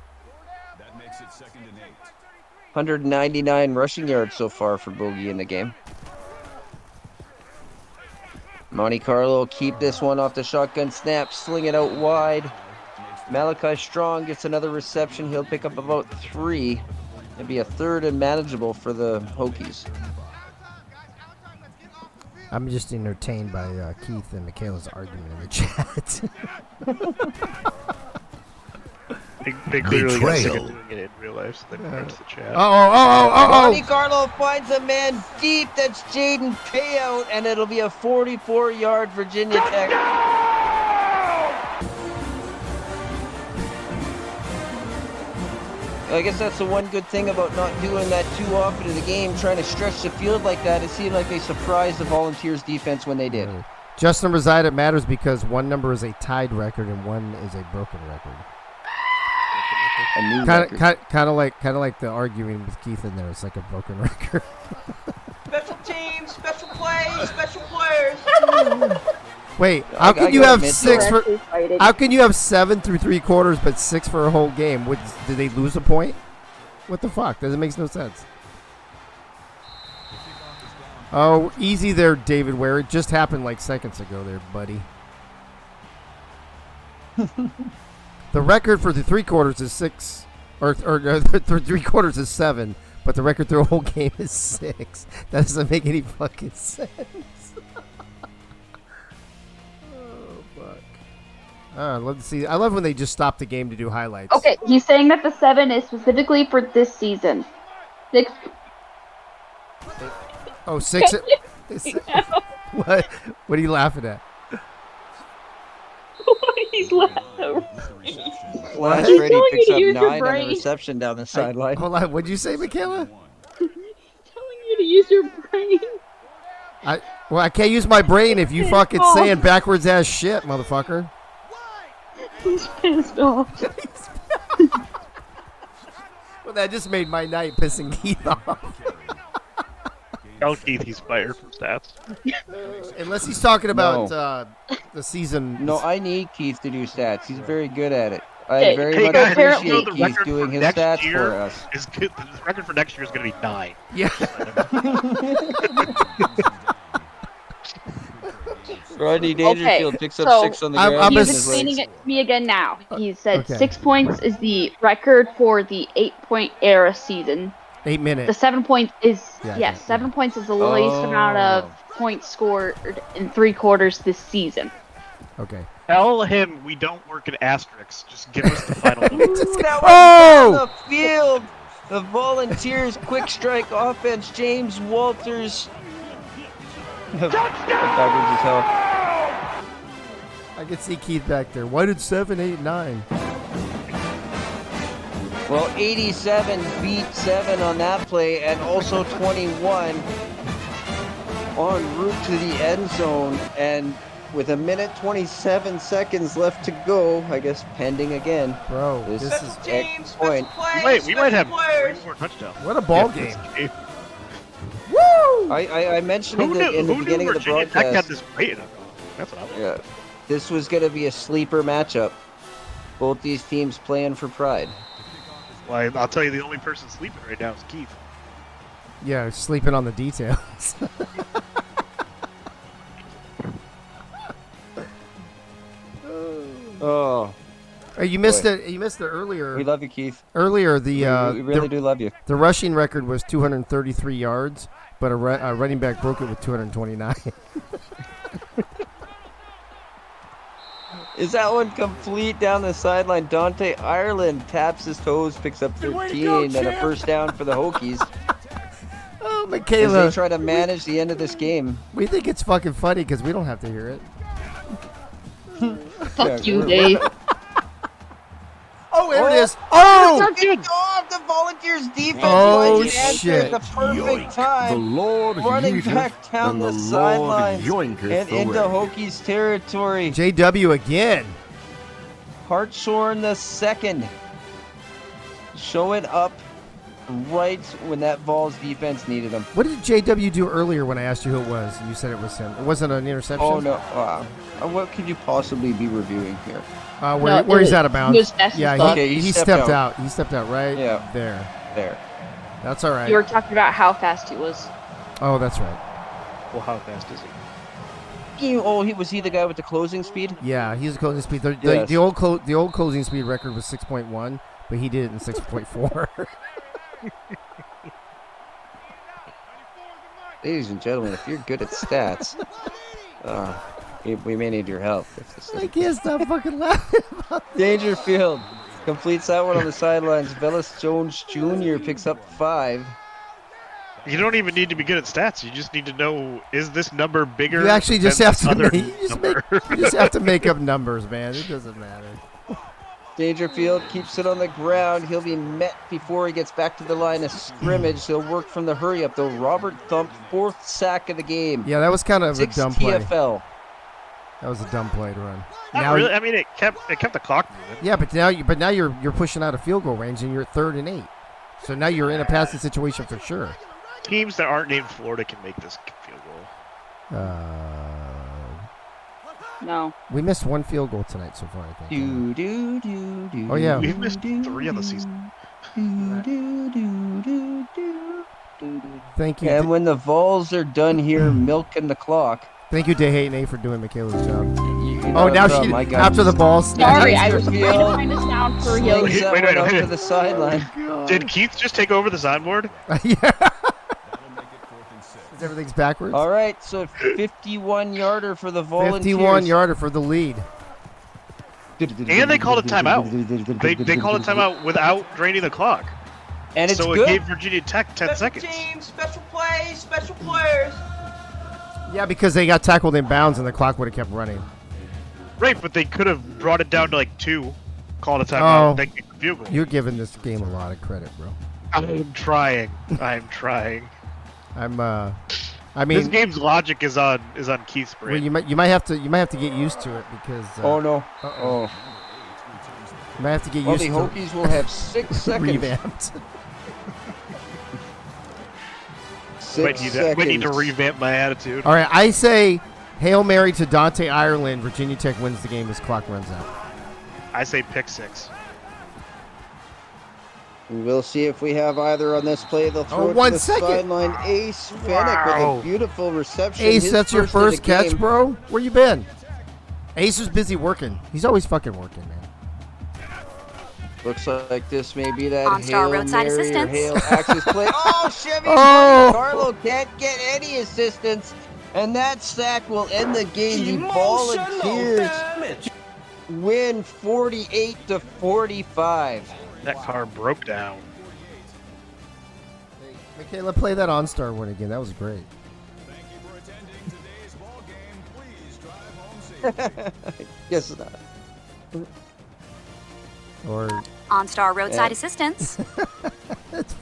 199 rushing yards so far for Bogey in the game. Monte Carlo keep this one off the shotgun snap, sling it out wide. Malachi Strong gets another reception. He'll pick up about 3. It'll be a 3rd and manageable for the Hokies. I'm just entertained by Keith and Michaela's argument in the chat. They clearly got sick of doing it in real life, so they went to the chat. Monte Carlo finds a man deep. That's Jaden Payout, and it'll be a 44-yard Virginia Tech. I guess that's the one good thing about not doing that too often in the game, trying to stretch the field like that. It seemed like they surprised the Volunteers defense when they did. Just numbers it matters because one number is a tied record and one is a broken record. Kind of like the arguing with Keith in there. It's like a broken record. Special teams, special plays, special players. Wait, how can you have 6 for? How can you have 7 through 3 quarters but 6 for a whole game? Did they lose a point? What the fuck? That makes no sense. Oh, easy there, David Ware. It just happened like seconds ago there, buddy. The record for the 3 quarters is 6, or 3 quarters is 7, but the record through a whole game is 6. That doesn't make any fucking sense. Oh, fuck. Let's see. I love when they just stop the game to do highlights. Okay, he's saying that the 7 is specifically for this season. 6. Oh, 6. What are you laughing at? He's laughing. Flash Freddy picks up 9 on the reception down the sideline. Hold on, what'd you say, Michaela? Telling you to use your brain. I can't use my brain if you fucking saying backwards ass shit, motherfucker. He's pissed off. Well, that just made my night pissing Keith off. Tell Keith he's fired from stats. Unless he's talking about the season. No, I need Keith to do stats. He's very good at it. I very much guys, appreciate Keith doing his stats for us. The record for next year is going to be 9. Yeah. Rodney Dangerfield picks up 6 on the ground. He's explaining it to me again now. He said 6 points is the record for the 8-point era season. 8 minutes. The 7 points is 7 points is the least amount of points scored in 3 quarters this season. Okay. Tell him we don't work at asterisks. Just give us the final. The field. The Volunteers quick strike offense. James Walters. Backwards as hell. I can see Keith back there. Why did 7, 8, 9? Well, 87 beat 7 on that play, and also 21 en route to the end zone. And with 1:27 seconds left to go, I guess pending again. Bro, this is X point. We might have 3 more touchdowns. What a ball game. Woo! I mentioned in the beginning of the broadcast. Tech had this rated. That's what I was. Yeah, this was going to be a sleeper matchup. Both these teams playing for pride. Well, I'll tell you, the only person sleeping right now is Keith. Yeah, sleeping on the details. Oh. You missed it. You missed it earlier. We love you, Keith. Earlier, we really do love you. The rushing record was 233 yards, but a running back broke it with 229. Is that one complete down the sideline? Dante Ireland taps his toes, picks up 13, and a first down for the Hokies. Oh, Michaela. As they try to manage the end of this game. We think it's fucking funny because we don't have to hear it. Fuck you, Dave. Oh, there it is. Oh! The Volunteers defense. Oh, shit. The perfect time. The Lord running useth, back down and the the sidelines Lord and yoinketh into away. Hokies territory. JW again. Hartshorn the second. Showing up right when that Vols defense needed him. What did JW do earlier when I asked you who it was? You said it was him. It wasn't an interception? Oh, no. What could you possibly be reviewing here? Where he's out of bounds. Yeah, he stepped out. He stepped out right there. There. That's all right. You were talking about how fast he was. Oh, that's right. Well, how fast is he? Was he the guy with the closing speed? Yeah, he's the closing speed. The old closing speed record was 6.1, but he did it in 6.4. Ladies and gentlemen, if you're good at stats, we may need your help. I can't stop fucking laughing about Dangerfield completes that one on the sidelines. Velus Jones Jr. picks up 5. You don't even need to be good at stats. You just need to know, is this number bigger? You actually just than have to other you just have to make up numbers, man. It doesn't matter. Dangerfield keeps it on the ground. He'll be met before he gets back to the line of scrimmage. He'll work from the hurry up, though. Robert Thump, 4th sack of the game. Yeah, that was kind of a dumb play. TFL. That was a dumb play to run. Not really. I mean, it kept the clock moving. Yeah, but now you're pushing out of field goal range, and you're 3rd and 8. So now you're in a passing situation for sure. Teams that aren't named Florida can make this field goal. No. We missed 1 field goal tonight so far, I think. Oh, yeah. We've missed 3 on the season. Thank you. And when the Vols are done here milking the clock. Thank you, Day8 for doing Michaela's job. Oh, now she, after the ball snap. Sorry, I was trying to find a sound for Yogi. Wait. To the sideline. Did Keith just take over the soundboard? Yeah. Everything's backwards. All right, so 51-yarder for the Volunteers. 51-yarder for the lead. And they called a timeout. They called a timeout without draining the clock. And it's so good. It gave Virginia Tech 10 seconds. Special teams, special plays, special players. Yeah, because they got tackled in bounds and the clock would have kept running. Right, but they could have brought it down to like 2, called a timeout, and then kicked the field goal. You're giving this game a lot of credit, bro. I'm trying. I mean, this game's logic is on Keith's brain. Well, you might have to get used to it because. Oh no! Uh-oh. You might have to get used to it. Well, the Hokies will have 6 seconds. Revamped. 6 seconds. Might need to revamp my attitude. All right, I say Hail Mary to Dante Ireland. Virginia Tech wins the game as clock runs out. I say pick 6. We'll see if we have either on this play. They'll throw it to 1 the second. sideline. Ace Fennick with a beautiful reception. Ace, His that's your of the first catch, game. bro? Where you been? Ace was busy working. He's always fucking working, man. Looks like this may be that OnStar Hail roadside Mary or assistance. Hail Access play. Oh, Chevy! Oh! Carlo can't get any assistance, and that sack will end the game. The Emotional Volunteers damage. win 48-45. That car broke down. Hey, Michaela, play that OnStar one again. That was great. Yes. Or OnStar roadside Yeah. assistance.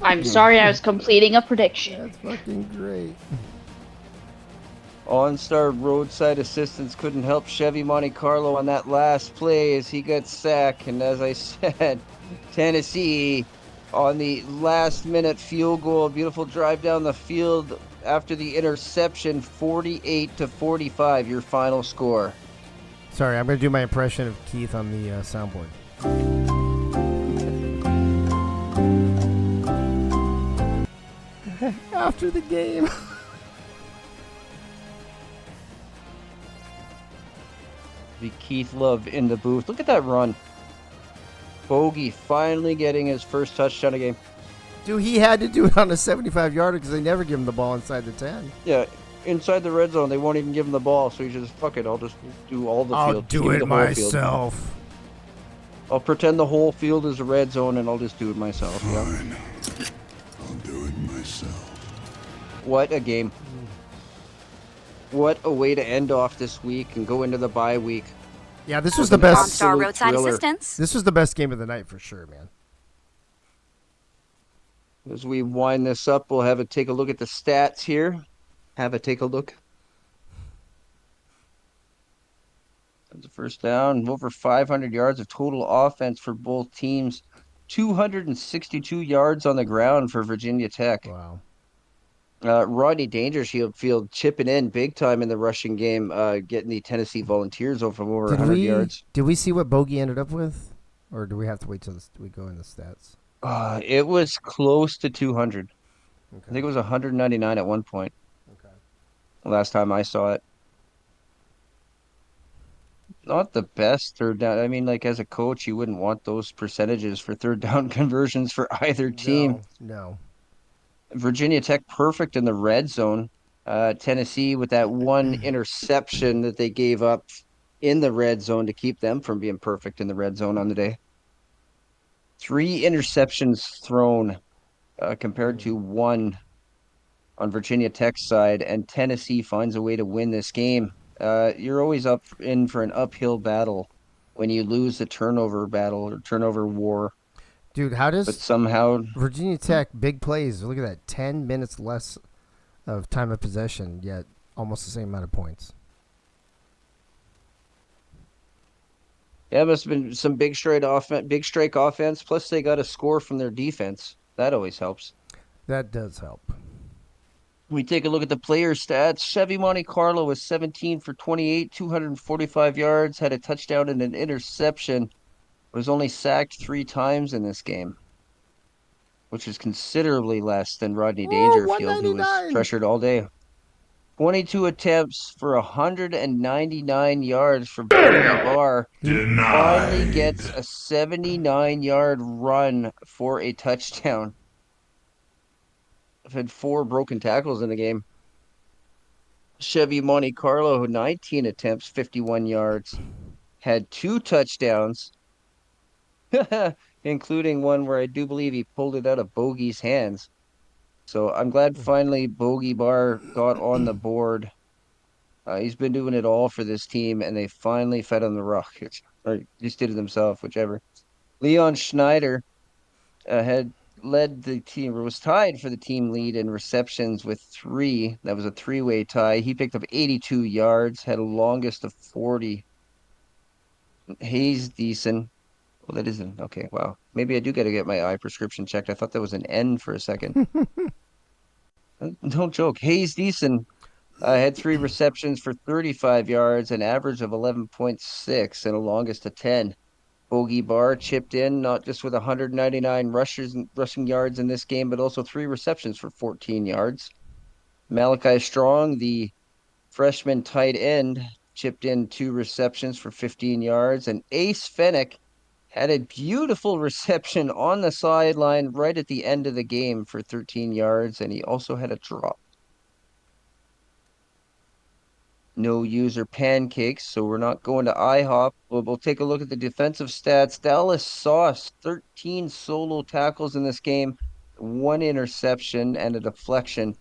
I'm sorry, I was completing a prediction. That's fucking great. OnStar roadside assistance couldn't help Chevy Monte Carlo on that last play as he got sacked. And as I said, Tennessee on the last minute field goal, beautiful drive down the field after the interception, 48-45, your final score. Sorry, I'm going to do my impression of Keith on the soundboard. After the game. The Keith Love in the booth. Look at that run. Bogey finally getting his first touchdown of the game. Dude, he had to do it on a 75-yarder because they never give him the ball inside the 10. Yeah, inside the red zone, they won't even give him the ball, so he just, fuck it, I'll just do all the I'll field. do Give me it the whole field. myself. I'll pretend the whole field is a red zone, and I'll just do it myself. Fine. Yeah. I'll do it myself. What a game. What a way to end off this week and go into the bye week. Yeah, this was the best. OnStar roadside thriller. assistance. This was the best game of the night for sure, man. As we wind this up, we'll have a take a look at the stats here. Take a look. That's a first down. Over 500 yards of total offense for both teams. 262 yards on the ground for Virginia Tech. Wow. Rodney Dangerfield chipping in big time in the rushing game, getting the Tennessee Volunteers over 100 yards. Did we see what Bogey ended up with? Or do we have to wait till we go in the stats? It was close to 200. Okay. I think it was 199 at one point. Okay. Last time I saw it. Not the best third down. I mean, like as a coach, you wouldn't want those percentages for third down conversions for either team. No. Virginia Tech perfect in the red zone. Tennessee with that one interception that they gave up in the red zone to keep them from being perfect in the red zone on the day. 3 interceptions thrown compared to 1 on Virginia Tech's side, and Tennessee finds a way to win this game. You're always in for an uphill battle when you lose the turnover battle or turnover war. Dude, how does But somehow Virginia Tech, big plays, look at that, 10 minutes less of time of possession, yet almost the same amount of points. Yeah, it must have been some big strike offense. Plus, they got a score from their defense. That always helps. That does help. We take a look at the player stats. Chevy Monte Carlo was 17 for 28, 245 yards, had a touchdown and an interception. Was only sacked 3 times in this game, which is considerably less than Rodney Dangerfield, who was pressured all day. 22 attempts for 199 yards for Bogey Barr. Finally gets a 79-yard run for a touchdown. I've had 4 broken tackles in the game. Chevy Monte Carlo, 19 attempts, 51 yards. Had 2 touchdowns, including one where I do believe he pulled it out of Bogey's hands. So I'm glad finally Bogey Barr got on the board. He's been doing it all for this team, and they finally fed him the rock. Or just did it themselves, whichever. Leon Schneider had led the team, or was tied for the team lead in receptions with 3. That was a 3-way tie. He picked up 82 yards, had a longest of 40. Hayes Deason. Well, that isn't. Okay, wow. Maybe I do got to get my eye prescription checked. I thought that was an N for a second. Don't joke. Hayes Deason had 3 receptions for 35 yards, an average of 11.6, and a longest of 10. Bogey Barr chipped in, not just with 199 rushing yards in this game, but also 3 receptions for 14 yards. Malachi Strong, the freshman tight end, chipped in 2 receptions for 15 yards. And Ace Fennick had a beautiful reception on the sideline right at the end of the game for 13 yards, and he also had a drop. No user pancakes, so we're not going to IHOP. We'll take a look at the defensive stats. Dallas Sauce, 13 solo tackles in this game, 1 interception and a deflection.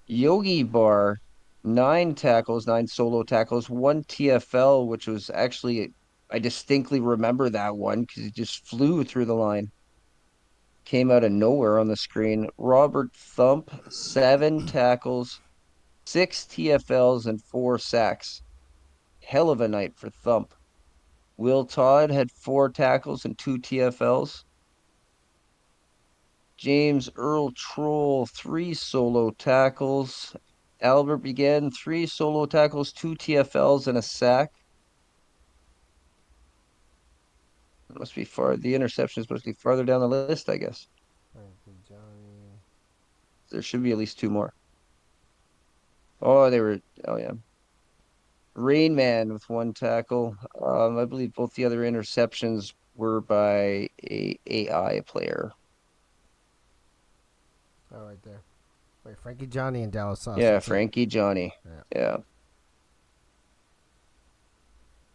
Yogi Bar, 9 tackles, 9 solo tackles, 1 TFL, which was actually, I distinctly remember that one because he just flew through the line. Came out of nowhere on the screen. Robert Thump, 7 tackles, 6 TFLs, and 4 sacks. Hell of a night for Thump. Will Todd had 4 tackles and 2 TFLs. James Earl Troll, 3 solo tackles. Albert began 3 solo tackles, 2 TFLs, and a sack. It must be far. The interceptions must be farther down the list, I guess. There should be at least 2 more. Oh, yeah. Rain Man with 1 tackle. I believe both the other interceptions were by a AI player. Oh, right there. Wait, Frankie Johnny and Dallas Sauce. Yeah, Frankie Johnny. Yeah.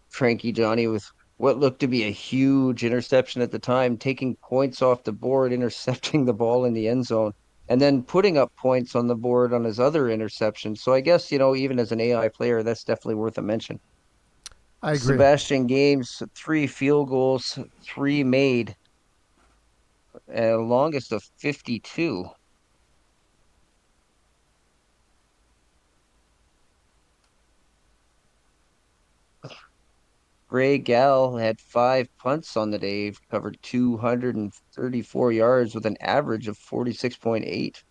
Frankie Johnny with what looked to be a huge interception at the time, taking points off the board, intercepting the ball in the end zone, and then putting up points on the board on his other interception. So I guess, even as an AI player, that's definitely worth a mention. I agree. Sebastian Games, 3 field goals, 3 made, and a longest of 52. Gray Gal had 5 punts on the day, covered 234 yards with an average of 46.8. He's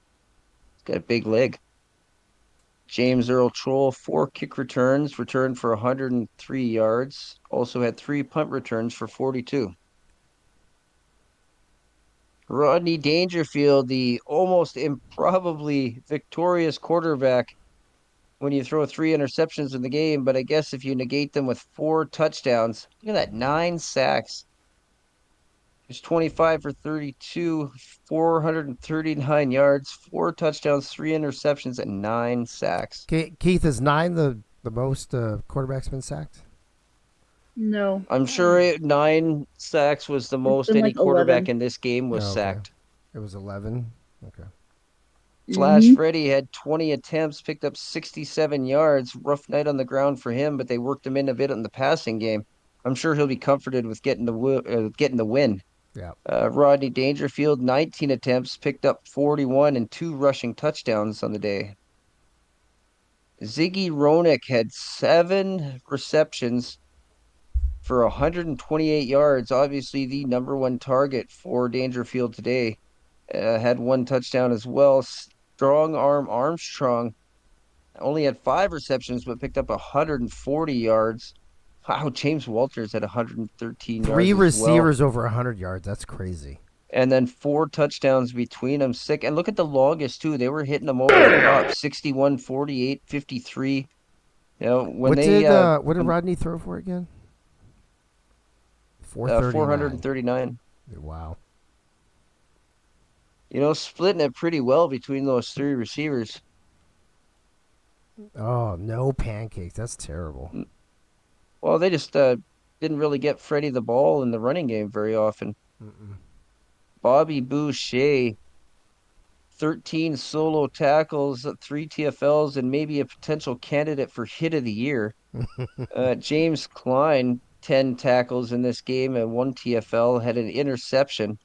got a big leg. James Earl Troll, 4 kick returns, returned for 103 yards. Also had 3 punt returns for 42. Rodney Dangerfield, the almost improbably victorious quarterback when you throw 3 interceptions in the game, but I guess if you negate them with 4 touchdowns, look at that, 9 sacks. He's 25 for 32, 439 yards, 4 touchdowns, 3 interceptions, and 9 sacks. Keith, is 9 the most quarterback's been sacked? No. I'm sure 9 sacks was the most been any like quarterback 11. in this game was sacked. It was 11? Okay. Flash Freddy had 20 attempts, picked up 67 yards. Rough night on the ground for him, but they worked him in a bit in the passing game. I'm sure he'll be comforted with getting the win. Yeah. Rodney Dangerfield, 19 attempts, picked up 41 and 2 rushing touchdowns on the day. Ziggy Roenick had 7 receptions for 128 yards. Obviously, the number 1 target for Dangerfield today. Had 1 touchdown as well. Strong Arm Armstrong only had 5 receptions, but picked up 140 yards. Wow, James Walters had 113 yards 3 as well. receivers over 100 yards. That's crazy. And then 4 touchdowns between them. Sick. And look at the longest, too. They were hitting them over the top. 61, 48, 53. What did Rodney throw for again? 439. Wow. Splitting it pretty well between those 3 receivers. Oh, no pancakes. That's terrible. Well, they just didn't really get Freddie the ball in the running game very often. Bobby Boucher, 13 solo tackles, 3 TFLs, and maybe a potential candidate for hit of the year. James Klein, 10 tackles in this game and 1 TFL, had an interception.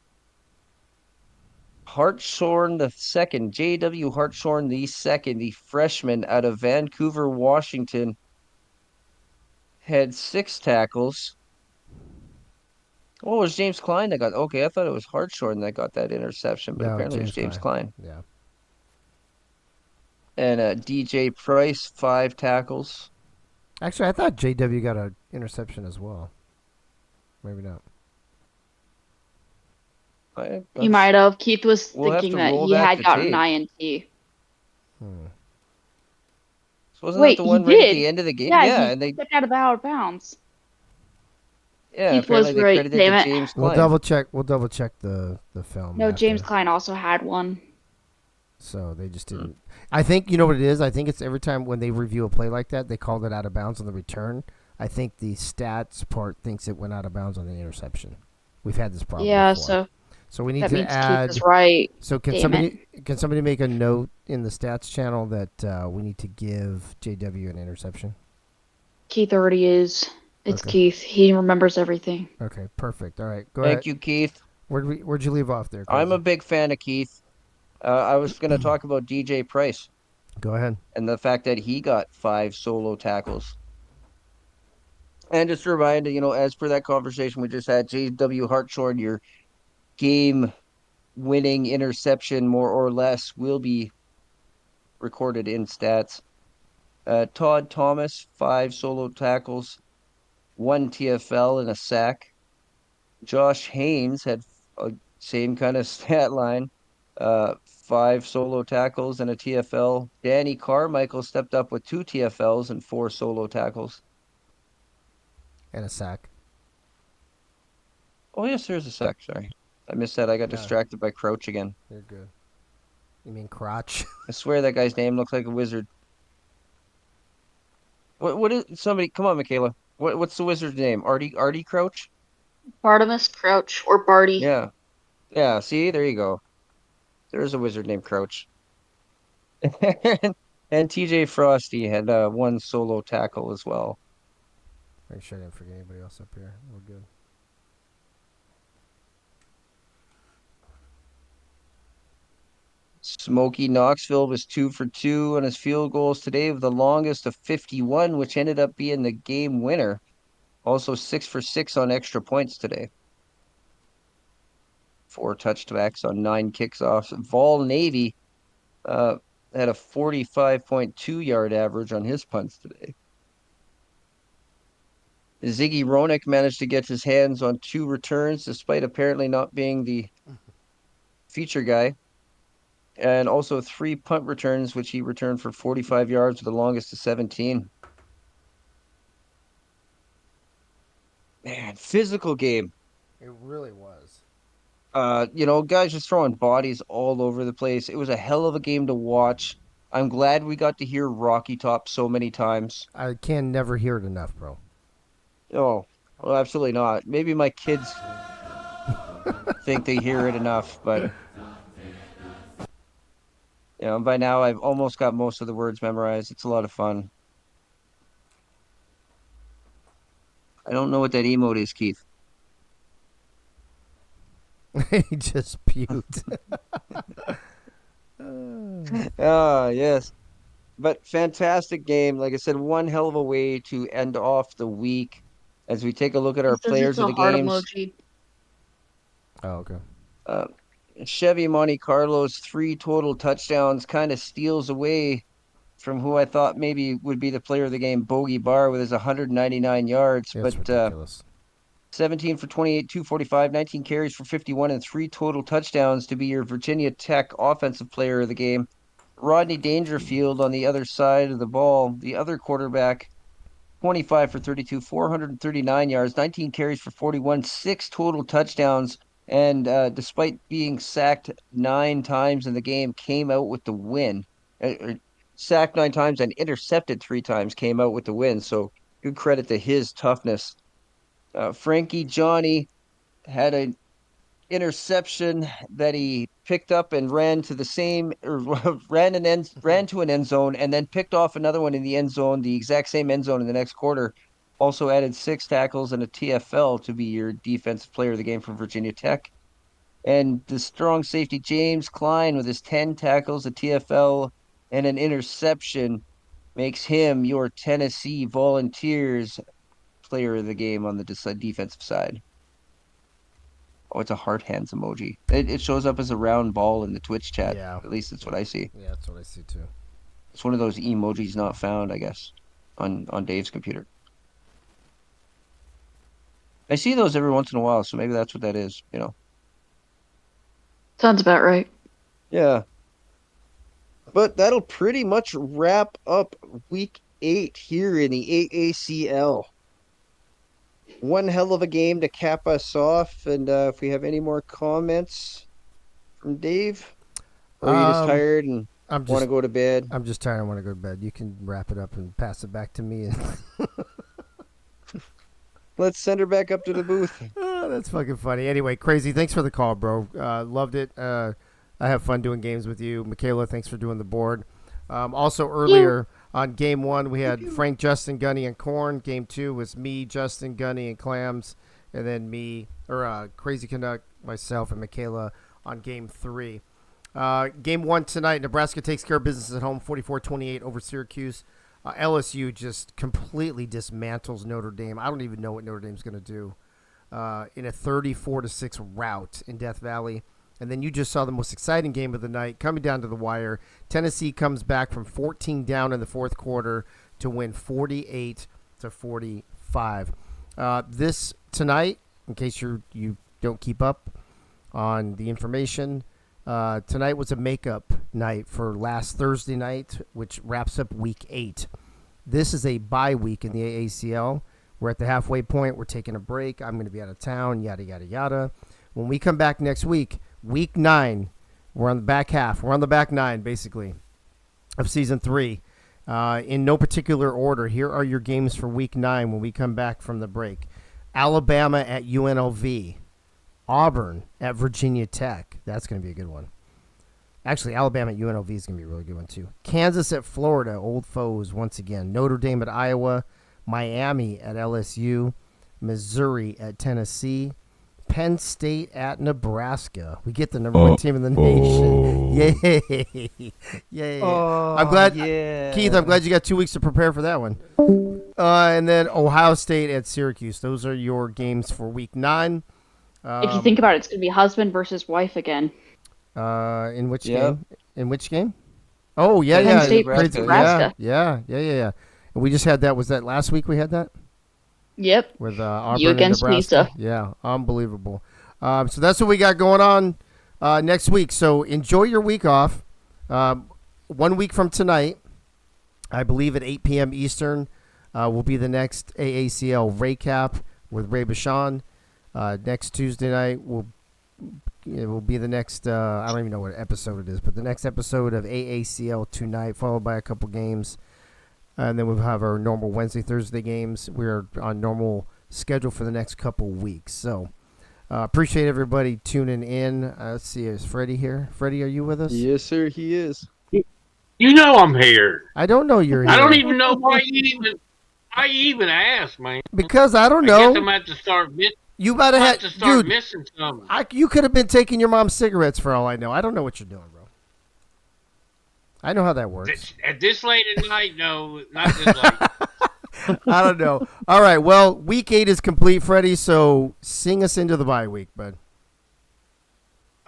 Hartshorn the second, J.W. Hartshorn the second, the freshman out of Vancouver, Washington, had 6 tackles. Oh, it was James Klein that got. Okay, I thought it was Hartshorn that got that interception, but apparently it was James Klein. Yeah. And DJ Price, 5 tackles. Actually, I thought JW got an interception as well. Maybe not. He might have. Keith was thinking to that roll he back had the gotten tape. an INT. So wasn't Wait, that the one he right did. at the end of the game? Yeah, and they stepped out of bounds. Yeah, Keith apparently was they right. credited Damn to it. James We'll Klein. double check. We'll double check the film. No, after. James Klein also had one. So they just didn't. I think you know what it is. I think it's every time when they review a play like that, they called it out of bounds on the return. I think the stats part thinks it went out of bounds on the interception. We've had this problem. Yeah, before. So we need that to means add. Keith is right. So can somebody make a note in the stats channel that we need to give JW an interception? Keith already is. It's Okay. Keith. He remembers everything. Okay, perfect. All right, go ahead. Thank you, Keith. Where'd you leave off there? I'm Crazy? a big fan of Keith. I was going to talk about DJ Price Go ahead. and the fact that he got 5 solo tackles. And just a reminder, as per that conversation we just had, J.W. Hartshorn, your game-winning interception, more or less, will be recorded in stats. Todd Thomas, 5 solo tackles, 1 TFL and a sack. Josh Haynes had a same kind of stat line, 5 solo tackles and a TFL. Danny Carmichael stepped up with 2 TFLs and 4 solo tackles. And a sack. Oh, yes, there's a sack. Sorry. I missed that. I got distracted by Crouch again. You're good. You mean Crotch? I swear that guy's name looks like a wizard. What is somebody? Come on, Michaela. What's the wizard's name? Artie Crouch? Bartimus Crouch or Barty. Yeah. Yeah, see, there you go. There's a wizard named Crouch. And TJ Frosty had 1 solo tackle as well. Make sure I didn't forget anybody else up here. We're good. Smokey Knoxville was 2 for 2 on his field goals today with the longest of 51, which ended up being the game winner. Also 6 for 6 on extra points today. 4 touchbacks on 9 kickoffs. Vol Navy had a 45.2-yard average on his punts today. Ziggy Roenick managed to get his hands on 2 returns, despite apparently not being the feature guy. And also 3 punt returns, which he returned for 45 yards with the longest of 17. Man, physical game. It really was. Guys just throwing bodies all over the place. It was a hell of a game to watch. I'm glad we got to hear Rocky Top so many times. I can never hear it enough, bro. Oh, well, absolutely not. Maybe my kids think they hear it enough, but by now I've almost got most of the words memorized. It's a lot of fun. I don't know what that emote is, Keith. He just puked. Yes. But fantastic game. Like I said, one hell of a way to end off the week as we take a look at our players of the games. Emoji. Oh, okay. Chevy Monte Carlo's 3 total touchdowns kind of steals away from who I thought maybe would be the player of the game, Bogey Barr, with his 199 yards. That's but ridiculous. 17 for 28, 245, 19 carries for 51, and 3 total touchdowns to be your Virginia Tech offensive player of the game. Rodney Dangerfield on the other side of the ball, the other quarterback, 25 for 32, 439 yards, 19 carries for 41, 6 total touchdowns, and despite being sacked 9 times in the game, came out with the win. Sacked 9 times and intercepted 3 times, came out with the win. So good credit to his toughness. Frankie Johnny had an interception that he picked up and ran to the same, or ran to an end zone, and then picked off another one in the end zone, the exact same end zone in the next quarter. Also added 6 tackles and a TFL to be your defensive player of the game for Virginia Tech. And the strong safety James Klein with his 10 tackles, a TFL, and an interception makes him your Tennessee Volunteers player of the game on the defensive side. Oh, it's a heart hands emoji. It shows up as a round ball in the Twitch chat. Yeah. At least that's what I see. Yeah, that's what I see too. It's one of those emojis not found, I guess, on Dave's computer. I see those every once in a while, so maybe that's what that is, Sounds about right. Yeah. But that'll pretty much wrap up week 8 here in the AACL. One hell of a game to cap us off. And if we have any more comments from Dave. Or are you just tired and want to go to bed? I'm just tired. I want to go to bed. You can wrap it up and pass it back to me. Let's send her back up to the booth. Oh, that's fucking funny. Anyway, Crazy, thanks for the call, bro. Loved it. I have fun doing games with you. Michaela, thanks for doing the board. Also, earlier on Game 1, we had Frank, Justin, Gunny, and Corn. Game 2 was me, Justin, Gunny, and Clams. And then me, or Crazy Canuck, myself, and Michaela on Game 3. Game 1 tonight, Nebraska takes care of business at home, 44-28 over Syracuse. LSU just completely dismantles Notre Dame. I don't even know what Notre Dame's going to do in a 34-6 rout in Death Valley. And then you just saw the most exciting game of the night coming down to the wire. Tennessee comes back from 14 down in the fourth quarter to win 48-45. This tonight, in case you don't keep up on the information, tonight was a makeup night for last Thursday night, which wraps up week 8. This is a bye week in the AACL. We're at the halfway point. We're taking a break. I'm going to be out of town, yada, yada, yada. When we come back next week, week 9, we're on the back half. We're on the back 9, basically, of season 3. In no particular order, here are your games for week 9 when we come back from the break. Alabama at UNLV. Auburn at Virginia Tech. That's going to be a good one. Actually, Alabama at UNLV is going to be a really good one, too. Kansas at Florida, old foes once again. Notre Dame at Iowa. Miami at LSU. Missouri at Tennessee. Penn State at Nebraska. We get the number 1 team in the nation. Yay. Yay. I'm glad, Keith, I'm glad you got 2 weeks to prepare for that one. And then Ohio State at Syracuse. Those are your games for week 9. If you think about it, it's going to be husband versus wife again. In which game? In which game? Oh, yeah, Penn State versus Nebraska. Yeah. And we just had that. Was that last week we had that? Yep. With Auburn you against and Nebraska. Lisa. Yeah, unbelievable. So that's what we got going on next week. So enjoy your week off. 1 week from tonight, I believe at 8 p.m. Eastern, will be the next AACL recap with Ray Bashan. Next Tuesday night will be the next, I don't even know what episode it is, but the next episode of AACL tonight, followed by a couple games. And then we'll have our normal Wednesday, Thursday games. We're on normal schedule for the next couple weeks. So appreciate everybody tuning in. Let's see, is Freddie here? Freddie, are you with us? Yes, sir, he is. You know I'm here. I don't know you're here. I don't even know why you even asked, man. Because I don't know. I guess I'm about to start missing. You might have to start missing something. You could have been taking your mom's cigarettes for all I know. I don't know what you're doing, bro. I know how that works. At this late at night, no, not this late. I don't know. All right, well, week 8 is complete, Freddie, so sing us into the bye week, bud.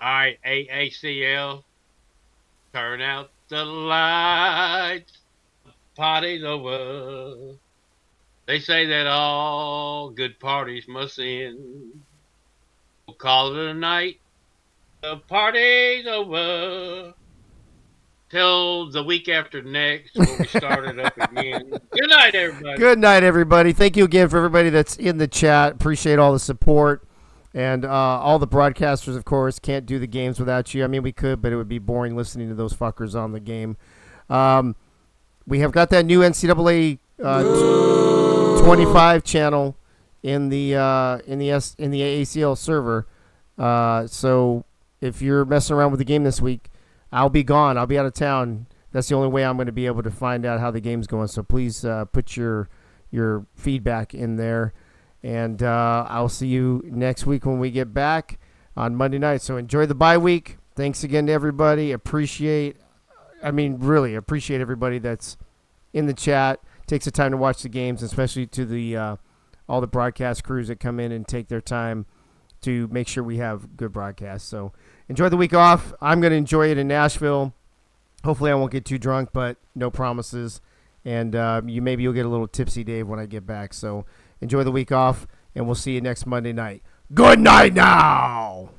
All right, AACL, turn out the lights, party's over. They say that all good parties must end. We'll call it a night, the party's over. Till the week after next when we start it up again. Good night, everybody. Good night, everybody. Thank you again for everybody that's in the chat. Appreciate all the support. And all the broadcasters, of course, can't do the games without you. I mean, we could, but it would be boring listening to those fuckers on the game. We have got that new NCAA 25 channel in the AACL server. So if you're messing around with the game this week, I'll be gone. I'll be out of town. That's the only way I'm going to be able to find out how the game's going. So please put your feedback in there. And I'll see you next week when we get back on Monday night. So enjoy the bye week. Thanks again to everybody. Really appreciate everybody that's in the chat, takes the time to watch the games, especially to the all the broadcast crews that come in and take their time to make sure we have good broadcasts. So enjoy the week off. I'm going to enjoy it in Nashville. Hopefully I won't get too drunk, but no promises. And you'll get a little tipsy, Dave, when I get back. So enjoy the week off, and we'll see you next Monday night. Good night now!